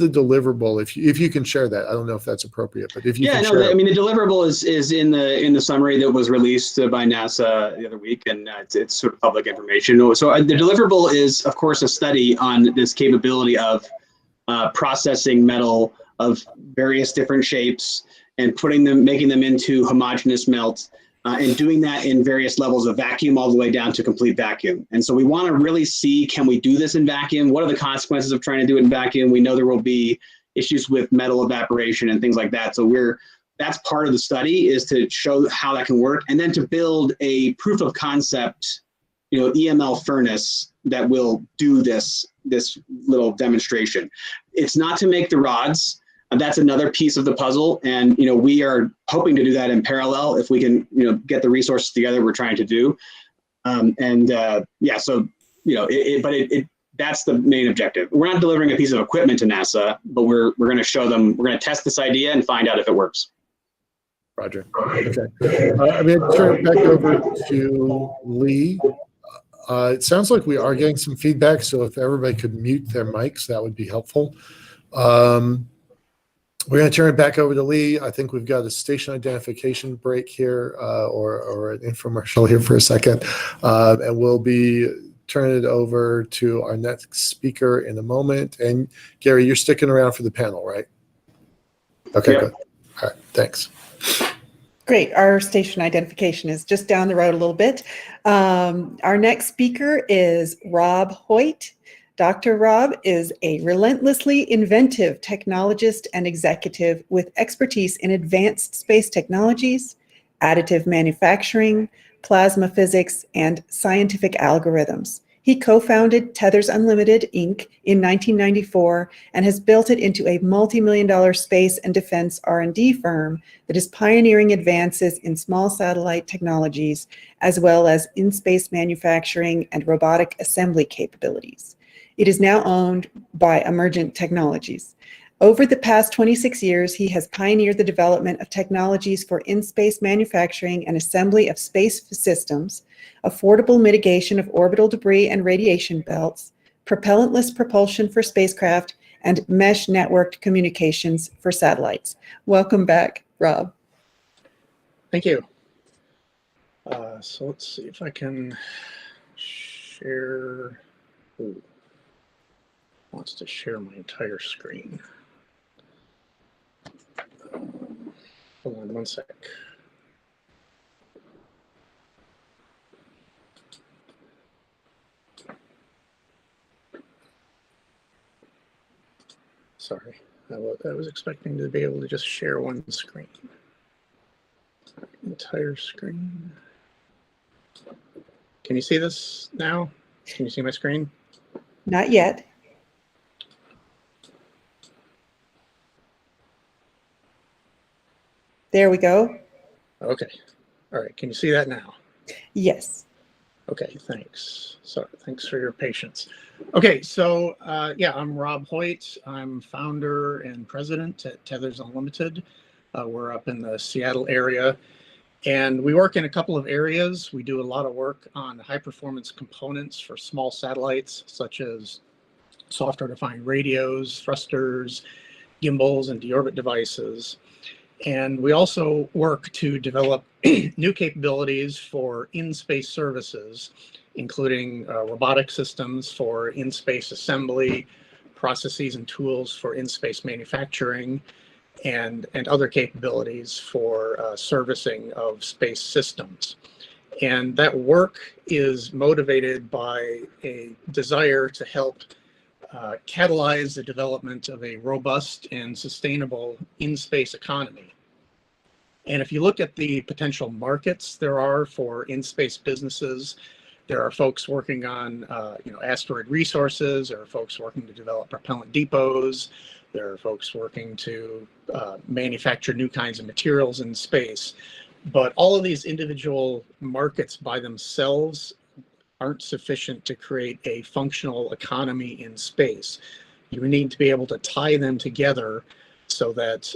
deliverable? If you can share that, I don't know if that's appropriate, but if you can share. I mean, the deliverable is in the summary that was released by NASA the other week, and it's sort of public information. So the deliverable is, of course, a study on this capability of processing metal of various different shapes and making them into homogeneous melt. And doing that in various levels of vacuum all the way down to complete vacuum. And so we want to really see, can we do this in vacuum? What are the consequences of trying to do it in vacuum? We know there will be issues with metal evaporation and things like that. So that's part of the study, is to show how that can work, and then to build a proof of concept, EML furnace that will do this little demonstration. It's not to make the rods. And that's another piece of the puzzle. And, we are hoping to do that in parallel if we can, get the resources together we're trying to do. That's the main objective. We're not delivering a piece of equipment to NASA, but we're going to show them, we're going to test this idea and find out if it works. Roger. Okay. I'm going to turn it back over to Lee. It sounds like we are getting some feedback, so if everybody could mute their mics, that would be helpful. We're going to turn it back over to Lee. I think we've got a station identification break here, or an infomercial here for a second, and we'll be turning it over to our next speaker in a moment. And Gary, you're sticking around for the panel, right? Okay, good. All right, thanks. Great. Our station identification is just down the road a little bit. Our next speaker is Rob Hoyt. Dr. Rob is a relentlessly inventive technologist and executive with expertise in advanced space technologies, additive manufacturing, plasma physics, and scientific algorithms. He co-founded Tethers Unlimited, Inc. in 1994 and has built it into a multi-million-dollar space and defense R&D firm that is pioneering advances in small satellite technologies, as well as in-space manufacturing and robotic assembly capabilities. It is now owned by Emergent Technologies. Over the past 26 years, he has pioneered the development of technologies for in-space manufacturing and assembly of space systems, affordable mitigation of orbital debris and radiation belts, propellantless propulsion for spacecraft, and mesh networked communications for satellites. Welcome back, Rob. Thank you. So let's see if I can share. Ooh. Wants to share my entire screen. Hold on one sec. Sorry, I was expecting to be able to just share one screen. Entire screen. Can you see this now? Can you see my screen? Not yet. There we go. Okay. All right. Can you see that now? Yes. Okay. Thanks. So thanks for your patience. Okay. So yeah, I'm Rob Hoyt. I'm founder and president at Tethers Unlimited. We're up in the Seattle area, and we work in a couple of areas. We do a lot of work on high performance components for small satellites, such as software-defined radios, thrusters, gimbals, and deorbit devices. And we also work to develop new capabilities for in-space services, including robotic systems for in-space assembly, processes and tools for in-space manufacturing, and other capabilities for servicing of space systems. And that work is motivated by a desire to help catalyze the development of a robust and sustainable in-space economy. And if you look at the potential markets there are for in-space businesses, there are folks working on asteroid resources, there are folks working to develop propellant depots, there are folks working to manufacture new kinds of materials in space. But all of these individual markets by themselves aren't sufficient to create a functional economy in space. You need to be able to tie them together so that,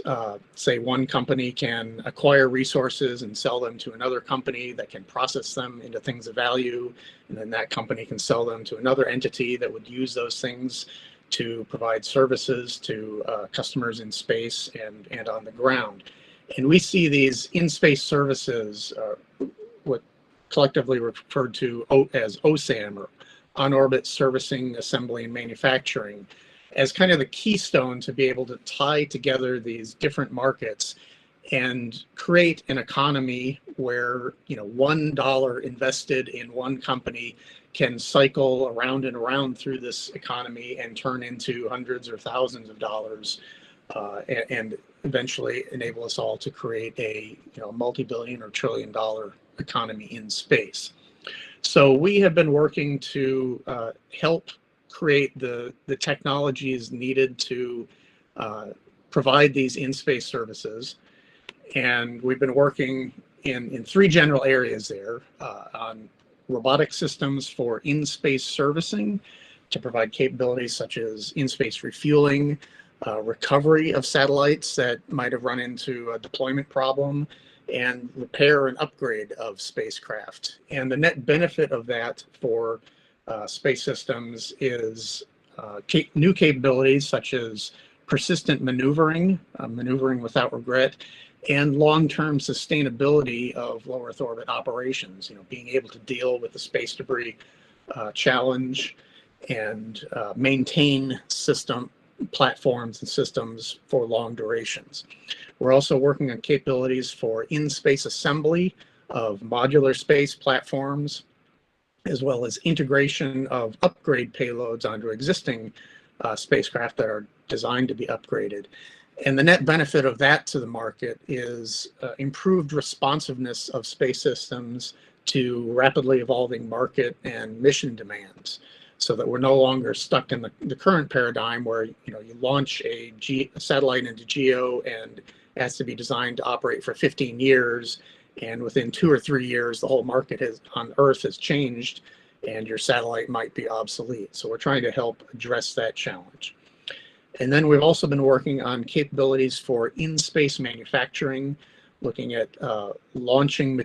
say, one company can acquire resources and sell them to another company that can process them into things of value, and then that company can sell them to another entity that would use those things to provide services to customers in space and on the ground. And we see these in-space services, what collectively referred to as OSAM, or on-orbit servicing, assembly, and manufacturing, as kind of the keystone to be able to tie together these different markets and create an economy where $1 invested in one company can cycle around and around through this economy and turn into hundreds or thousands of dollars, and eventually enable us all to create a multi-billion or trillion-dollar economy in space. So we have been working to help create the technologies needed to provide these in-space services. And we've been working in three general areas there on robotic systems for in-space servicing to provide capabilities such as in-space refueling, recovery of satellites that might have run into a deployment problem, and repair and upgrade of spacecraft. And the net benefit of that for space systems is new capabilities such as persistent maneuvering, maneuvering without regret, and long-term sustainability of low Earth orbit operations, being able to deal with the space debris challenge and maintain system platforms and systems for long durations. We're also working on capabilities for in-space assembly of modular space platforms, as well as integration of upgrade payloads onto existing spacecraft that are designed to be upgraded. And the net benefit of that to the market is improved responsiveness of space systems to rapidly evolving market and mission demands, so that we're no longer stuck in the current paradigm where you launch a satellite into GEO and it has to be designed to operate for 15 years, and within 2 or 3 years the whole market on Earth has changed and your satellite might be obsolete. So we're trying to help address that challenge. And then we've also been working on capabilities for in-space manufacturing, looking at launching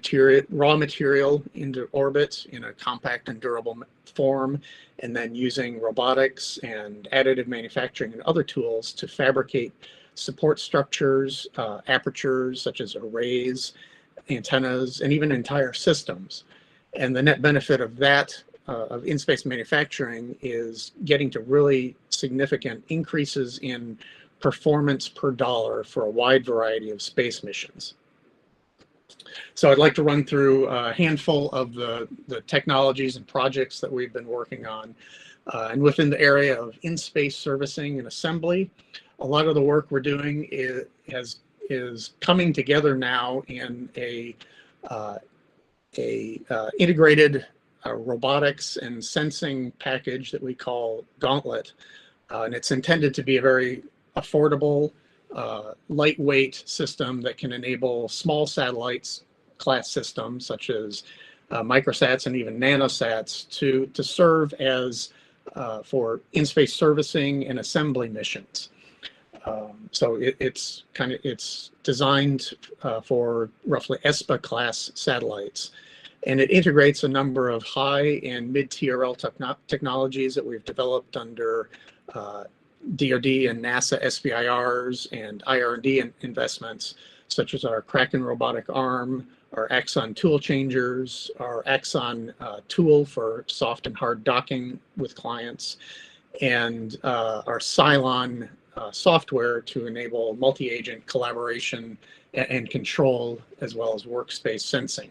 raw material into orbit in a compact and durable form, and then using robotics and additive manufacturing and other tools to fabricate support structures, apertures such as arrays, antennas, and even entire systems. And the net benefit of that, of in-space manufacturing, is getting to really significant increases in performance per dollar for a wide variety of space missions. So I'd like to run through a handful of the technologies and projects that we've been working on. And within the area of in-space servicing and assembly, a lot of the work we're doing is coming together now in a integrated robotics and sensing package that we call Gauntlet. And it's intended to be a very affordable, lightweight system that can enable small satellites class systems such as microsats and even nanosats to serve as for in-space servicing and assembly missions. So it's designed for roughly ESPA class satellites, and it integrates a number of high and mid TRL technologies that we've developed under DoD and NASA SBIRs and IR&D investments, such as our Kraken robotic arm, our Axon tool changers, our Axon tool for soft and hard docking with clients, and our Cylon software to enable multi-agent collaboration and control, as well as workspace sensing.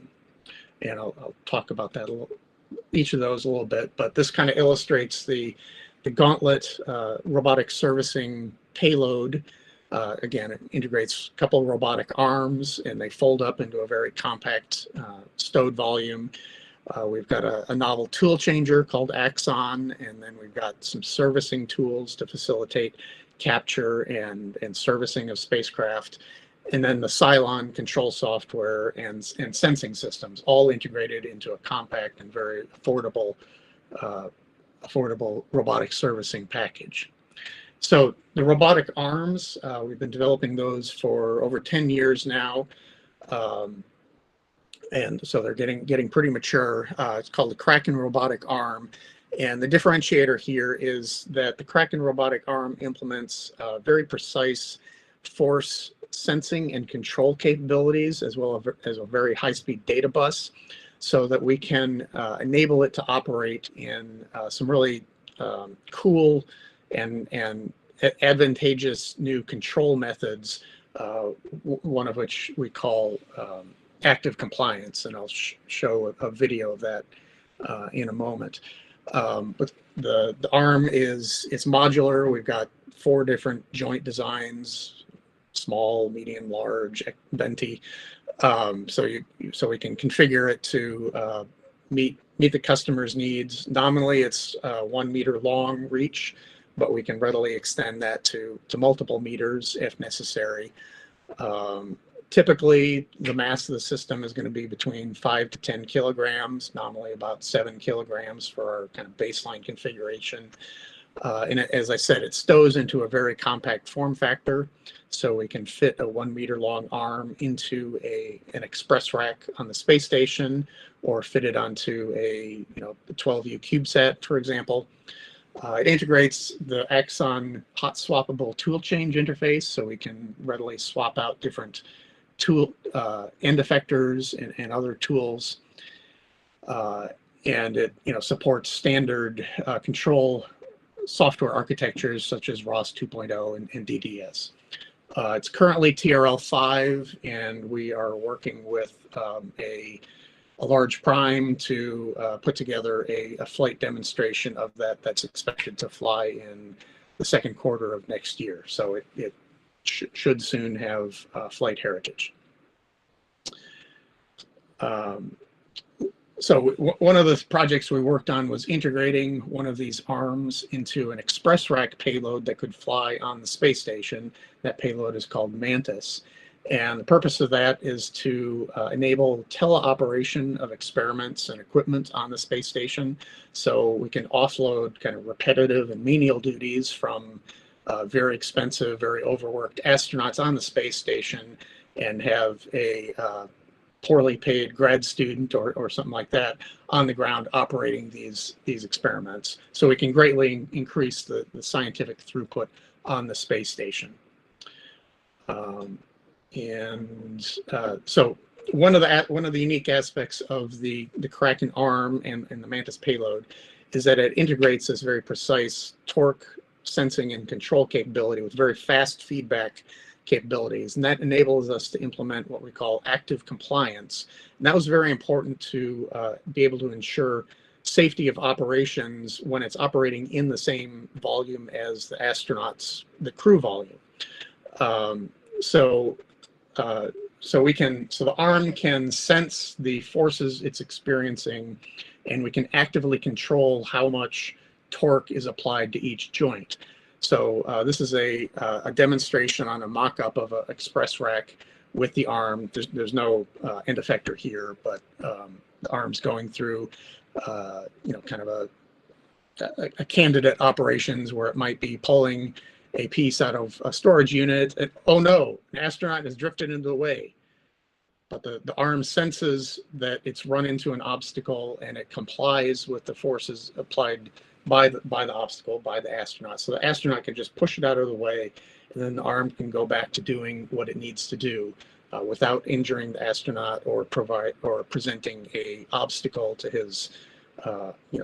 And I'll talk about that each of those a little bit, but this kind of illustrates the Gauntlet robotic servicing payload. Again, it integrates a couple of robotic arms, and they fold up into a very compact stowed volume. We've got a novel tool changer called Axon, and then we've got some servicing tools to facilitate capture and servicing of spacecraft, and then the Cylon control software and sensing systems, all integrated into a compact and very affordable robotic servicing package. So the robotic arms, we've been developing those for over 10 years now. And so they're getting pretty mature. It's called the Kraken robotic arm. And the differentiator here is that the Kraken robotic arm implements very precise force sensing and control capabilities, as well as a very high-speed data bus, so that we can enable it to operate in some really cool and advantageous new control methods, one of which we call active compliance, and I'll show a video of that in a moment. But the arm it's modular. We've got 4 different joint designs: small, medium, large, venti. So we can configure it to meet the customer's needs. Nominally, it's 1 meter long reach, but we can readily extend that to multiple meters if necessary. Typically, the mass of the system is going to be between 5 to 10 kilograms, nominally about 7 kilograms for our kind of baseline configuration. And as I said, it stows into a very compact form factor, so we can fit a 1 meter long arm into an express rack on the space station, or fit it onto a 12U CubeSat, for example. It integrates the Axon hot swappable tool change interface, so we can readily swap out different tool end effectors and other tools. And it supports standard control software architectures such as ROS 2.0 and DDS. It's currently TRL5, and we are working with a large prime to put together a flight demonstration of that's expected to fly in the second quarter of next year. So it should soon have flight heritage. So one of the projects we worked on was integrating one of these arms into an express rack payload that could fly on the space station. That payload is called Mantis. And the purpose of that is to enable teleoperation of experiments and equipment on the space station. So we can offload kind of repetitive and menial duties from very expensive, very overworked astronauts on the space station, and have a poorly paid grad student or something like that on the ground operating these experiments. So we can greatly increase the scientific throughput on the space station. So one of the unique aspects of the Kraken arm and the Mantis payload is that it integrates this very precise torque sensing and control capability with very fast feedback capabilities, and that enables us to implement what we call active compliance. And that was very important to be able to ensure safety of operations when it's operating in the same volume as the astronauts, the crew volume. So the arm can sense the forces it's experiencing, and we can actively control how much torque is applied to each joint. So this is a demonstration on a mock-up of an express rack with the arm. There's no end effector here, but the arm's going through, kind of a candidate operations where it might be pulling a piece out of a storage unit. And, oh no, an astronaut has drifted into the way. But the arm senses that it's run into an obstacle, and it complies with the forces applied by the obstacle, by the astronaut. So the astronaut can just push it out of the way, and then the arm can go back to doing what it needs to do without injuring the astronaut or presenting a obstacle to his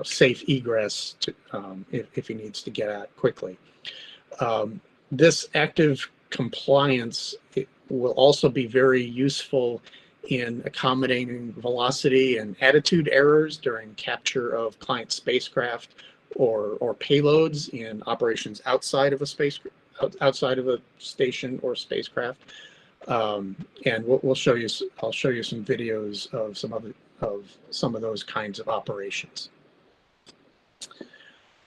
safe egress to, if he needs to get out quickly. This active compliance will also be very useful in accommodating velocity and attitude errors during capture of client spacecraft or payloads in operations outside of a station or spacecraft. And I'll show you some videos of some of those kinds of operations.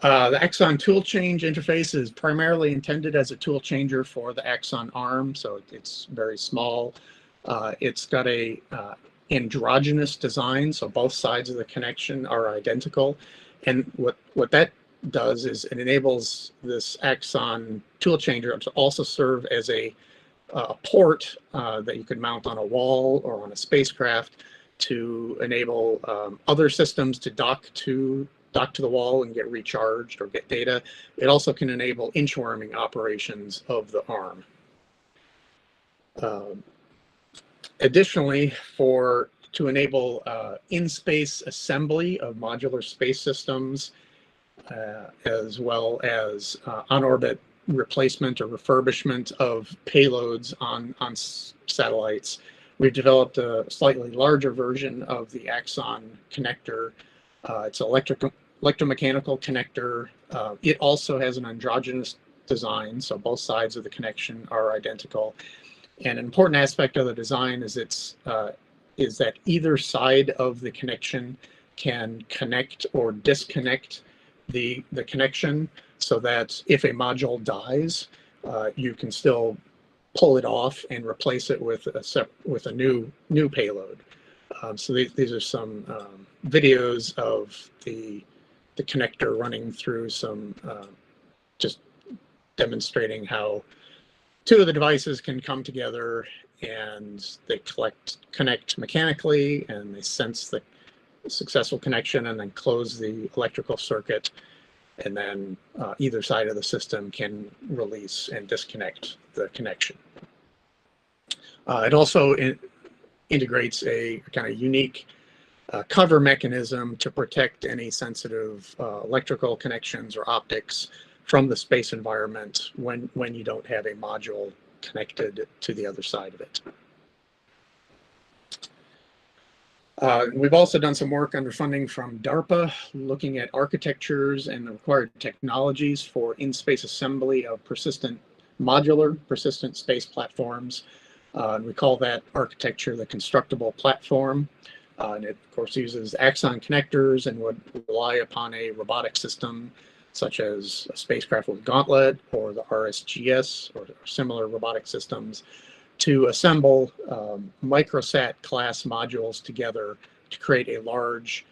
The Axon tool change interface is primarily intended as a tool changer for the Axon arm, so it's very small. It's got a androgynous design, so both sides of the connection are identical. And what that does is it enables this Axon tool changer to also serve as a port that you could mount on a wall or on a spacecraft to enable other systems to dock to the wall and get recharged or get data. It also can enable inchworming operations of the arm. Additionally, to enable in-space assembly of modular space systems, as well as on-orbit replacement or refurbishment of payloads on satellites, we've developed a slightly larger version of the Axon connector. It's an electromechanical connector. It also has an androgynous design, so both sides of the connection are identical. And an important aspect of the design is is that either side of the connection can connect or disconnect the connection so that if a module dies, you can still pull it off and replace it with a new payload. So these are some videos of the connector running through some just demonstrating how two of the devices can come together and they connect mechanically, and they sense the successful connection and then close the electrical circuit, and then either side of the system can release and disconnect the connection. It also integrates a kind of unique cover mechanism to protect any sensitive electrical connections or optics from the space environment when you don't have a module connected to the other side of it. We've also done some work under funding from DARPA, looking at architectures and the required technologies for in-space assembly of modular persistent space platforms. And we call that architecture the constructible platform. And it, of course, uses axon connectors and would rely upon a robotic system such as a spacecraft with Gauntlet or the RSGS or similar robotic systems to assemble microsat class modules together to create a large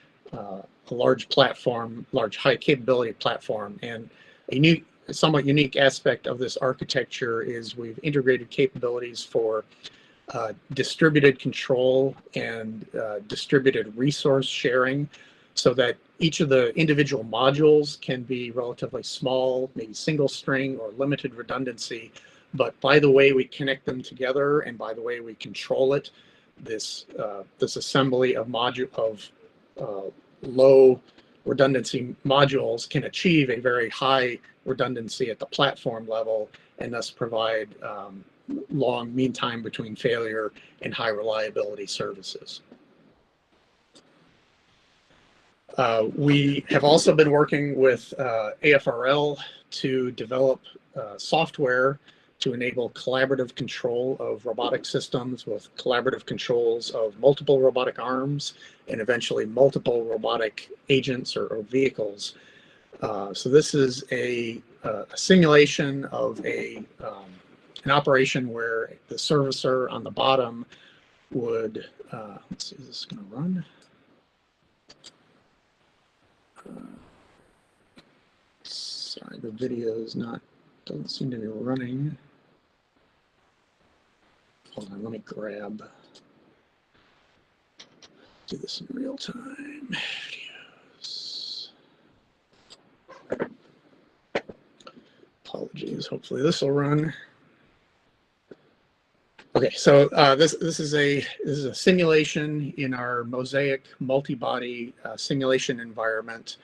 platform, large high capability platform. And a somewhat unique aspect of this architecture is we've integrated capabilities for distributed control and distributed resource sharing, so that each of the individual modules can be relatively small, maybe single string or limited redundancy. But by the way we connect them together and by the way we control it, this assembly of low redundancy modules can achieve a very high redundancy at the platform level, and thus provide long mean time between failure and high reliability services. We have also been working with AFRL to develop software to enable collaborative control of robotic systems with collaborative controls of multiple robotic arms and eventually multiple robotic agents or vehicles. So this is a simulation of an operation where the servicer on the bottom would, let's see, is this going to run? Sorry, the video is doesn't seem to be running. Hold on, let me do this in real time. Videos. Apologies, hopefully this will run. Okay, so this is a simulation in our Mosaic multi-body simulation environment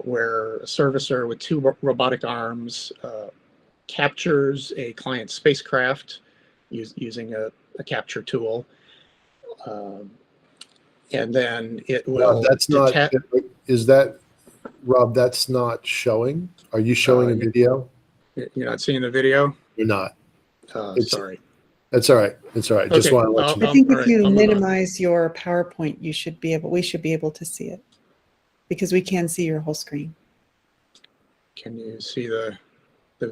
where a servicer with two robotic arms captures a client spacecraft using a capture tool, and then it will. That's not. Is that, Rob? That's not showing. Are you showing a video? You're not seeing the video? You're not. Sorry. That's all right. That's all right. Just Okay, want to let you know. I think if I'll you move on. minimize your PowerPoint, we should be able to see it, because we can see your whole screen. Can you see the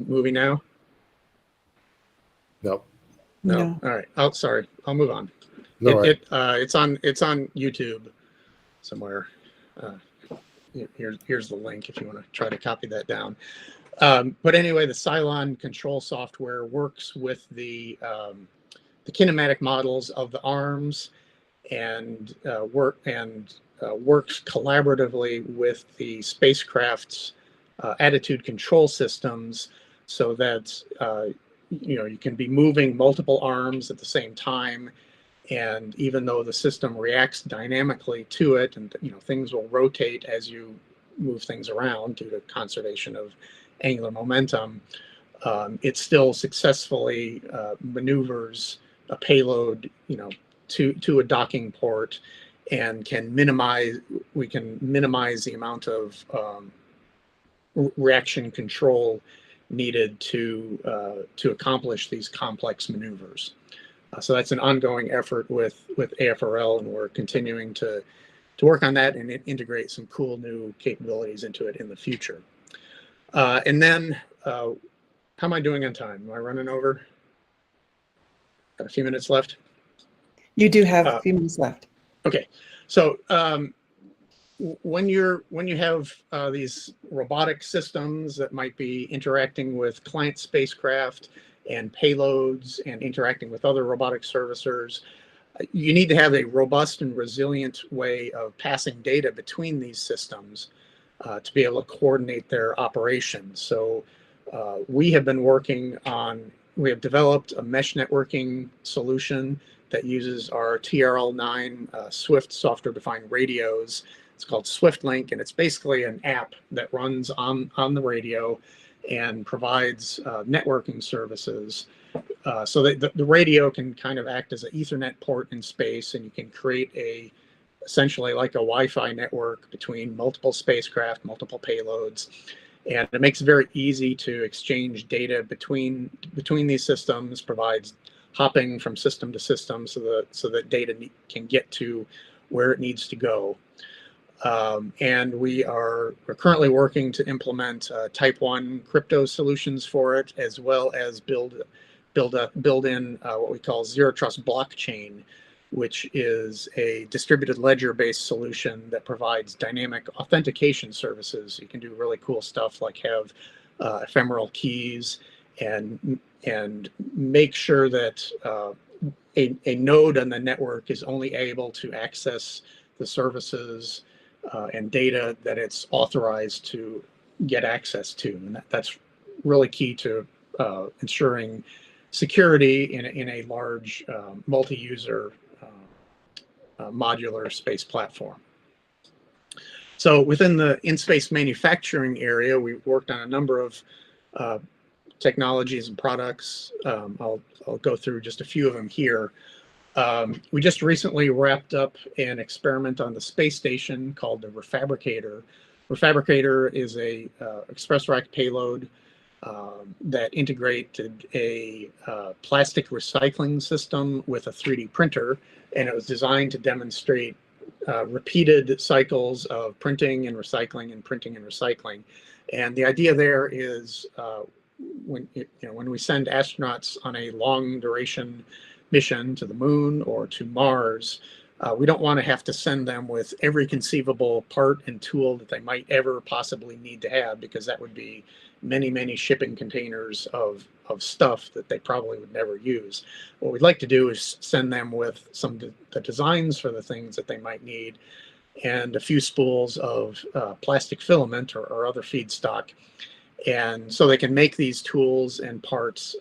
movie now? No. No. All right. Oh, sorry. I'll move on. No, right. It's on YouTube somewhere. Here's the link if you want to try to copy that down. But anyway, the Cylon control software works with the kinematic models of the arms and works collaboratively with the spacecraft's attitude control systems, so that you can be moving multiple arms at the same time, and even though the system reacts dynamically to it, and things will rotate as you move things around due to conservation of angular momentum, it still successfully maneuvers a payload to a docking port, and we can minimize the amount of reaction control needed to accomplish these complex maneuvers. So that's an ongoing effort with AFRL, and we're continuing to work on that and integrate some cool new capabilities into it in the future. And then, how am I doing on time? Am I running over? Got a few minutes left. You do have a few minutes left. Okay, so when you have these robotic systems that might be interacting with client spacecraft and payloads and interacting with other robotic servicers, you need to have a robust and resilient way of passing data between these systems to be able to coordinate their operations. So we have developed a mesh networking solution that uses our TRL9 Swift software-defined radios. It's called SwiftLink, and it's basically an app that runs on the radio and provides networking services. So that the radio can kind of act as an Ethernet port in space, and you can create essentially like a Wi-Fi network between multiple spacecraft, multiple payloads, and it makes it very easy to exchange data between these systems. Provides hopping from system to system so that data can get to where it needs to go. And we're currently working to implement Type 1 crypto solutions for it, as well as build in what we call zero trust blockchain, which is a distributed ledger-based solution that provides dynamic authentication services. You can do really cool stuff like have ephemeral keys and make sure that a node on the network is only able to access the services and data that it's authorized to get access to. And that's really key to ensuring security in a large multi-user modular space platform. So within the in-space manufacturing area, we've worked on a number of technologies and products. I'll go through just a few of them here. We just recently wrapped up an experiment on the space station called the Refabricator. Refabricator is a express rack payload that integrated a plastic recycling system with a 3D printer, and it was designed to demonstrate repeated cycles of printing and recycling and printing and recycling. And the idea there is when we send astronauts on a long duration mission to the moon or to Mars, we don't want to have to send them with every conceivable part and tool that they might ever possibly need to have, because that would be many shipping containers of stuff that they probably would never use. What we'd like to do is send them with the designs for the things that they might need and a few spools of plastic filament or other feedstock. And so they can make these tools and parts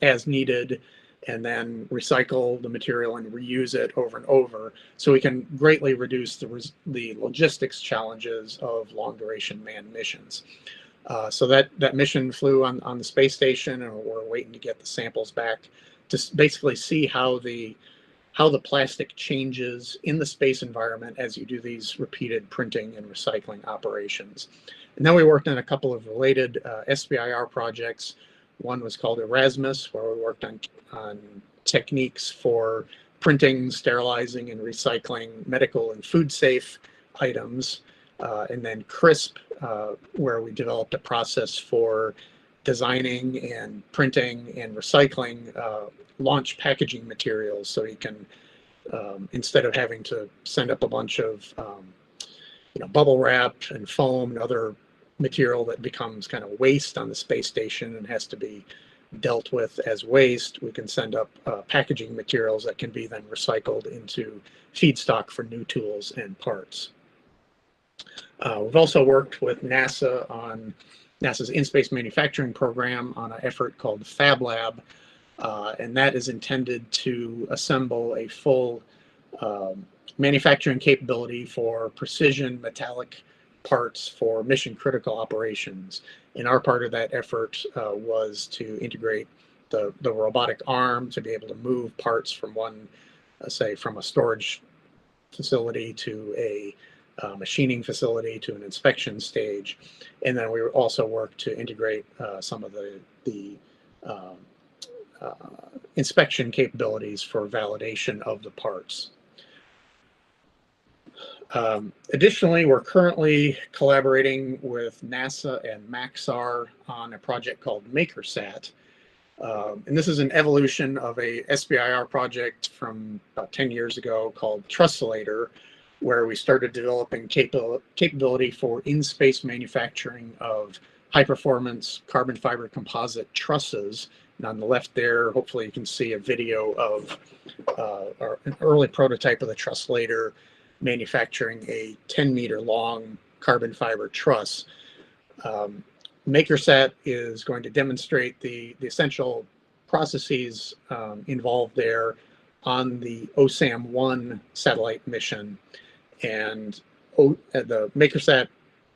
as needed, and then recycle the material and reuse it over and over, so we can greatly reduce the logistics challenges of long duration manned missions. So that mission flew on the space station, and we're waiting to get the samples back to basically see how the plastic changes in the space environment as you do these repeated printing and recycling operations. And then we worked on a couple of related SBIR projects. One was called Erasmus, where we worked on techniques for printing, sterilizing, and recycling medical and food safe items. And then CRISP, where we developed a process for designing and printing and recycling launch packaging materials, so you can, instead of having to send up a bunch of bubble wrap and foam and other material that becomes kind of waste on the space station and has to be dealt with as waste, we can send up packaging materials that can be then recycled into feedstock for new tools and parts. We've also worked with NASA on NASA's in-space manufacturing program on an effort called Fab Lab, and that is intended to assemble a full manufacturing capability for precision metallic parts for mission critical operations. And our part of that effort was to integrate the robotic arm to be able to move parts from from a storage facility to a machining facility to an inspection stage. And then we also worked to integrate some of the inspection capabilities for validation of the parts. Additionally, we're currently collaborating with NASA and Maxar on a project called MakerSat. And this is an evolution of a SBIR project from about 10 years ago called CisLunar, where we started developing capability for in-space manufacturing of high-performance carbon fiber composite trusses. And on the left there, hopefully you can see a video of an early prototype of the CisLunar manufacturing a 10-meter long carbon fiber truss. MakerSat is going to demonstrate the essential processes involved there on the OSAM-1 satellite mission. And the MakerSat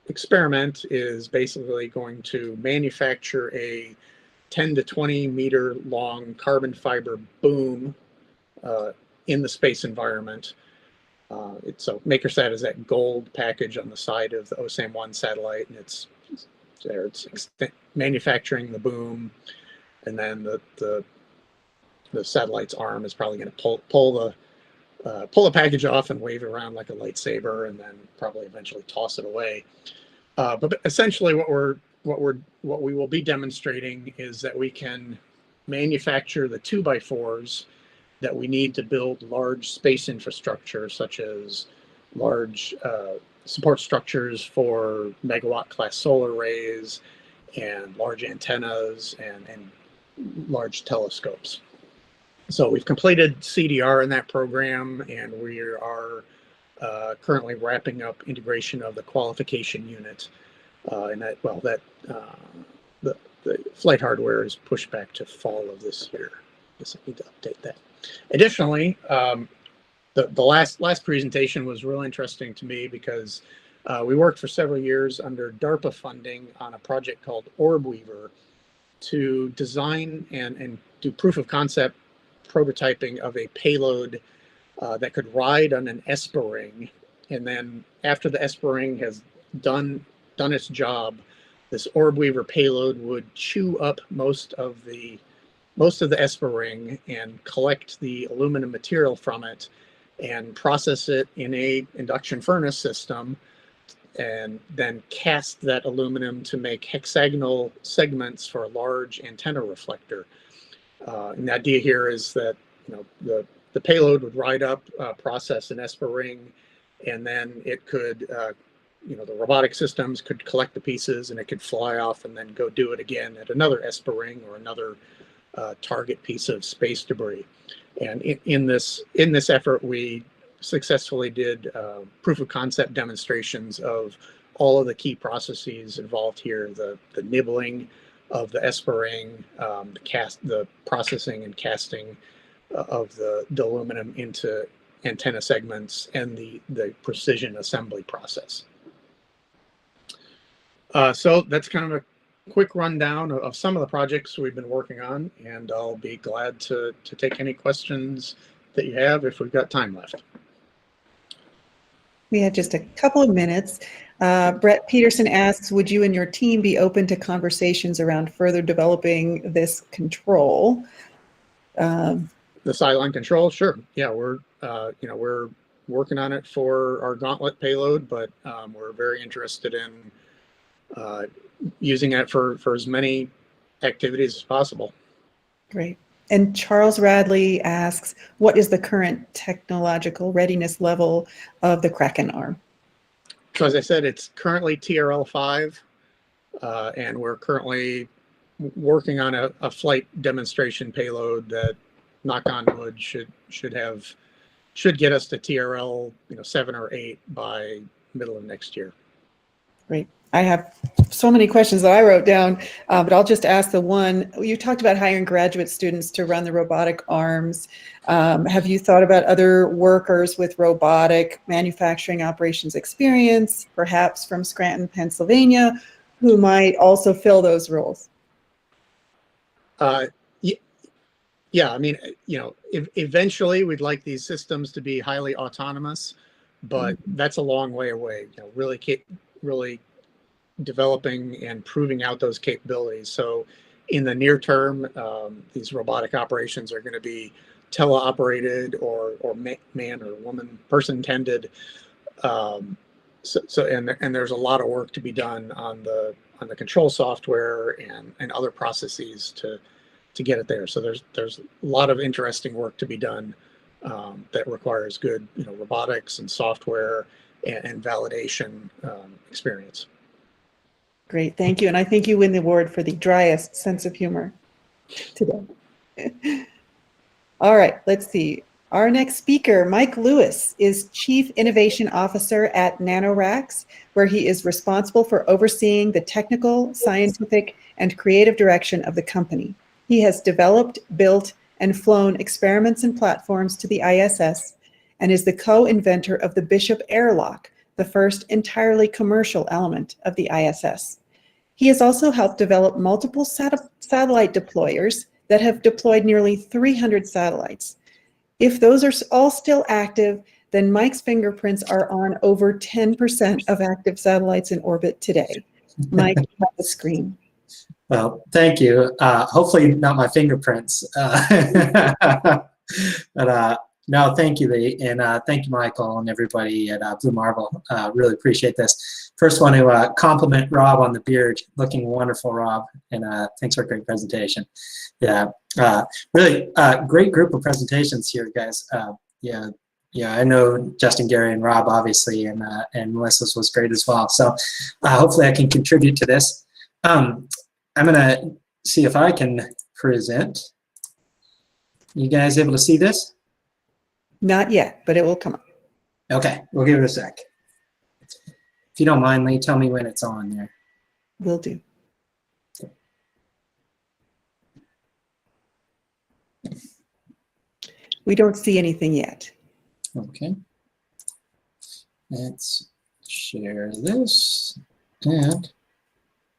experiment is basically going to manufacture a 10 to 20 meter long carbon fiber boom in the space environment. So MakerSat is that gold package on the side of the OSAM-1 satellite, and it's manufacturing the boom, and then the satellite's arm is probably going to pull the package off and wave it around like a lightsaber, and then probably eventually toss it away. But essentially, what we will be demonstrating is that we can manufacture the 2x4s that we need to build large space infrastructure, such as large support structures for megawatt class solar arrays and large antennas and large telescopes. So we've completed CDR in that program, and we are currently wrapping up integration of the qualification unit. And the flight hardware is pushed back to fall of this year. I guess I need to update that. Additionally, the last presentation was really interesting to me because we worked for several years under DARPA funding on a project called Orbweaver to design and do proof of concept prototyping of a payload that could ride on an ESPA ring. And then after the ESPA ring has done its job, this Orbweaver payload would chew up most of the ESPA ring and collect the aluminum material from it and process it in a induction furnace system, and then cast that aluminum to make hexagonal segments for a large antenna reflector. And the idea here is that the payload would ride up, process an ESPA ring, and then it could, the robotic systems could collect the pieces, and it could fly off and then go do it again at another ESPA ring or another target piece of space debris. And in this effort, we successfully did proof of concept demonstrations of all of the key processes involved here: the nibbling of the ESPA ring, the processing and casting of the aluminum into antenna segments, and the precision assembly process. So that's kind of a quick rundown of some of the projects we've been working on, and I'll be glad to take any questions that you have if we've got time left. We have just a couple of minutes. Brett Peterson asks, would you and your team be open to conversations around further developing this control? The sideline control, sure. Yeah, we're working on it for our Gauntlet payload, but we're very interested in using it for as many activities as possible. Great. And Charles Radley asks, what is the current technological readiness level of the Kraken arm? So as I said, it's currently TRL 5, and we're currently working on a flight demonstration payload that, knock on wood, should get us to TRL 7 or 8 by middle of next year. Great. I have so many questions that I wrote down, but I'll just ask the one. You talked about hiring graduate students to run the robotic arms. Have you thought about other workers with robotic manufacturing operations experience, perhaps from Scranton, Pennsylvania, who might also fill those roles? Yeah, I mean, eventually we'd like these systems to be highly autonomous, but that's a long way away. Really developing and proving out those capabilities. So in the near term, these robotic operations are going to be teleoperated or man or woman person tended. And there's a lot of work to be done on the control software and other processes to get it there. So there's a lot of interesting work to be done that requires good robotics and software and validation experience. Great, thank you. And I think you win the award for the driest sense of humor today. All right, let's see. Our next speaker, Mike Lewis, is Chief Innovation Officer at NanoRacks, where he is responsible for overseeing the technical, scientific, and creative direction of the company. He has developed, built, and flown experiments and platforms to the ISS, and is the co-inventor of the Bishop Airlock, the first entirely commercial element of the ISS. He has also helped develop multiple satellite deployers that have deployed nearly 300 satellites. If those are all still active, then Mike's fingerprints are on over 10% of active satellites in orbit today. Mike, you have the screen. Well, thank you. Hopefully not my fingerprints. But no, thank you, Lee. And thank you, Michael, and everybody at Blue Marble. Really appreciate this. First, want to compliment Rob on the beard. Looking wonderful, Rob. And thanks for a great presentation. Yeah, really great group of presentations here, guys. Yeah, I know Justin, Gary, and Rob, obviously, and Melissa's was great as well. So hopefully I can contribute to this. I'm going to see if I can present. You guys able to see this? Not yet, but it will come up. Okay, we'll give it a sec. If you don't mind, Lee, tell me when it's on there. Will do. We don't see anything yet. Okay. Let's share this. And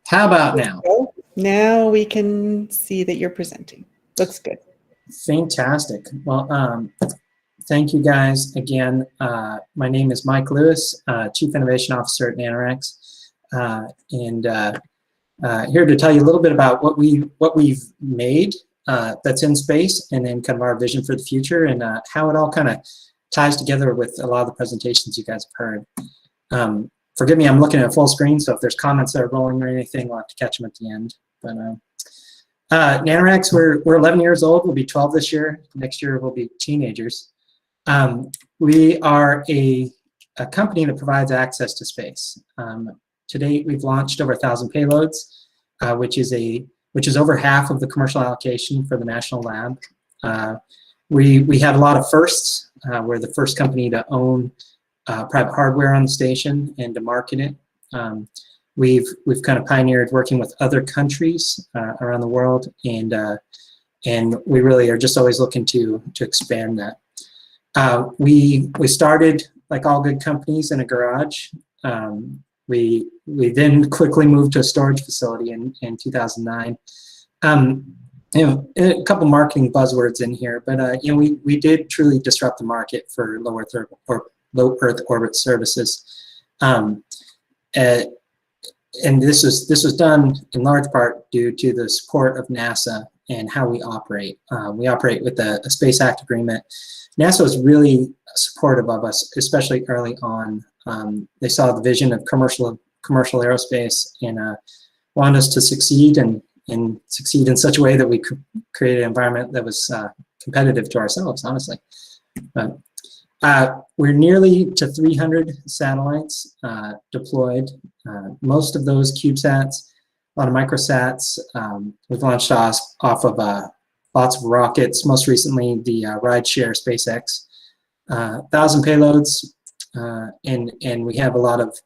how about now? Now we can see that you're presenting. Looks good. Fantastic. Well, thank you guys again. My name is Mike Lewis, Chief Innovation Officer at NanoRacks, and here to tell you a little bit about what we've made that's in space, and then kind of our vision for the future, and how it all kind of ties together with a lot of the presentations you guys have heard. Forgive me, I'm looking at full screen, so if there's comments that are rolling or anything, we'll have to catch them at the end. But NanoRacks, we're 11 years old. We'll be 12 this year. Next year we'll be teenagers. We are a company that provides access to space. To date, we've launched over 1,000 payloads, which is over half of the commercial allocation for the National Lab. We had a lot of firsts. We're the first company to own private hardware on the station and to market it. We've kind of pioneered working with other countries around the world, and we really are just always looking to expand that. We started, like all good companies, in a garage. We then quickly moved to a storage facility in 2009. A couple marketing buzzwords in here, but we did truly disrupt the market for low Earth orbit services, and this was done in large part due to the support of NASA and how we operate. We operate with a Space Act agreement. NASA was really supportive of us, especially early on. They saw the vision of commercial aerospace and wanted us to succeed and succeed in such a way that we could create an environment that was competitive to ourselves, honestly. We're nearly to 300 satellites deployed. Most of those CubeSats, a lot of microsats. We've launched off of lots of rockets, most recently the rideshare SpaceX. 1,000 payloads, and we have a lot of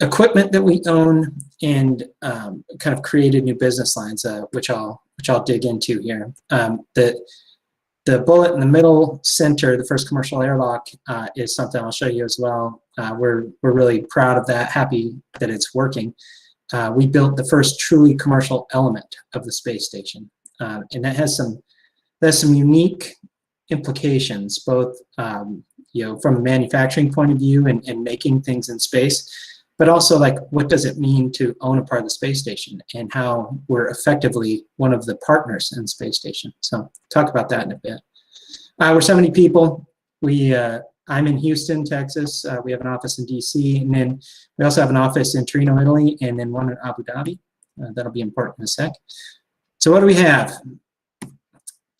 equipment that we own and kind of created new business lines, which I'll dig into here. The bullet in the middle center, the first commercial airlock, is something I'll show you as well. We're really proud of that, happy that it's working. We built the first truly commercial element of the space station, and that has some unique implications, both from a manufacturing point of view and making things in space, but also like what does it mean to own a part of the space station and how we're effectively one of the partners in the space station. So talk about that in a bit. We're 70 people. We I'm in Houston, Texas. We have an office in DC, and then we also have an office in Torino, Italy, and then one in Abu Dhabi. That'll be important in a sec. So what do we have?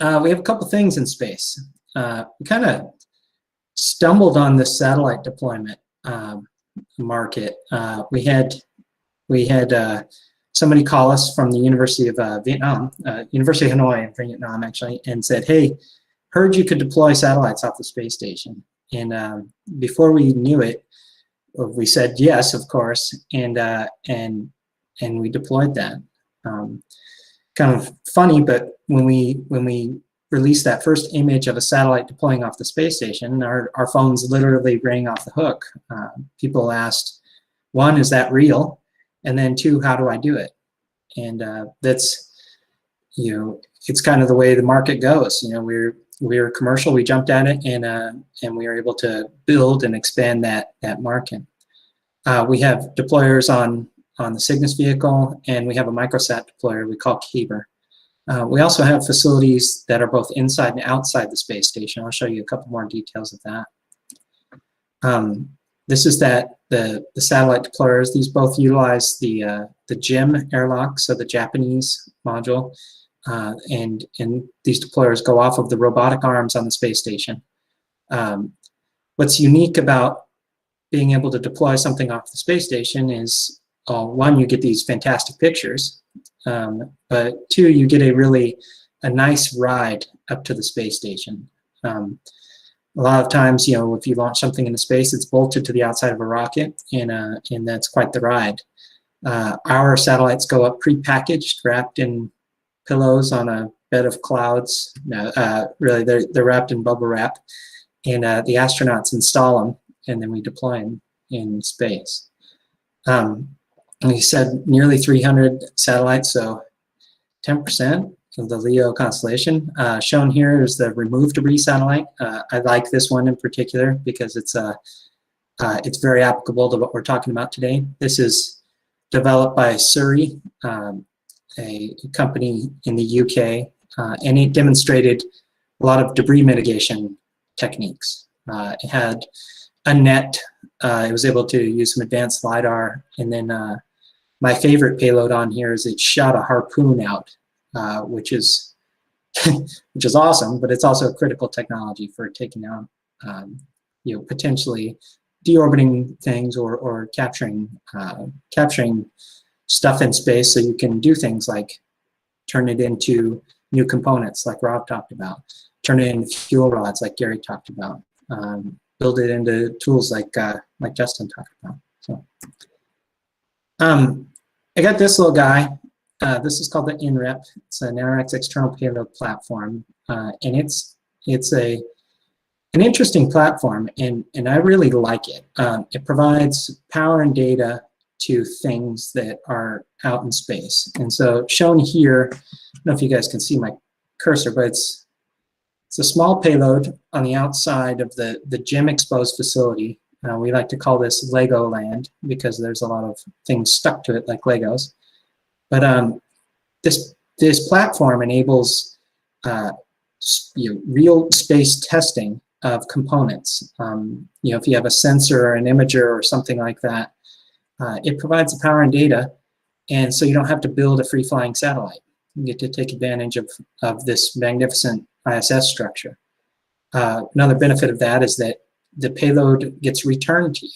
We have a couple things in space. We kind of stumbled on this satellite deployment market. We had somebody call us from the University of Vietnam, University of Hanoi in Vietnam actually, and said, "Hey, heard you could deploy satellites off the space station." And before we knew it, we said yes, of course, and we deployed that. Kind of funny, but when we released that first image of a satellite deploying off the space station, our phones literally rang off the hook. People asked, one, is that real? And then two, how do I do it? And that's, it's kind of the way the market goes. We're commercial, we jumped at it, and we were able to build and expand that market. We have deployers on the Cygnus vehicle, and we have a microsat deployer we call Caber. We also have facilities that are both inside and outside the space station. I'll show you a couple more details of that. This is the satellite deployers. These both utilize the JIM airlock, so the Japanese module, and these deployers go off of the robotic arms on the space station. What's unique about being able to deploy something off the space station is, one, you get these fantastic pictures, but two, you get a nice ride up to the space station. A lot of times, if you launch something into space, it's bolted to the outside of a rocket, and that's quite the ride. Our satellites go up prepackaged, wrapped in pillows on a bed of clouds. Really, they're wrapped in bubble wrap, and the astronauts install them, and then we deploy them in space. We said nearly 300 satellites, so 10% of the LEO constellation. Shown here is the remove debris satellite. I like this one in particular because it's very applicable to what we're talking about today. This is developed by Surrey, a company in the UK, and it demonstrated a lot of debris mitigation techniques. It had a net. It was able to use some advanced LiDAR, and then my favorite payload on here is it shot a harpoon out, which is awesome, but it's also a critical technology for taking out, potentially deorbiting things or capturing stuff in space, so you can do things like turn it into new components, like Rob talked about, turn it into fuel rods, like Gary talked about, build it into tools like Justin talked about. So, I got this little guy. This is called the INREP. It's an NRX external payload platform, and it's an interesting platform, and I really like it. It provides power and data to things that are out in space. And so shown here, I don't know if you guys can see my cursor, but it's a small payload on the outside of the JIM exposed facility. We like to call this Lego land because there's a lot of things stuck to it like Legos. But this platform enables real space testing of components. If you have a sensor or an imager or something like that, it provides the power and data, and so you don't have to build a free-flying satellite. You get to take advantage of this magnificent ISS structure. Another benefit of that is that the payload gets returned to you.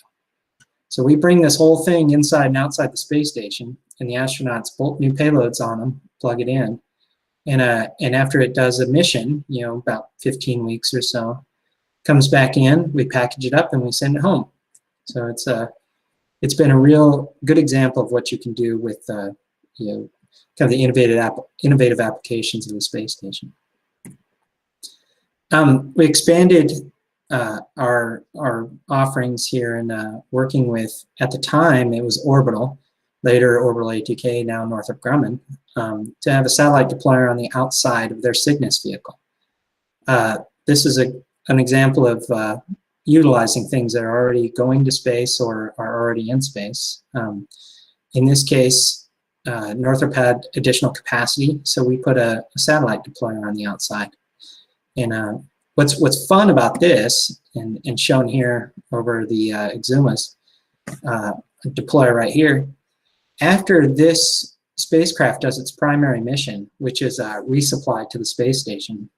So we bring this whole thing inside and outside the space station, and the astronauts bolt new payloads on them, plug it in, and after it does a mission, about 15 weeks or so, comes back in, we package it up, and we send it home. So it's been a real good example of what you can do with kind of the innovative applications of the space station. We expanded our offerings here and working with, at the time it was Orbital, later Orbital ATK, now Northrop Grumman, to have a satellite deployer on the outside of their Cygnus vehicle. This is an example of utilizing things that are already going to space or are already in space. In this case, Northrop had additional capacity, so we put a satellite deployer on the outside. And what's fun about this, and shown here over the Exumas deployer right here, after this spacecraft does its primary mission, which is resupply to the space station,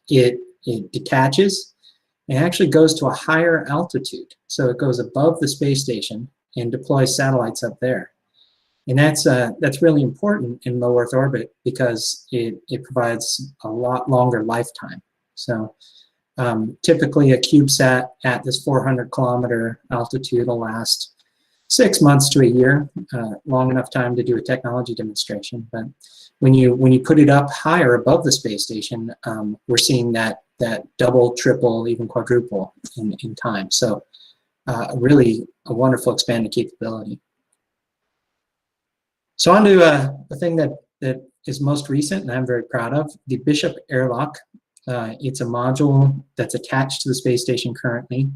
it detaches and actually goes to a higher altitude. So it goes above the space station and deploys satellites up there. And that's really important in low Earth orbit because it provides a lot longer lifetime. So typically a CubeSat at this 400-kilometer altitude will last 6 months to a year, long enough time to do a technology demonstration. But when you put it up higher above the space station, we're seeing that double, triple, even quadruple in time. So really a wonderful expanded capability. So on to the thing that is most recent, and I'm very proud of, the Bishop airlock. It's a module that's attached to the space station currently.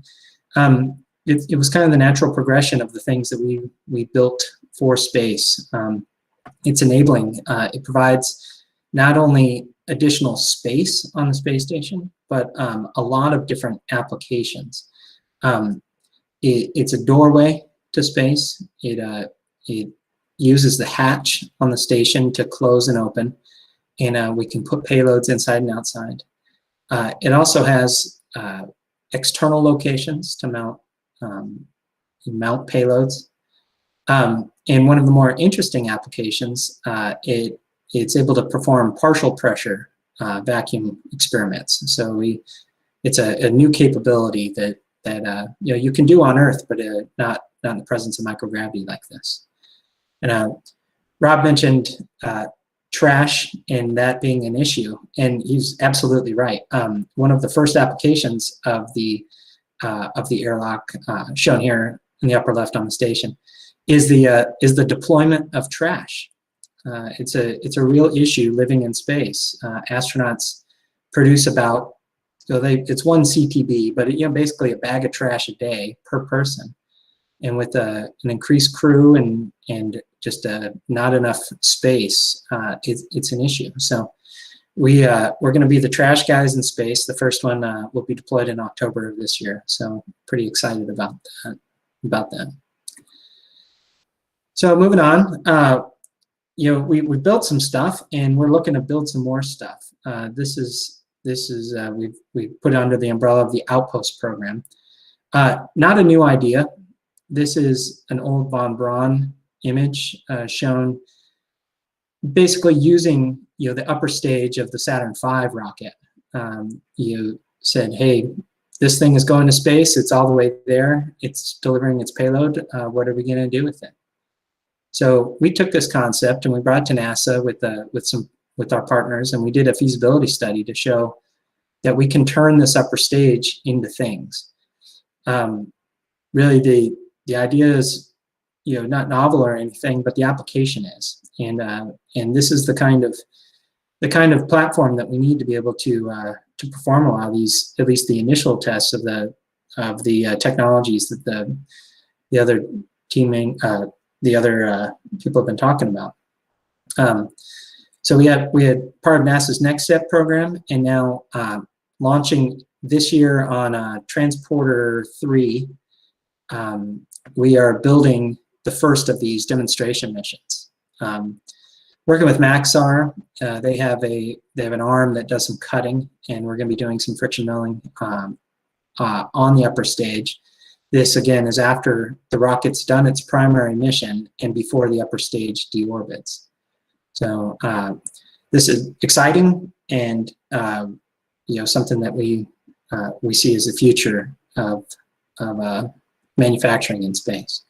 It was kind of the natural progression of the things that we built for space. It's enabling. It provides not only additional space on the space station, but a lot of different applications. It's a doorway to space. It uses the hatch on the station to close and open, and we can put payloads inside and outside. It also has external locations to mount payloads. And one of the more interesting applications, it's able to perform partial pressure vacuum experiments. So it's a new capability that you can do on Earth, but not in the presence of microgravity like this. And Rob mentioned trash and that being an issue, and he's absolutely right. One of the first applications of the airlock shown here in the upper left on the station is the deployment of trash. It's a real issue living in space. Astronauts produce about, it's 1 CTB, but basically a bag of trash a day per person. And with an increased crew and just not enough space, it's an issue. So we're going to be the trash guys in space. The first one will be deployed in October of this year. So pretty excited about that. So moving on, we built some stuff, and we're looking to build some more stuff. This is we've put it under the umbrella of the Outpost program. Not a new idea. This is an old von Braun image shown basically using the upper stage of the Saturn V rocket. You said, hey, this thing is going to space. It's all the way there. It's delivering its payload. What are we going to do with it? So we took this concept and we brought it to NASA with our partners, and we did a feasibility study to show that we can turn this upper stage into things. Really, the idea is not novel or anything, but the application is, and this is the kind of platform that we need to be able to perform a lot of these, at least the initial tests of the technologies that the other people have been talking about. So we had part of NASA's Next Step program, and now launching this year on Transporter 3. We are building the first of these demonstration missions. Working with Maxar, they have an arm that does some cutting, and we're going to be doing some friction milling on the upper stage. This again is after the rocket's done its primary mission and before the upper stage deorbits. So this is exciting, and something that we see as the future of manufacturing in space.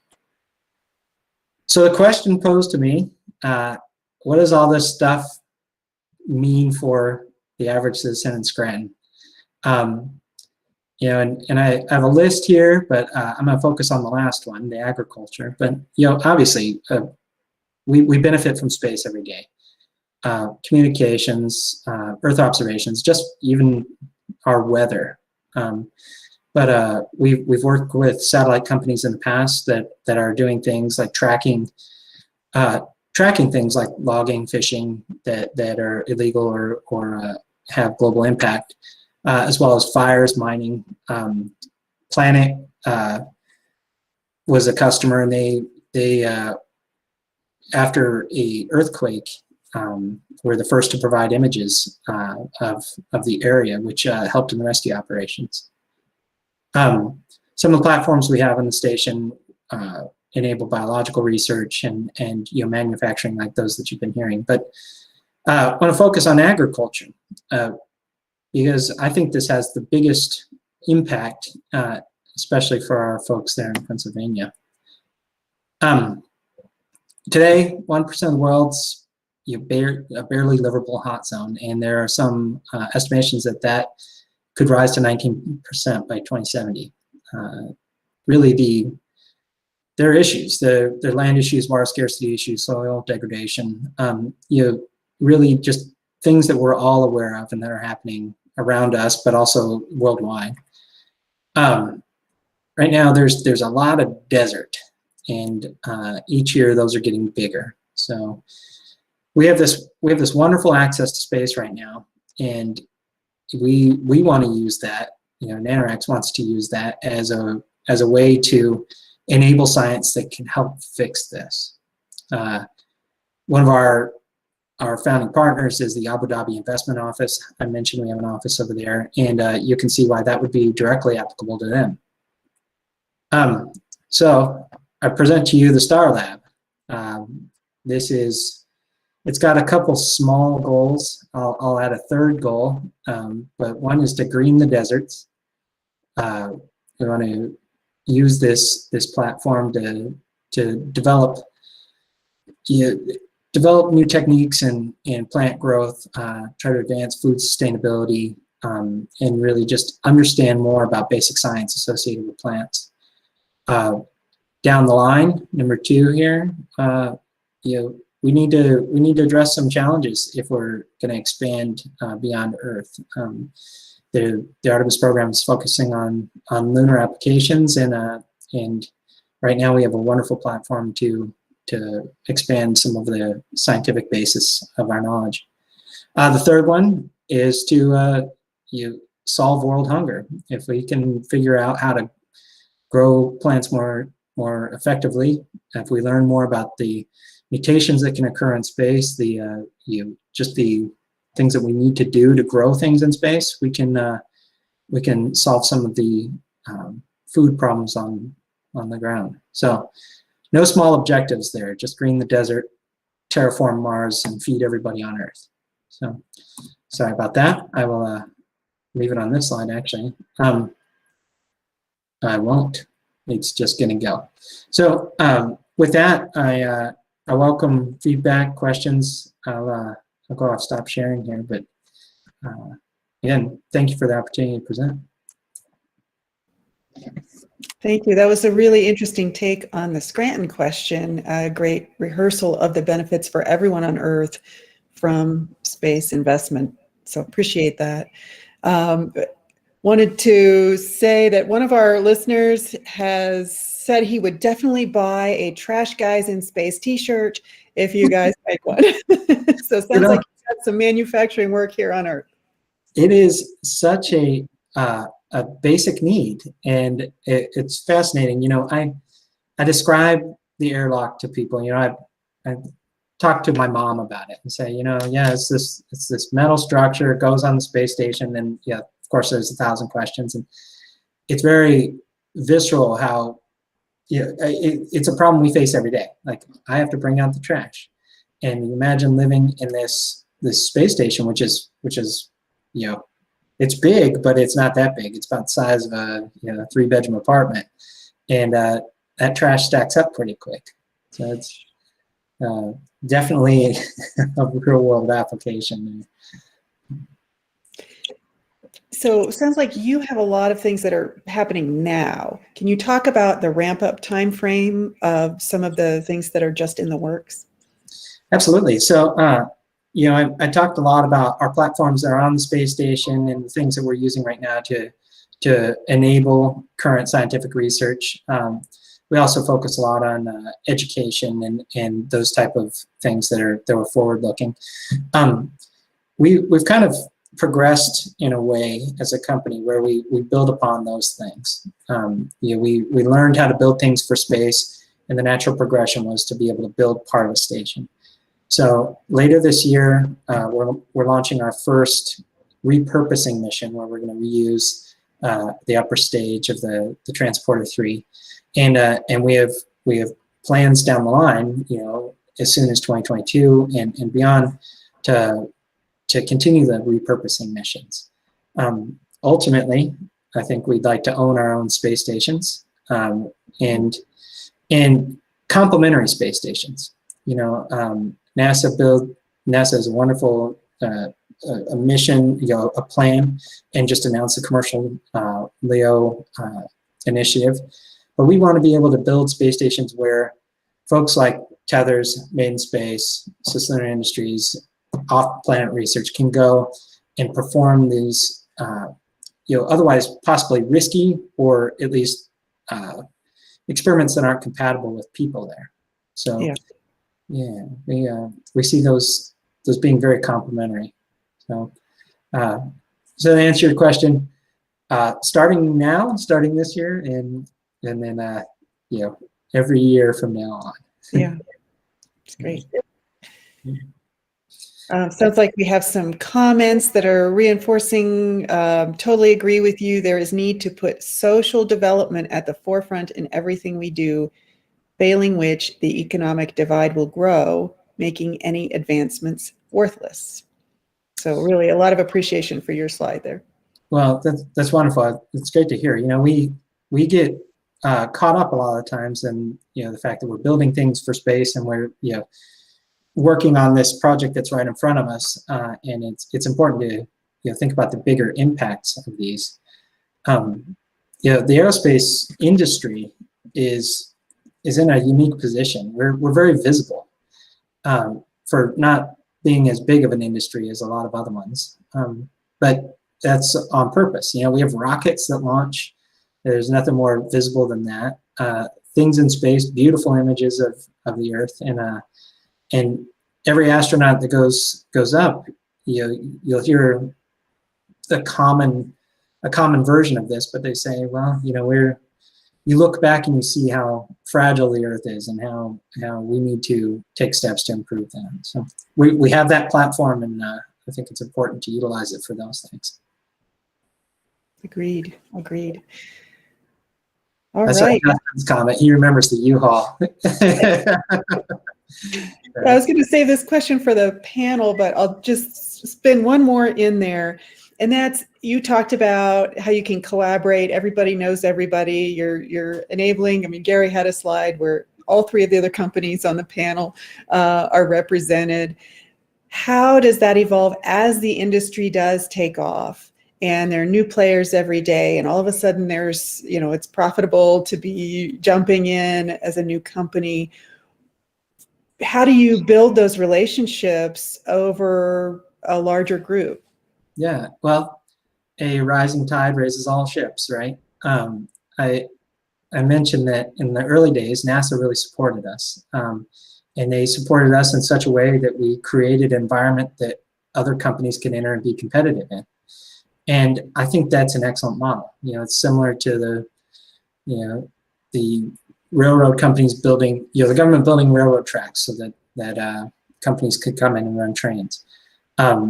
So the question posed to me, what does all this stuff mean for the average citizen in Scranton? And I have a list here, but I'm going to focus on the last one, the agriculture. But obviously, we benefit from space every day. Communications, Earth observations, just even our weather. But we've worked with satellite companies in the past that are doing things like tracking things like logging, fishing that are illegal or have global impact. as well as fires, mining. Planet was a customer, and they after a earthquake, were the first to provide images of the area, which helped in the rescue operations. Some of the platforms we have on the station enable biological research and manufacturing like those that you've been hearing. But I want to focus on agriculture because I think this has the biggest impact, especially for our folks there in Pennsylvania. Today, 1% of the world's a barely livable hot zone, and there are some estimations that could rise to 19% by 2070. Really, there are issues. There are land issues, water scarcity issues, soil degradation. Really just things that we're all aware of and that are happening around us, but also worldwide. Right now, there's a lot of desert, and each year those are getting bigger. So we have this wonderful access to space right now, and we want to use that. NanoRax wants to use that as a way to enable science that can help fix this. One of our founding partners is the Abu Dhabi Investment Office. I mentioned we have an office over there, and you can see why that would be directly applicable to them. So I present to you the Star Lab. It's got a couple small goals. I'll add a third goal, but one is to green the deserts. We want to use this platform to develop new techniques and plant growth, try to advance food sustainability, and really just understand more about basic science associated with plants. Down the line, number 2 here, we need to address some challenges if we're going to expand beyond Earth. The Artemis program is focusing on lunar applications, and right now we have a wonderful platform to expand some of the scientific basis of our knowledge. The third one is to solve world hunger. If we can figure out how to grow plants more effectively, if we learn more about the mutations that can occur in space, just the things that we need to do to grow things in space, we can solve some of the food problems on the ground. So no small objectives there, just green the desert, terraform Mars, and feed everybody on Earth. So sorry about that. I will leave it on this slide, actually. I won't. It's just going to go. So with that, I welcome feedback, questions. I'll go off, stop sharing here, but again, thank you for the opportunity to present. Thank you. That was a really interesting take on the Scranton question. A great rehearsal of the benefits for everyone on Earth from space investment. So appreciate that. Wanted to say that one of our listeners has said he would definitely buy a Trash Guys in Space t-shirt if you guys make one. So it sounds like you've got some manufacturing work here on Earth. It is such a basic need, and it's fascinating. I describe the airlock to people. I talk to my mom about it and say, it's this metal structure, it goes on the space station, and of course there's 1,000 questions, and it's very visceral how it's a problem we face every day. Like, I have to bring out the trash, and you imagine living in this space station, which is it's big, but it's not that big. It's about the size of a 3-bedroom apartment, and that trash stacks up pretty quick. So it's definitely a real world application. So it sounds like you have a lot of things that are happening now. Can you talk about the ramp up time frame of some of the things that are just in the works? Absolutely. So I talked a lot about our platforms that are on the space station and the things that we're using right now to enable current scientific research. We also focus a lot on education and those type of things that are forward looking. We've kind of progressed in a way as a company where we build upon those things. We learned how to build things for space, and the natural progression was to be able to build part of a station. So later this year, we're launching our first repurposing mission where we're going to reuse the upper stage of the Transporter 3, and we have plans down the line, as soon as 2022 and beyond to continue the repurposing missions. Ultimately, I think we'd like to own our own space stations and complementary space stations. NASA has a wonderful a mission, a plan, and just announced the commercial LEO initiative. But we want to be able to build space stations where folks like Tethers, Made in Space, CisLunar Industries, off-planet research can go and perform these, otherwise possibly risky or at least experiments that aren't compatible with people there. So, we see those being very complementary. So, to answer your question, starting this year, and then every year from now on. Yeah, it's great. Sounds like we have some comments that are reinforcing, totally agree with you. There is need to put social development at the forefront in everything we do, failing which the economic divide will grow, making any advancements worthless. So really a lot of appreciation for your slide there. Well, that's wonderful. It's great to hear. We get caught up a lot of times in the fact that we're building things for space and we're working on this project that's right in front of us, and it's important to think about the bigger impacts of these. The aerospace industry is in a unique position. We're very visible for not being as big of an industry as a lot of other ones, but that's on purpose. We have rockets that launch. There's nothing more visible than that. Things in space, beautiful images of the Earth, and every astronaut that goes up, you'll hear a common version of this, but they say, well, you look back and you see how fragile the Earth is and how we need to take steps to improve that. So we have that platform, and I think it's important to utilize it for those things. Agreed. All That's right. Justin's comment. He remembers the U-Haul. I was going to save this question for the panel, but I'll just spin one more in there. And that's, you talked about how you can collaborate. Everybody knows everybody. You're enabling. I mean, Gary had a slide where all three of the other companies on the panel are represented. How does that evolve as the industry does take off? And there are new players every day, and all of a sudden there's, it's profitable to be jumping in as a new company. How do you build those relationships over a larger group? Yeah, well, a rising tide raises all ships, right? I mentioned that in the early days, NASA really supported us. And they supported us in such a way that we created an environment that other companies can enter and be competitive in. And I think that's an excellent model. It's similar to the railroad companies building, the government building railroad tracks so that companies could come in and run trains. I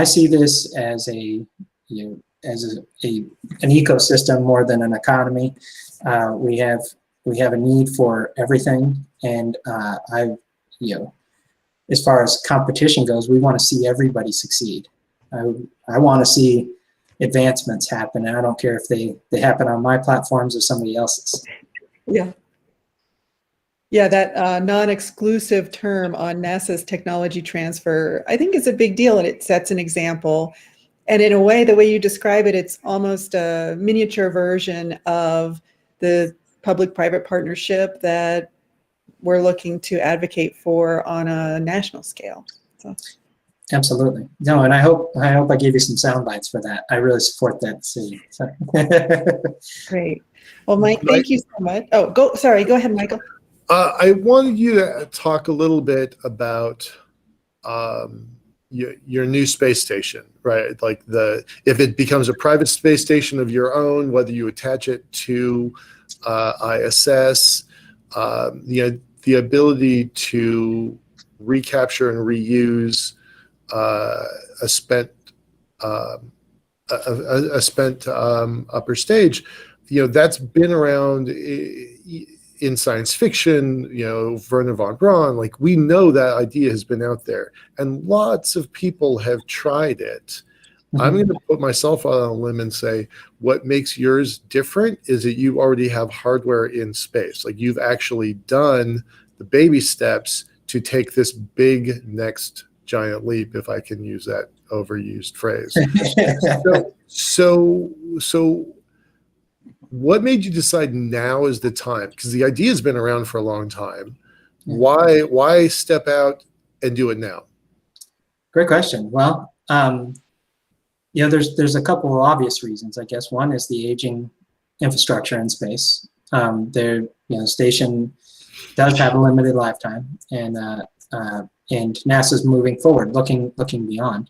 see this as an ecosystem more than an economy. We have a need for everything, and as far as competition goes, we want to see everybody succeed. I want to see advancements happen, and I don't care if they happen on my platforms or somebody else's. Yeah, that non-exclusive term on NASA's technology transfer, I think is a big deal, and it sets an example. And in a way, the way you describe it, it's almost a miniature version of the public-private partnership that we're looking to advocate for on a national scale. So. Absolutely. No, and I hope I gave you some sound bites for that. I really support that decision. So. Great. Well, Mike, thank you so much. Oh, go ahead, Michael. I wanted you to talk a little bit about, your new space station, right? Like if it becomes a private space station of your own, whether you attach it to ISS, the ability to recapture and reuse a spent upper stage, that's been around in science fiction, Werner von Braun. Like, we know that idea has been out there, and lots of people have tried it. I'm going to put myself out on a limb and say what makes yours different is that you already have hardware in space. Like, you've actually done the baby steps to take this big next giant leap, if I can use that overused phrase. So what made you decide now is the time? Because the idea has been around for a long time. Why step out and do it now? Great question. Well, there's a couple of obvious reasons, I guess. One is the aging infrastructure in space. Station does have a limited lifetime, and NASA's moving forward, looking beyond.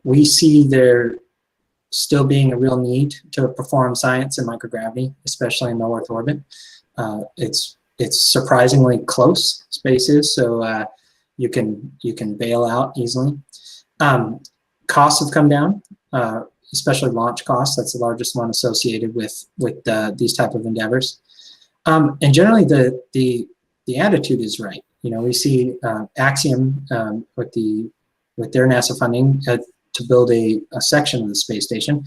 We see there still being a real need to perform science in microgravity, especially in low Earth orbit. It's surprisingly close, space is, so you can bail out easily. Costs have come down, especially launch costs. That's the largest one associated with these type of endeavors. And generally, the attitude is right. We see Axiom with their NASA funding to build a section of the space station.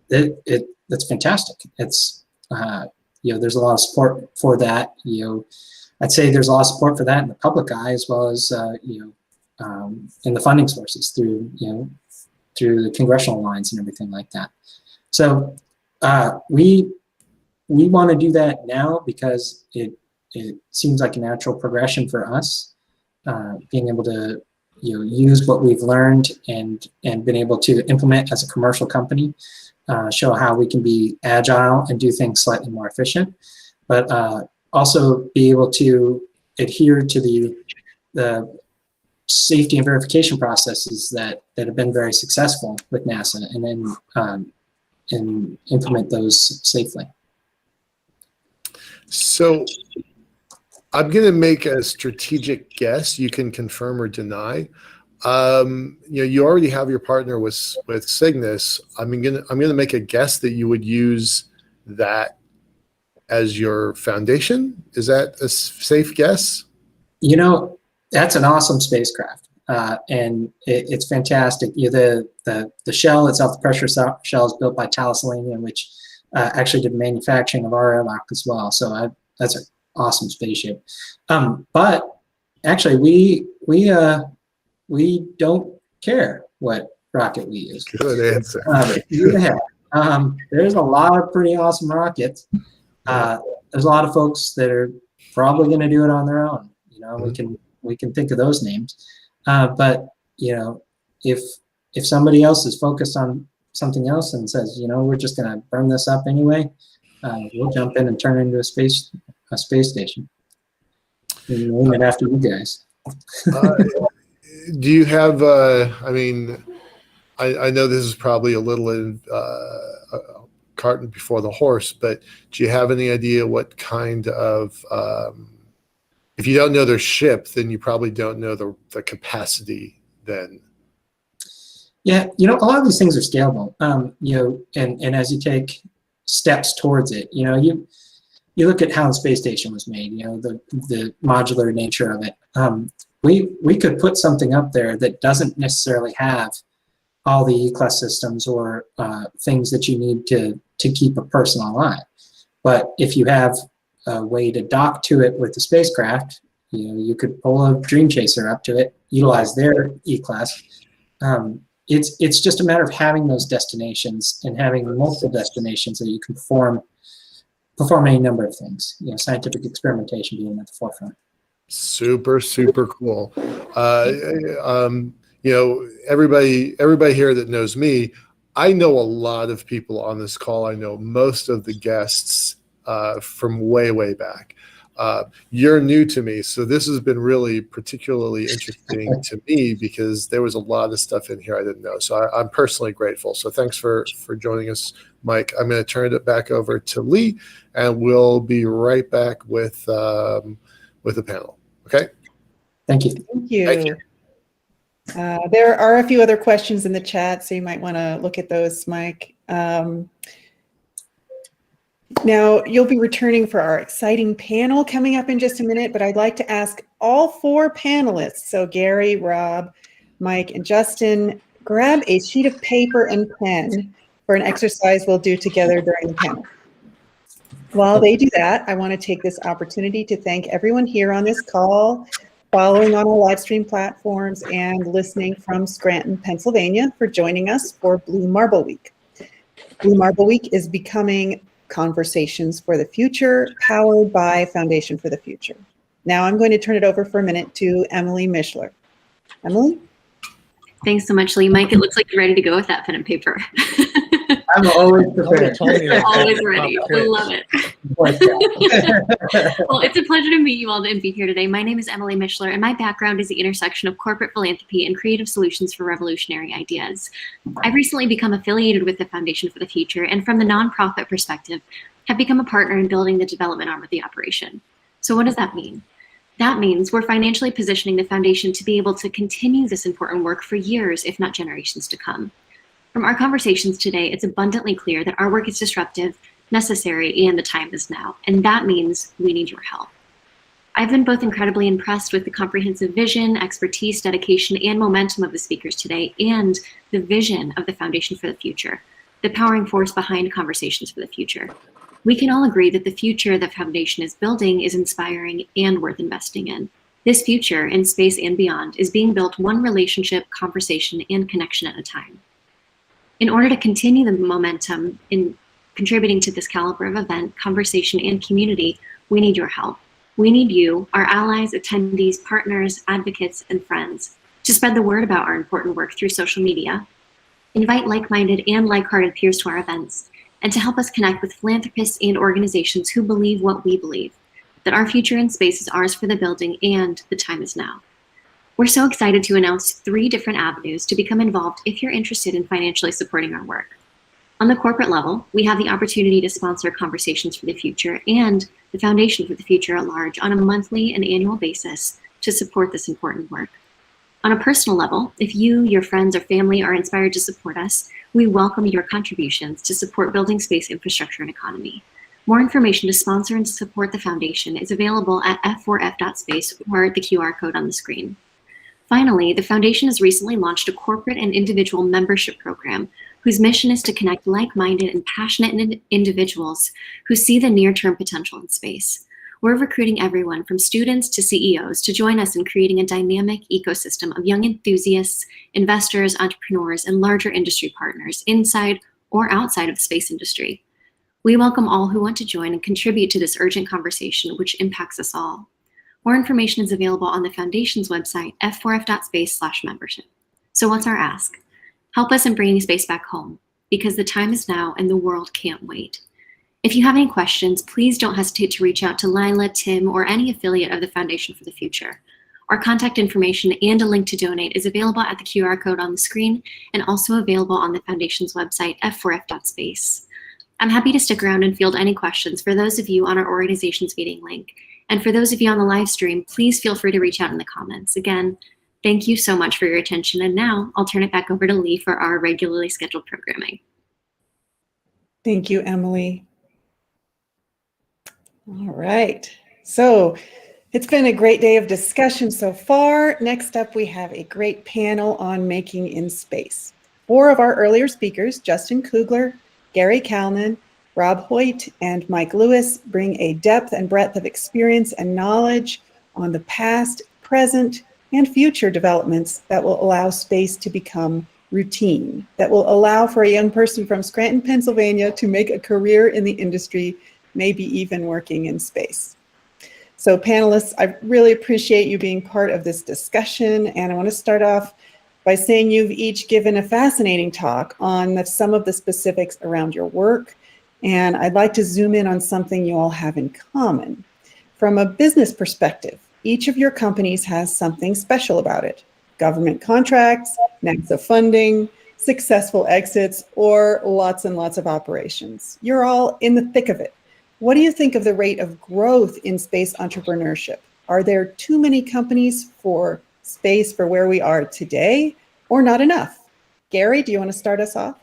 That's fantastic. It's there's a lot of support for that. I'd say there's a lot of support for that in the public eye, as well as in the funding sources through the congressional lines and everything like that. So we want to do that now because it seems like a natural progression for us, being able to use what we've learned and been able to implement as a commercial company, show how we can be agile and do things slightly more efficient, but also be able to adhere to the safety and verification processes that have been very successful with NASA, and then and implement those safely. So I'm going to make a strategic guess. You can confirm or deny. You already have your partner with Cygnus. I'm going to make a guess that you would use that as your foundation. Is that a safe guess? That's an awesome spacecraft, and it's fantastic. The shell itself, the pressure shell, is built by Thales Alenia, which actually did manufacturing of our airlock as well. So that's an awesome spaceship. But actually, we don't care what rocket we use. Good answer. There's a lot of pretty awesome rockets. There's a lot of folks that are probably going to do it on their own. We can think of those names, but if somebody else is focused on something else and says, we're just going to burn this up anyway, we'll jump in and turn it into a space station. Name it after you guys. Do you have? I know this is probably a little cart before the horse, but do you have any idea what kind of? If you don't know their ship, then you probably don't know the capacity then. Yeah, a lot of these things are scalable. And as you take steps towards it, you look at how the space station was made, the modular nature of it. We could put something up there that doesn't necessarily have all the E-class systems or things that you need to keep a person alive. But if you have a way to dock to it with the spacecraft, you could pull a Dream Chaser up to it, utilize their E-class. It's just a matter of having those destinations and having multiple destinations that you can perform any number of things. Scientific experimentation being at the forefront. Super, super cool. Everybody here that knows me, I know a lot of people on this call. I know most of the guests from way, way back. You're new to me, so this has been really particularly interesting to me because there was a lot of stuff in here I didn't know. So I'm personally grateful. So thanks for joining us, Mike. I'm going to turn it back over to Lee, and we'll be right back with the panel. Okay. Thank you. Thank you. Thank you. There are a few other questions in the chat, so you might want to look at those, Mike. Now, you'll be returning for our exciting panel coming up in just a minute, but I'd like to ask all four panelists, so Gary, Rob, Mike, and Justin, grab a sheet of paper and pen for an exercise we'll do together during the panel. While they do that, I want to take this opportunity to thank everyone here on this call, following on our live stream platforms, and listening from Scranton, Pennsylvania, for joining us for Blue Marble Week. Blue Marble Week is becoming Conversations for the Future, powered by Foundation for the Future. Now I'm going to turn it over for a minute to Emily Mishler. Emily? Thanks so much, Lee. Mike, it looks like you're ready to go with that pen and paper. I'm always prepared. Always ready. I love it. Well, it's a pleasure to meet you all and be here today. My name is Emily Mishler, and my background is the intersection of corporate philanthropy and creative solutions for revolutionary ideas. I've recently become affiliated with the Foundation for the Future, and from the nonprofit perspective, have become a partner in building the development arm of the operation. So what does that mean? That means we're financially positioning the Foundation to be able to continue this important work for years, if not generations to come. From our conversations today, it's abundantly clear that our work is disruptive, necessary, and the time is now. And that means we need your help. I've been both incredibly impressed with the comprehensive vision, expertise, dedication, and momentum of the speakers today, and the vision of the Foundation for the Future, the powering force behind Conversations for the Future. We can all agree that the future the Foundation is building is inspiring and worth investing in. This future, in space and beyond, is being built one relationship, conversation, and connection at a time. In order to continue the momentum in contributing to this caliber of event, conversation, and community, we need your help. We need you, our allies, attendees, partners, advocates, and friends, to spread the word about our important work through social media, invite like-minded and like-hearted peers to our events, and to help us connect with philanthropists and organizations who believe what we believe, that our future in space is ours for the building and the time is now. We're so excited to announce 3 different avenues to become involved if you're interested in financially supporting our work. On the corporate level, we have the opportunity to sponsor Conversations for the Future and the Foundation for the Future at large on a monthly and annual basis to support this important work. On a personal level, if you, your friends, or family are inspired to support us, we welcome your contributions to support building space infrastructure and economy. More information to sponsor and support the Foundation is available at f4f.space or the QR code on the screen. Finally, the Foundation has recently launched a corporate and individual membership program whose mission is to connect like-minded and passionate individuals who see the near-term potential in space. We're recruiting everyone from students to CEOs to join us in creating a dynamic ecosystem of young enthusiasts, investors, entrepreneurs, and larger industry partners inside or outside of the space industry. We welcome all who want to join and contribute to this urgent conversation which impacts us all. More information is available on the Foundation's website, f4f.space/membership. So what's our ask? Help us in bringing space back home, because the time is now and the world can't wait. If you have any questions, please don't hesitate to reach out to Lila, Tim, or any affiliate of the Foundation for the Future. Our contact information and a link to donate is available at the QR code on the screen and also available on the Foundation's website, f4f.space. I'm happy to stick around and field any questions for those of you on our organization's meeting link. And for those of you on the live stream, please feel free to reach out in the comments. Again, thank you so much for your attention. And now I'll turn it back over to Lee for our regularly scheduled programming. Thank you, Emily. All right. So it's been a great day of discussion so far. Next up, we have a great panel on making in space. 4 of our earlier speakers, Justin Kugler, Gary Kalman, Rob Hoyt, and Mike Lewis, bring a depth and breadth of experience and knowledge on the past, present, and future developments that will allow space to become routine, that will allow for a young person from Scranton, Pennsylvania to make a career in the industry, maybe even working in space. So panelists, I really appreciate you being part of this discussion, and I want to start off by saying you've each given a fascinating talk on some of the specifics around your work. And I'd like to zoom in on something you all have in common. From a business perspective, each of your companies has something special about it. Government contracts, NASA funding, successful exits, or lots and lots of operations. You're all in the thick of it. What do you think of the rate of growth in space entrepreneurship? Are there too many companies for space for where we are today, or not enough? Gary, do you want to start us off?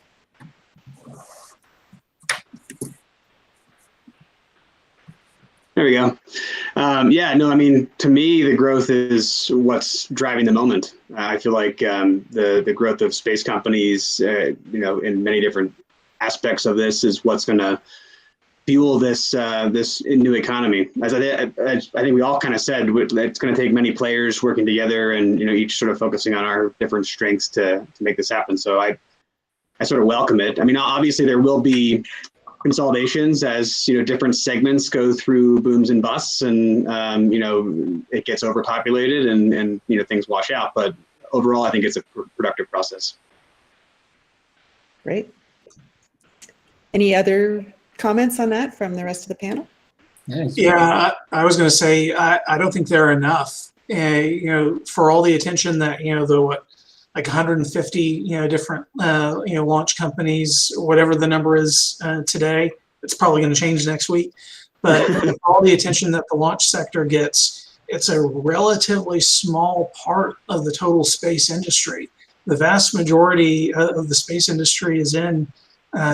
There we go. Yeah, no, I mean, to me, the growth is what's driving the moment. I feel like the growth of space companies, you know, in many different aspects of this is what's going to fuel this this new economy. As I think we all kind of said, it's going to take many players working together, and you know, each sort of focusing on our different strengths to make this happen. So I sort of welcome it. I mean, obviously there will be consolidations as you know different segments go through booms and busts, and you know it gets overpopulated, and you know things wash out. But overall, I think it's a productive process. Great. Any other comments on that from the rest of the panel? Yeah, I was going to say I don't think there are enough. You know, for all the attention that you know like 150 you know different you know launch companies, whatever the number is today. It's probably going to change next week. But for all the attention that the launch sector gets, it's a relatively small part of the total space industry. The vast majority of the space industry is in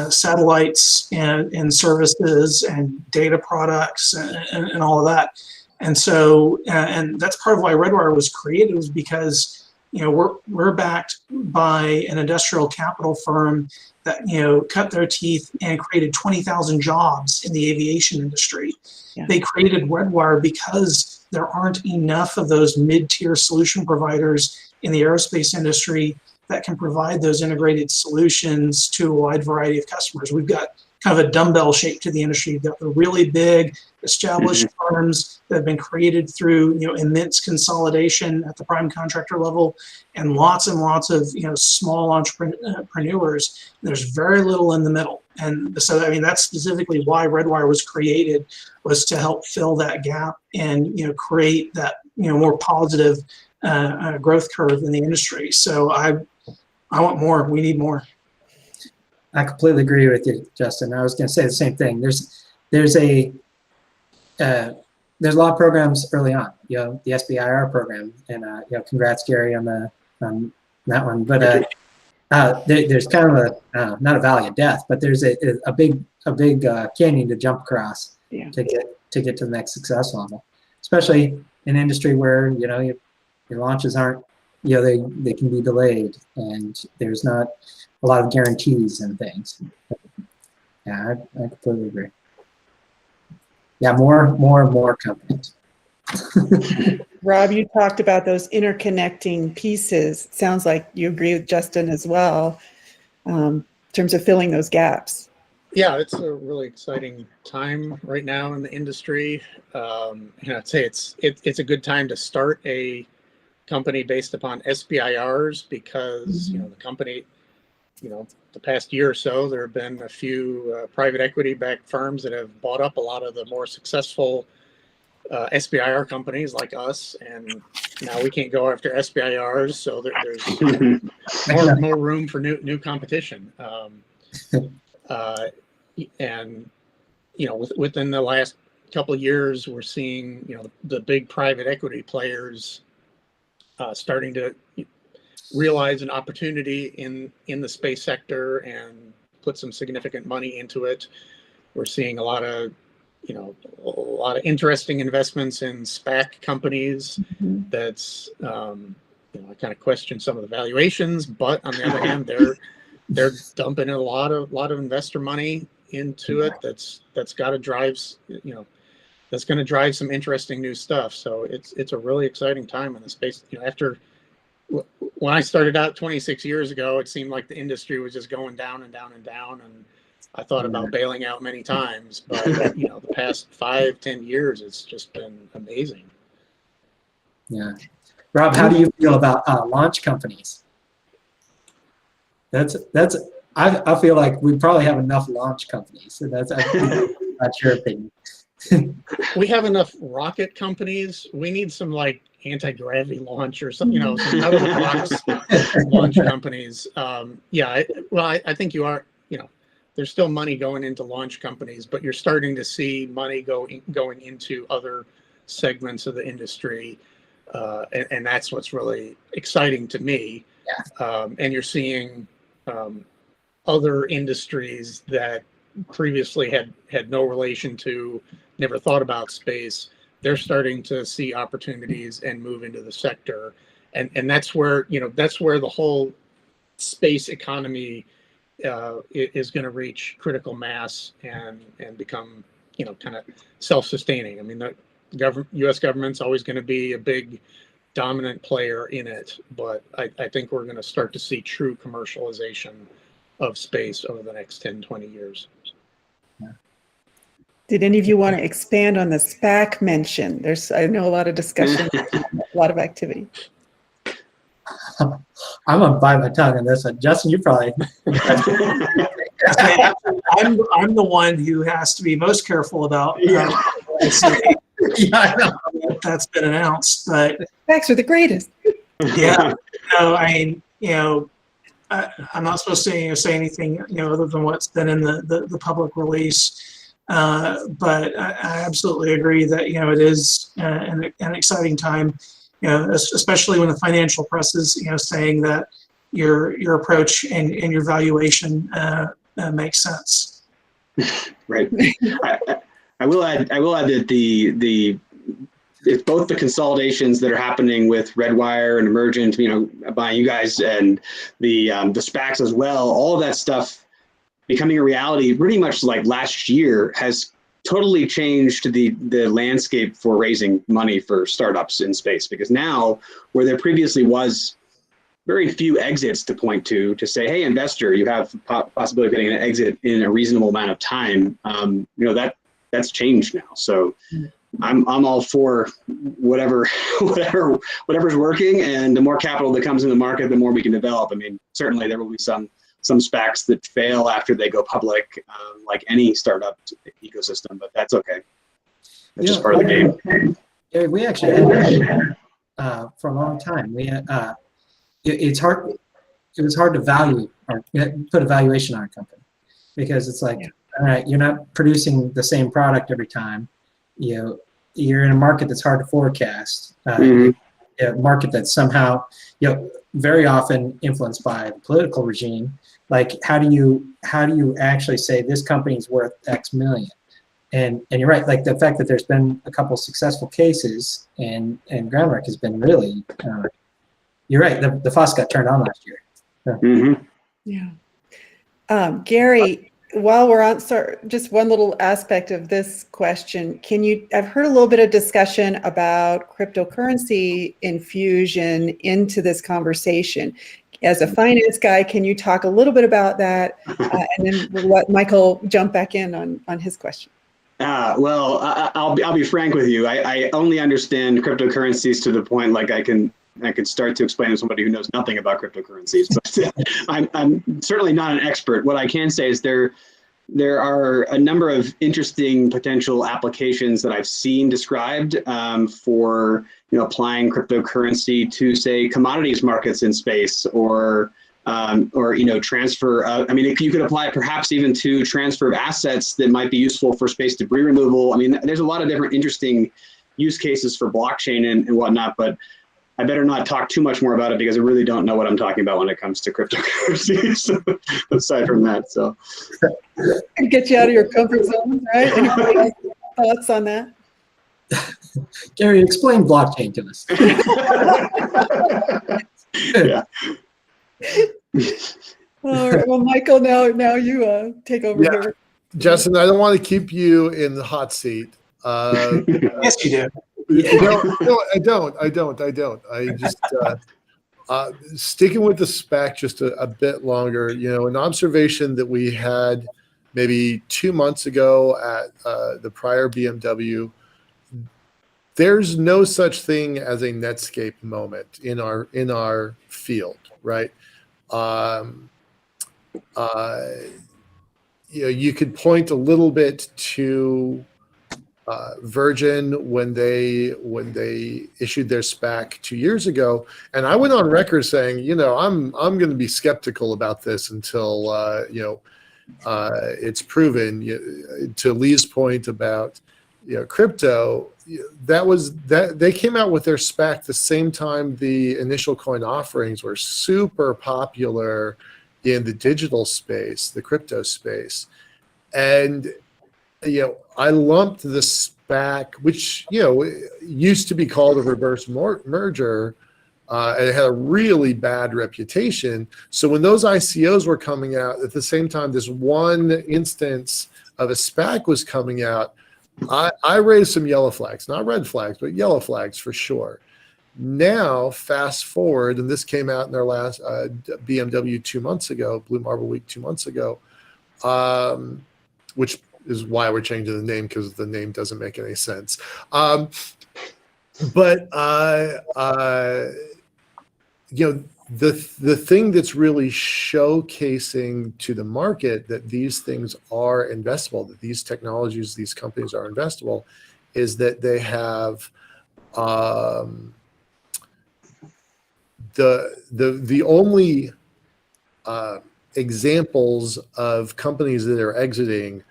satellites and services and data products and all of that. And so, and that's part of why Redwire was created, was because you know we're backed by an industrial capital firm that you know cut their teeth and created 20,000 jobs in the aviation industry. Yeah. They created Redwire because there aren't enough of those mid-tier solution providers in the aerospace industry that can provide those integrated solutions to a wide variety of customers. We've got kind of a dumbbell shape to the industry. You've got the really big established firms that have been created through you know immense consolidation at the prime contractor level, and lots of you know small entrepreneurs. There's very little in the middle, and so I mean that's specifically why Redwire was created, was to help fill that gap and you know create that you know more positive growth curve in the industry. So I want more. We need more. I completely agree with you, Justin. I was going to say the same thing. There's a lot of programs early on. You know, the SBIR program, and you know, congrats, Gary, on that one. But there's kind of a not a valley of death, but there's a big canyon to jump across to get to the next success level. Especially in an industry where you know your launches aren't, you know, they can be delayed, and there's not a lot of guarantees and things. Yeah, I completely agree. Yeah, more companies. Rob, you talked about those interconnecting pieces. Sounds like you agree with Justin as well, in terms of filling those gaps. Yeah, it's a really exciting time right now in the industry. And I'd say it's a good time to start a company based upon SBIRs because you know the company, you know, the past year or so there have been a few private equity backed firms that have bought up a lot of the more successful SBIR companies like us, and now we can't go after SBIRs, so there's more room for new competition. And you know, within the last couple of years, we're seeing you know the big private equity players starting to realize an opportunity in the space sector and put some significant money into it. We're seeing a lot of interesting investments in SPAC companies. That's you know, I kind of question some of the valuations, but on the other hand, they're dumping a lot of investor money into it. That's got to drive, you know, that's going to drive some interesting new stuff. So it's a really exciting time in the space. You know, after when I started out 26 years ago, it seemed like the industry was just going down and down and down, and I thought about bailing out many times. But you know, the past 5-10 years, it's just been amazing. Yeah, Rob, how do you feel about launch companies? I feel like we probably have enough launch companies. So that's your opinion. We have enough rocket companies. We need some like anti-gravity launch or some, some out of the box launch companies. I think you are, there's still money going into launch companies, but you're starting to see money going into other segments of the industry. And that's what's really exciting to me. Yeah. And you're seeing other industries that previously had no relation to, never thought about space. They're starting to see opportunities and move into the sector. And that's where, that's where the whole space economy is going to reach critical mass and become, kind of self-sustaining. I mean, the U.S. government's always going to be a big dominant player in it, but I think we're going to start to see true commercialization of space over the next 10, 20 years. Did any of you want to expand on the SPAC mention? I know a lot of discussion, a lot of activity. I'm gonna bite my tongue on this one. Justin, you probably. I'm the one who has to be most careful about. Yeah, I know. That's been announced, but SPACs are the greatest. Yeah, I mean, I'm not supposed to say anything, other than what's been in the public release. But I absolutely agree that it is an exciting time, especially when the financial press is saying that your approach and your valuation makes sense. Right. I will add that it's both the consolidations that are happening with Redwire and Emergent, buying you guys, and the SPACs as well. All of that stuff becoming a reality pretty much like last year has totally changed the landscape for raising money for startups in space, because now, where there previously was very few exits to point to say, hey, investor, you have possibility of getting an exit in a reasonable amount of time, that's changed now. So I'm all for whatever's working, and the more capital that comes in the market, the more we can develop. I mean, certainly there will be some SPACs that fail after they go public, like any startup ecosystem, but that's okay. That's just part of the game. Yeah, we actually had for a long time. We had, it was hard to value or put a valuation on a company, because it's like, all right, you're not producing the same product every time. You're in a market that's hard to forecast. A market that's somehow, very often influenced by the political regime. Like, how do you actually say this company's worth X million? And you're right, like the fact that there's been a couple successful cases and groundwork has been really, you're right, the faucet got turned on last year. So. Yeah. Gary, while we're on, just one little aspect of this question, I've heard a little bit of discussion about cryptocurrency infusion into this conversation. As a finance guy, can you talk a little bit about that? And then we'll let Michael jump back in on his question. Well, I'll be frank with you. I only understand cryptocurrencies to the point like I can start to explain to somebody who knows nothing about cryptocurrencies. But I'm certainly not an expert. What I can say is there are a number of interesting potential applications that I've seen described for applying cryptocurrency to, say, commodities markets in space, or transfer. I mean, you could apply it perhaps even to transfer of assets that might be useful for space debris removal. I mean, there's a lot of different interesting use cases for blockchain and whatnot, but I better not talk too much more about it, because I really don't know what I'm talking about when it comes to cryptocurrencies. Aside from that, so get you out of your comfort zone, right? Anybody else thoughts on that? Gary, explain blockchain to us. Yeah. All right, well, Michael, now you take over here. Justin, I don't want to keep you in the hot seat. Yes, you do. No, I don't. I just sticking with the SPAC just a bit longer. An observation that we had maybe 2 months ago at the prior BMW. There's no such thing as a Netscape moment in our field, right? You could point a little bit to Virgin when they issued their SPAC 2 years ago, and I went on record saying, I'm going to be skeptical about this until it's proven. To Lee's point about crypto, that they came out with their SPAC the same time the initial coin offerings were super popular in the digital space, the crypto space, and I lumped the SPAC, which used to be called a reverse merger, and it had a really bad reputation. So when those ICOs were coming out at the same time, this one instance of a SPAC was coming out, I raised some yellow flags, not red flags, but yellow flags for sure. Now, fast forward, and this came out in their last BMW 2 months ago, Blue Marble Week 2 months ago, which is why we're changing the name, because the name doesn't make any sense. The thing that's really showcasing to the market that these things are investable, that these technologies, these companies are investable, is that they have the only examples of companies that are exiting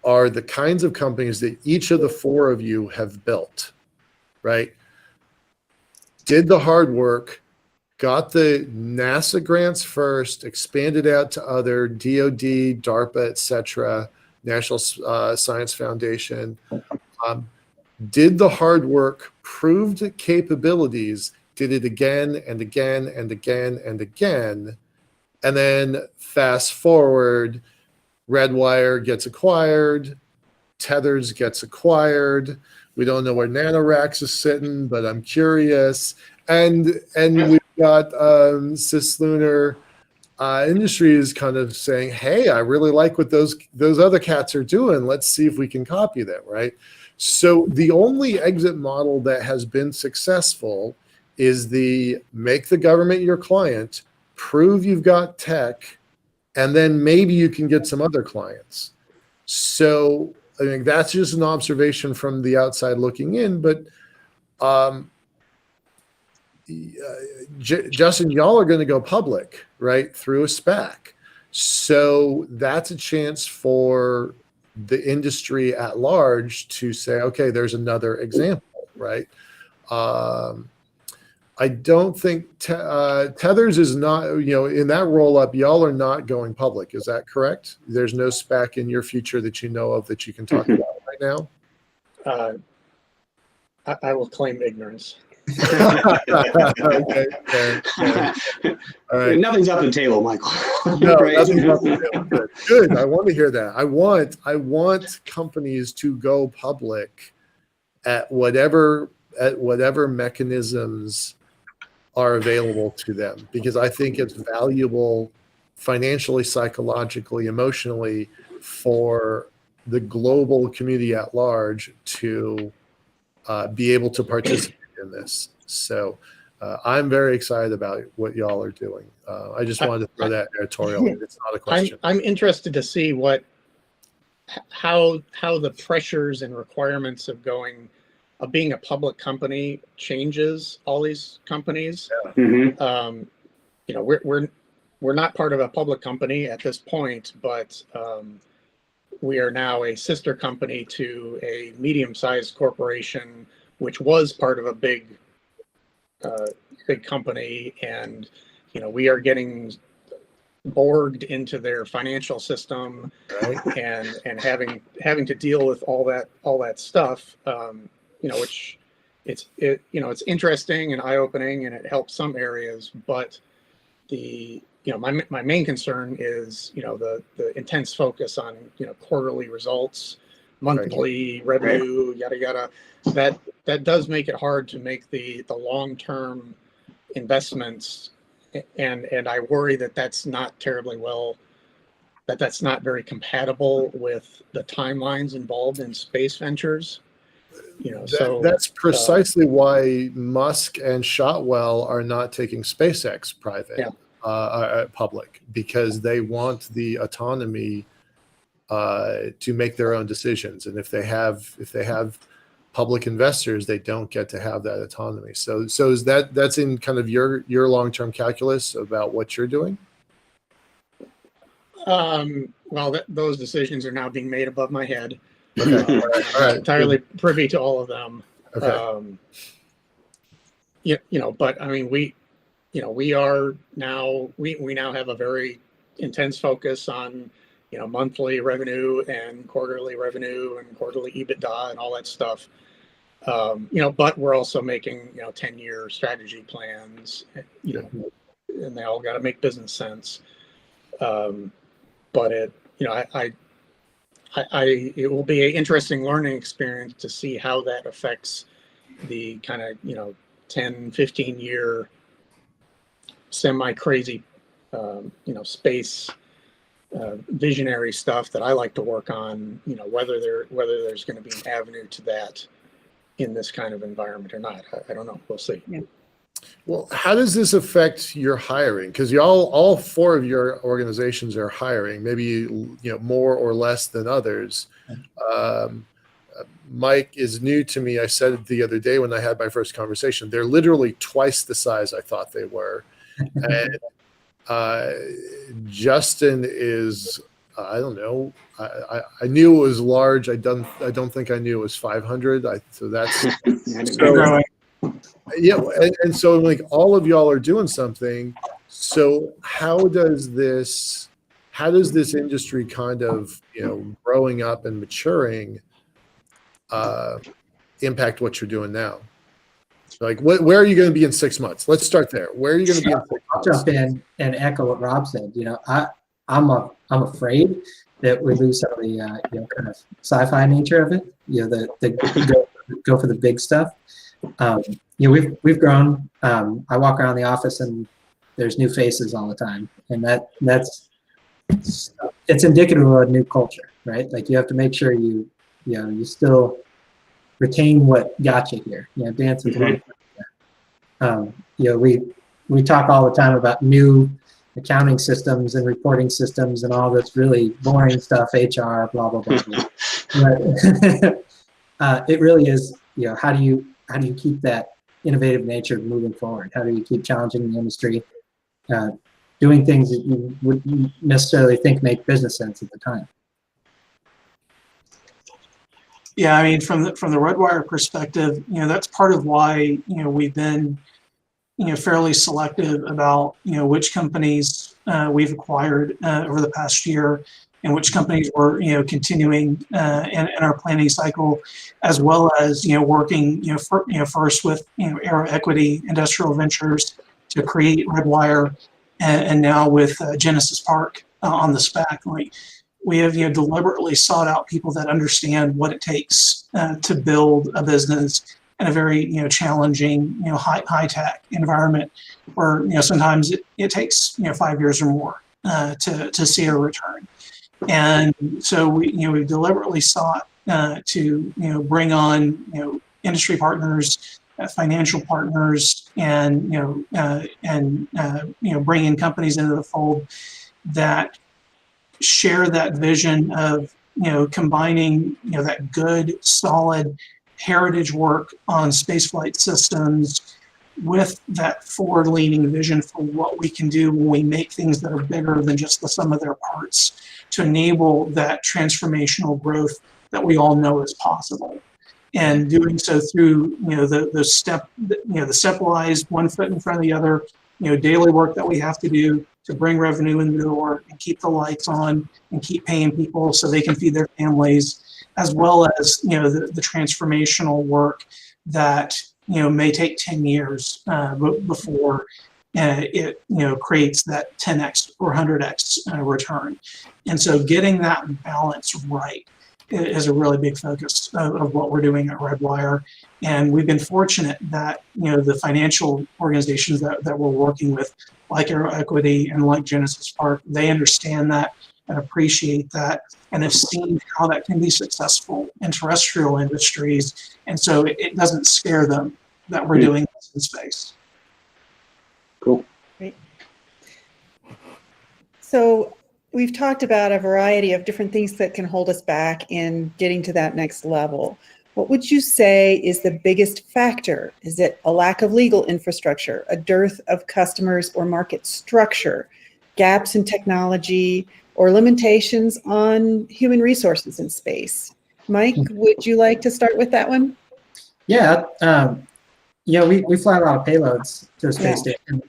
are the kinds of companies that each of the four of you have built, right? Did the hard work, got the NASA grants first, expanded out to other DoD, DARPA, etc., National Science Foundation, did the hard work, proved capabilities, did it again and again and again and again, and then fast forward, Redwire gets acquired, Tethers gets acquired. We don't know where NanoRacks is sitting, but I'm curious. And we've got CisLunar Industries kind of saying, hey, I really like what those other cats are doing. Let's see if we can copy them, right? So the only exit model that has been successful is the make the government your client, prove you've got tech, and then maybe you can get some other clients. So I think that's just an observation from the outside looking in. But Justin, y'all are going to go public, right, through a SPAC. So that's a chance for the industry at large to say, okay, there's another example, right? I don't think Tethers is not, in that roll up, y'all are not going public. Is that correct? There's no SPAC in your future that you know of that you can talk about right now? I will claim ignorance. Okay, fair. All right. Nothing's off the table, Michael. No, Right? nothing's off the table. Good. I want to hear that. I want companies to go public at whatever mechanisms are available to them, because I think it's valuable financially, psychologically, emotionally for the global community at large to be able to participate in this. So I'm very excited about what y'all are doing. I just wanted to throw that editorial in. It's not a question. I'm interested to see how the pressures and requirements of being a public company changes all these companies. Mm-hmm. We're not part of a public company at this point, but we are now a sister company to a medium-sized corporation, which was part of a big company, and we are getting borged into their financial system, Right. and having to deal with all that stuff. Which it's interesting and eye-opening, and it helps some areas, but my main concern is the intense focus on quarterly results, monthly revenue, yada yada. That does make it hard to make the long-term investments, and I worry that's not very compatible with the timelines involved in space ventures. That's precisely why Musk and Shotwell are not taking SpaceX private, public, because they want the autonomy to make their own decisions. And if they have public investors, they don't get to have that autonomy. So is that's in kind of your long-term calculus about what you're doing? Well, those decisions are now being made above my head. Okay. I'm All not right. entirely privy to all of them. Okay. But I mean, we now have a very intense focus on, monthly revenue and quarterly revenue and quarterly EBITDA and all that stuff. But we're also making, 10-year strategy plans, and they all got to make business sense. But it will be an interesting learning experience to see how that affects the kind of, 10, 15 year semi-crazy, space visionary stuff that I like to work on, whether there's going to be an avenue to that in this kind of environment or not. I don't know. We'll see. Yeah. Well, how does this affect your hiring? Because all four of your organizations are hiring, maybe more or less than others. Mike is new to me. I said it the other day when I had my first conversation. They're literally twice the size I thought they were. And Justin is, I don't know. I knew it was large. I don't think I knew it was 500. So that's so, yeah. And so like all of y'all are doing something. So how does this industry kind of, growing up and maturing, impact what you're doing now? Like, where are you going to be in 6 months? Let's start there. Where are you going to be in 6 months? I'll jump in and echo what Rob said. I'm afraid that we lose some of the kind of sci-fi nature of it. The go for the big stuff. We've grown. I walk around the office and there's new faces all the time, and it's indicative of a new culture, right? Like you have to make sure you still retain what got you here. Dance is one. We talk all the time about new accounting systems and reporting systems and all this really boring stuff, HR, blah blah blah. blah. But it really is. How do you keep that innovative nature moving forward? How do you keep challenging the industry, doing things that you wouldn't necessarily think make business sense at the time? Yeah, I mean, from the Redwire perspective, that's part of why we've been fairly selective about which companies we've acquired over the past year, and which companies we're continuing in our planning cycle, as well as working first with Aero Equity Industrial Ventures to create Redwire, and now with Genesis Park on the SPAC. Like, we have deliberately sought out people that understand what it takes to build a business in a very challenging high tech environment, where sometimes it takes 5 years or more to see a return. And so we deliberately sought to bring on industry partners, financial partners, and bring in companies into the fold that share that vision of combining that good solid heritage work on spaceflight systems with that forward-leaning vision for what we can do when we make things that are bigger than just the sum of their parts, to enable that transformational growth that we all know is possible. And doing so through the stepwise, one foot in front of the other, daily work that we have to do to bring revenue in the door and keep the lights on and keep paying people so they can feed their families, as well as the transformational work that may take 10 years before it creates that 10x or 100x return. And so getting that balance right is a really big focus of what we're doing at Redwire. And we've been fortunate that the financial organizations that we're working with, like Aero Equity and like Genesis Park, they understand that and appreciate that, and have seen how that can be successful in terrestrial industries. And so it doesn't scare them that we're doing this in space. Cool. Great. So we've talked about a variety of different things that can hold us back in getting to that next level. What would you say is the biggest factor? Is it a lack of legal infrastructure, a dearth of customers or market structure, gaps in technology, or limitations on human resources in space? Mike, would you like to start with that one? Yeah, we fly a lot of payloads to the space station,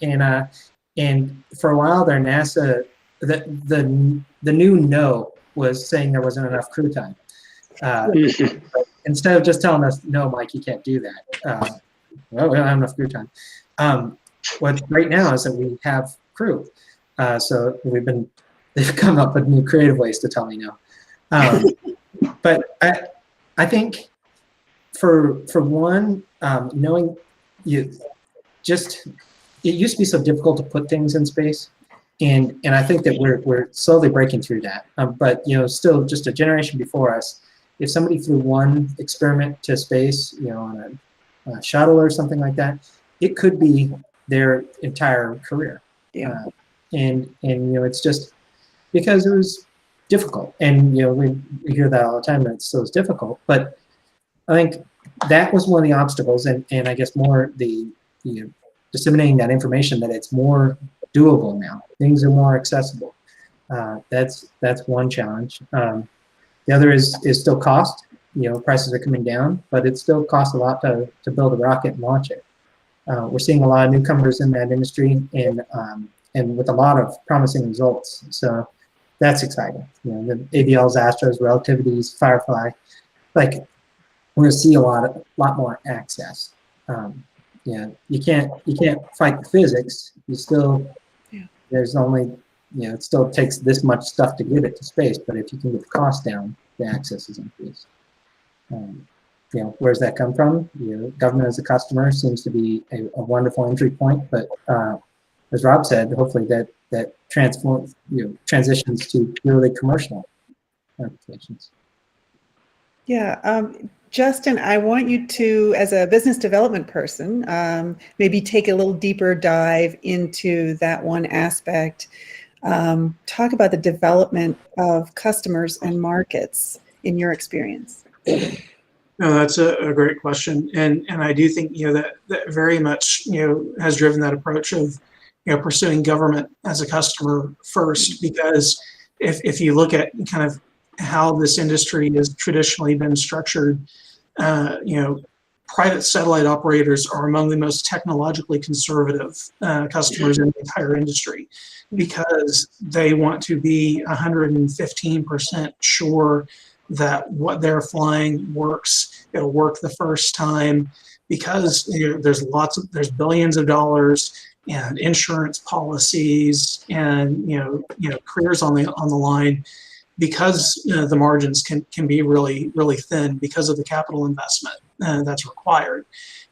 and for a while there, NASA, the new no was saying there wasn't enough crew time. Instead of just telling us, no, Mike, you can't do that. Well, we don't have enough crew time. What's great now is that we have crew. So they've come up with new creative ways to tell me no. But I think for one, knowing it used to be so difficult to put things in space. And I think that we're slowly breaking through that. But still just a generation before us, if somebody flew one experiment to space, on a shuttle or something like that, it could be their entire career. Yeah. And it's just because it was difficult. And we hear that all the time, that it's so difficult. But I think that was one of the obstacles, and I guess more the disseminating that information that it's more doable now. Things are more accessible. That's one challenge. The other is still cost. Prices are coming down, but it still costs a lot to build a rocket and launch it. We're seeing a lot of newcomers in that industry, and with a lot of promising results. So that's exciting. The ABLs, Astros, Relativities, Firefly, we're going to see a lot more access. You can't fight the physics. There's only, it still takes this much stuff to get it to space, but if you can get the cost down, the access is increased. Where's that come from? Government as a customer seems to be a wonderful entry point, but as Rob said, hopefully that transitions to purely commercial applications. Yeah, Justin, I want you to, as a business development person, maybe take a little deeper dive into that one aspect. Talk about the development of customers and markets in your experience. No, that's a great question, and I do think that very much has driven that approach of pursuing government as a customer first, because if you look at kind of how this industry has traditionally been structured, private satellite operators are among the most technologically conservative customers in the entire industry, because they want to be 115% sure that what they're flying works. It'll work the first time, because there's billions of dollars and insurance policies and careers on the line, because the margins can be really, really thin because of the capital investment that's required.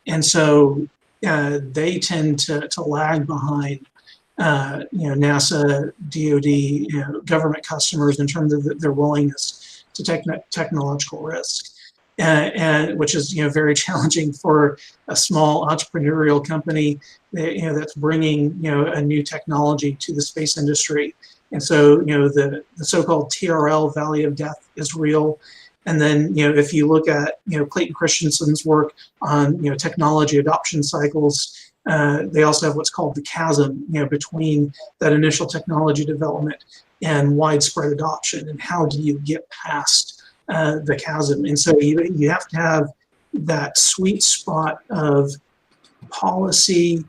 And so they tend to lag behind NASA, DoD, government customers in terms of their willingness to take technological risk, and which is very challenging for a small entrepreneurial company that's bringing a new technology to the space industry. And so the so-called TRL, Valley of Death, is real. And then if you look at Clayton Christensen's work on technology adoption cycles, they also have what's called the chasm between that initial technology development and widespread adoption, and how do you get past the chasm. And so you have to have that sweet spot of policy,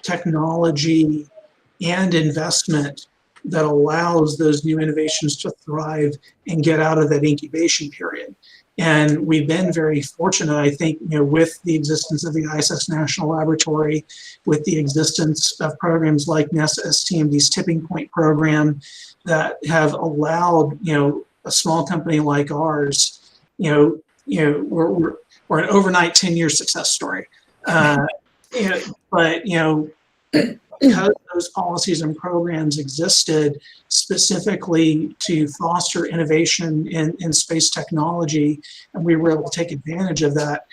technology, and investment that allows those new innovations to thrive and get out of that incubation period. And we've been very fortunate, I think, with the existence of the ISS National Laboratory, with the existence of programs like NASA STMD's Tipping Point program, that have allowed a small company like ours, we're an overnight 10-year success story. But because those policies and programs existed specifically to foster innovation in space technology, and we were able to take advantage of that,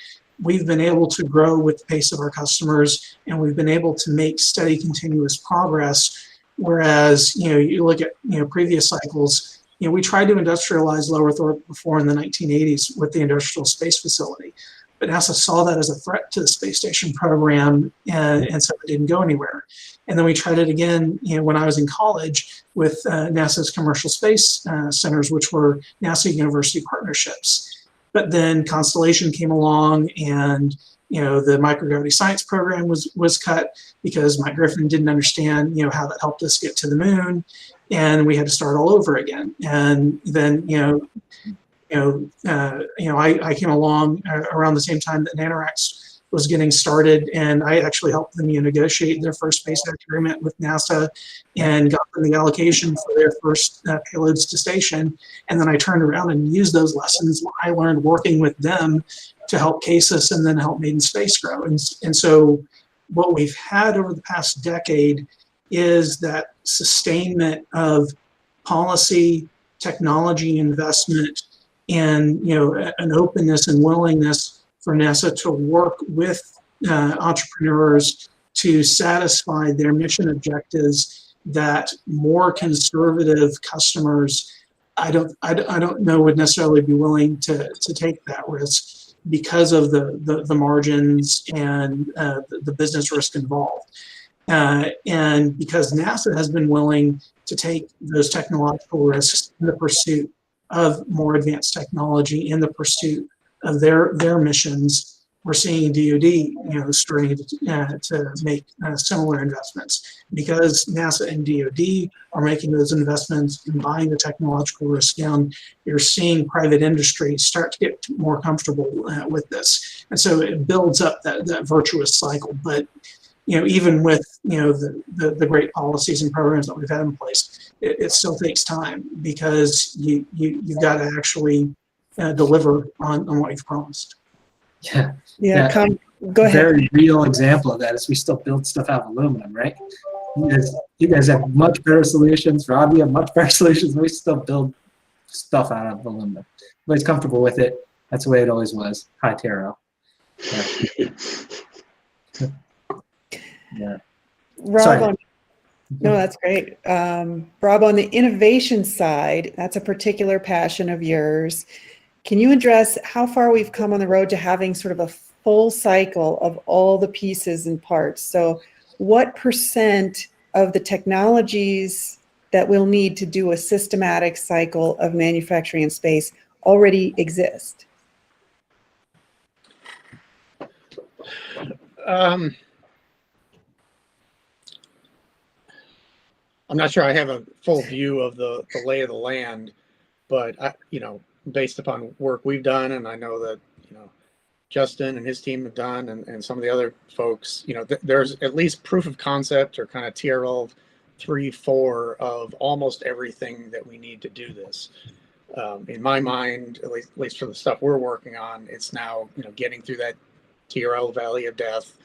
we've been able to grow with the pace of our customers, and we've been able to make steady, continuous progress Whereas, you look at, previous cycles, we tried to industrialize low Earth orbit before in the 1980s with the Industrial Space Facility. But NASA saw that as a threat to the space station program, and so it didn't go anywhere. And then we tried it again, when I was in college with NASA's commercial space centers, which were NASA university partnerships. But then Constellation came along, and the microgravity science program was cut because Mike Griffin didn't understand how that helped us get to the moon, and we had to start all over again. And then I came along around the same time that NanoRacks was getting started, and I actually helped them negotiate their first SpaceX agreement with NASA and got them the allocation for their first payloads to station. And then I turned around and used those lessons I learned working with them to help CASIS and then help Maiden Space grow. And so what we've had over the past decade is that sustainment of policy, technology investment, and an openness and willingness for NASA to work with entrepreneurs to satisfy their mission objectives that more conservative customers, I don't know, would necessarily be willing to take that risk because of the margins and the business risk involved. And because NASA has been willing to take those technological risks in the pursuit of more advanced technology, in the pursuit of their missions, we're seeing DoD, starting to make similar investments. Because NASA and DoD are making those investments and buying the technological risk down, you're seeing private industry start to get more comfortable with this, and so it builds up that virtuous cycle. But even with the great policies and programs that we've had in place, it still takes time, because you've got to actually deliver on what you've promised. Yeah. Go ahead. Very real example of that is we still build stuff out of aluminum, right? You guys have much better solutions. Rob, you have much better solutions. We still build stuff out of aluminum. Everybody's comfortable with it. That's the way it always was. Hi, Taro. Yeah. Rob, no, that's great. Rob, on the innovation side, that's a particular passion of yours. Can you address how far we've come on the road to having sort of a full cycle of all the pieces and parts? So what % of the technologies that we'll need to do a systematic cycle of manufacturing in space already exist? I'm not sure I have a full view of the lay of the land, but based upon work we've done, and I know that Justin and his team have done, and some of the other folks, there's at least proof of concept or kind of TRL 3-4 of almost everything that we need to do this. In my mind, at least for the stuff we're working on, it's now getting through that TRL valley of death,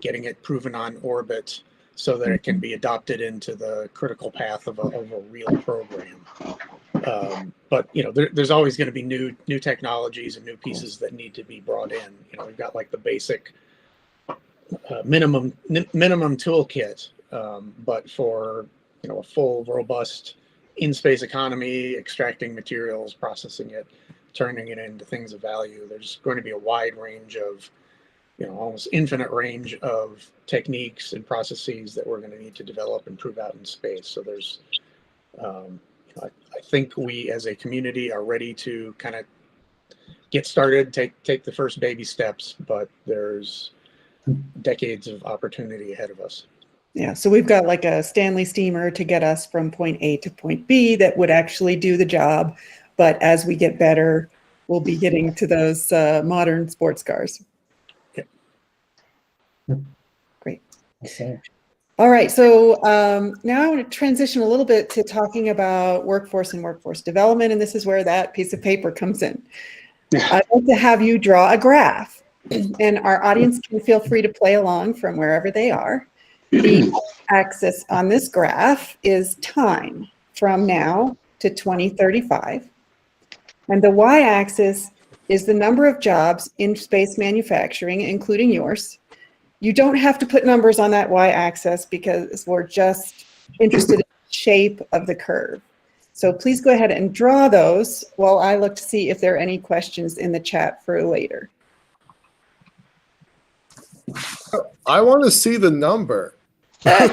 getting it proven on orbit, so that it can be adopted into the critical path of a real program. But there's always going to be new technologies and new pieces that need to be brought in. We've got like the basic minimum toolkit, but for a full, robust in-space economy, extracting materials, processing it, turning it into things of value, there's going to be a wide range of almost infinite range of techniques and processes that we're going to need to develop and prove out in space. So there's, I think we as a community are ready to kind of get started, take the first baby steps, but there's decades of opportunity ahead of us. Yeah, so we've got like a Stanley steamer to get us from point A to point B that would actually do the job. But as we get better, we'll be getting to those modern sports cars. Great. Okay. All right, so now I want to transition a little bit to talking about workforce and workforce development, and this is where that piece of paper comes in. I'd like to have you draw a graph, and our audience can feel free to play along from wherever they are. The axis on this graph is time from now to 2035, and the y-axis is the number of jobs in space manufacturing, including yours. You don't have to put numbers on that y-axis because we're just interested in the shape of the curve. So please go ahead and draw those while I look to see if there are any questions in the chat for later. I want to see the number. I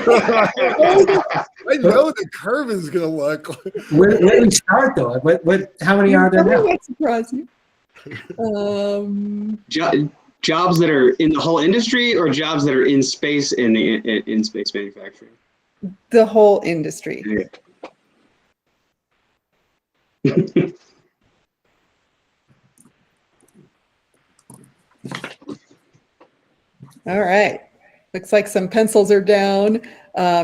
know the curve is going to look. Where do we start though? How many are there now? That surprise you. Jobs that are in the whole industry, or jobs that are in space in space manufacturing? The whole industry. All right. Looks like some pencils are down.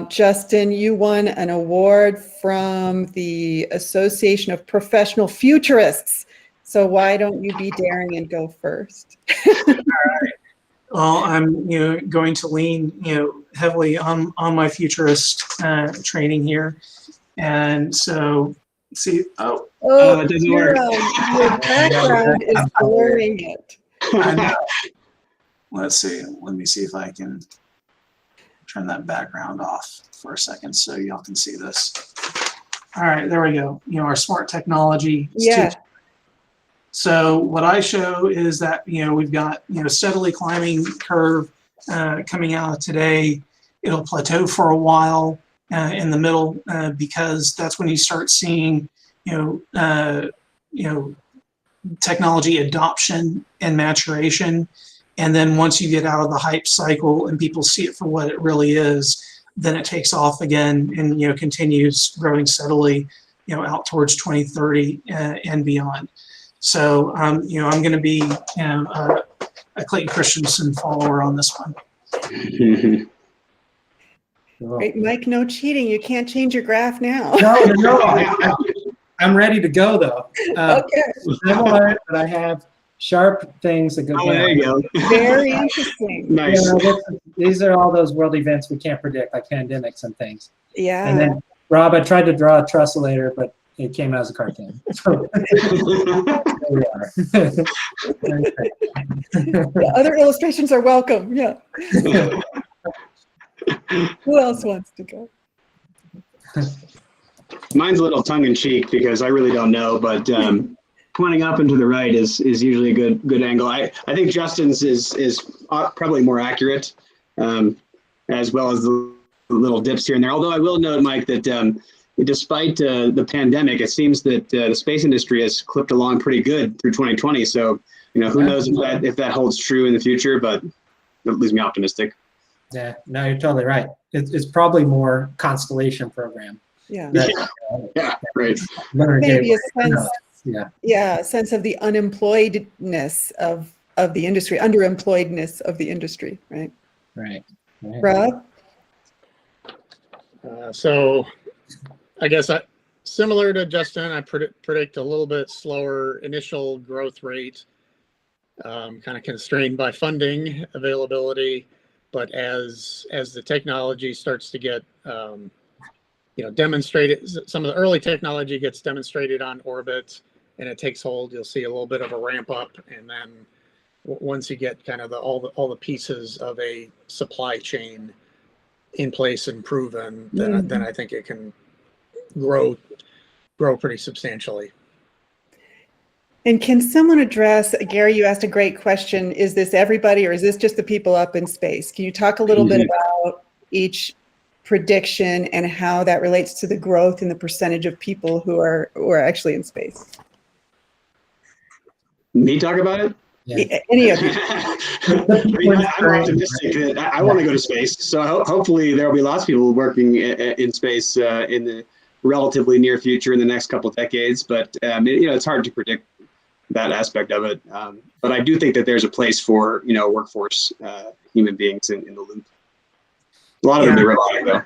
Justin, you won an award from the Association of Professional Futurists. So why don't you be daring and go first? All right. Well, I'm going to lean heavily on my futurist training here, and so see. Oh, it doesn't work. Your background is blurring it. I know. Let's see. Let me see if I can turn that background off for a second so y'all can see this. All right, there we go. Our smart technology. Yeah. So what I show is that we've got steadily climbing curve coming out today. It'll plateau for a while in the middle because that's when you start seeing technology adoption and maturation. And then once you get out of the hype cycle and people see it for what it really is, then it takes off again and continues growing steadily out towards 2030 and beyond. So I'm going to be a Clayton Christensen follower on this one. Great, Mike, no cheating. You can't change your graph now. No. I'm ready to go though. Okay. Similar, but I have sharp things that go down. There you go. Very interesting. Nice. These are all those world events we can't predict, like pandemics and things. Yeah. And then, Rob, I tried to draw a trusselator, but it came out as a cartoon. So, there we are. The other illustrations are welcome. Yeah. Who else wants to go? Mine's a little tongue-in-cheek because I really don't know, but pointing up and to the right is usually a good angle. I think Justin's is probably more accurate, as well as the little dips here and there. Although I will note, Mike, that despite the pandemic, it seems that the space industry has clipped along pretty good through 2020. So who knows if that holds true in the future, but it leaves me optimistic. Yeah, no, you're totally right. It's probably more constellation program. Yeah. Yeah, right. Maybe a sense. Yeah. Yeah, a sense of the unemployedness of the industry, underemployedness of the industry, right? Right. Rob? So I guess similar to Justin, I predict a little bit slower initial growth rate, kind of constrained by funding availability. But as the technology starts to get demonstrated, some of the early technology gets demonstrated on orbit and it takes hold, you'll see a little bit of a ramp up. And then once you get kind of all the pieces of a supply chain in place and proven, then I think it can grow pretty substantially. And can someone address, Gary, you asked a great question, is this everybody or is this just the people up in space? Can you talk a little bit about each prediction and how that relates to the growth in the percentage of people who are actually in space? Me talk about it? Yeah. Any of you. I'm optimistic that I want to go to space. So hopefully there will be lots of people working in space in the relatively near future in the next couple of decades. But it's hard to predict that aspect of it. But I do think that there's a place for workforce human beings in the loop. A lot of them are robotic though.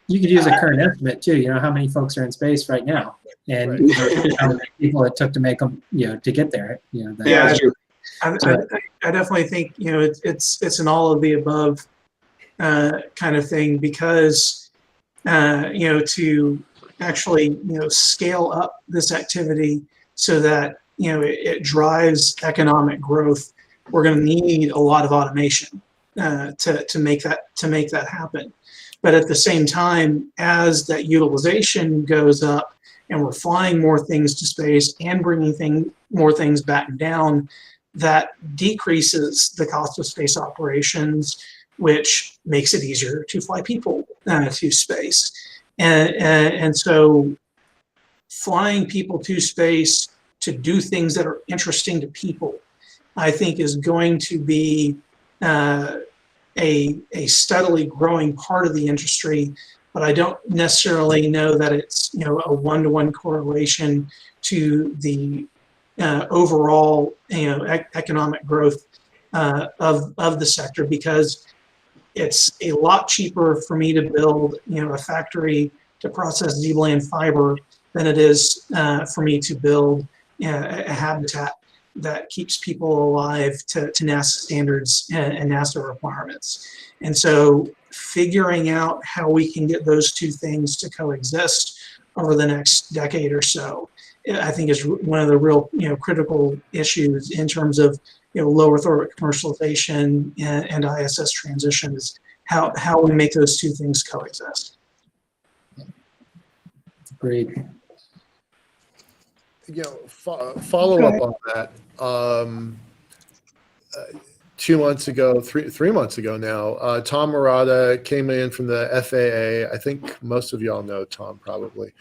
You could use a current estimate too. How many folks are in space right now, and how many people it took to make them, to get there. Yeah, that's true. I definitely think it's an all of the above kind of thing because to actually scale up this activity so that it drives economic growth, we're going to need a lot of automation to make that happen. But at the same time, as that utilization goes up and we're flying more things to space and bringing more things back down, that decreases the cost of space operations, which makes it easier to fly people to space. And so flying people to space to do things that are interesting to people, I think, is going to be a steadily growing part of the industry, but I don't necessarily know that it's a one-to-one correlation to the overall economic growth of the sector, because it's a lot cheaper for me to build a factory to process Z-band fiber than it is for me to build a habitat that keeps people alive to NASA standards and NASA requirements. And so figuring out how we can get those two things to coexist over the next decade or so, I think is one of the real critical issues in terms of low Earth orbit commercialization and ISS transition, is how we make those two things coexist. Great. Follow up on that. 2 months ago, three months ago now, Tom Murata came in from the FAA. I think most of y'all know Tom probably.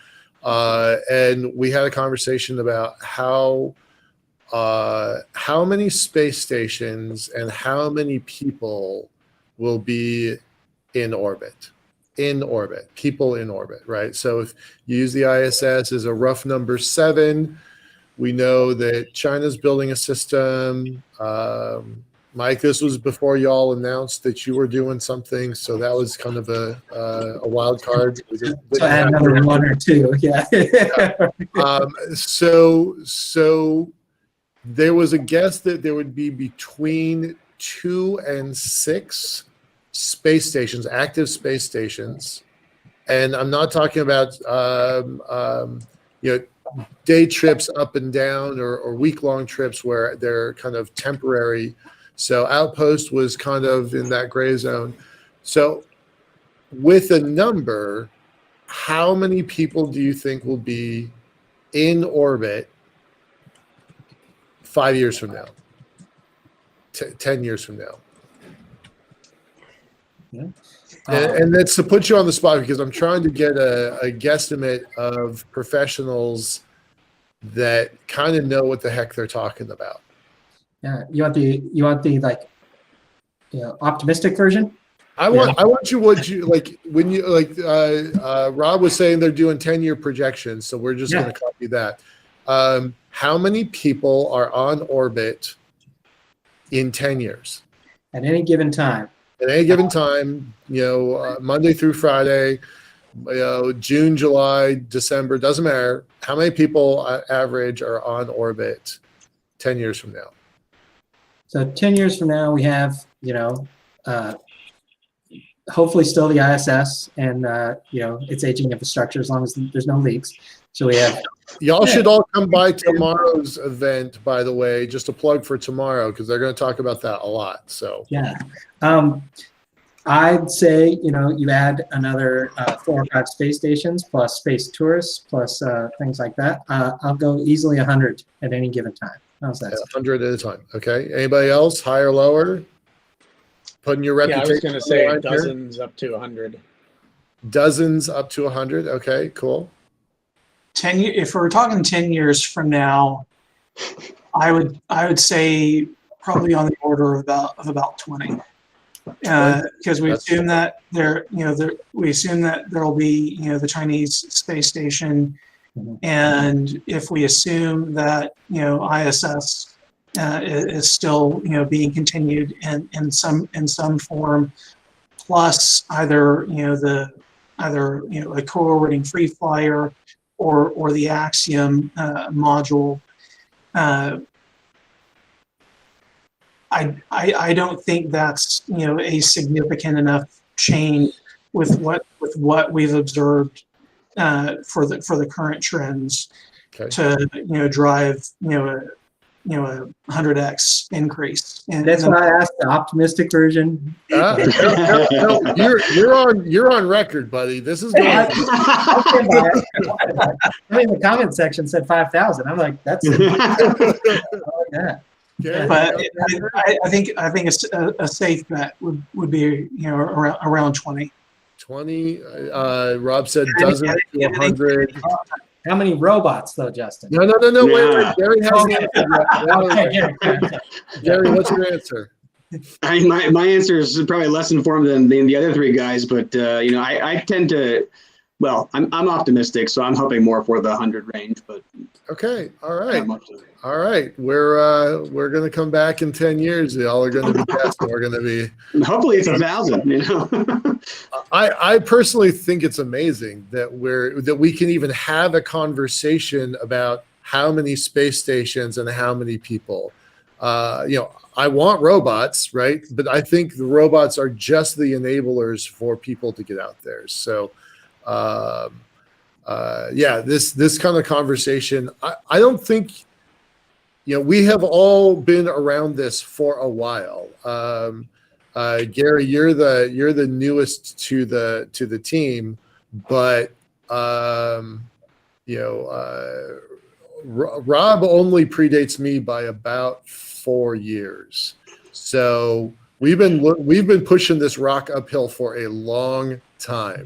And we had a conversation about how many space stations and how many people will be in orbit. People in orbit, right? So if you use the ISS as a rough number 7, we know that China's building a system. Mike, this was before y'all announced that you were doing something, so that was kind of a wild card. So add another 1 or 2, yeah. So there was a guess that there would be between 2 and 6 space stations, active space stations, and I'm not talking about day trips up and down or week-long trips where they're kind of temporary. So Outpost was kind of in that gray zone. So with a number, how many people do you think will be in orbit 5 years from now, 10 years from now? Yeah. And that's to put you on the spot, because I'm trying to get a guesstimate of professionals that kind of know what the heck they're talking about. Yeah, you want the like, optimistic version? I want you what you like when you like. Rob was saying they're doing 10-year projections, so we're just going to copy that. How many people are on orbit in 10 years? At any given time. At any given time, Monday through Friday, June, July, December, doesn't matter. How many people average are on orbit 10 years from now? So 10 years from now, we have, hopefully still the ISS and, its aging infrastructure, as long as there's no leaks. So we have. Y'all should all come by tomorrow's event, by the way, just a plug for tomorrow, because they're going to talk about that a lot. So yeah, I'd say, you add another 4 or 5 space stations plus space tourists plus things like that. I'll go easily 100 at any given time. How's that? 100 at a time. Okay. Anybody else? Higher, lower? Putting your reputation. Yeah, I was going to say dozens up to 100. Dozens up to 100. Okay, cool. 10 years, if we're talking 10 years from now, I would say probably on the order of about 20, because we assume that we assume that there'll be the Chinese space station, and if we assume that ISS is still being continued in some form, plus either a co-orbiting free flyer or the Axiom module. I don't think that's a significant enough change with what we've observed for the current trends to drive a 100x increase. And That's why I asked the optimistic version. No, you're on record, buddy. This is going. I mean, the comment section said 5,000. I'm like, that's. I like that. Gary, But I think a safe bet would be around 20. 20. Rob said dozen to 100. How many robots though, Justin? No. Wait. Gary hasn't answered yet. Okay. Gary, what's your answer? I mean, my answer is probably less informed than the other three guys, but I tend to. Well, I'm optimistic, so I'm hoping more for the 100 range. But okay, all right. We're gonna come back in 10 years. Y'all are gonna be guessing. We're gonna be. Hopefully, it's 1,000. I personally think it's amazing that we can even have a conversation about how many space stations and how many people. I want robots, right? But I think the robots are just the enablers for people to get out there. So. This kind of conversation, I don't think, we have all been around this for a while. Gary, you're the newest to the team, but Rob only predates me by about 4 years. So we've been pushing this rock uphill for a long time.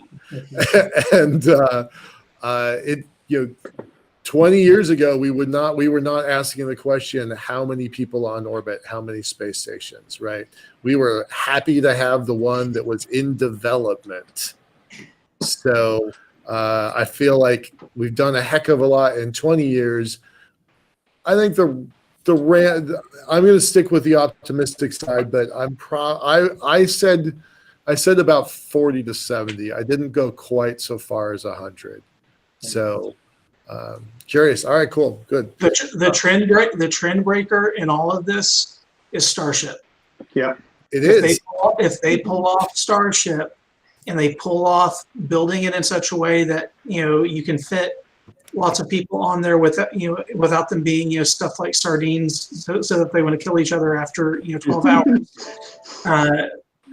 And 20 years ago we were not asking the question, how many people on orbit, how many space stations, right? We were happy to have the one that was in development. So I feel like we've done a heck of a lot in 20 years. I think I'm going to stick with the optimistic side, but I said about 40 to 70. I didn't go quite so far as 100. So curious. All right, cool, good. The trend breaker in all of this is Starship. Yeah, If they pull off Starship, and they pull off building it in such a way that you can fit lots of people on there without them being stuffed like sardines, so that they want to kill each other after 12 hours.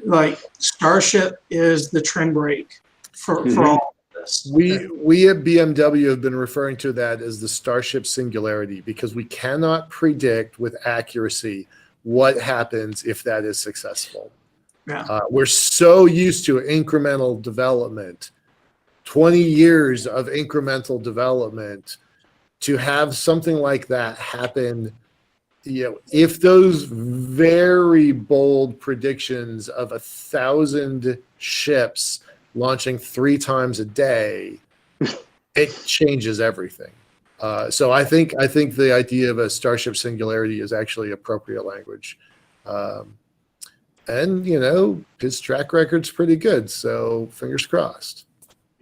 Like Starship is the trend break for all of this. We at BMW have been referring to that as the Starship singularity, because we cannot predict with accuracy what happens if that is successful. Yeah. We're so used to incremental development, 20 years of incremental development, to have something like that happen. If those very bold predictions of 1,000 ships launching 3 times a day, it changes everything. So I think the idea of a Starship singularity is actually appropriate language. And his track record's pretty good, so fingers crossed.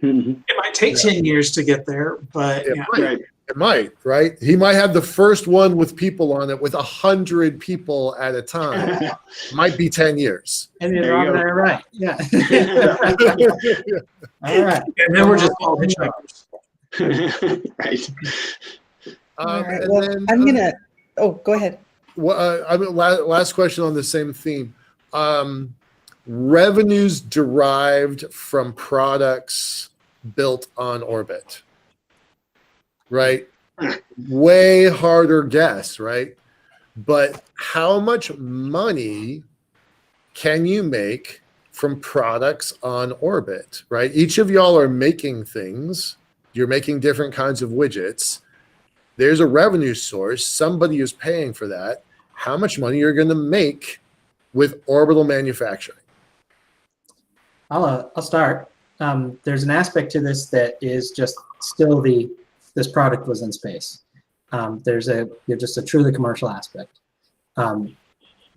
It might take 10 years to get there, but it might, right? He might have the first one with people on it with 100 people at a time. Might be 10 years. And then Rob and I are right. Yeah. All right. And then we're just all hitchhikers. Right. All right. Well, go ahead. Last question on the same theme. Revenues derived from products built on orbit, right? Way harder guess, right? But how much money can you make from products on orbit, right? Each of y'all are making things. You're making different kinds of widgets. There's a revenue source. Somebody is paying for that. How much money you're going to make with orbital manufacturing? I'll start. There's an aspect to this that is just still this product was in space. There's just a truly commercial aspect.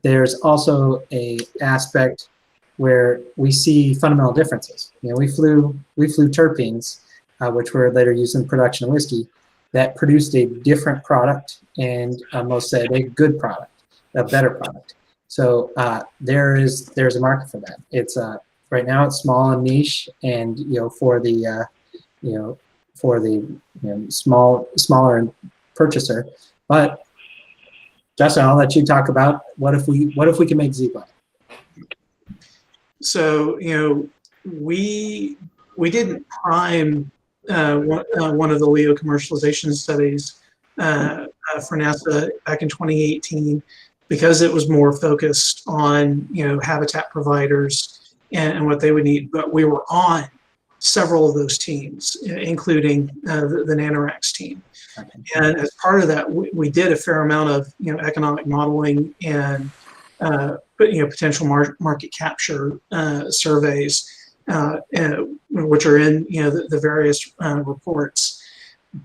There's also a aspect where we see fundamental differences. We flew terpenes, which were later used in production of whiskey, that produced a different product, and most said a good product, a better product. So there's a market for that. It's right now it's small and niche, and for the smaller purchaser, but Justin, I'll let you talk about what if we can make ZBUD. So, we didn't prime one of the LEO commercialization studies for NASA back in 2018 because it was more focused on habitat providers and what they would need. But we were on several of those teams, including the NanoRacks team. And as part of that, we did a fair amount of economic modeling and potential market capture surveys, which are in the various reports.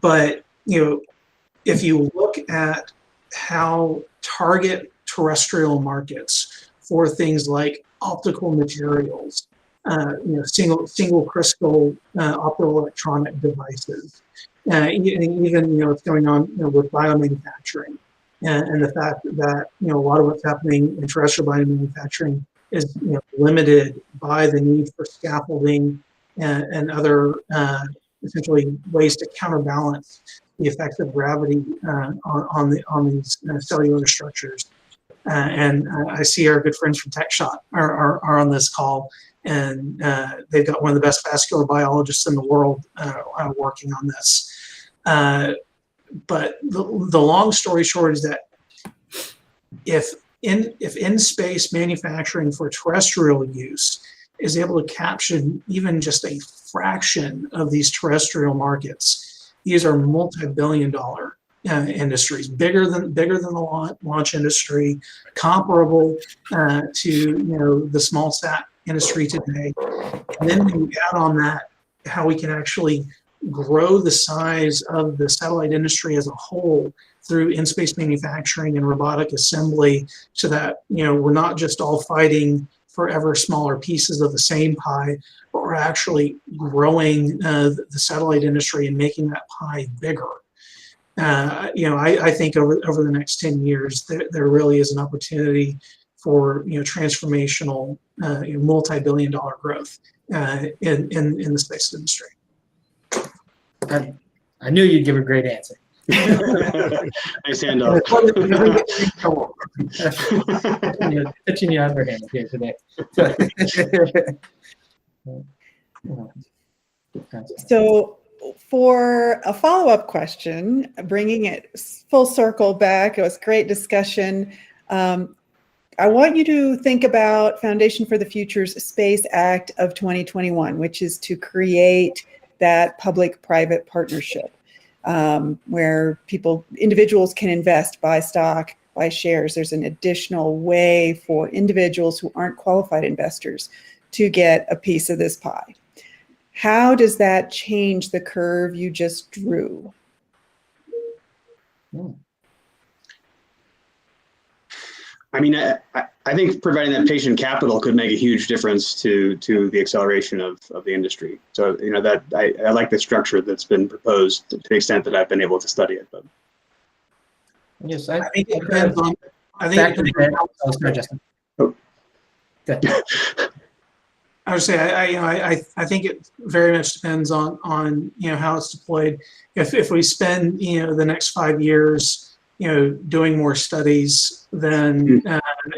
But if you look at how target terrestrial markets for things like optical materials, single crystal optoelectronic devices, even what's going on with biomanufacturing, and the fact that a lot of what's happening in terrestrial biomanufacturing is limited by the need for scaffolding and other essentially ways to counterbalance the effects of gravity on these cellular structures. And I see our good friends from TechShot are on this call, and they've got one of the best vascular biologists in the world working on this. But the long story short is that if in-space manufacturing for terrestrial use is able to capture even just a fraction of these terrestrial markets, these are multi-billion-dollar industries, bigger than the launch industry, comparable to the small sat industry today. And then you add on that how we can actually grow the size of the satellite industry as a whole through in-space manufacturing and robotic assembly, so that we're not just all fighting for ever smaller pieces of the same pie, but we're actually growing the satellite industry and making that pie bigger. I think over the next 10 years, there really is an opportunity for transformational, multi-billion-dollar growth in the space industry. I knew you'd give a great answer. Nice handoff. Pitching your underhand here today. So for a follow-up question, bringing it full circle back, it was great discussion. I want you to think about Foundation for the Future's Space Act of 2021, which is to create that public-private partnership where individuals can invest, buy stock, buy shares. There's an additional way for individuals who aren't qualified investors to get a piece of this pie. How does that change the curve you just drew? I mean, I think providing that patient capital could make a huge difference to the acceleration of the industry. So, that I like the structure that's been proposed to the extent that I've been able to study it. But yes, I think it depends on. Justin. Oh. Good. I would say I think it very much depends on how it's deployed. If we spend the next 5 years doing more studies, then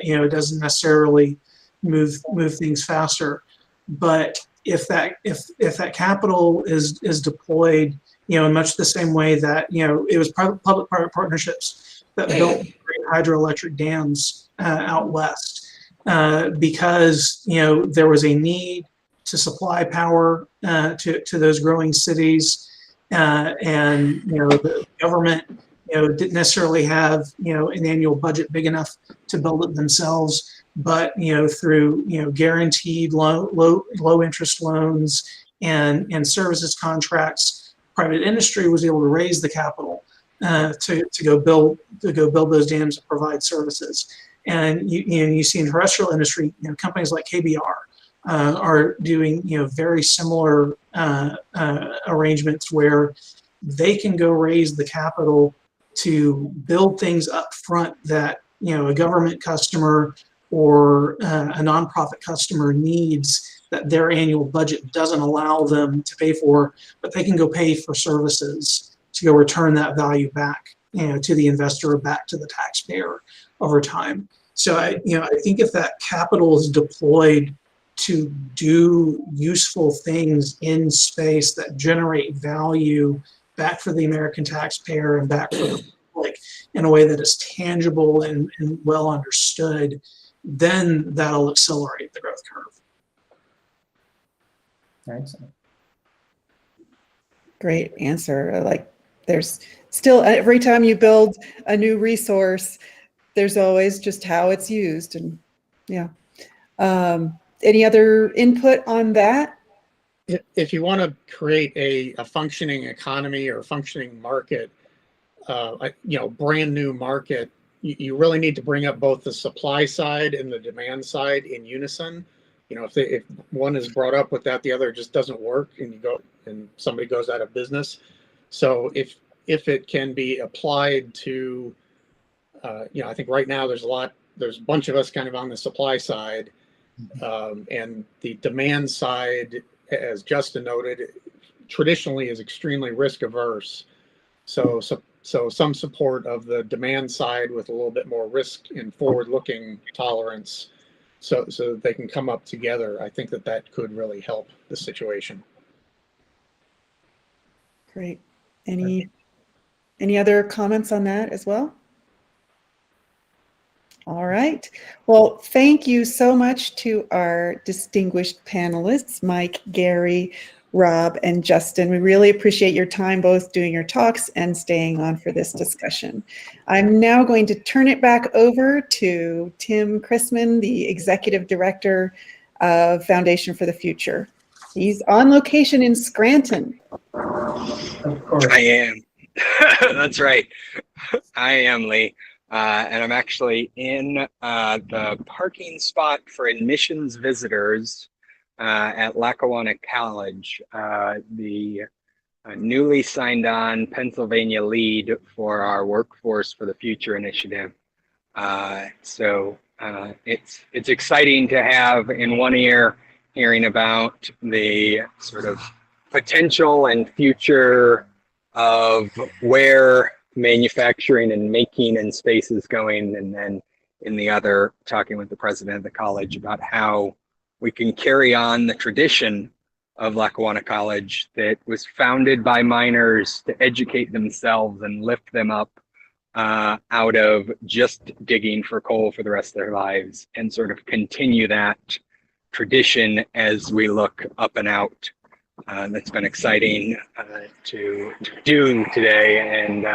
it doesn't necessarily move things faster. But if that capital is deployed in much the same way that it was public-private partnerships that built great hydroelectric dams out west, because there was a need to supply power to those growing cities, and the government didn't necessarily have an annual budget big enough to build it themselves, but through guaranteed low interest loans and services contracts, private industry was able to raise the capital to go build those dams and provide services. And you see in terrestrial industry, companies like KBR are doing very similar arrangements where they can go raise the capital to build things up front that a government customer or a nonprofit customer needs that their annual budget doesn't allow them to pay for, but they can go pay for services to go return that value back to the investor or back to the taxpayer over time. So I think if that capital is deployed to do useful things in space that generate value back for the American taxpayer and back for the public in a way that is tangible and well understood, then that'll accelerate the growth curve. Excellent. Great answer. Like, there's still, every time you build a new resource, there's always just how it's used. And yeah. Any other input on that? If you want to create a functioning economy or a functioning market, brand new market, you really need to bring up both the supply side and the demand side in unison. If one is brought up with that, the other just doesn't work, and somebody goes out of business. So if it can be applied to, I think right now there's a bunch of us kind of on the supply side, and the demand side, as Justin noted, traditionally is extremely risk averse. So some support of the demand side with a little bit more risk and forward-looking tolerance, so that they can come up together. I think that could really help the situation. Great. Any other comments on that as well? All right. Well, thank you so much to our distinguished panelists, Mike, Gary, Rob, and Justin. We really appreciate your time, both doing your talks and staying on for this discussion. I'm now going to turn it back over to Tim Chrisman, the Executive Director of Foundation for the Future. He's on location in Scranton. Of course. I am. That's right. I am, Lee. And I'm actually in the parking spot for admissions visitors at Lackawanna College, the newly signed on Pennsylvania lead for our Workforce for the Future initiative. So it's exciting to have in one ear hearing about the sort of potential and future of where manufacturing and making in space is going, and then in the other talking with the president of the college about how we can carry on the tradition of Lackawanna College that was founded by miners to educate themselves and lift them up out of just digging for coal for the rest of their lives, and sort of continue that tradition as we look up and out. That's been exciting to do today. And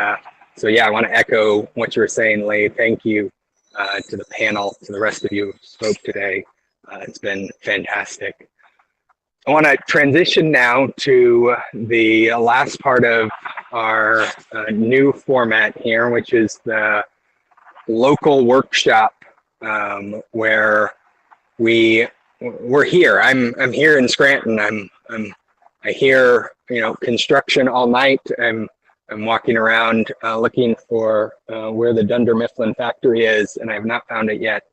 so, yeah, I want to echo what you were saying, Lee. Thank you to the panel, to the rest of you who spoke today. It's been fantastic. I want to transition now to the last part of our new format here, which is the local workshop, where we're here. I'm here in Scranton. I hear construction all night. I'm walking around looking for where the Dunder Mifflin factory is, and I have not found it yet.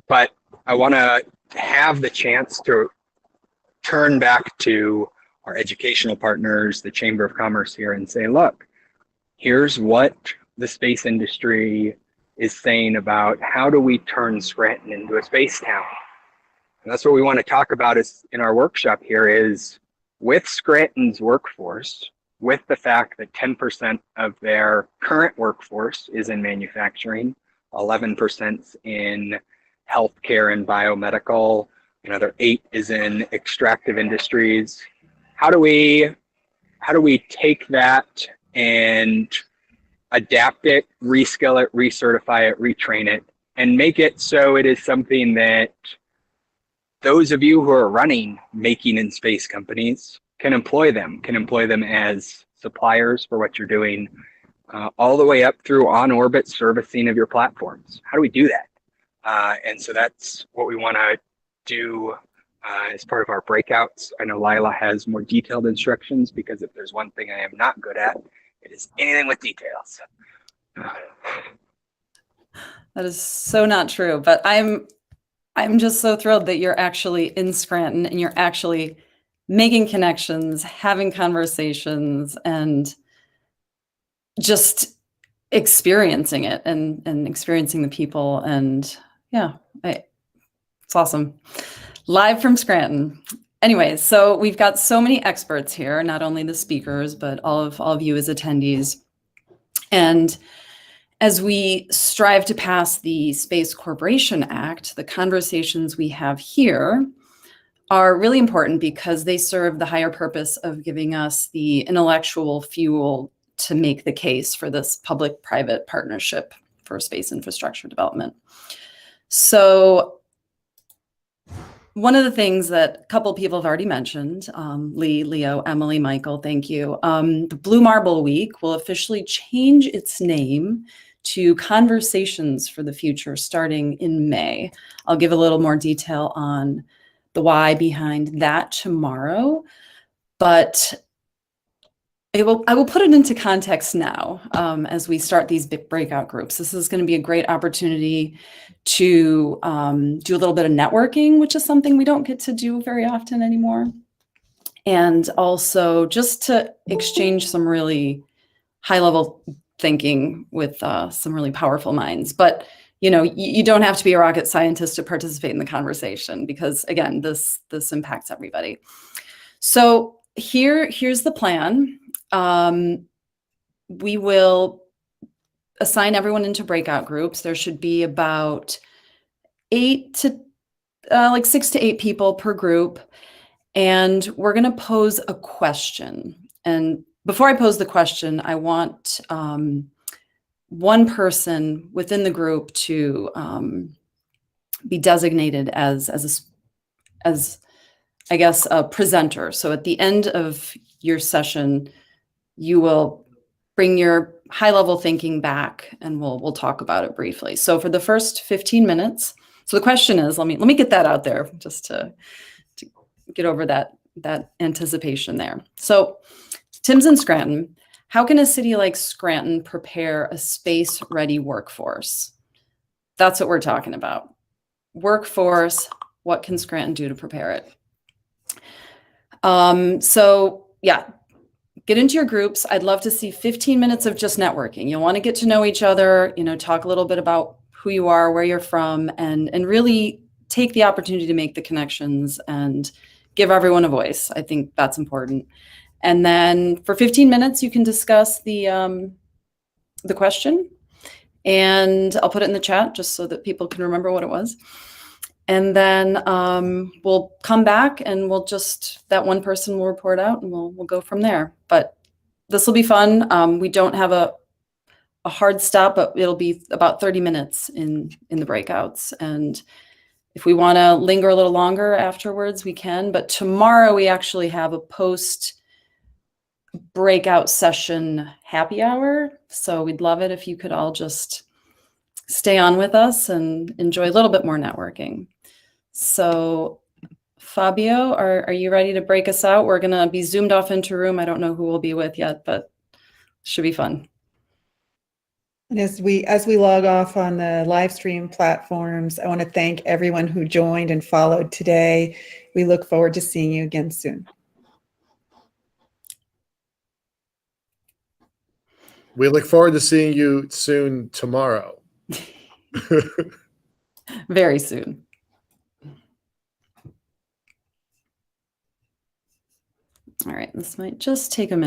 But I want to have the chance to turn back to our educational partners, the Chamber of Commerce here, and say, look, here's what the space industry is saying about how do we turn Scranton into a space town. And that's what we want to talk about in our workshop here is with Scranton's workforce, with the fact that 10% of their current workforce is in manufacturing, 11% in healthcare and biomedical, another 8 is in extractive industries. How do we take that and adapt it, reskill it, recertify it, retrain it, and make it so it is something that those of you who are running making in space companies can employ them as suppliers for what you're doing, all the way up through on-orbit servicing of your platforms. How do we do that? And so that's what we want to do as part of our breakouts. I know Lila has more detailed instructions, because if there's one thing I am not good at, it is anything with details. That is so not true, but I'm just so thrilled that you're actually in Scranton and you're actually making connections, having conversations, and just experiencing it and experiencing the people. And yeah, it's awesome. Live from Scranton. Anyways, so we've got so many experts here, not only the speakers, but all of you as attendees. And as we strive to pass the Space Corporation Act, the conversations we have here are really important because they serve the higher purpose of giving us the intellectual fuel to make the case for this public-private partnership for space infrastructure development. So one of the things that a couple people have already mentioned, Lee, Leo, Emily, Michael, thank you. The Blue Marble Week will officially change its name to Conversations for the Future starting in May. I'll give a little more detail on the why behind that tomorrow, but I will put it into context now as we start these big breakout groups. This is going to be a great opportunity to do a little bit of networking, which is something we don't get to do very often anymore. And also just to exchange some really high-level thinking with some really powerful minds. But you know, you don't have to be a rocket scientist to participate in the conversation because, again, this impacts everybody. So here's the plan. We will assign everyone into breakout groups. There should be about 6 to 8 people per group. And we're going to pose a question. And before I pose the question, I want one person within the group to be designated as I guess a presenter. So at the end of your session, you will bring your high-level thinking back, and we'll talk about it briefly. So for the first 15 minutes, so the question is, let me get that out there just to get over that anticipation there. So Tim's in Scranton. How can a city like Scranton prepare a space-ready workforce? That's what we're talking about. Workforce, what can Scranton do to prepare it? So yeah, get into your groups. I'd love to see 15 minutes of just networking. You'll want to get to know each other, you know, talk a little bit about who you are, where you're from, and really take the opportunity to make the connections and give everyone a voice. I think that's important. And then for 15 minutes, you can discuss the question, and I'll put it in the chat just so that people can remember what it was. And then we'll come back and that one person will report out and we'll go from there. But this will be fun. We don't have a hard stop, but it'll be about 30 minutes in the breakouts. And if we want to linger a little longer afterwards, we can. But tomorrow we actually have a post breakout session happy hour. So we'd love it if you could all just stay on with us and enjoy a little bit more networking. So Fabio, are you ready to break us out? We're going to be zoomed off into a room. I don't know who we'll be with yet, but it should be fun. And as we log off on the live stream platforms, I want to thank everyone who joined and followed today. We look forward to seeing you again soon. We look forward to seeing you soon tomorrow. Very soon. All right, this might just take a minute.